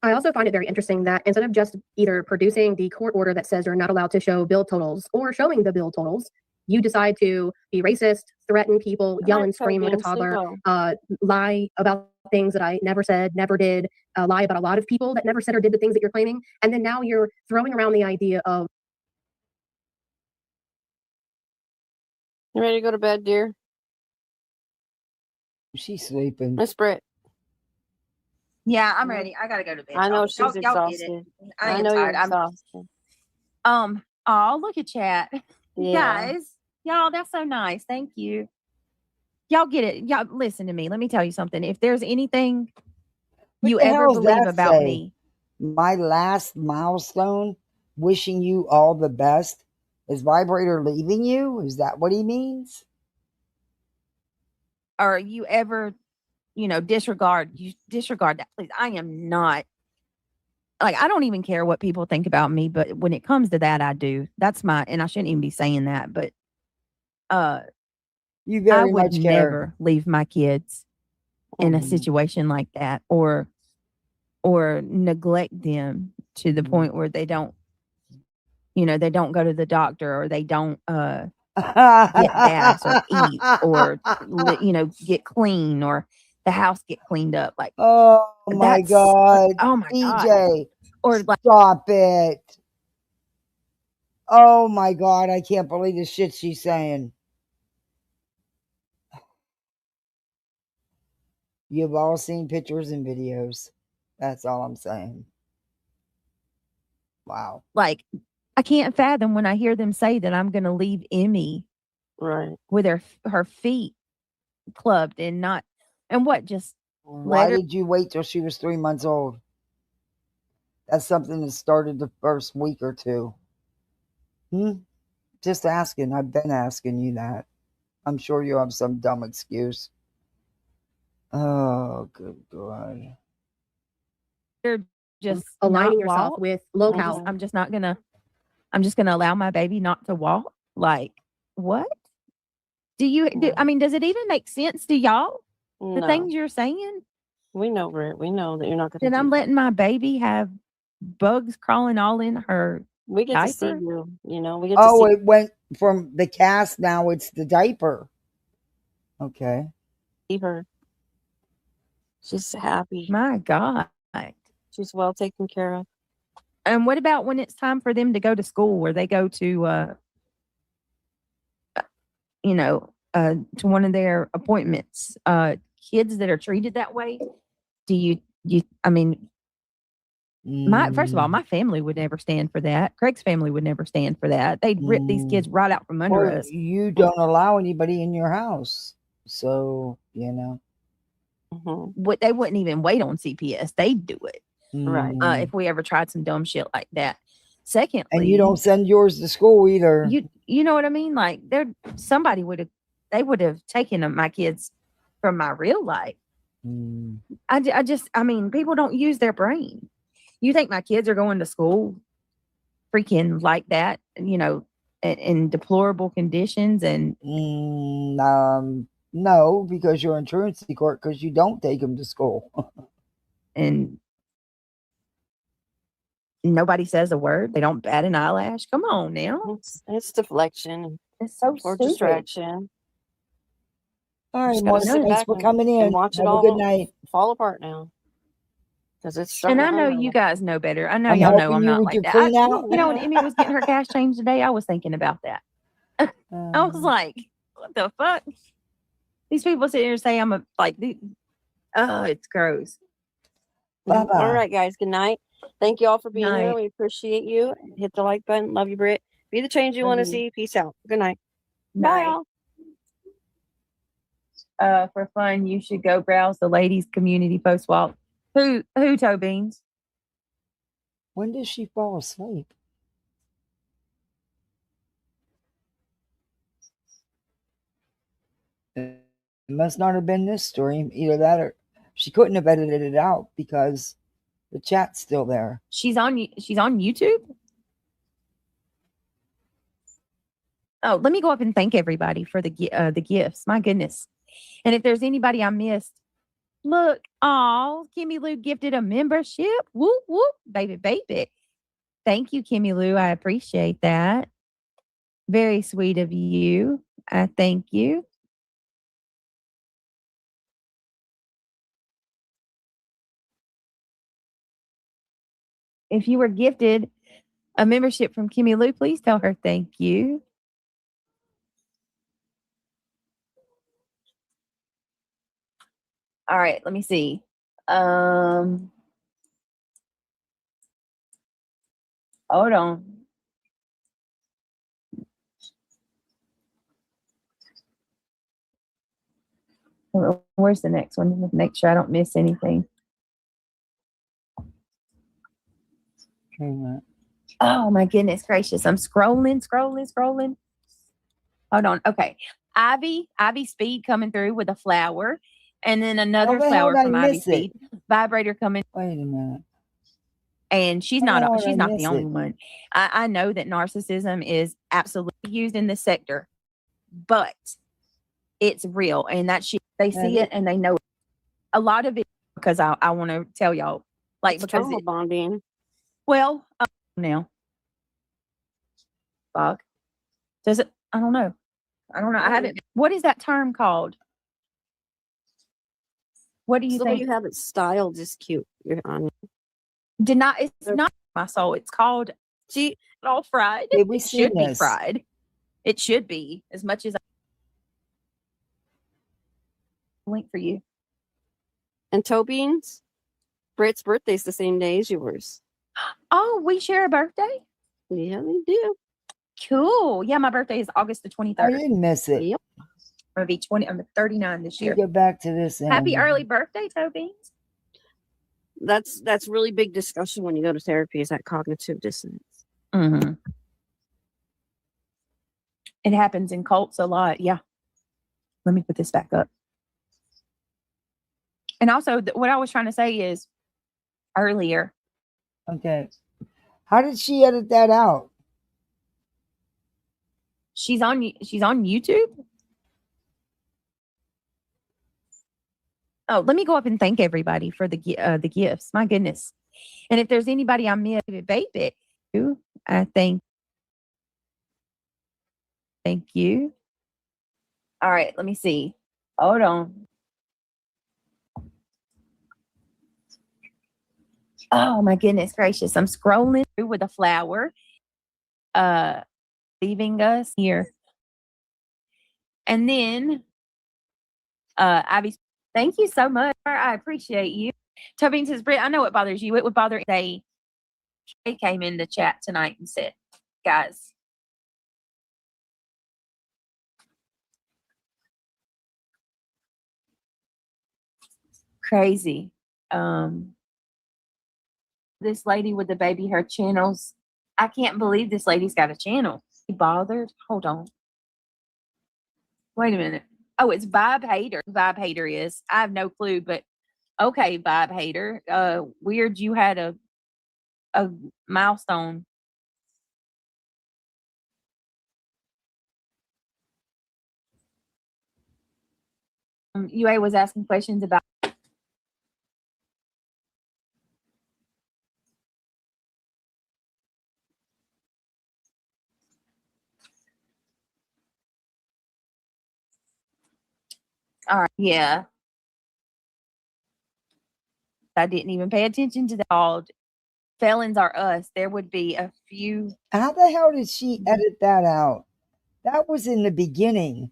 I also find it very interesting that instead of just either producing the court order that says you're not allowed to show bill totals or showing the bill totals, you decide to be racist, threaten people, yell and scream like a toddler, lie about things that I never said, never did, lie about a lot of people that never said or did the things that you're claiming. And then now you're throwing around the idea of.
You ready to go to bed, dear?
She's sleeping.
Miss Britt.
Yeah, I'm ready. I gotta go to bed.
I know
Y'all-
she's
y'all get it.
exhausted.
I
I
am
know you're
tired. I'm
exhausted.
Oh, look at chat.
Yeah.
Guys, y'all, that's so nice. Thank you. Y'all get it. Y'all listen to me. Let me tell you something. If there's anything
What
you
the
ever
hell does
believe
that
about
say?
me,
My last milestone, wishing you all the best. Is Vibrator leaving you? Is that what he means?
or you ever, disregard that, please. I am not like, I don't even care what people think about me, but when it comes to that, I do. That's and I shouldn't even be saying that, but
You
I
very
would
much care.
never leave my kids in a situation like that, or neglect them to the point where they don't, they don't go to the doctor, or they don't get baths or eat, or get clean, or the house get cleaned up. Like,
Oh my
that's
God.
oh my God.
EJ,
Or like,
stop it. Oh my God. I can't believe the shit she's saying. You've all seen pictures and videos. That's all I'm saying. Wow.
like I can't fathom when I hear them say that I'm going to leave Emmy
Right.
with her feet clubbed and not, and what, just
Why
let her.
did you wait till she was 3 months old? That's something that started the first week or two. Just asking. I've been asking you that. I'm sure you have some dumb excuse. Oh, good God.
They're just
aligning
not
yourself
walk.
with locale.
I'm just gonna allow my baby not to walk. Like, what? I mean, does it even make sense to y'all? The
No.
things you're saying?
We know, Britt. We know that you're not going
That
to.
I'm letting my baby have bugs crawling all in her
We get to see
diaper?
you. We get to
Oh,
see.
it went from the cast, now it's the diaper. Okay.
Her. She's happy.
My God.
She's well taken care of.
And what about when it's time for them to go to school, where they go to to one of their appointments? Kids that are treated that way, I mean, first of all, my family would never stand for that. Craig's family would never stand for that. They'd rip these kids right out from under
Well,
us.
you don't allow anybody in your house. So,
What, they wouldn't even wait on CPS. They'd do it.
Right.
If we ever tried some dumb shit like that. Secondly,
And you don't send yours to school either.
You know what I mean? Like, somebody would have taken my kids from my real life. I mean, people don't use their brain. You think my kids are going to school freaking like that, in deplorable conditions? And
no, because you're in truancy court because you don't take them to school.
And nobody says a word. They don't bat an eyelash. Come on now.
It's deflection.
It's so
or
stupid.
distraction.
All right,
Just gotta
Marcy,
sit
thanks
back
for
and-
coming in.
and watch it
Have a
all
good night.
fall apart now. Because it's
And
starting
I
to
know
hurt.
you guys know better. I know
I'm
y'all know
helping
I'm
you
not
with
like
your
that.
clean out.
When Emmy was getting her cash changed today, I was thinking about that. I was like, what the fuck? These people sit here and say it's gross.
Bye-bye.
All right, guys. Good night. Thank you all for being here.
Night.
We appreciate you. Hit the like button. Love you, Britt. Be the change you want to see. Peace out. Good night. Bye,
Night.
all.
For fun, you should go browse the ladies' community post walk. Who Toe Beans?
When does she fall asleep? It must not have been this story. Either that or she couldn't have edited it out because the chat's still there.
She's on YouTube. Oh, let me go up and thank everybody for the gifts. My goodness. And if there's anybody I missed, look, Kimmy Lou gifted a membership. Whoop, whoop, baby. Thank you, Kimmy Lou. I appreciate that. Very sweet of you. I thank you. If you were gifted a membership from Kimmy Lou, please tell her thank you. All right, let me see. Hold on. Where's the next one? Make sure I don't miss anything. Oh my goodness gracious. I'm scrolling. Hold on. Okay. Ivy Speed coming through with a flower. And then another flower from Ivy Speed. Vibrator coming.
Wait a minute.
And she's
How
not
did I
the
miss
only
it?
one. I know that narcissism is absolutely used in this sector. But
it's real, and that shit, they see
Yeah,
it and they know it. A lot of it, because I want to tell y'all, like,
It's
because
trauma bonding.
well, now, fuck, does it? I don't know. I haven't. What is that term called? What do you
It's the way
think?
you have it styled is cute. You're on.
It's not my soul. It's called all fried.
did we
It
see
should be
this?
fried. It should be as much as link for you.
And toe beans. Britt's birthday's the same day as yours.
Oh, we share a birthday?
Yeah, they do.
Cool. Yeah, my birthday is August the
I
23rd.
didn't miss it.
Yep.
I'm 39 this
You
year.
go back to this.
Happy early birthday, Toby.
That's really big discussion when you go to therapy, is that cognitive dissonance.
Mm-hmm. It happens in cults a lot. Yeah. Let me put this back up. And also, what I was trying to say is earlier.
Okay. How did she edit that out?
She's on YouTube. Oh, let me go up and thank everybody for the gifts. My goodness. And if there's anybody I missed, baby, I thank you. All right, let me see. Hold on. Oh my goodness gracious. I'm scrolling through with a flower. Leaving us here. And then Ivy, thank you so much. I appreciate you. Toby says, Britt, I know it bothers you. It would bother they came in the chat tonight and said, guys. Crazy. This lady with the baby, her channels. I can't believe this lady's got a channel. Bothered? Hold on. Wait a minute. Oh, it's Vibe Hater. Vibe Hater is. I have no clue, but okay, Vibe Hater. Weird you had a milestone. UA was asking questions about all right, yeah. I didn't even pay attention to that. All felons are us. There would be a few.
How the hell did she edit that out? That was in the beginning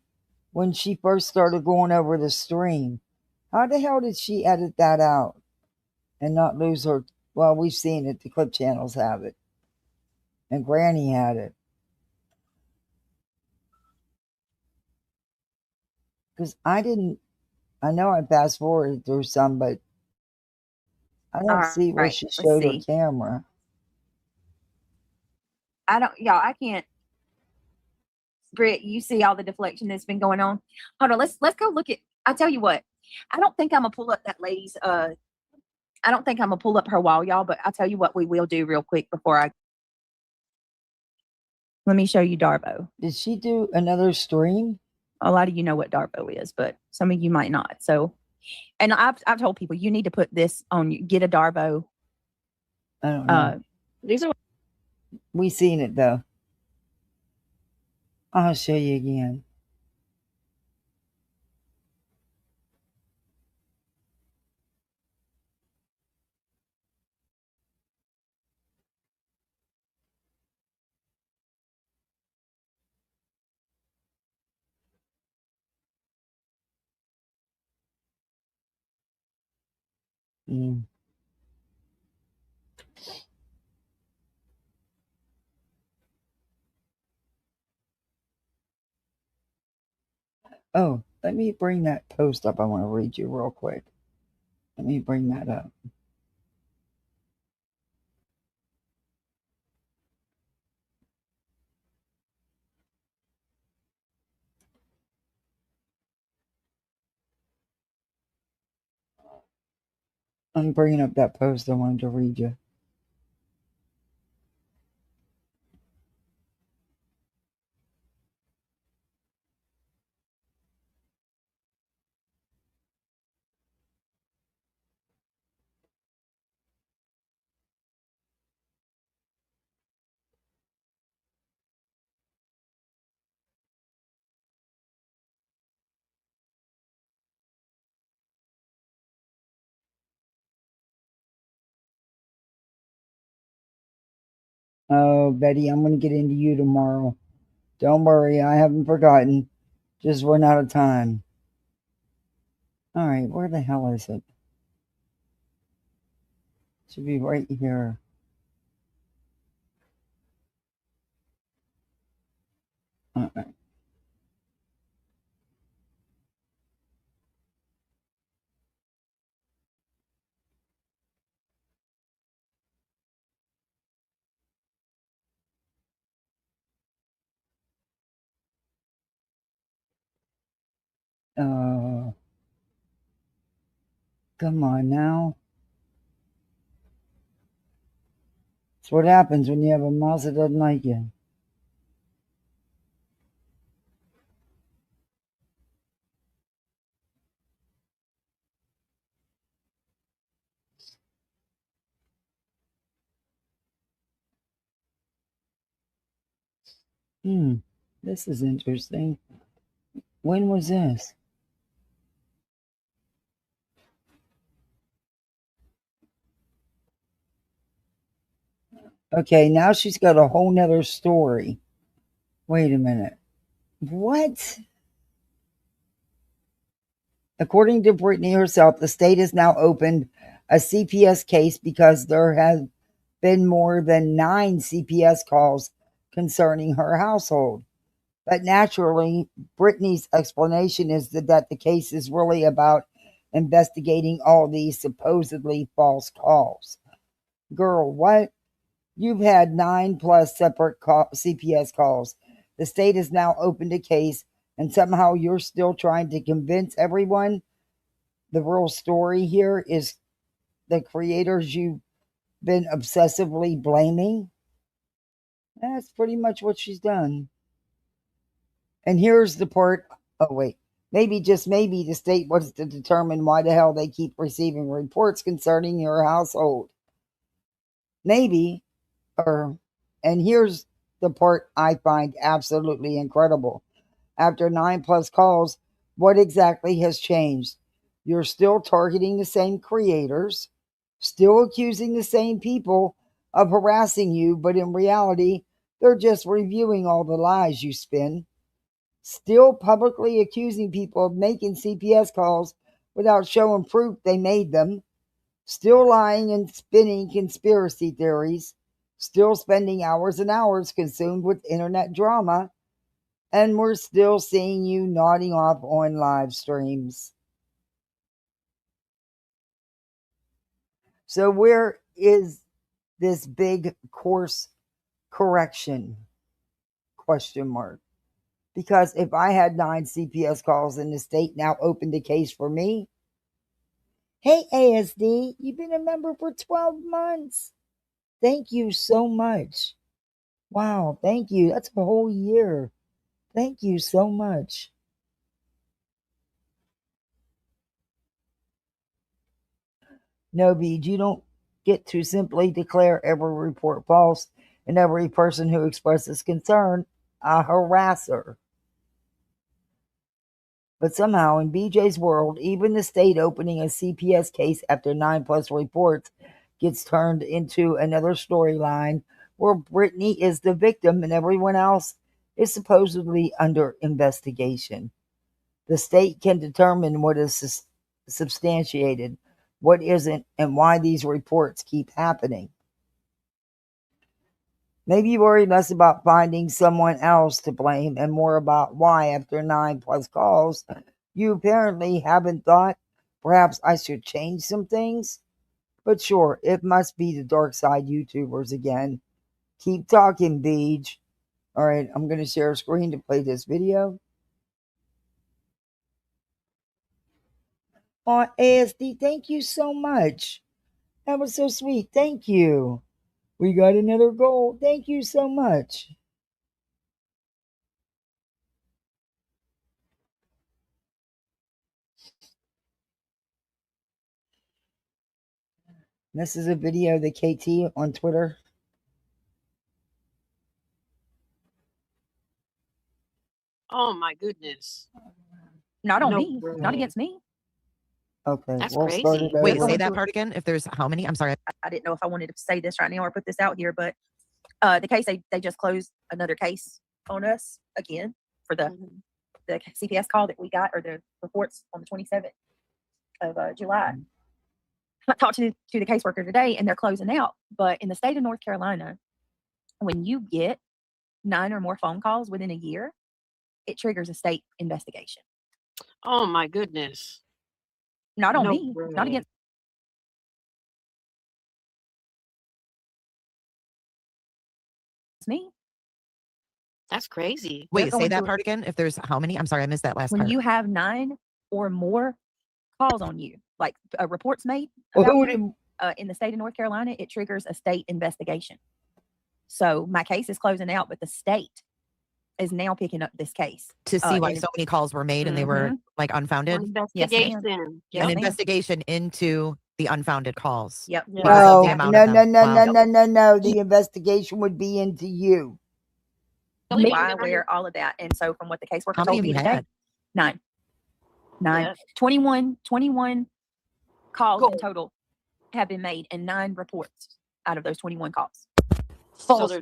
when she first started going over the stream. How the hell did she edit that out and not lose her? Well, we've seen it. The clip channels have it. And Granny had it. Because I know I fast forwarded through some, but I don't see where she showed her camera.
Y'all, I can't. Britt, you see all the deflection that's been going on. Hold on, let's go look at. I tell you what, I don't think I'm gonna pull up that lady's. I don't think I'm gonna pull up her wall, y'all. But I'll tell you what we will do real quick before I. Let me show you Darbo.
Did she do another stream?
A lot of you know what Darbo is, but some of you might not. So, and I've told people you need to put this on. Get a Darbo.
I don't know.
These are.
We seen it though. I'll show you again. Mm. Oh, let me bring that post up. I want to read you real quick. Let me bring that up. I'm bringing up that post I wanted to read you. Oh, Betty, I'm going to get into you tomorrow. Don't worry, I haven't forgotten. Just run out of time. All right, where the hell is it? Should be right here. All right. Come on now. It's what happens when you have a mouse that doesn't like you. This is interesting. When was this? Okay, now she's got a whole nother story. Wait a minute. What? According to Brittany herself, the state has now opened a CPS case because there have been more than 9 CPS calls concerning her household. But naturally, Brittany's explanation is that the case is really about investigating all these supposedly false calls. Girl, what? You've had 9 plus separate CPS calls. The state has now opened a case, and somehow you're still trying to convince everyone the real story here is the creators you've been obsessively blaming. That's pretty much what she's done. And here's the part. Oh, wait. Maybe, just maybe, the state wants to determine why the hell they keep receiving reports concerning your household. Maybe. And here's the part I find absolutely incredible. After 9 plus calls, what exactly has changed? You're still targeting the same creators, still accusing the same people of harassing you, but in reality, they're just reviewing all the lies you spin. Still publicly accusing people of making CPS calls without showing proof they made them. Still lying and spinning conspiracy theories. Still spending hours and hours consumed with internet drama. And we're still seeing you nodding off on live streams. So where is this big course correction? Question mark. Because if I had 9 CPS calls and the state now opened a case for me, hey ASD, you've been a member for 12 months. Thank you so much. Wow, thank you. That's a whole year. Thank you so much. No, Beej, you don't get to simply declare every report false and every person who expresses concern a harasser. But somehow, in BJ's world, even the state opening a CPS case after 9 plus reports gets turned into another storyline where Brittany is the victim and everyone else is supposedly under investigation. The state can determine what is substantiated, what isn't, and why these reports keep happening. Maybe you worry less about finding someone else to blame and more about why, after 9 plus calls, you apparently haven't thought, perhaps I should change some things. But sure, it must be the dark side YouTubers again. Keep talking, Beej. All right, I'm going to share a screen to play this video. Oh, ASD, thank you so much. That was so sweet. Thank you. We got another goal. Thank you so much. This is a video that KT on Twitter.
Oh my goodness.
Not on
No
me.
way.
Not against me.
Okay,
That's
we'll start
crazy.
it
Wait,
over.
say that part again. If there's how many? I'm sorry.
I didn't know if I wanted to say this right now or put this out here, but The case they just closed another case on us again for the CPS call that we got, or the reports on the 27th of July. I talked to the caseworker today, and they're closing out. But in the state of North Carolina, when you get 9 or more phone calls within a year, it triggers a state investigation.
Oh my goodness.
Not on
No
me,
way.
not against me.
That's crazy.
Wait,
They're
say
going
that
to-
part again. If there's how many? I'm sorry, I missed that last
When
part.
you have 9 or more calls on you, like reports made
Well,
about
who
you, in the state of North Carolina, it triggers a state investigation. So my case is closing out, but the state is now picking up this case
To see why
and-
so many calls were made and they were like unfounded.
Yes, ma'am.
Investigation.
Yes,
An
ma'am.
investigation into the unfounded calls.
Yep.
because of
No,
the
no,
amount
no,
of
no,
them.
no,
Wow.
no. The investigation would be into you.
Me, I aware all of that. And so from what the caseworker
How many
told me
have you
today,
had?
9.
Yeah.
21 calls in total have been made, and 9 reports out of those 21 calls.
So they're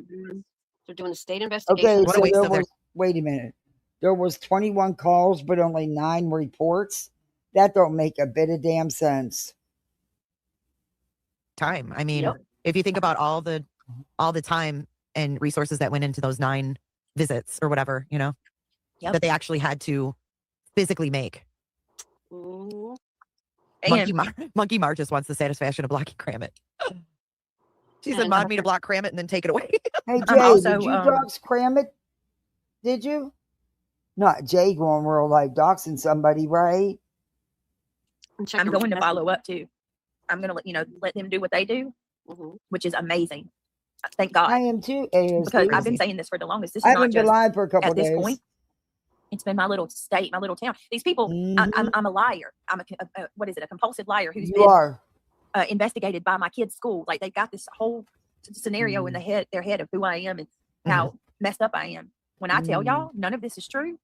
doing a state investigation.
Okay, so there was, wait a minute. There was 21 calls, but only 9 reports. That don't make a bit of damn sense.
Time. I mean, if you think about all the time and resources that went into those 9 visits or whatever, you know, that they actually had to physically make.
Mhm.
Monkey Mar just wants the satisfaction of blocking Cram It. She said,
And
"Mod me to block Cram It and then take it away."
Hey,
I'm
Jay,
also,
did you dox Cram It? Did you? Not Jay going real life doxing somebody, right?
I'm going to follow up too. I'm going to let them do what they do, which is amazing. Thank God.
I am too, ASD.
Because I've been saying this for the longest. This
I
is not
haven't been
just
live for a couple
at this
days.
point. It's been my little state, my little town. These people, I'm a liar. I'm a what is it? A compulsive liar who's
You
been
are.
Investigated by my kids' school. Like they've got this whole scenario in their head of who I am and how messed up I am. When I tell y'all none of this is true,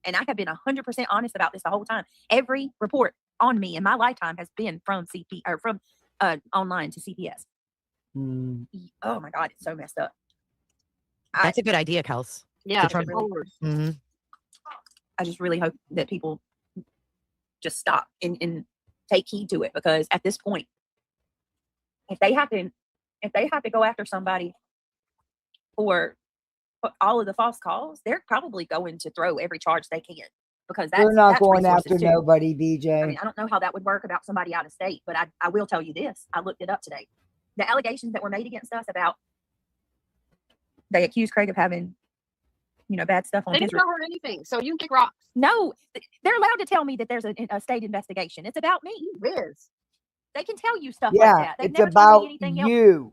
and I have been 100% honest about this the whole time. Every report on me in my lifetime has been from CP or from online to CPS. Oh my God, it's so messed up.
That's a good idea, Kels.
Yeah,
Mhm.
I just really hope that people just stop and take heed to it, because at this point, if they have to go after somebody for all of the false calls, they're probably going to throw every charge they can, because
They're not
that's
going
resources
after
too.
nobody, BJ.
I mean, I don't know how that would work about somebody out of state, but I will tell you this. I looked it up today. The allegations that were made against us about they accused Craig of having, bad stuff on
They
his
didn't cover anything, so you can kick rocks.
No, they're allowed to tell me that there's a state investigation. It's about me.
Riz.
They can tell you stuff
Yeah,
like that. They've
it's
never told me
about
anything else.
you.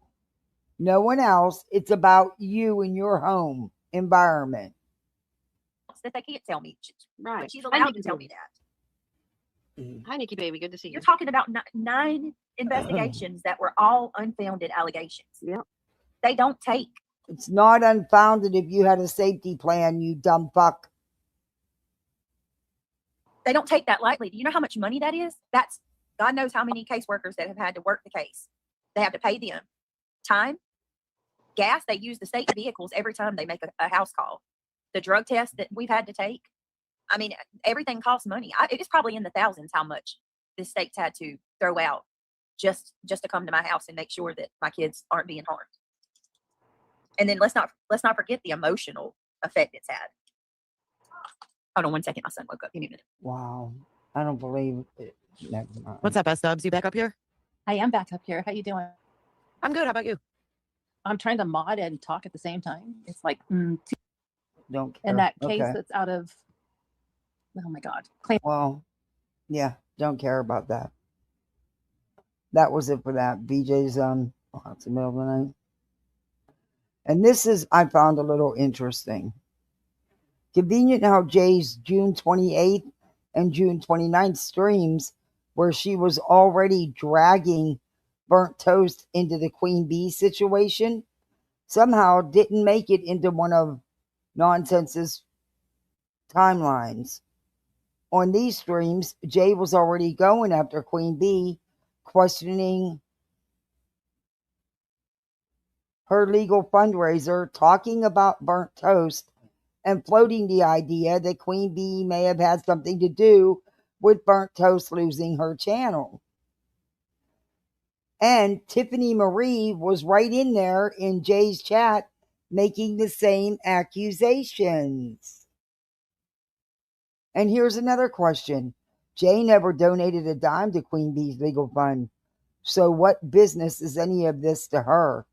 No one else. It's about you and your home environment.
That they can't tell me.
Right.
But she's
Hi,
allowed
Nikki
to tell
baby.
me that.
Hi, Nikki baby. Good to see you.
You're talking about 9 investigations that were all unfounded allegations.
Yep.
They don't take.
It's not unfounded if you had a safety plan, you dumb fuck.
They don't take that lightly. Do you know how much money that is? That's God knows how many caseworkers that have had to work the case. They have to pay them time, gas. They use the state vehicles every time they make a house call. The drug test that we've had to take. I mean, everything costs money. It's probably in the thousands how much the state's had to throw out just to come to my house and make sure that my kids aren't being harmed. And then let's not forget the emotional effect it's had. Hold on one second. My son woke up. Give me a minute.
Wow. I don't believe it. Never mind.
What's up, S-Dubs? You back up here?
I am back up here. How you doing?
I'm good. How about you?
I'm trying to mod and talk at the same time. It's like
Don't care.
and that case
Okay.
that's out of oh my God.
Well, yeah, don't care about that. That was it for that. BJ's it's the middle of the night. And this is I found a little interesting. Convenient how Jay's June 28th and June 29th streams, where she was already dragging Burnt Toast into the Queen Bee situation, somehow didn't make it into one of Nonsense's timelines. On these streams, Jay was already going after Queen Bee, questioning her legal fundraiser talking about burnt toast and floating the idea that Queen Bee may have had something to do with burnt toast losing her channel. And Tiffany Marie was right in there in Jay's chat making the same accusations. And here's another question. Jay never donated a dime to Queen Bee's legal fund. So what business is any of this to her?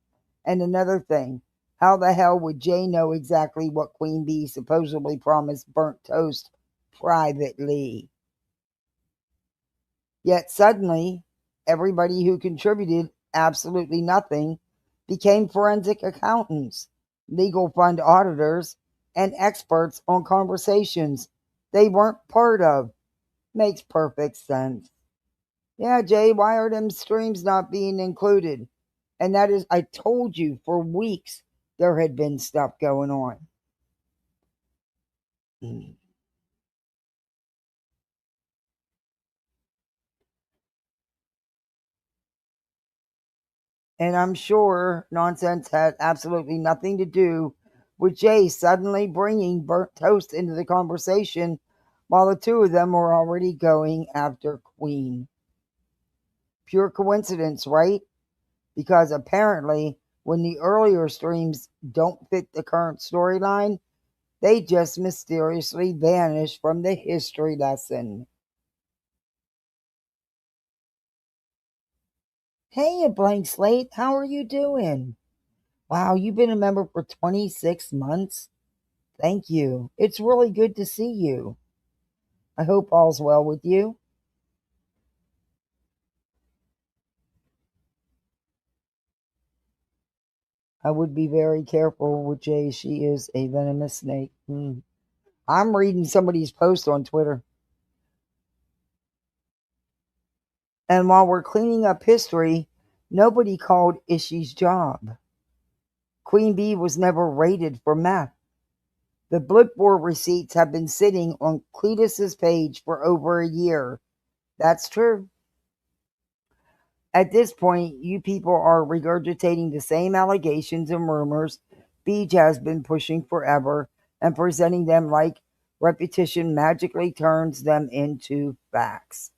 And another thing, how the hell would Jay know exactly what Queen Bee supposedly promised burnt toast privately? Yet suddenly, everybody who contributed absolutely nothing became forensic accountants, legal fund auditors, and experts on conversations they weren't part of. Makes perfect sense. Yeah, Jay, why are them streams not being included? And that is, I told you for weeks there had been stuff going on. And I'm sure nonsense had absolutely nothing to do with Jay suddenly bringing burnt toast into the conversation while the two of them were already going after Queen. Pure coincidence, right? Because apparently, when the earlier streams don't fit the current storyline, they just mysteriously vanish from the history lesson. Hey, a blank slate, how are you doing? Wow, you've been a member for 26 months? Thank you. It's really good to see you. I hope all's well with you. I would be very careful with Jay. She is a venomous snake. I'm reading somebody's post on Twitter. And while we're cleaning up history, nobody called Ishi's job. Queen Bee was never raided for meth. The Blickboard receipts have been sitting on Cletus's page for over a year. That's true. At this point, you people are regurgitating the same allegations and rumors Beej has been pushing forever and presenting them like repetition magically turns them into facts.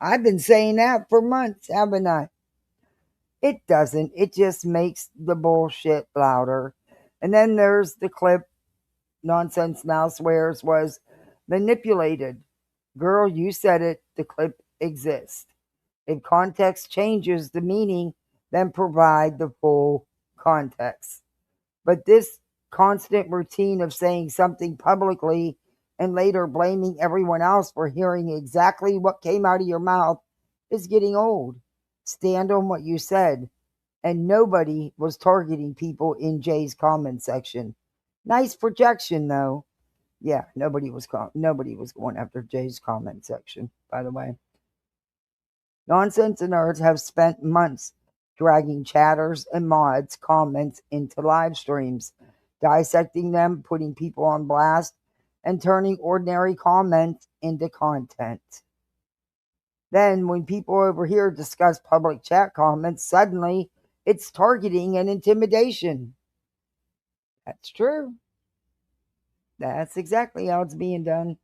I've been saying that for months, haven't I? It doesn't. It just makes the bullshit louder. And then there's the clip Nonsense Now swears was manipulated. Girl, you said it. The clip exists. If context changes the meaning, then provide the full context. But this constant routine of saying something publicly and later blaming everyone else for hearing exactly what came out of your mouth is getting old. Stand on what you said. And nobody was targeting people in Jay's comment section. Nice projection, though. Yeah, nobody was going after Jay's comment section, by the way. Nonsense and Nerds have spent months dragging chatters and mods' comments into live streams, dissecting them, putting people on blast, and turning ordinary comments into content. Then, when people over here discuss public chat comments, suddenly it's targeting and intimidation. That's true. That's exactly how it's being done.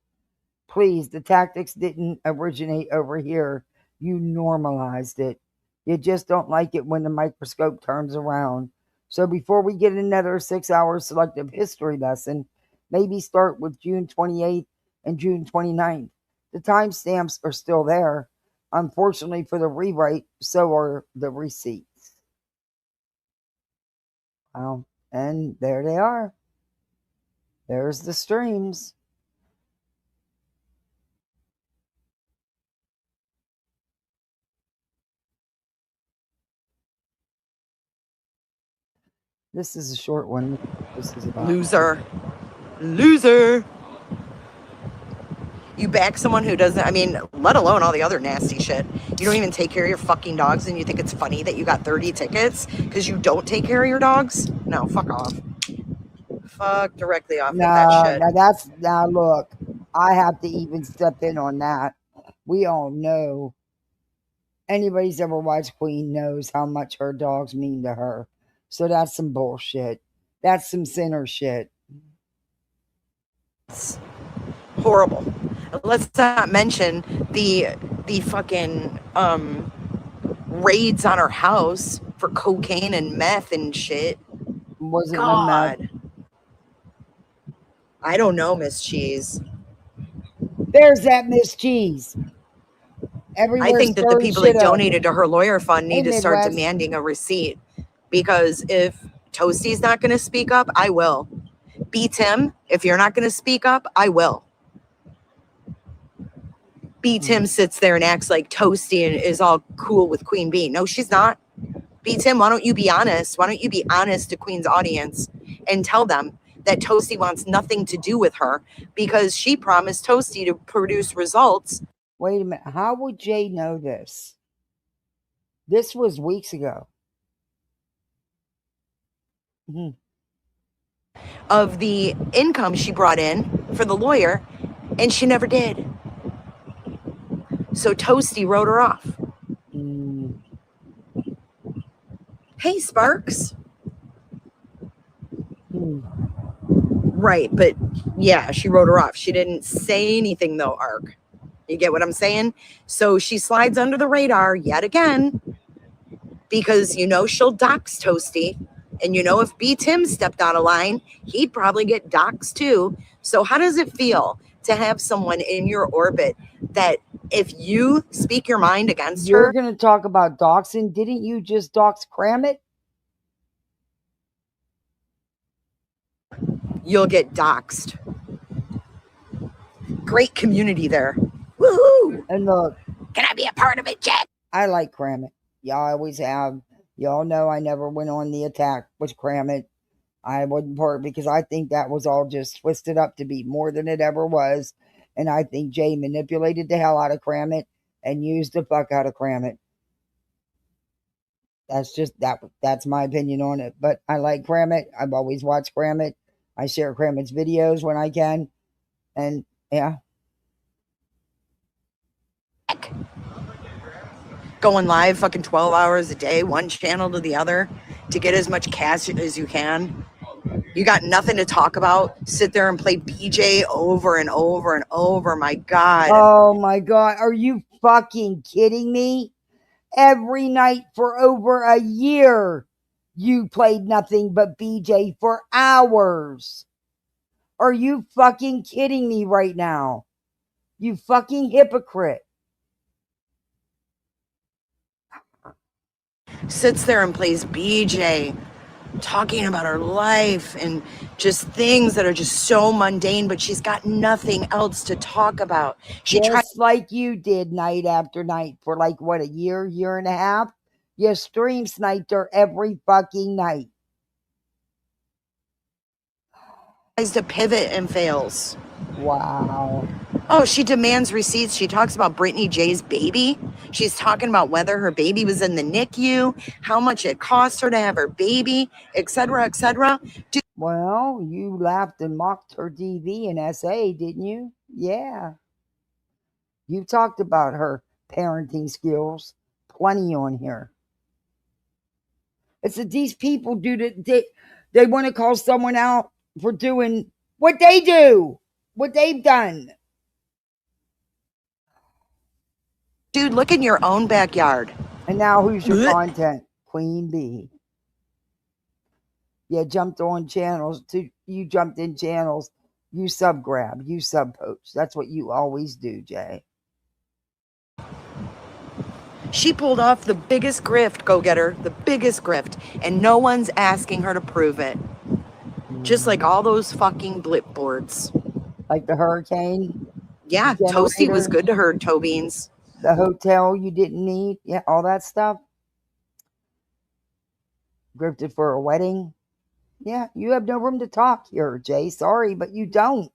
Please, the tactics didn't originate over here. You normalized it. You just don't like it when the microscope turns around. So before we get another 6-hour selective history lesson, maybe start with June 28th and June 29th. The timestamps are still there. Unfortunately for the rewrite, so are the receipts. Well, and there they are. There's the streams. This is a short one. This is about
Loser. Loser. You back someone who doesn't, I mean, let alone all the other nasty shit. You don't even take care of your fucking dogs and you think it's funny that you got 30 tickets because you don't take care of your dogs? No, fuck off. Fuck directly off with that shit.
Now look, I have to even step in on that. We all know, anybody's ever watched Queen knows how much her dogs mean to her. So that's some bullshit. That's some sinner shit.
It's horrible. Let's not mention the fucking raids on her house for cocaine and meth and shit.
Wasn't no meth.
God. I don't know, Miss Cheese.
There's that Miss Cheese. Everywhere
I think that the
stirring
people that
shit up.
donated to her lawyer fund need
Hey,
to start
Midwest.
demanding a receipt, because if Toasty's not going to speak up, I will. B. Tim, if you're not going to speak up, I will. B. Tim sits there and acts like Toasty and is all cool with Queen Bee. No, she's not. B. Tim, why don't you be honest? Why don't you be honest to Queen's audience and tell them that Toasty wants nothing to do with her because she promised Toasty to produce results.
Wait a minute. How would Jay know this? This was weeks ago.
Of the income she brought in for the lawyer, and she never did. So Toasty wrote her off. Hey, Sparks. Right, but yeah, she wrote her off. She didn't say anything though, Ark. You get what I'm saying? So she slides under the radar yet again because you know she'll dox Toasty. And you know if B. Tim stepped out of line, he'd probably get doxed too. So how does it feel to have someone in your orbit that if you speak your mind against
You're
her...
going to talk about doxing. Didn't you just dox Kramit?
You'll get doxed. Great community there. Woohoo!
And look,
can I be a part of it, Jack?
I like Kramit. Y'all always have. Y'all know I never went on the attack with Kramit. I wasn't part because I think that was all just twisted up to be more than it ever was. And I think Jay manipulated the hell out of Kramit and used the fuck out of Kramit. That's just that's my opinion on it. But I like Kramit. I've always watched Kramit. I share Kramit's videos when I can. And yeah.
Going live fucking 12 hours a day, one channel to the other, to get as much cash as you can. You got nothing to talk about. Sit there and play BJ over and over and over. My God.
Oh my God. Are you fucking kidding me? Every night for over a year, you played nothing but BJ for hours. Are you fucking kidding me right now? You fucking hypocrite.
Sits there and plays BJ, talking about her life and just things that are just so mundane, but she's got nothing else to talk about. She
Just
tried
like you did night after night for like what, a year and a half? You stream sniped her every fucking night.
tries to pivot and fails.
Wow.
Oh, she demands receipts. She talks about Brittany J's baby. She's talking about whether her baby was in the NICU, how much it cost her to have her baby, etc., etc.
Well, you laughed and mocked her DV in SA, didn't you? Yeah. You talked about her parenting skills plenty on here. It's that these people they want to call someone out for doing what they do, what they've done.
Dude, look in your own backyard.
And now who's your content? Queen Bee. You jumped on channels. You jumped in channels. You sub grab. You sub poach. That's what you always do, Jay.
She pulled off the biggest grift, go get her, the biggest grift, and no one's asking her to prove it. Just like all those fucking blip boards.
Like the hurricane?
Yeah, Toasty was good to her, toe beans.
The hotel you didn't need? Yeah, all that stuff. Grifted for a wedding? Yeah, you have no room to talk here, Jay. Sorry, but you don't.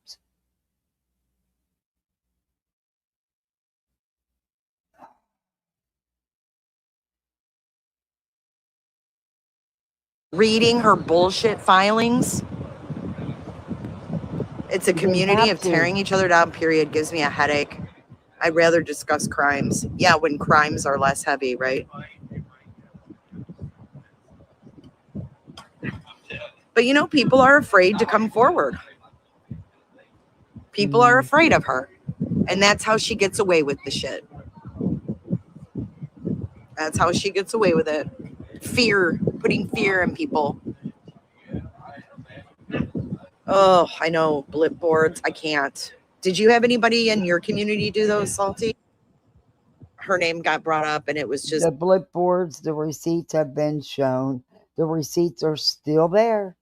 Reading her bullshit filings. It's a community of tearing each other down, period. Gives me a headache. I'd rather discuss crimes. Yeah, when crimes are less heavy, right? But people are afraid to come forward. People are afraid of her. And that's how she gets away with the shit. That's how she gets away with it. Fear, putting fear in people. Oh, I know, blip boards. I can't. Did you have anybody in your community do those, Salty? Her name got brought up and it was just...
The blip boards, the receipts have been shown. The receipts are still there.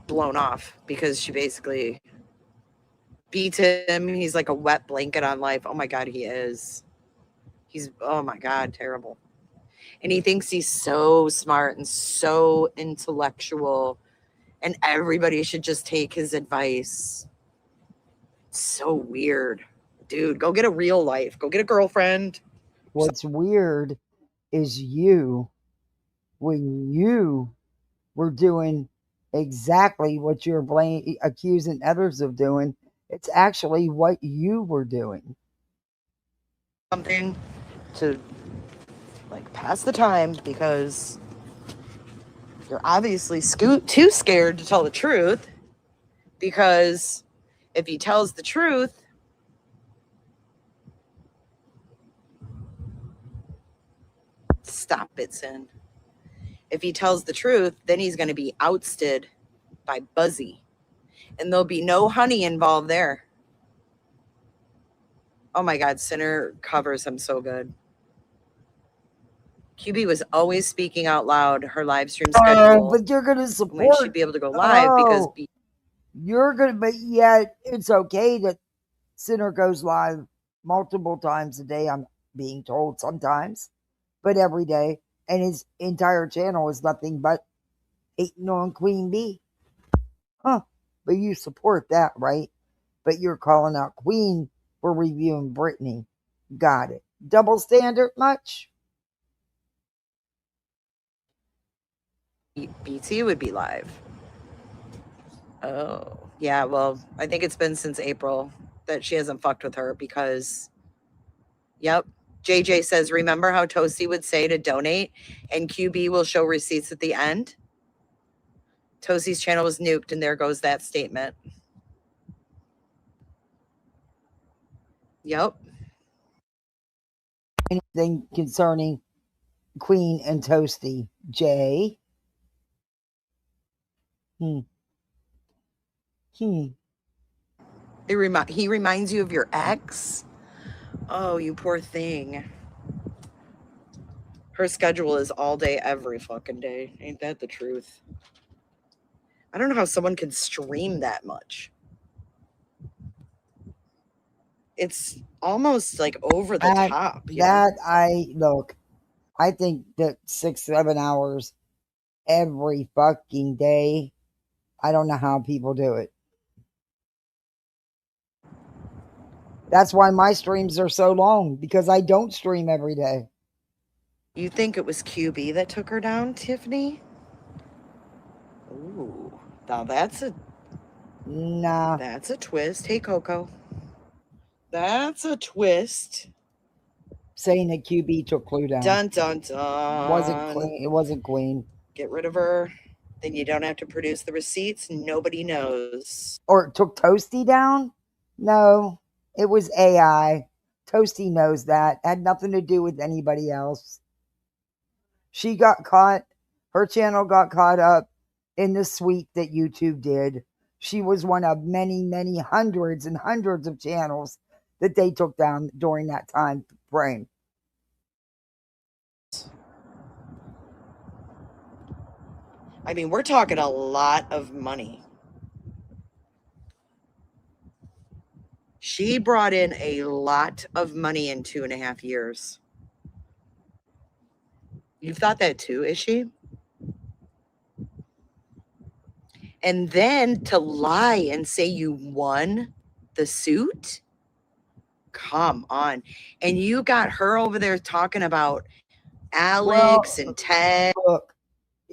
Blown off because she basically beat him. He's like a wet blanket on life. Oh my God, he is. Oh my God, terrible. And he thinks he's so smart and so intellectual and everybody should just take his advice. It's so weird. Dude, go get a real life. Go get a girlfriend.
What's weird is when you were doing exactly what you're accusing others of doing, it's actually what you were doing.
Something to pass the time because you're obviously too scared to tell the truth, because if he tells the truth, stop it, Sin. If he tells the truth, then he's going to be ousted by Buzzy. And there'll be no honey involved there. Oh my God, Sinner covers him so good. QB was always speaking out loud her live stream schedule.
Oh, but you're going to support.
When she'd be able to go live because...
You're going to, but yet it's okay that Sinner goes live multiple times a day, I'm being told sometimes, but every day. And his entire channel is nothing but hating on Queen Bee. Huh. But you support that, right? But you're calling out Queen for reviewing Britney. Got it. Double standard much?
BT would be live. Oh, yeah. Well, I think it's been since April that she hasn't fucked with her because, yep. JJ says, remember how Toasty would say to donate and QB will show receipts at the end? Toasty's channel was nuked and there goes that statement. Yep.
Anything concerning Queen and Toasty, Jay?
He reminds you of your ex? Oh, you poor thing. Her schedule is all day, every fucking day. Ain't that the truth? I don't know how someone can stream that much. It's almost like over the top.
I think that 6-7 hours every fucking day. I don't know how people do it. That's why my streams are so long, because I don't stream every day.
You think it was QB that took her down, Tiffany? Ooh, now that's a...
Nah.
That's a twist. Hey, Coco. That's a twist.
Saying that QB took Clue down.
Dun, dun, dun.
It wasn't Queen.
Get rid of her. Then you don't have to produce the receipts. Nobody knows.
Or it took Toasty down? No, it was AI. Toasty knows that. It had nothing to do with anybody else. She got caught. Her channel got caught up in the sweep that YouTube did. She was one of many, many hundreds and hundreds of channels that they took down during that time frame.
I mean, we're talking a lot of money. She brought in a lot of money in 2.5 years. You've thought that too, is she? And then to lie and say you won the suit? Come on. And you got her over there talking about Alex and Ted.
Look,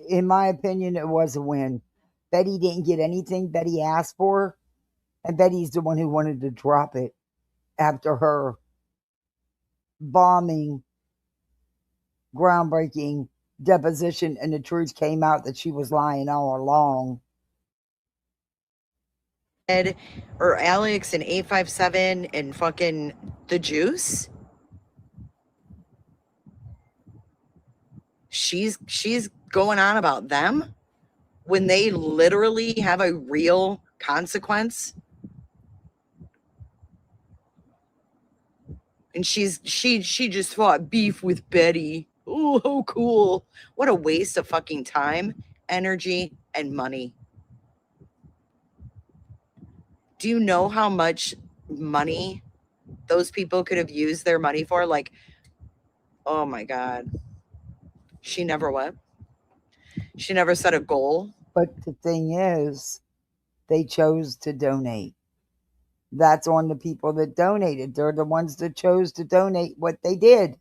in my opinion, it was a win. Betty didn't get anything Betty asked for, and Betty's the one who wanted to drop it after her. bombing, groundbreaking deposition, and the truth came out that she was lying all along.
Or Alex and 857 and fucking the Juice. She's going on about them when they literally have a real consequence. And she just fought beef with Betty. Oh, how cool. What a waste of fucking time, energy, and money. Do you know how much money those people could have used their money for? Like, oh my God. She never what? She never set a goal.
But the thing is, they chose to donate. That's on the people that donated. They're the ones that chose to donate what they did.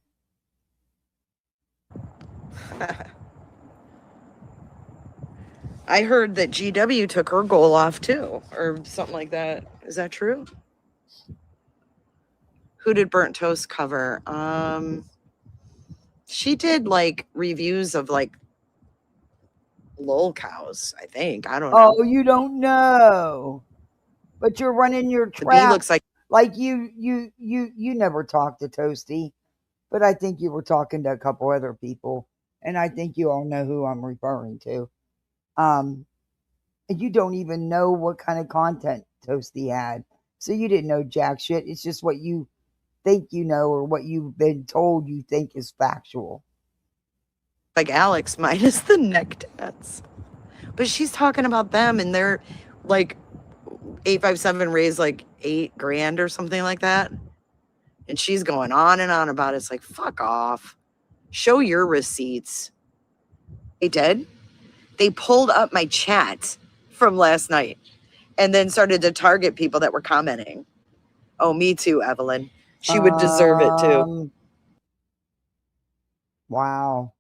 I heard that GW took her goal off too, or something like that. Is that true? Who did Burnt Toast cover? She did like reviews of like lol cows, I think. I don't know.
Oh, you don't know. But you're running your
The bee
trap.
looks like
you never talked to Toasty, but I think you were talking to a couple other people, and I think you all know who I'm referring to. And you don't even know what kind of content Toasty had, so you didn't know jack shit. It's just what you think you know, or what you've been told you think is factual.
like Alex minus the neck tats. But she's talking about them, and they're like 857 raised like $8,000 or something like that. And she's going on and on about it. It's like, fuck off. Show your receipts. They did. They pulled up my chat from last night and then started to target people that were commenting. Oh, me too, Evelyn. She would deserve it too.
Wow.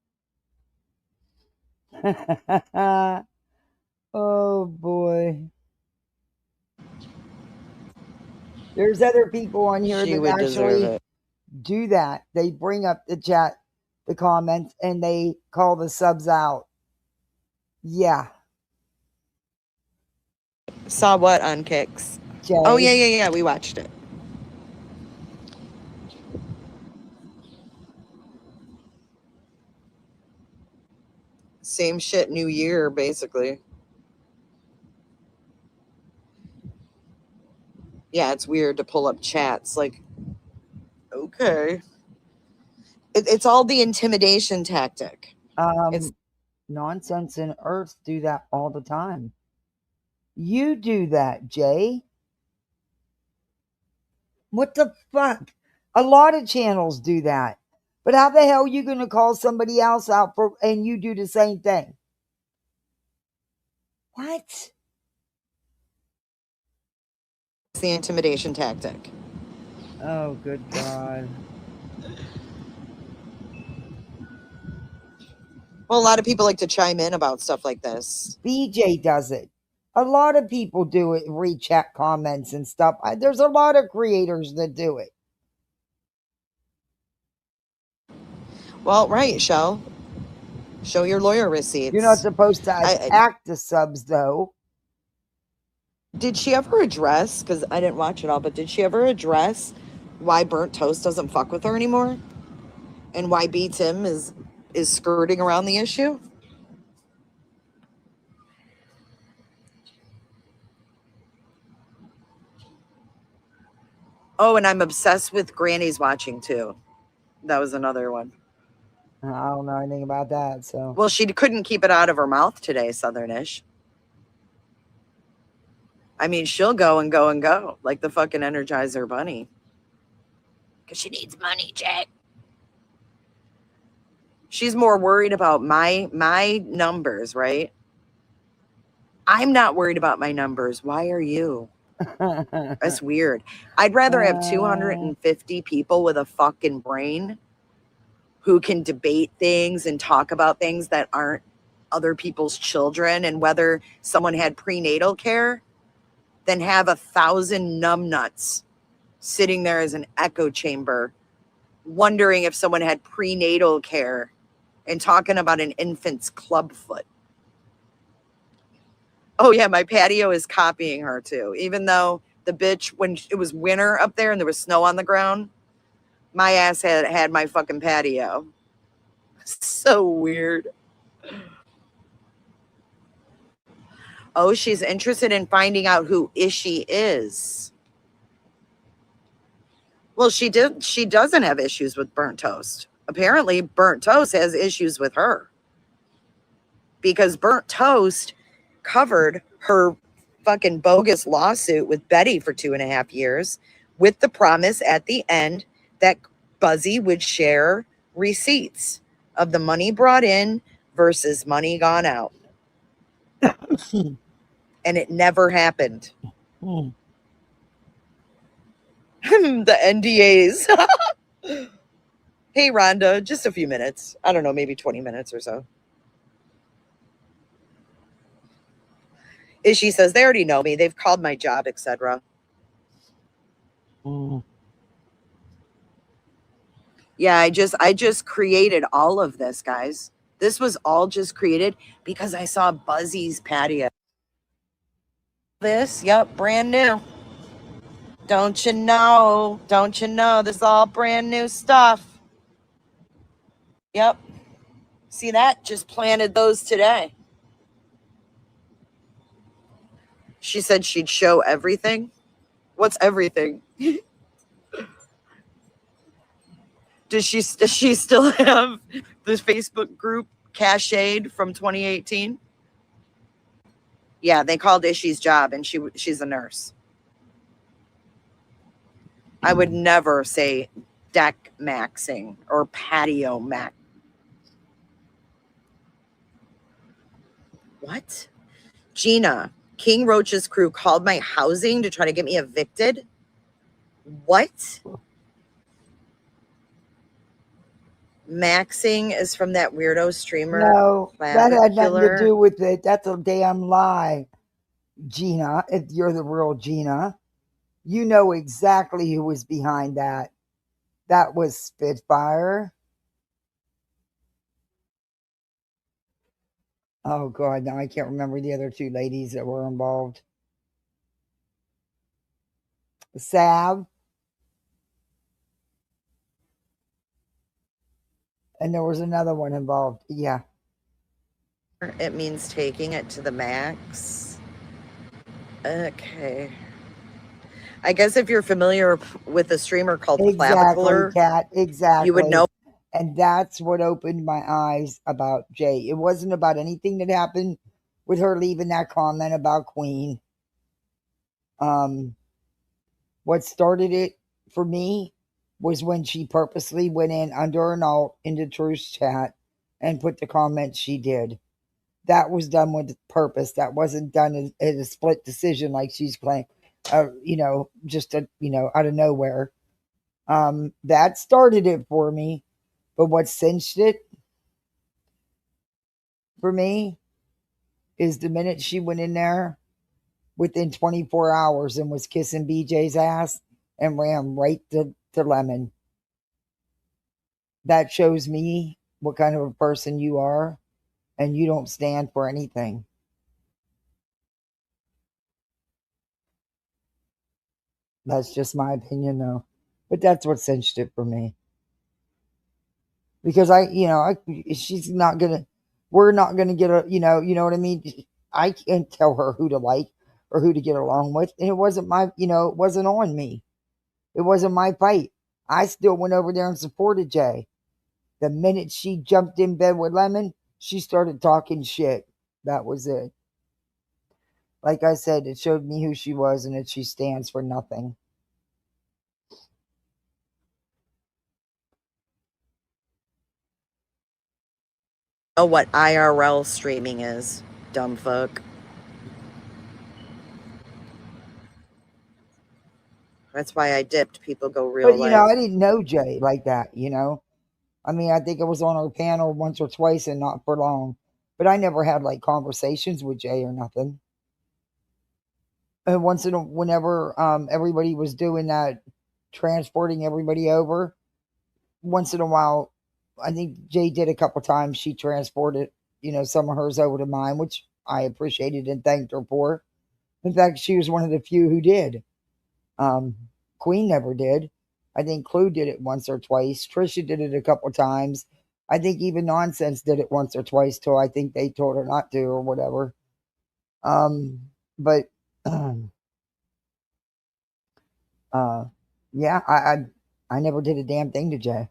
Oh boy. There's other people on here
She
that
would deserve
actually
it.
do that. They bring up the chat, the comments, and they call the subs out. Yeah.
Saw what on Kicks?
Jay.
Oh, yeah. We watched it. Same shit, new year, basically. Yeah, it's weird to pull up chats. Like, okay. It's all the intimidation tactic. It's
Nonsense and Earth do that all the time. You do that, Jay. What the fuck? A lot of channels do that. But how the hell are you going to call somebody else out for, and you do the same thing? What?
It's the intimidation tactic.
Oh, good God.
Well, a lot of people like to chime in about stuff like this.
BJ does it. A lot of people do it, read chat comments and stuff. There's a lot of creators that do it.
Well, right, Shell. Show your lawyer receipts.
You're not supposed to attack the subs, though.
Did she ever address, because I didn't watch it all, but did she ever address why Burnt Toast doesn't fuck with her anymore? And why B. Tim is skirting around the issue? Oh, and I'm obsessed with Granny's watching, too. That was another one.
I don't know anything about that, so.
Well, she couldn't keep it out of her mouth today, Southernish. I mean, she'll go and go and go, like the fucking Energizer Bunny. Because she needs money, Jay. She's more worried about my numbers, right? I'm not worried about my numbers. Why are you? That's weird. I'd rather have 250 people with a fucking brain who can debate things and talk about things that aren't other people's children and whether someone had prenatal care than have 1,000 numbnuts sitting there as an echo chamber wondering if someone had prenatal care and talking about an infant's club foot. Oh yeah, my patio is copying her too. Even though the bitch, when it was winter up there and there was snow on the ground, my ass had my fucking patio. So weird. Oh, she's interested in finding out who Ishi is. Well, she doesn't have issues with burnt toast. Apparently, burnt toast has issues with her. Because burnt toast covered her fucking bogus lawsuit with Betty for 2.5 years with the promise at the end that Buzzy would share receipts of the money brought in versus money gone out. And it never happened. The NDAs. Hey, Rhonda, just a few minutes. I don't know, maybe 20 minutes or so. She says, they already know me. They've called my job, etc. Yeah, I just created all of this, guys. This was all just created because I saw Buzzy's patio. This, yep, brand new. Don't you know? Don't you know? This is all brand new stuff. Yep. See that? Just planted those today. She said she'd show everything. What's everything? Does she still have the Facebook group cached from 2018? Yeah, they called Ishi's job, and she's a nurse. I would never say deck maxing or patio max. What? Gina, King Roach's crew called my housing to try to get me evicted. What? Maxing is from that weirdo streamer.
No, that had nothing to
Clavicular.
do with it. That's a damn lie, Gina. If you're the real Gina, you know exactly who was behind that. That was Spitfire. Oh God, now I can't remember the other two ladies that were involved. Sav. And there was another one involved. Yeah.
It means taking it to the max. Okay. I guess if you're familiar with a streamer called Clavicular,
Kat. Exactly.
you would know.
And that's what opened my eyes about Jay. It wasn't about anything that happened with her leaving that comment about Queen. What started it for me was when she purposely went in under an alt into Truth's chat and put the comments she did. That was done with purpose. That wasn't done as a split decision like she's claiming, just out of nowhere. That started it for me. But what cinched it for me is the minute she went in there within 24 hours and was kissing BJ's ass and ran right to Lemon. That shows me what kind of a person you are, and you don't stand for anything. That's just my opinion, though. But that's what cinched it for me. Because she's not gonna, we're not gonna get you know what I mean? I can't tell her who to like or who to get along with. And it wasn't it wasn't on me. It wasn't my fight. I still went over there and supported Jay. The minute she jumped in bed with Lemon, she started talking shit. That was it. Like I said, it showed me who she was and that she stands for nothing.
Know what IRL streaming is, dumb fuck. That's why I dipped. People go real
But,
life.
I didn't know Jay like that, I mean, I think I was on her panel once or twice and not for long. But I never had, conversations with Jay or nothing. And whenever everybody was doing that, transporting everybody over, once in a while, I think Jay did a couple times. She transported, some of hers over to mine, which I appreciated and thanked her for. In fact, she was one of the few who did. Queen never did. I think Clue did it once or twice. Trisha did it a couple times. I think even Nonsense did it once or twice till I think they told her not to or whatever. But yeah, I never did a damn thing to Jay.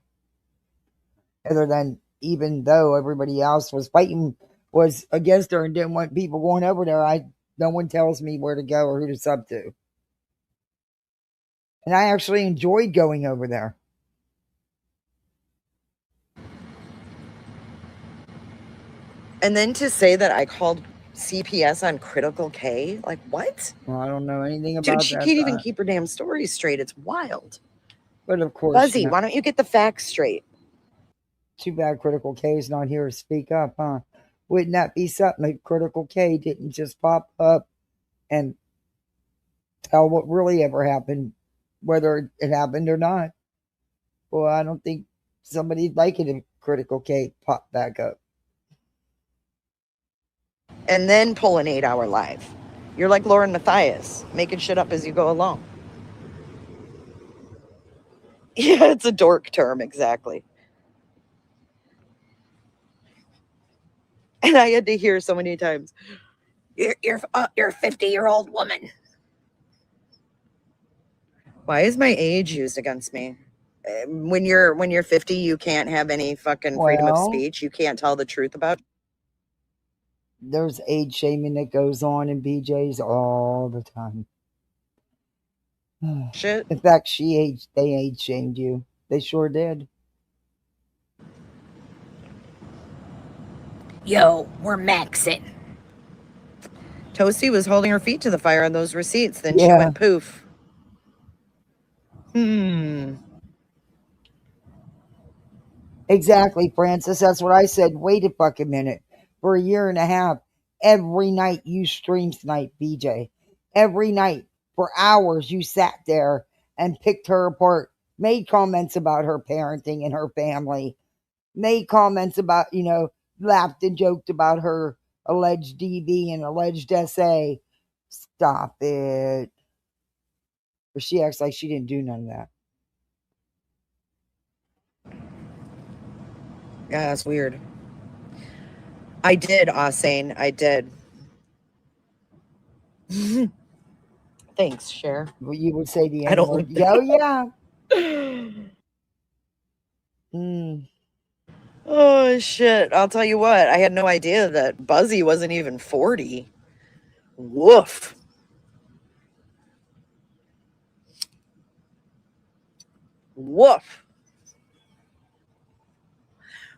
Other than even though everybody else was against her and didn't want people going over there, no one tells me where to go or who to sub to. And I actually enjoyed going over there.
And then to say that I called CPS on Critical K, like what?
Well, I don't know anything about
Dude,
that.
she can't even keep her damn stories straight. It's wild.
But of course,
Buzzy, why don't you get the facts straight?
Too bad Critical K is not here to speak up, huh? Wouldn't that be something if Critical K didn't just pop up and tell what really ever happened, whether it happened or not? Well, I don't think somebody'd like it if Critical K popped back up.
And then pull an 8-hour live. You're like Lauren Matthias, making shit up as you go along. Yeah, it's a dork term, exactly. And I had to hear so many times, you're a 50-year-old woman. Why is my age used against me? When you're 50, you can't have any fucking freedom of speech. You can't tell the truth about.
There's age shaming that goes on in BJ's all the time.
Shit.
In fact, they age shamed you. They sure did.
Yo, we're maxing. Toasty was holding her feet to the fire on those receipts. Then she went poof.
Exactly, Francis. That's what I said. Wait a fucking minute. For a year and a half, every night you streamed tonight, BJ. Every night for hours you sat there and picked her apart, made comments about her parenting and her family, made comments about, laughed and joked about her alleged DV and alleged SA. Stop it. But she acts like she didn't do none of that.
Yeah, that's weird. I did, Asane. I did. Thanks, Cher.
Well, you would say the
I don't
N-word.
like that.
Oh, yeah.
Oh, shit. I'll tell you what. I had no idea that Buzzy wasn't even 40. Woof. Woof.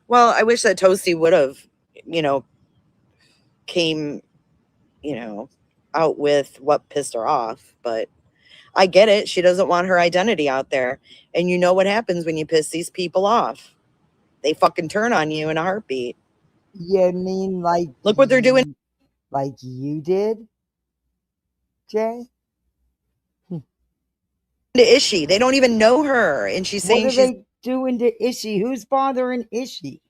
Well, I wish that Toasty would have, came, out with what pissed her off. But I get it. She doesn't want her identity out there. And you know what happens when you piss these people off? They fucking turn on you in a heartbeat.
You mean like...
Look what they're doing.
Like you did, Jay?
To Ishi. They don't even know her. And she's saying
What are they doing to Ishi? Who's bothering Ishi?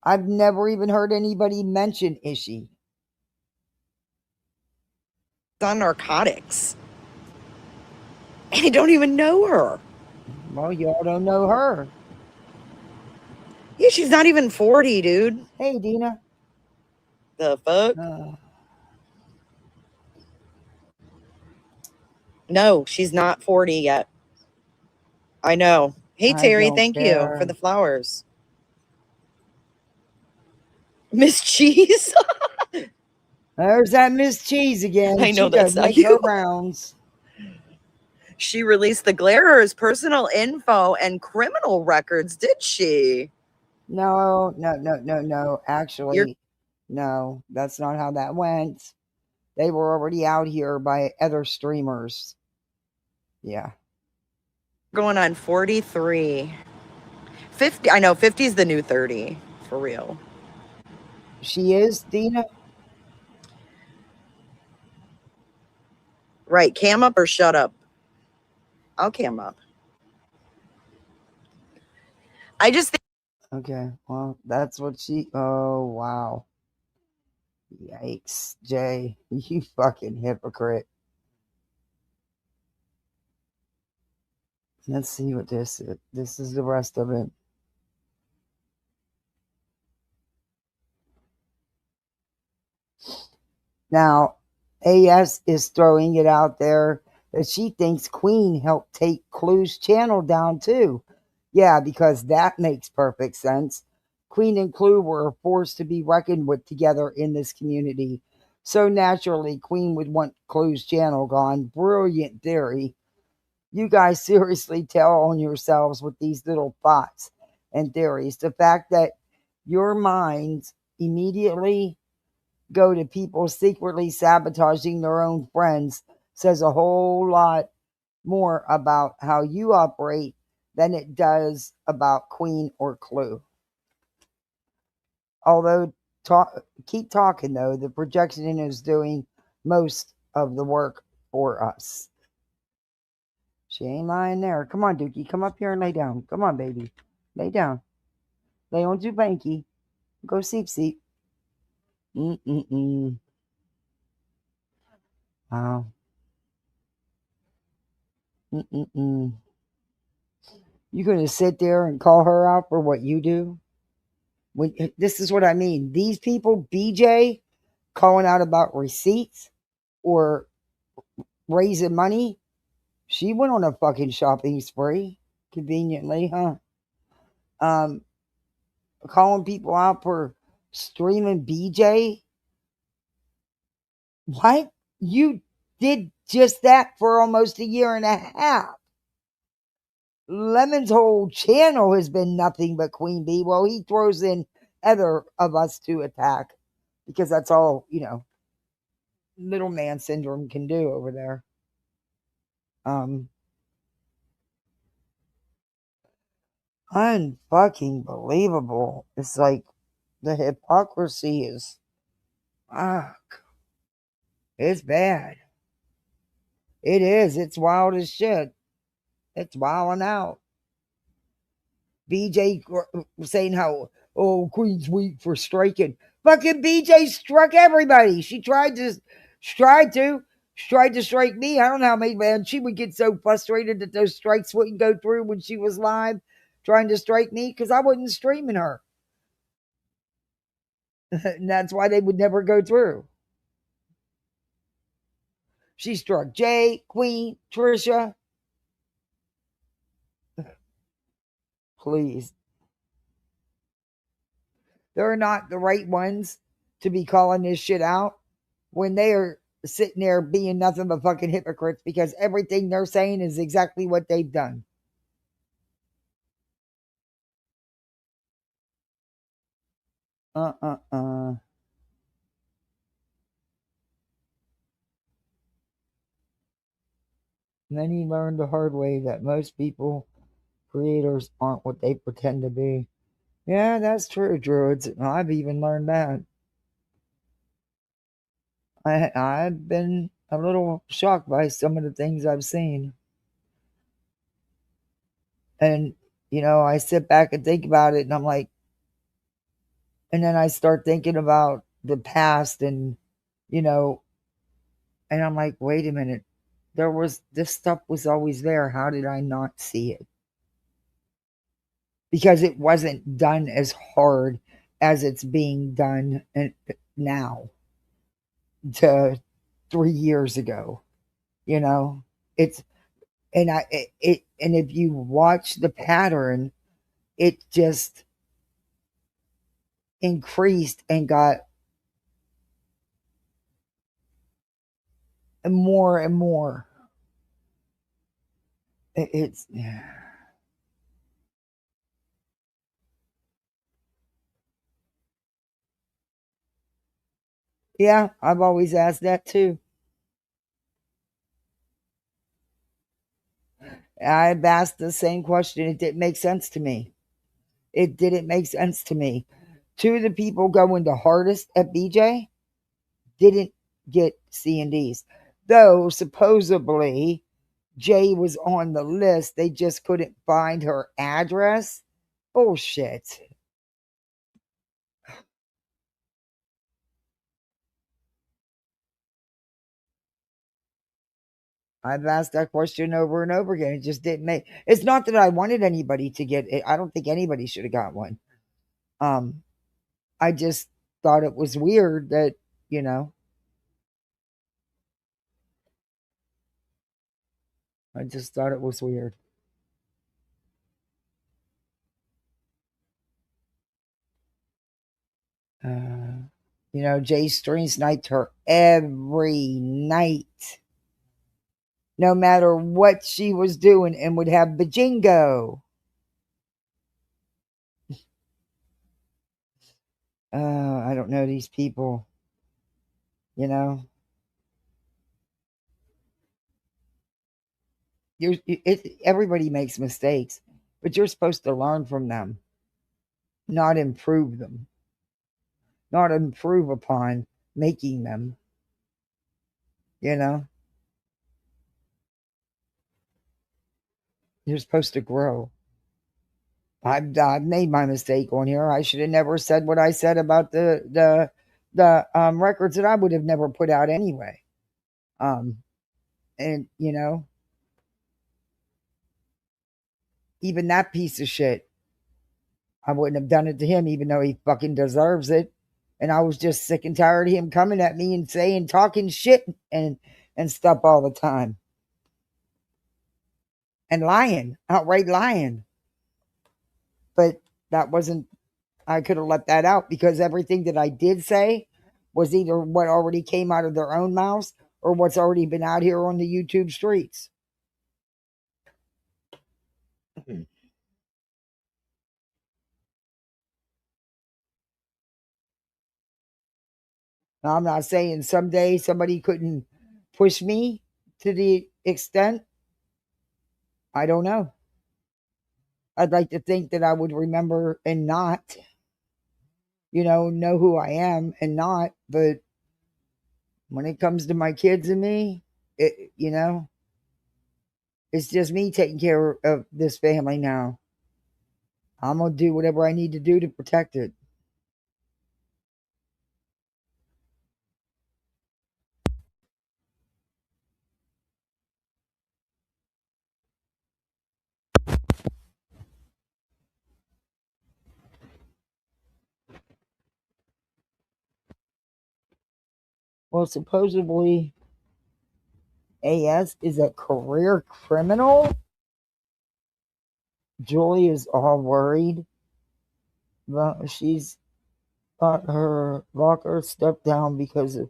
I've never even heard anybody mention Ishi.
On narcotics. And they don't even know her.
Well, y'all don't know her.
Yeah, she's not even 40, dude.
Hey, Dina.
The fuck? No, she's not 40 yet. I know. Hey, Terry, thank you for the flowers. Miss Cheese?
There's that Miss Cheese again.
I know
she
that's
does
not
make
you.
her rounds.
She released the Glarer's personal info and criminal records, did she?
No. Actually, no, that's not how that went. They were already out here by other streamers. Yeah.
Going on 43. 50. I know 50 is the new 30. For real.
She is, Dina?
Right. Cam up or shut up? I'll cam up. I just think.
Okay, well, that's what she. Oh, wow. Yikes, Jay. You fucking hypocrite. Let's see what this is. This is the rest of it. Now, AS is throwing it out there that she thinks Queen helped take Clue's channel down too. Yeah, because that makes perfect sense. Queen and Clue were a force to be reckoned with together in this community. So naturally, Queen would want Clue's channel gone. Brilliant theory. You guys seriously tell on yourselves with these little thoughts and theories. The fact that your minds immediately go to people secretly sabotaging their own friends says a whole lot more about how you operate than it does about Queen or Clue. Although, keep talking though, the projection is doing most of the work for us. She ain't lying there. Come on, Dookie. Come up here and lay down. Come on, baby. Lay down. Lay on your banky. Go seep. Mm-mm-mm. Wow. Mm-mm-mm. You gonna sit there and call her out for what you do? This is what I mean. These people, BJ, calling out about receipts or raising money. She went on a fucking shopping spree, conveniently, huh? Calling people out for streaming BJ. What? You did just that for almost a year and a half. Lemon's whole channel has been nothing but Queen Bee. Well, he throws in other of us to attack because that's all, little man syndrome can do over there. Unfucking believable. It's like the hypocrisy is, it's bad. It is. It's wild as shit. It's wilding out. BJ saying how, Queen's weak for striking. Fucking BJ struck everybody. She tried to strike me. I don't know how many, man. She would get so frustrated that those strikes wouldn't go through when she was live trying to strike me because I wasn't streaming her. And that's why they would never go through. She struck Jay, Queen, Trisha. Please. They're not the right ones to be calling this shit out when they are sitting there being nothing but fucking hypocrites because everything they're saying is exactly what they've done. And then you learn the hard way that most people, creators, aren't what they pretend to be. Yeah, that's true, Druids. I've even learned that. I've been a little shocked by some of the things I've seen. And, I sit back and think about it and I'm like, and then I start thinking about the past and, and I'm like, wait a minute. This stuff was always there. How did I not see it? Because it wasn't done as hard as it's being done now to 3 years ago. It's, and and if you watch the pattern, it just increased and got more and more. It's yeah, I've always asked that too. I've asked the same question. It didn't make sense to me. It didn't make sense to me. Two of the people going the hardest at BJ didn't get C&Ds. Though supposedly Jay was on the list. They just couldn't find her address Bullshit. I've asked that question over and over again. It just didn't make. It's not that I wanted anybody to get it. I don't think anybody should have got one. I just thought it was weird that, you know, I just thought it was weird. You know, Jay String sniped her every night, no matter what she was doing, and would have bajingo. I don't know these people, you know. Everybody makes mistakes, but you're supposed to learn from them, not improve them, not improve upon making them, you know. You're supposed to grow. I've made my mistake on here. I should have never said what I said about the records that I would have never put out anyway. And you know, even that piece of shit, I wouldn't have done it to him, even though he fucking deserves it. And I was just sick and tired of him coming at me and saying, talking shit and stuff all the time, and lying, outright lying. But that wasn't. I could have let that out, because everything that I did say was either what already came out of their own mouths or what's already been out here on the YouTube streets. Now, I'm not saying someday somebody couldn't push me to the extent. I don't know. I'd like to think that I would remember and not, you know who I am and not. But when it comes to my kids and me, you know, it's just me taking care of this family now. I'm going to do whatever I need to do to protect it. Well, supposedly AS is a career criminal. Julie is all worried. Well, she's got her locker stepped down because of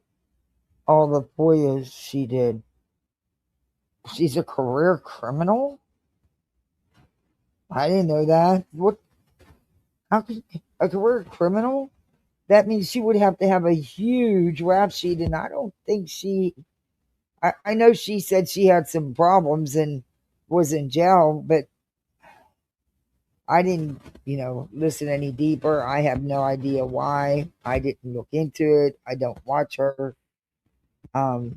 all the FOIAs she did. She's a career criminal? I didn't know that. What? How could a career criminal? That means she would have to have a huge rap sheet, and I don't think she. I know she said she had some problems and was in jail, but I didn't, listen any deeper. I have no idea why. I didn't look into it. I don't watch her. I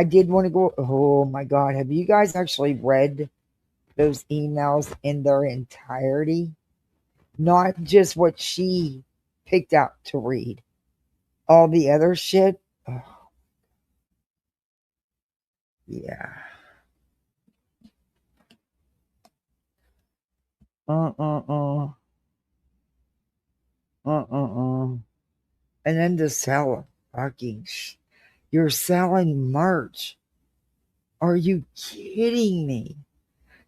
did want to go. Oh my God. Have you guys actually read those emails in their entirety? Not just what she picked out to read. All the other shit. Oh, yeah. Uh. And then to sell fucking you're selling merch. Are you kidding me?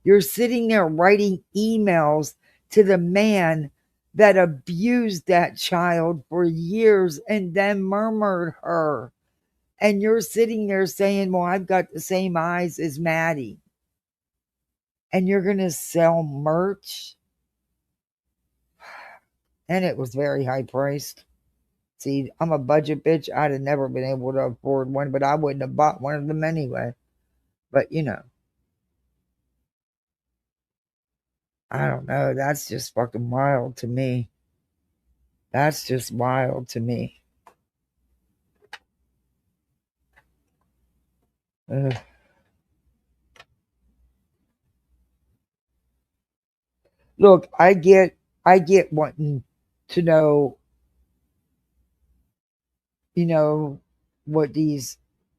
You're sitting there writing emails to the man that abused that child for years and then murmured her. And you're sitting there saying, well, I've got the same eyes as Maddie. And you're going to sell merch? And it was very high priced. See, I'm a budget bitch. I'd have never been able to afford one, but I wouldn't have bought one of them anyway. But, I don't know. That's just fucking wild to me. That's just wild to me. Ugh. Look, I get wanting to know, what these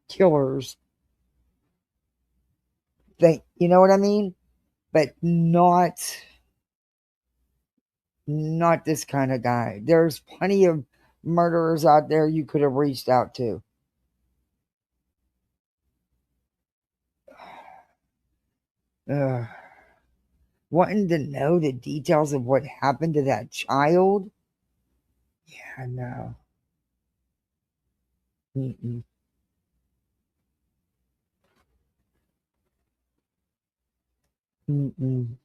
killers think. You know what I mean? But not this kind of guy. There's plenty of murderers out there you could have reached out to. Ugh. Wanting to know the details of what happened to that child? Yeah, no. Mm-mm. Mm-mm.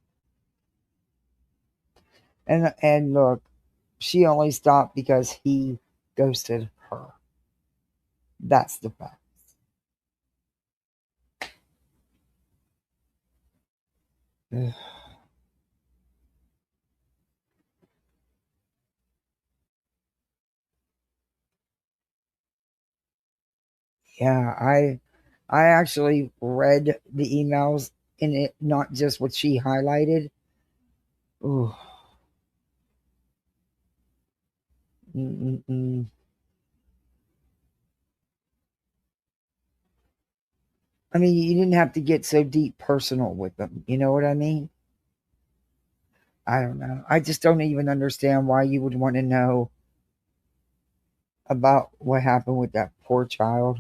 And look, she only stopped because he ghosted her. That's the fact. Ugh. Yeah, I actually read the emails in it, not just what she highlighted. Ooh. Mm-mm-mm. I mean, you didn't have to get so deep personal with them. You know what I mean? I don't know. I just don't even understand why you would want to know about what happened with that poor child.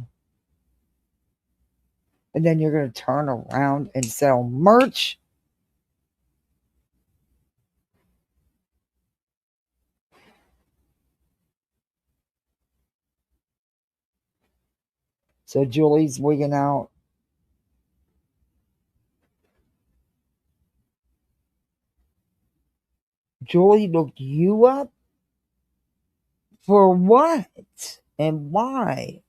And then you're going to turn around and sell merch. So Julie's wigging out. Julie looked you up? For what? And why?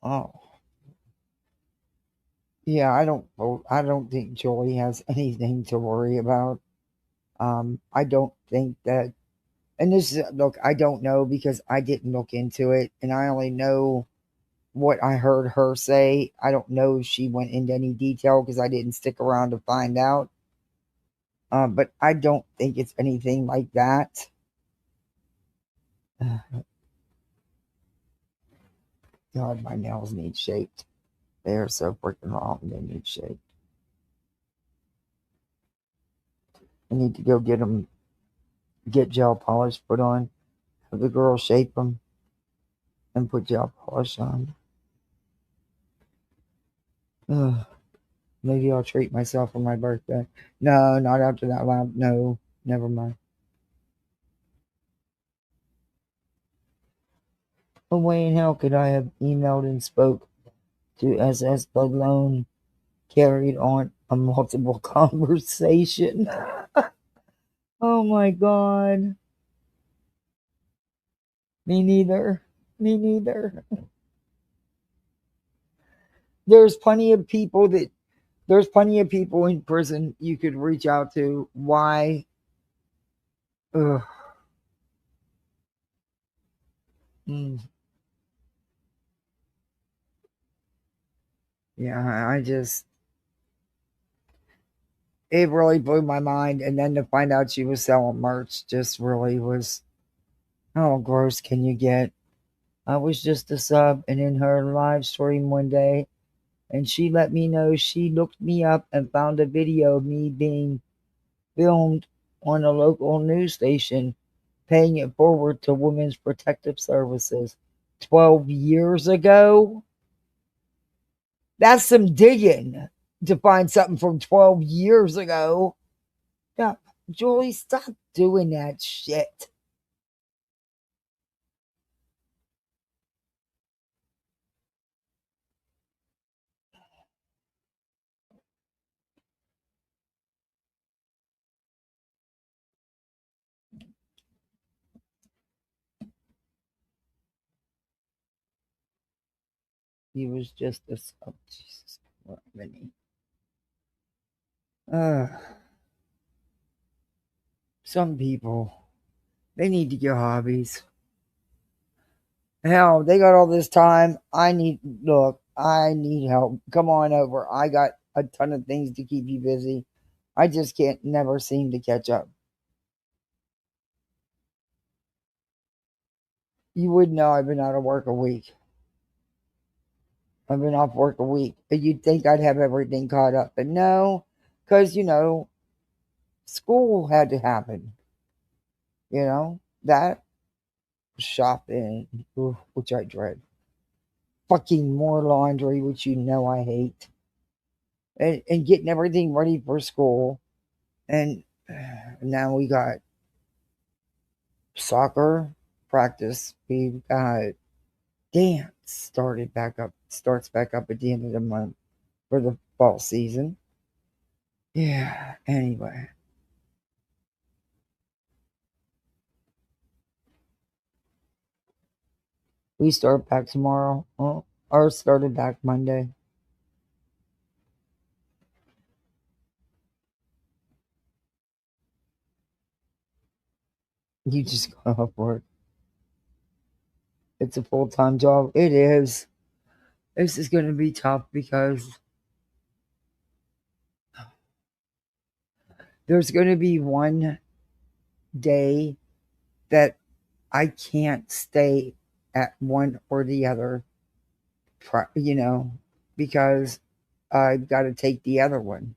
Oh. Yeah, I don't think Julie has anything to worry about. I don't think that, and this is, look, I don't know because I didn't look into it and I only know what I heard her say. I don't know if she went into any detail because I didn't stick around to find out. But I don't think it's anything like that. God, my nails need shaped. They are so freaking long. They need shaped. I need to go get gel polish put on. Have the girl shape them and put gel polish on. Ugh. Maybe I'll treat myself for my birthday. No, not after that lab. No, never mind. No way in hell could I have emailed and spoke to SS Bloodlone, carried on a multiple conversation. Oh my god. Me neither. Me neither. There's plenty of people in prison you could reach out to. Why? Ugh. Mm. Yeah, I just, it really blew my mind. And then to find out she was selling merch just really was, how gross can you get? I was just a sub, and in her live stream one day, and she let me know she looked me up and found a video of me being filmed on a local news station, paying it forward to Women's Protective Services 12 years ago. That's some digging to find something from 12 years ago. Yeah, Julie, stop doing that shit. He was just a sub. Jesus Christ. Some people, they need to get hobbies. Hell, they got all this time. I need help. Come on over. I got a ton of things to keep you busy. I just can't never seem to catch up. You would know I've been out of work a week. I've been off work a week. But you'd think I'd have everything caught up. But no, because, school had to happen. That shopping, which I dread. Fucking more laundry, which I hate. And getting everything ready for school. And now we got soccer practice. We've got dance starts back up at the end of the month for the fall season. Yeah, anyway. We start back tomorrow. Or started back Monday. You just go off work. It's a full-time job. It is. This is going to be tough because there's going to be one day that I can't stay at one or the other, because I've got to take the other one.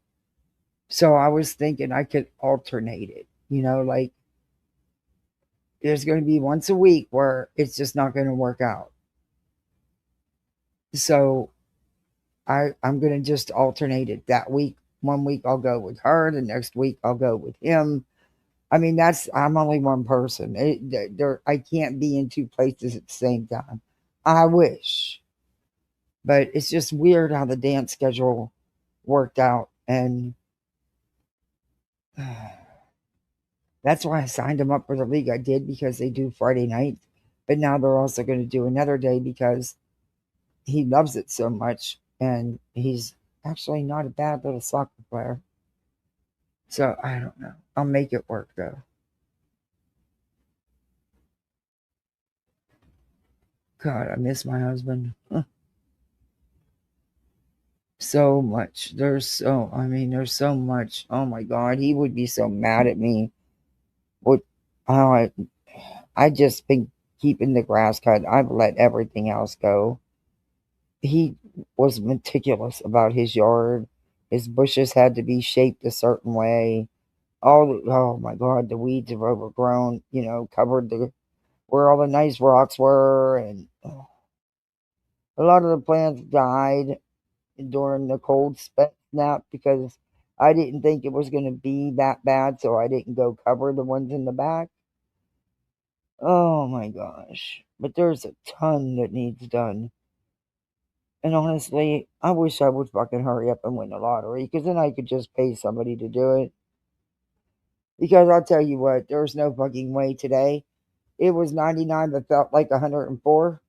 So I was thinking I could alternate it, like there's going to be once a week where it's just not going to work out. So I'm going to just alternate it that week. One week I'll go with her. The next week I'll go with him. I mean, I'm only one person. I can't be in two places at the same time. I wish. But it's just weird how the dance schedule worked out. And that's why I signed him up for the league. I did, because they do Friday nights. But now they're also going to do another day because he loves it so much. And he's actually not a bad little soccer player. So I don't know. I'll make it work though. God, I miss my husband. So much. There's so much. Oh my God, he would be so mad at me. I just been keeping the grass cut. I've let everything else go. He was meticulous about his yard. His bushes had to be shaped a certain way. Oh my God, the weeds have overgrown, covered where all the nice rocks were, and a lot of the plants died during the cold snap because I didn't think it was going to be that bad, so I didn't go cover the ones in the back. Oh my gosh. But there's a ton that needs done. And honestly, I wish I would fucking hurry up and win the lottery, because then I could just pay somebody to do it. Because I'll tell you what, there's no fucking way today. It was 99 but felt like 104.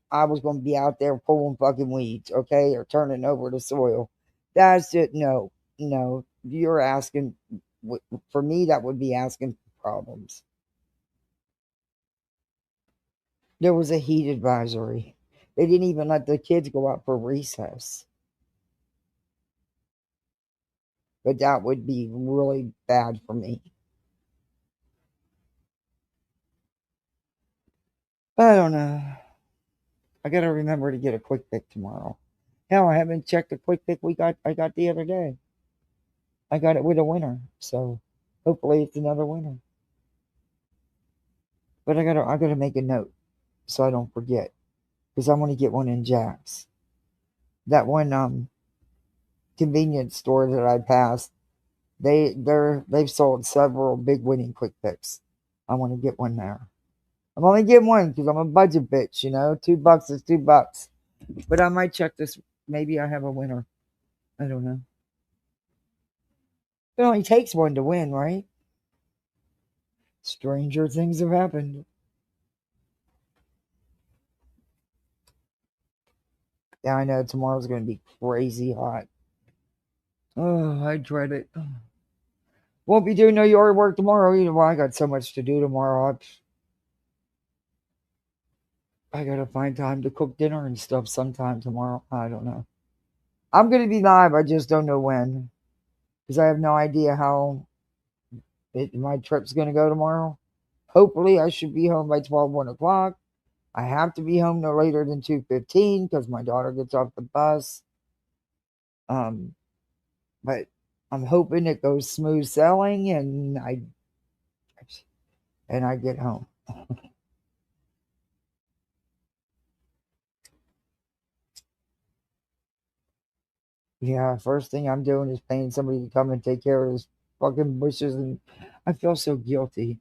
I was going to be out there pulling fucking weeds, okay, or turning over the soil. That's it. No. You're asking, for me, that would be asking for problems. There was a heat advisory. They didn't even let the kids go out for recess. But that would be really bad for me. I don't know. I got to remember to get a quick pick tomorrow. Hell, I haven't checked the quick pick I got the other day. I got it with a winner, so hopefully it's another winner. But I gotta make a note so I don't forget, because I want to get one in Jack's. That one convenience store that I passed, they've sold several big winning quick picks. I want to get one there. I'm only getting one because I'm a budget bitch, $2 is $2. But I might check this. Maybe I have a winner. I don't know. It only takes one to win, right? Stranger things have happened. Yeah, I know tomorrow's going to be crazy hot. Oh, I dread it. Won't be doing no yard work tomorrow either. Well, I got so much to do tomorrow. I gotta find time to cook dinner and stuff sometime tomorrow. I don't know. I'm gonna be live. I just don't know when, because I have no idea how my trip's gonna go tomorrow. Hopefully, I should be home by 12, 1 o'clock. I have to be home no later than 2:15 because my daughter gets off the bus. But I'm hoping it goes smooth sailing and I get home. Yeah, first thing I'm doing is paying somebody to come and take care of this fucking bushes, and I feel so guilty.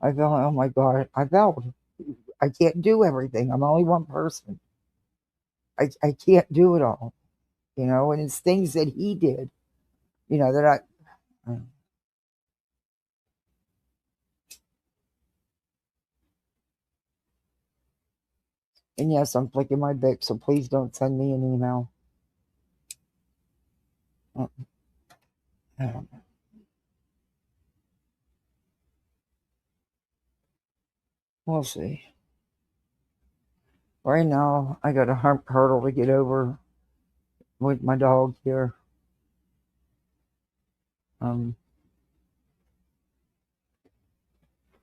I feel, oh my God, I can't do everything. I'm only one person. I can't do it all, and it's things that he did, that and yes, I'm flicking my bic, so please don't send me an email. We'll see. Right now, I got a hurdle to get over with my dog here. And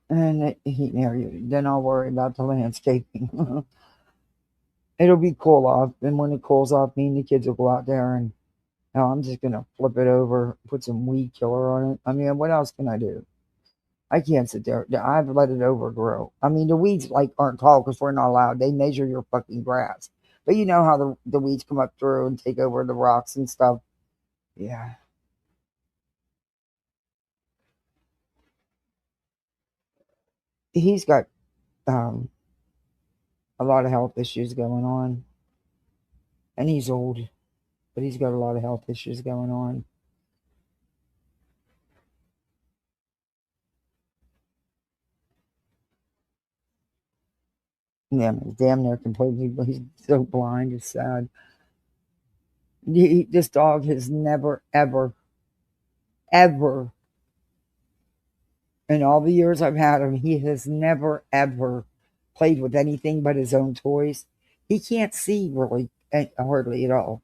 then I'll worry about the landscaping. It'll be cool off, and when it cools off, me and the kids will go out there and I'm just gonna flip it over, put some weed killer on it. I mean, what else can I do? I can't sit there. I've let it overgrow. I mean, the weeds aren't tall because we're not allowed. They measure your fucking grass, but you know how the weeds come up through and take over the rocks and stuff. Yeah. He's got a lot of health issues going on, and he's old, but he's got a lot of health issues going on. Yeah, he's damn near completely, but he's so blind. It's sad. This dog has never, ever, ever, in all the years I've had him, he has never, ever played with anything but his own toys. He can't see really, hardly at all.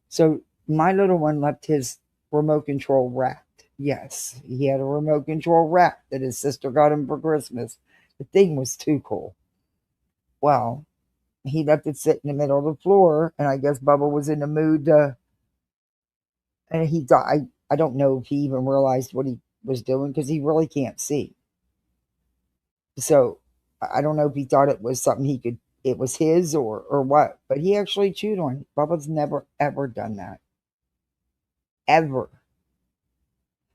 So my little one left his remote control wrapped. Yes, he had a remote control wrap that his sister got him for Christmas. The thing was too cool. Well, he left it sit in the middle of the floor, and I guess Bubba was in the mood to, and he died. I don't know if he even realized what he was doing because he really can't see. So I don't know if he thought it was something it was his or what, but he actually chewed on it. Bubba's never, ever done that. Ever.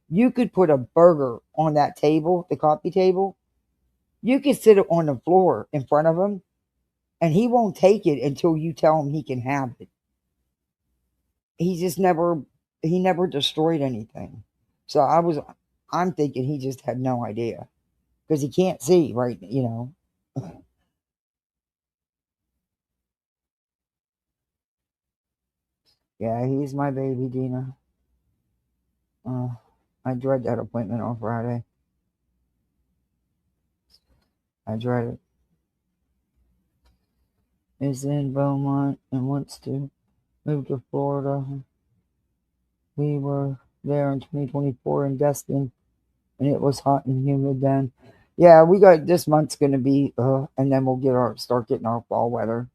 You could put a burger on that table, the coffee table. You could sit it on the floor in front of him, and he won't take it until you tell him he can have it. He never destroyed anything. So I'm thinking he just had no idea because he can't see, right? Yeah, he's my baby, Dina. I dread that appointment on Friday. I dread it. Is in Beaumont and wants to move to Florida. We were there in 2024 in Destin, and it was hot and humid then. Yeah, we got this month's going to be, and then we'll start getting our fall weather.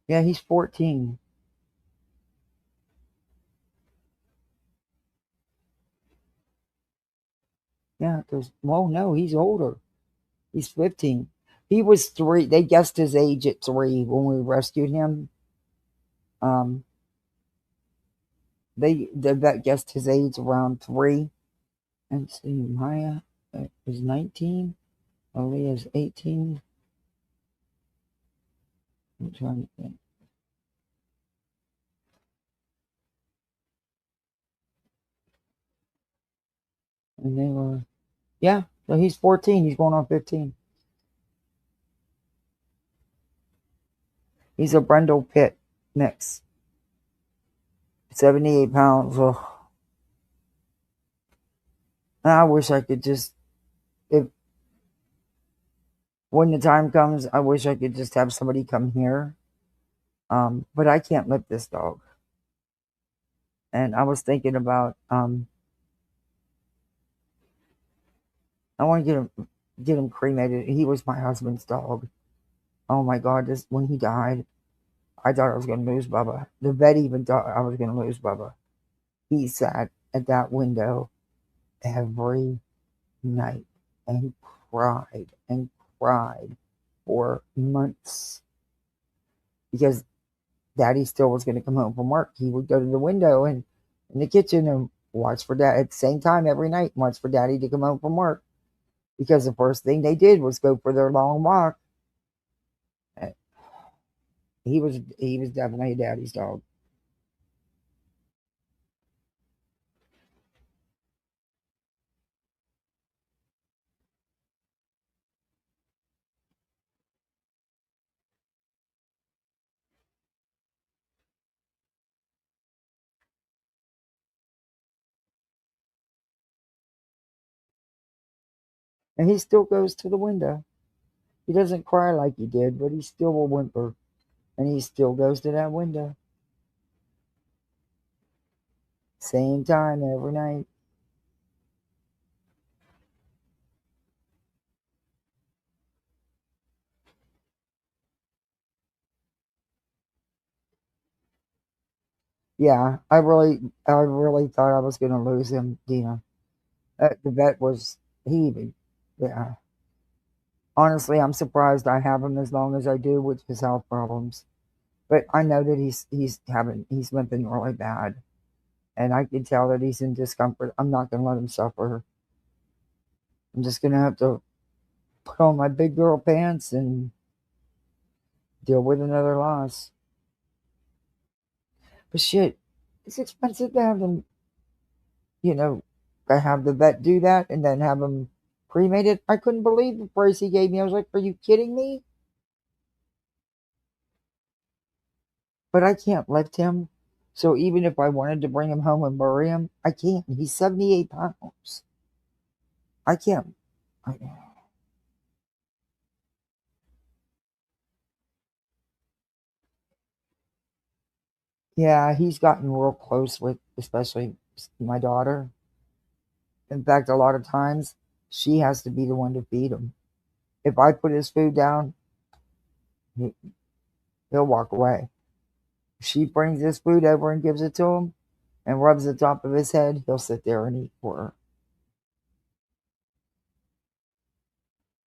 Yeah, he's 14. Yeah, no, he's older. He's 15. He was 3. They guessed his age at 3 when we rescued him. The vet guessed his age around 3. And see, Maya is 19. Aaliyah's 18. I'm trying to think. And they were, yeah, so he's 14. He's going on 15. He's a Brendel Pitt mix. 78 pounds. Oh. I wish I could just, if when the time comes, I wish I could just have somebody come here. But I can't lift this dog. And I was thinking about, I want to get him cremated. He was my husband's dog. Oh my God! When he died, I thought I was going to lose Bubba. The vet even thought I was going to lose Bubba. He sat at that window every night and cried for months because Daddy still was going to come home from work. He would go to the window and in the kitchen and watch for Dad at the same time every night, watch for Daddy to come home from work because the first thing they did was go for their long walk. He was definitely Daddy's dog. And he still goes to the window. He doesn't cry like he did, but he still will whimper. And he still goes to that window. Same time every night. Yeah, I really thought I was going to lose him, Dina. The vet was, yeah. Honestly, I'm surprised I have him as long as I do with his health problems. But I know that he's limping really bad. And I can tell that he's in discomfort. I'm not going to let him suffer. I'm just going to have to put on my big girl pants and deal with another loss. But shit, it's expensive to have them, to have the vet do that and then have him cremated. I couldn't believe the price he gave me. I was like, are you kidding me? But I can't lift him. So even if I wanted to bring him home and bury him, I can't. He's 78 pounds. I can't. Yeah, he's gotten real close with, especially my daughter. In fact, a lot of times she has to be the one to feed him. If I put his food down, he'll walk away. If she brings his food over and gives it to him and rubs the top of his head, he'll sit there and eat for her.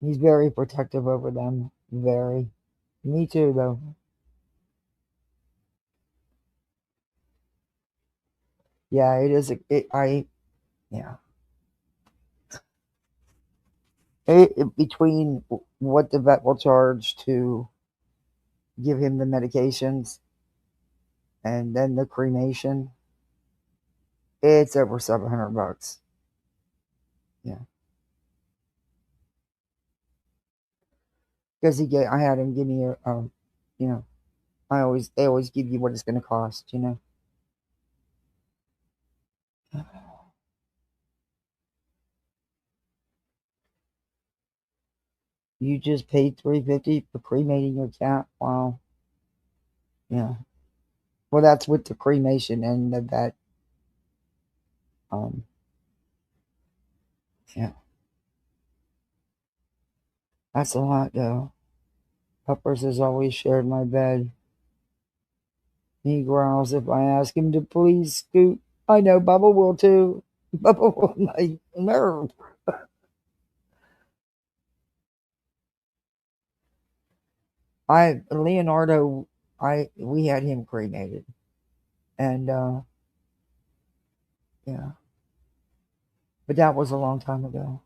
He's very protective over them. Very. Me too, though. Yeah, it is. Yeah. Between what the vet will charge to give him the medications and then the cremation, it's over $700. Yeah. Because I had him give me you know, they always give you what it's going to cost. You just paid $350 for cremating your cat. Wow. Yeah. Well, that's with the cremation and the vet. Yeah. That's a lot, though. Peppers has always shared my bed. He growls if I ask him to please scoot. I know Bubba will too. Bubba will my nerve. Leonardo, we had him cremated. And yeah. But that was a long time ago.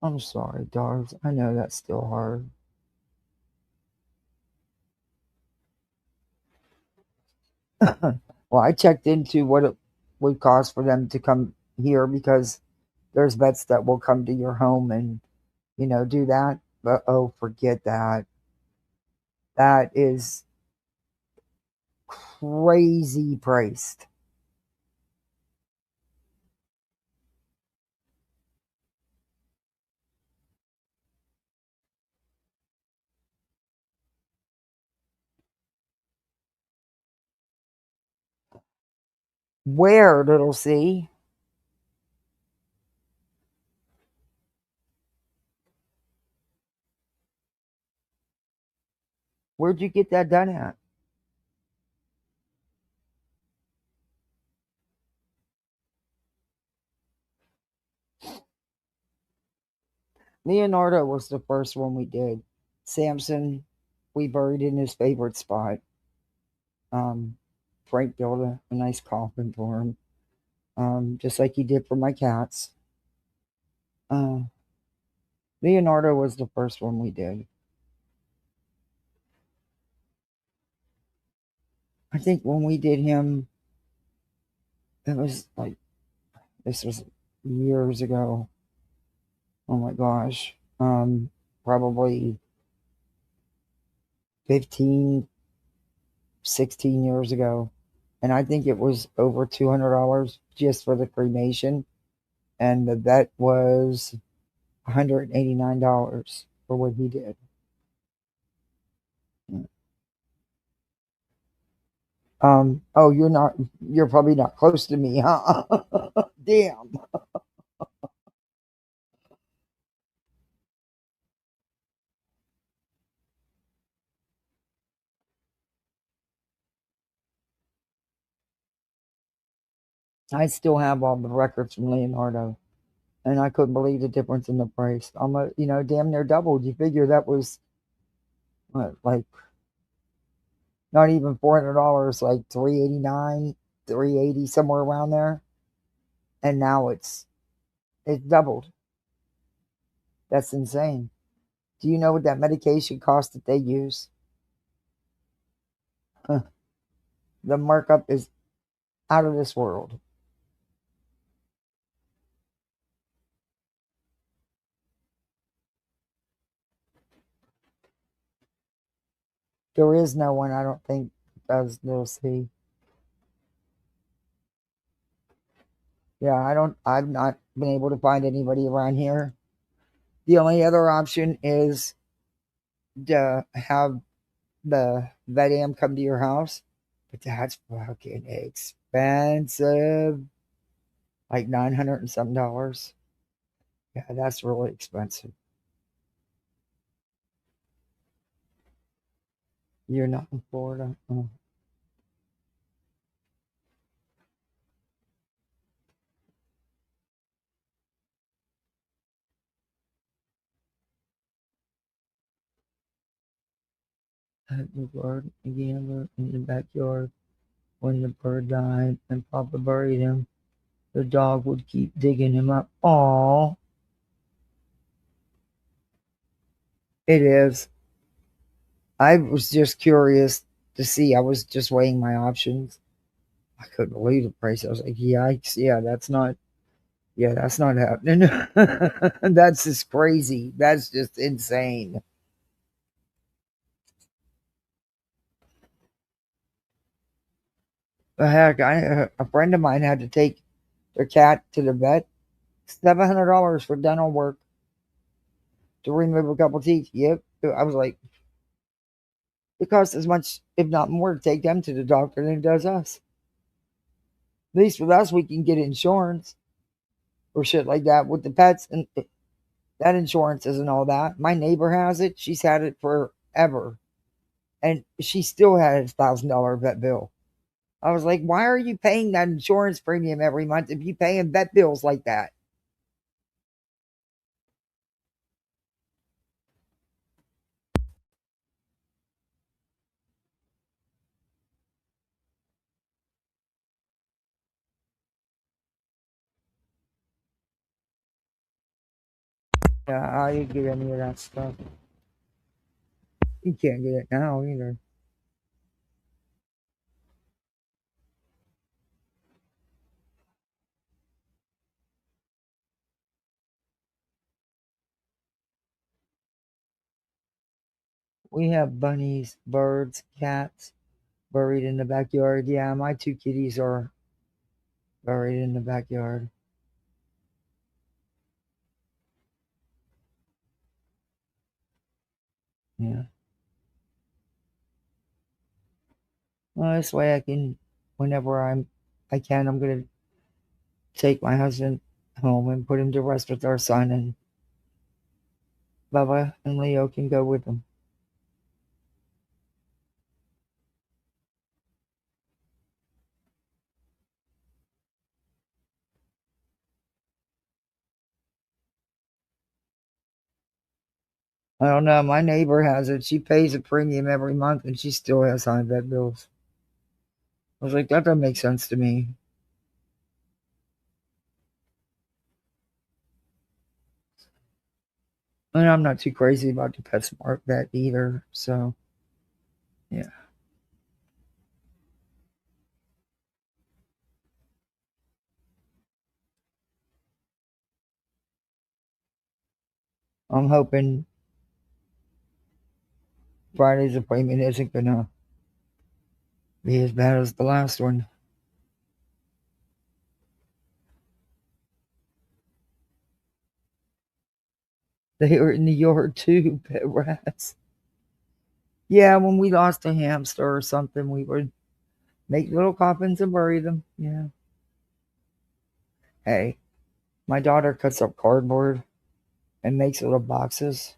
I'm sorry, dogs. I know that's still hard. Well, I checked into what it would cost for them to come here because There's vets that will come to your home and, do that. But oh, forget that. That is crazy priced. Where, little C? Where'd you get that done at? Leonardo was the first one we did. Samson, we buried in his favorite spot. Frank built a nice coffin for him, just like he did for my cats. Leonardo was the first one we did. I think when we did him, it was like, this was years ago. Oh my gosh. Probably 15, 16 years ago. And I think it was over $200 just for the cremation. And the vet was $189 for what he did. Oh, you're probably not close to me, huh? Damn. I still have all the records from Leonardo, and I couldn't believe the difference in the price. Almost, damn near doubled. You figure that was what, like not even $400, like $389, $380, somewhere around there, and now it's doubled. That's insane. Do you know what that medication cost that they use? The markup is out of this world. There is no one, I don't think, does little C. Yeah, I've not been able to find anybody around here. The only other option is to have the vet am come to your house, but that's fucking expensive. Like $900 and some dollars. Yeah, that's really expensive. You're not in Florida. Oh. Had the bird a gambler in the backyard. When the bird died and Papa buried him, the dog would keep digging him up. Aw. It is. I was just curious to see. I was just weighing my options. I couldn't believe the price. I was like, yikes. That's not happening. That's just crazy. That's just insane. The heck, a friend of mine had to take their cat to the vet. $700 for dental work to remove a couple teeth. Yep. I was like, it costs as much, if not more, to take them to the doctor than it does us. At least with us, we can get insurance or shit like that with the pets, and that insurance isn't all that. My neighbor has it. She's had it forever, and she still had a $1,000 vet bill. I was like, why are you paying that insurance premium every month if you paying vet bills like that? Yeah, I didn't get any of that stuff. You can't get it now either. We have bunnies, birds, cats buried in the backyard. Yeah, my 2 kitties are buried in the backyard. Yeah. Well, this way I can, whenever I can, I'm gonna take my husband home and put him to rest with our son, and Bubba and Leo can go with him. I don't know. My neighbor has it. She pays a premium every month, and she still has high vet bills. I was like, that doesn't make sense to me. And I'm not too crazy about the PetSmart vet either. So, yeah. I'm hoping Friday's appointment isn't going to be as bad as the last one. They were in the yard too, pet rats. Yeah, when we lost a hamster or something, we would make little coffins and bury them. Yeah. Hey, my daughter cuts up cardboard and makes little boxes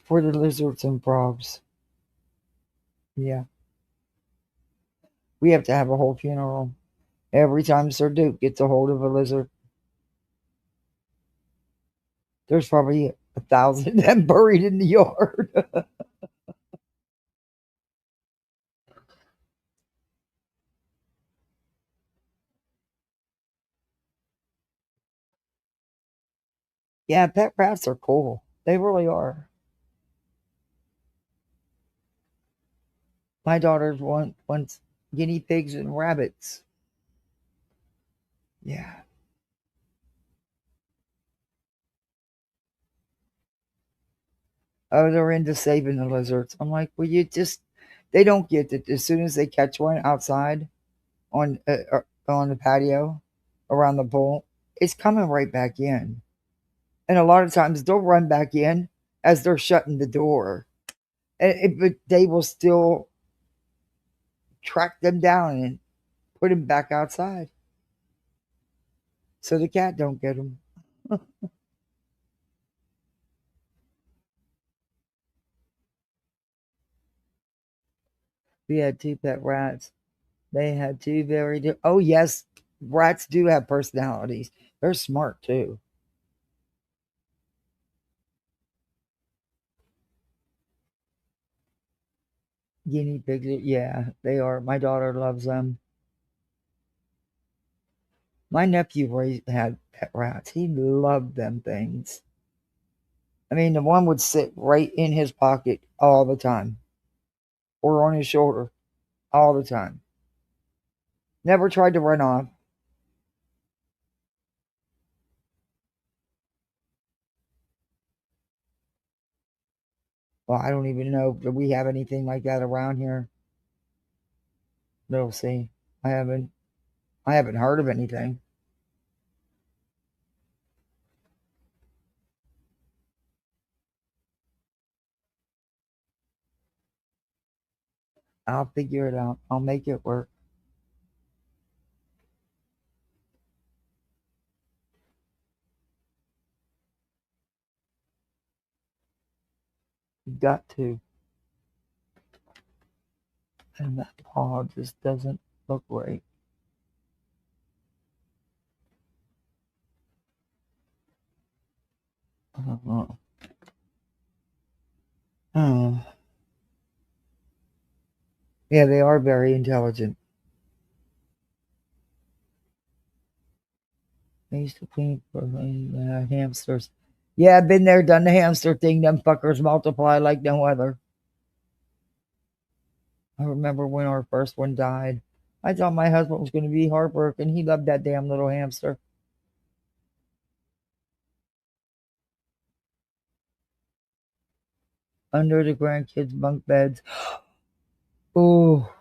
for the lizards and frogs. Yeah. We have to have a whole funeral every time Sir Duke gets a hold of a lizard. There's probably 1,000 of them buried in the yard. Yeah, pet rats are cool. They really are. My daughter's wants guinea pigs and rabbits. Yeah. Oh, they're into saving the lizards. I'm like, well, they don't get it. As soon as they catch one outside on the patio around the pool, it's coming right back in. And a lot of times they'll run back in as they're shutting the door. But they will still track them down and put them back outside so the cat don't get them. We had 2 pet rats. They had 2 oh yes, rats do have personalities. They're smart too. Guinea pigs, yeah, they are. My daughter loves them. My nephew had pet rats. He loved them things. I mean, the one would sit right in his pocket all the time or on his shoulder all the time. Never tried to run off. Well, I don't even know if we have anything like that around here. We'll see. I haven't heard of anything. I'll figure it out. I'll make it work. You've got to. And that paw just doesn't look right. I don't know. Oh. Yeah, they are very intelligent. I used to clean for hamsters. Yeah, I've been there, done the hamster thing. Them fuckers multiply like no other. I remember when our first one died. I thought my husband was going to be heartbroken. He loved that damn little hamster. under the grandkids' bunk beds. Oh,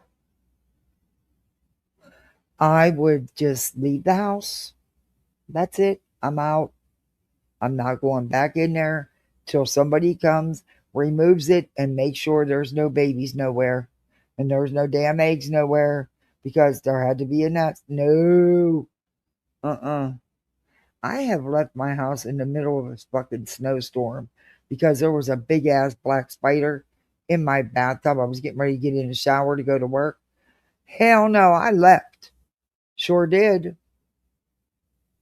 I would just leave the house. That's it. I'm out. I'm not going back in there till somebody comes, removes it, and makes sure there's no babies nowhere and there's no damn eggs nowhere because there had to be a nest. No. I have left my house in the middle of a fucking snowstorm because there was a big ass black spider in my bathtub. I was getting ready to get in the shower to go to work. Hell no, I left. Sure did.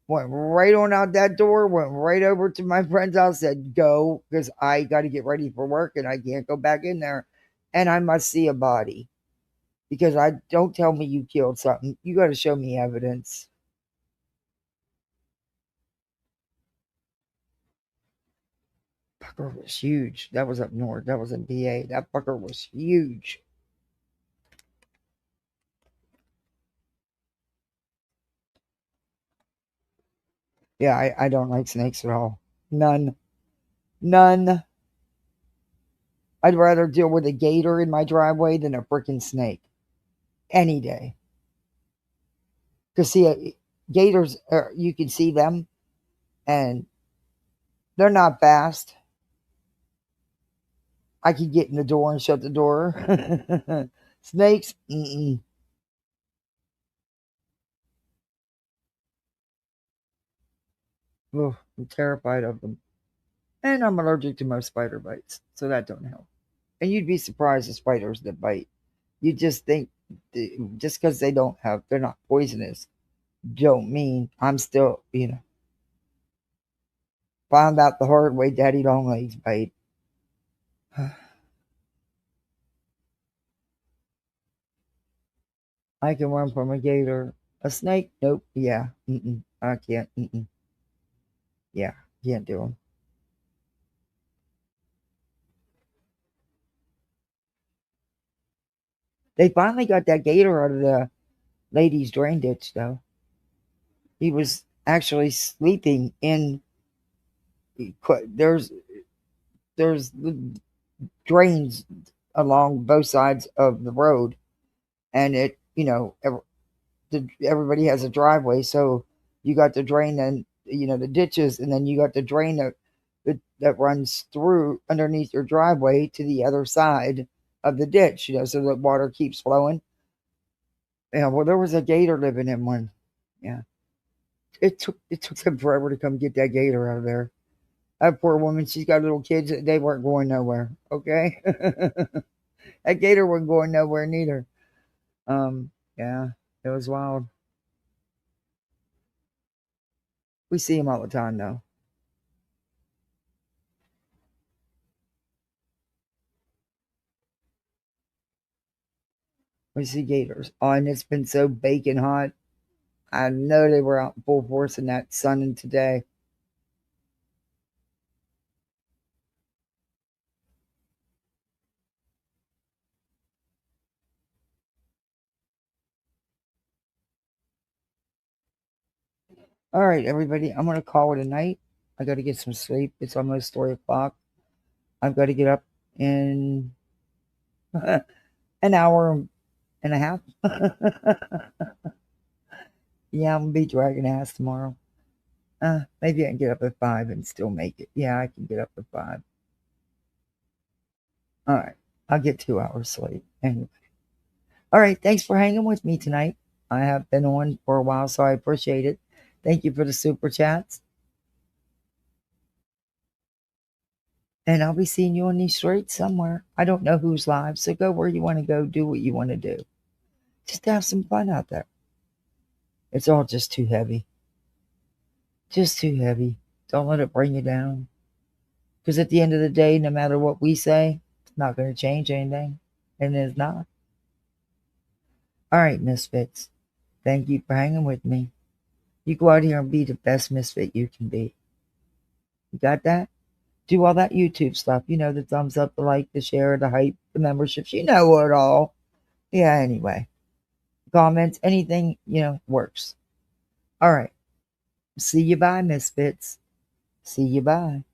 Went right on out that door, went right over to my friend's house, said go, because I got to get ready for work and I can't go back in there. And I must see a body. Because I don't tell me you killed something. You got to show me evidence. Fucker was huge. That was up north. That was in PA. That fucker was huge. Yeah, I don't like snakes at all. None. None. I'd rather deal with a gator in my driveway than a freaking snake. Any day. Because, see, gators, you can see them, and they're not fast. I could get in the door and shut the door. Snakes, mm-mm. Ugh, I'm terrified of them. And I'm allergic to most spider bites, so that don't help. And you'd be surprised the spiders that bite. You just think, just because they're not poisonous, don't mean I'm still, found out the hard way daddy long legs bite. I can run from a gator. A snake? Nope. Yeah. Mm-mm. I can't. Mm-mm. Yeah. Can't do them. They finally got that gator out of the lady's drain ditch, though. He was actually sleeping in. There's drains along both sides of the road, and everybody has a driveway, so you got the drain and the ditches, and then you got the drain that runs through underneath your driveway to the other side of the ditch, so the water keeps flowing. Yeah, well, there was a gator living in one. Yeah, it took them forever to come get that gator out of there. That poor woman, she's got little kids. They weren't going nowhere. Okay, that gator wasn't going nowhere neither. Yeah, it was wild. We see them all the time, though. We see gators. Oh, and it's been so baking hot. I know they were out in full force in that sun today. All right, everybody. I'm going to call it a night. I got to get some sleep. It's almost 3 o'clock. I've got to get up in an hour and a half. Yeah, I'm going to be dragging ass tomorrow. Maybe I can get up at 5 and still make it. Yeah, I can get up at 5. All right. I'll get 2 hours sleep. Anyway. All right. Thanks for hanging with me tonight. I have been on for a while, so I appreciate it. Thank you for the super chats. And I'll be seeing you on these streets somewhere. I don't know who's live, so go where you want to go, do what you want to do. Just have some fun out there. It's all just too heavy. Just too heavy. Don't let it bring you down. Because at the end of the day, no matter what we say, it's not going to change anything. And it's not. All right, misfits. Thank you for hanging with me. You go out here and be the best misfit you can be. You got that? Do all that YouTube stuff. The thumbs up, the like, the share, the hype, the memberships. You know it all. Yeah, anyway. Comments, anything, works. All right. See you bye, misfits. See you bye.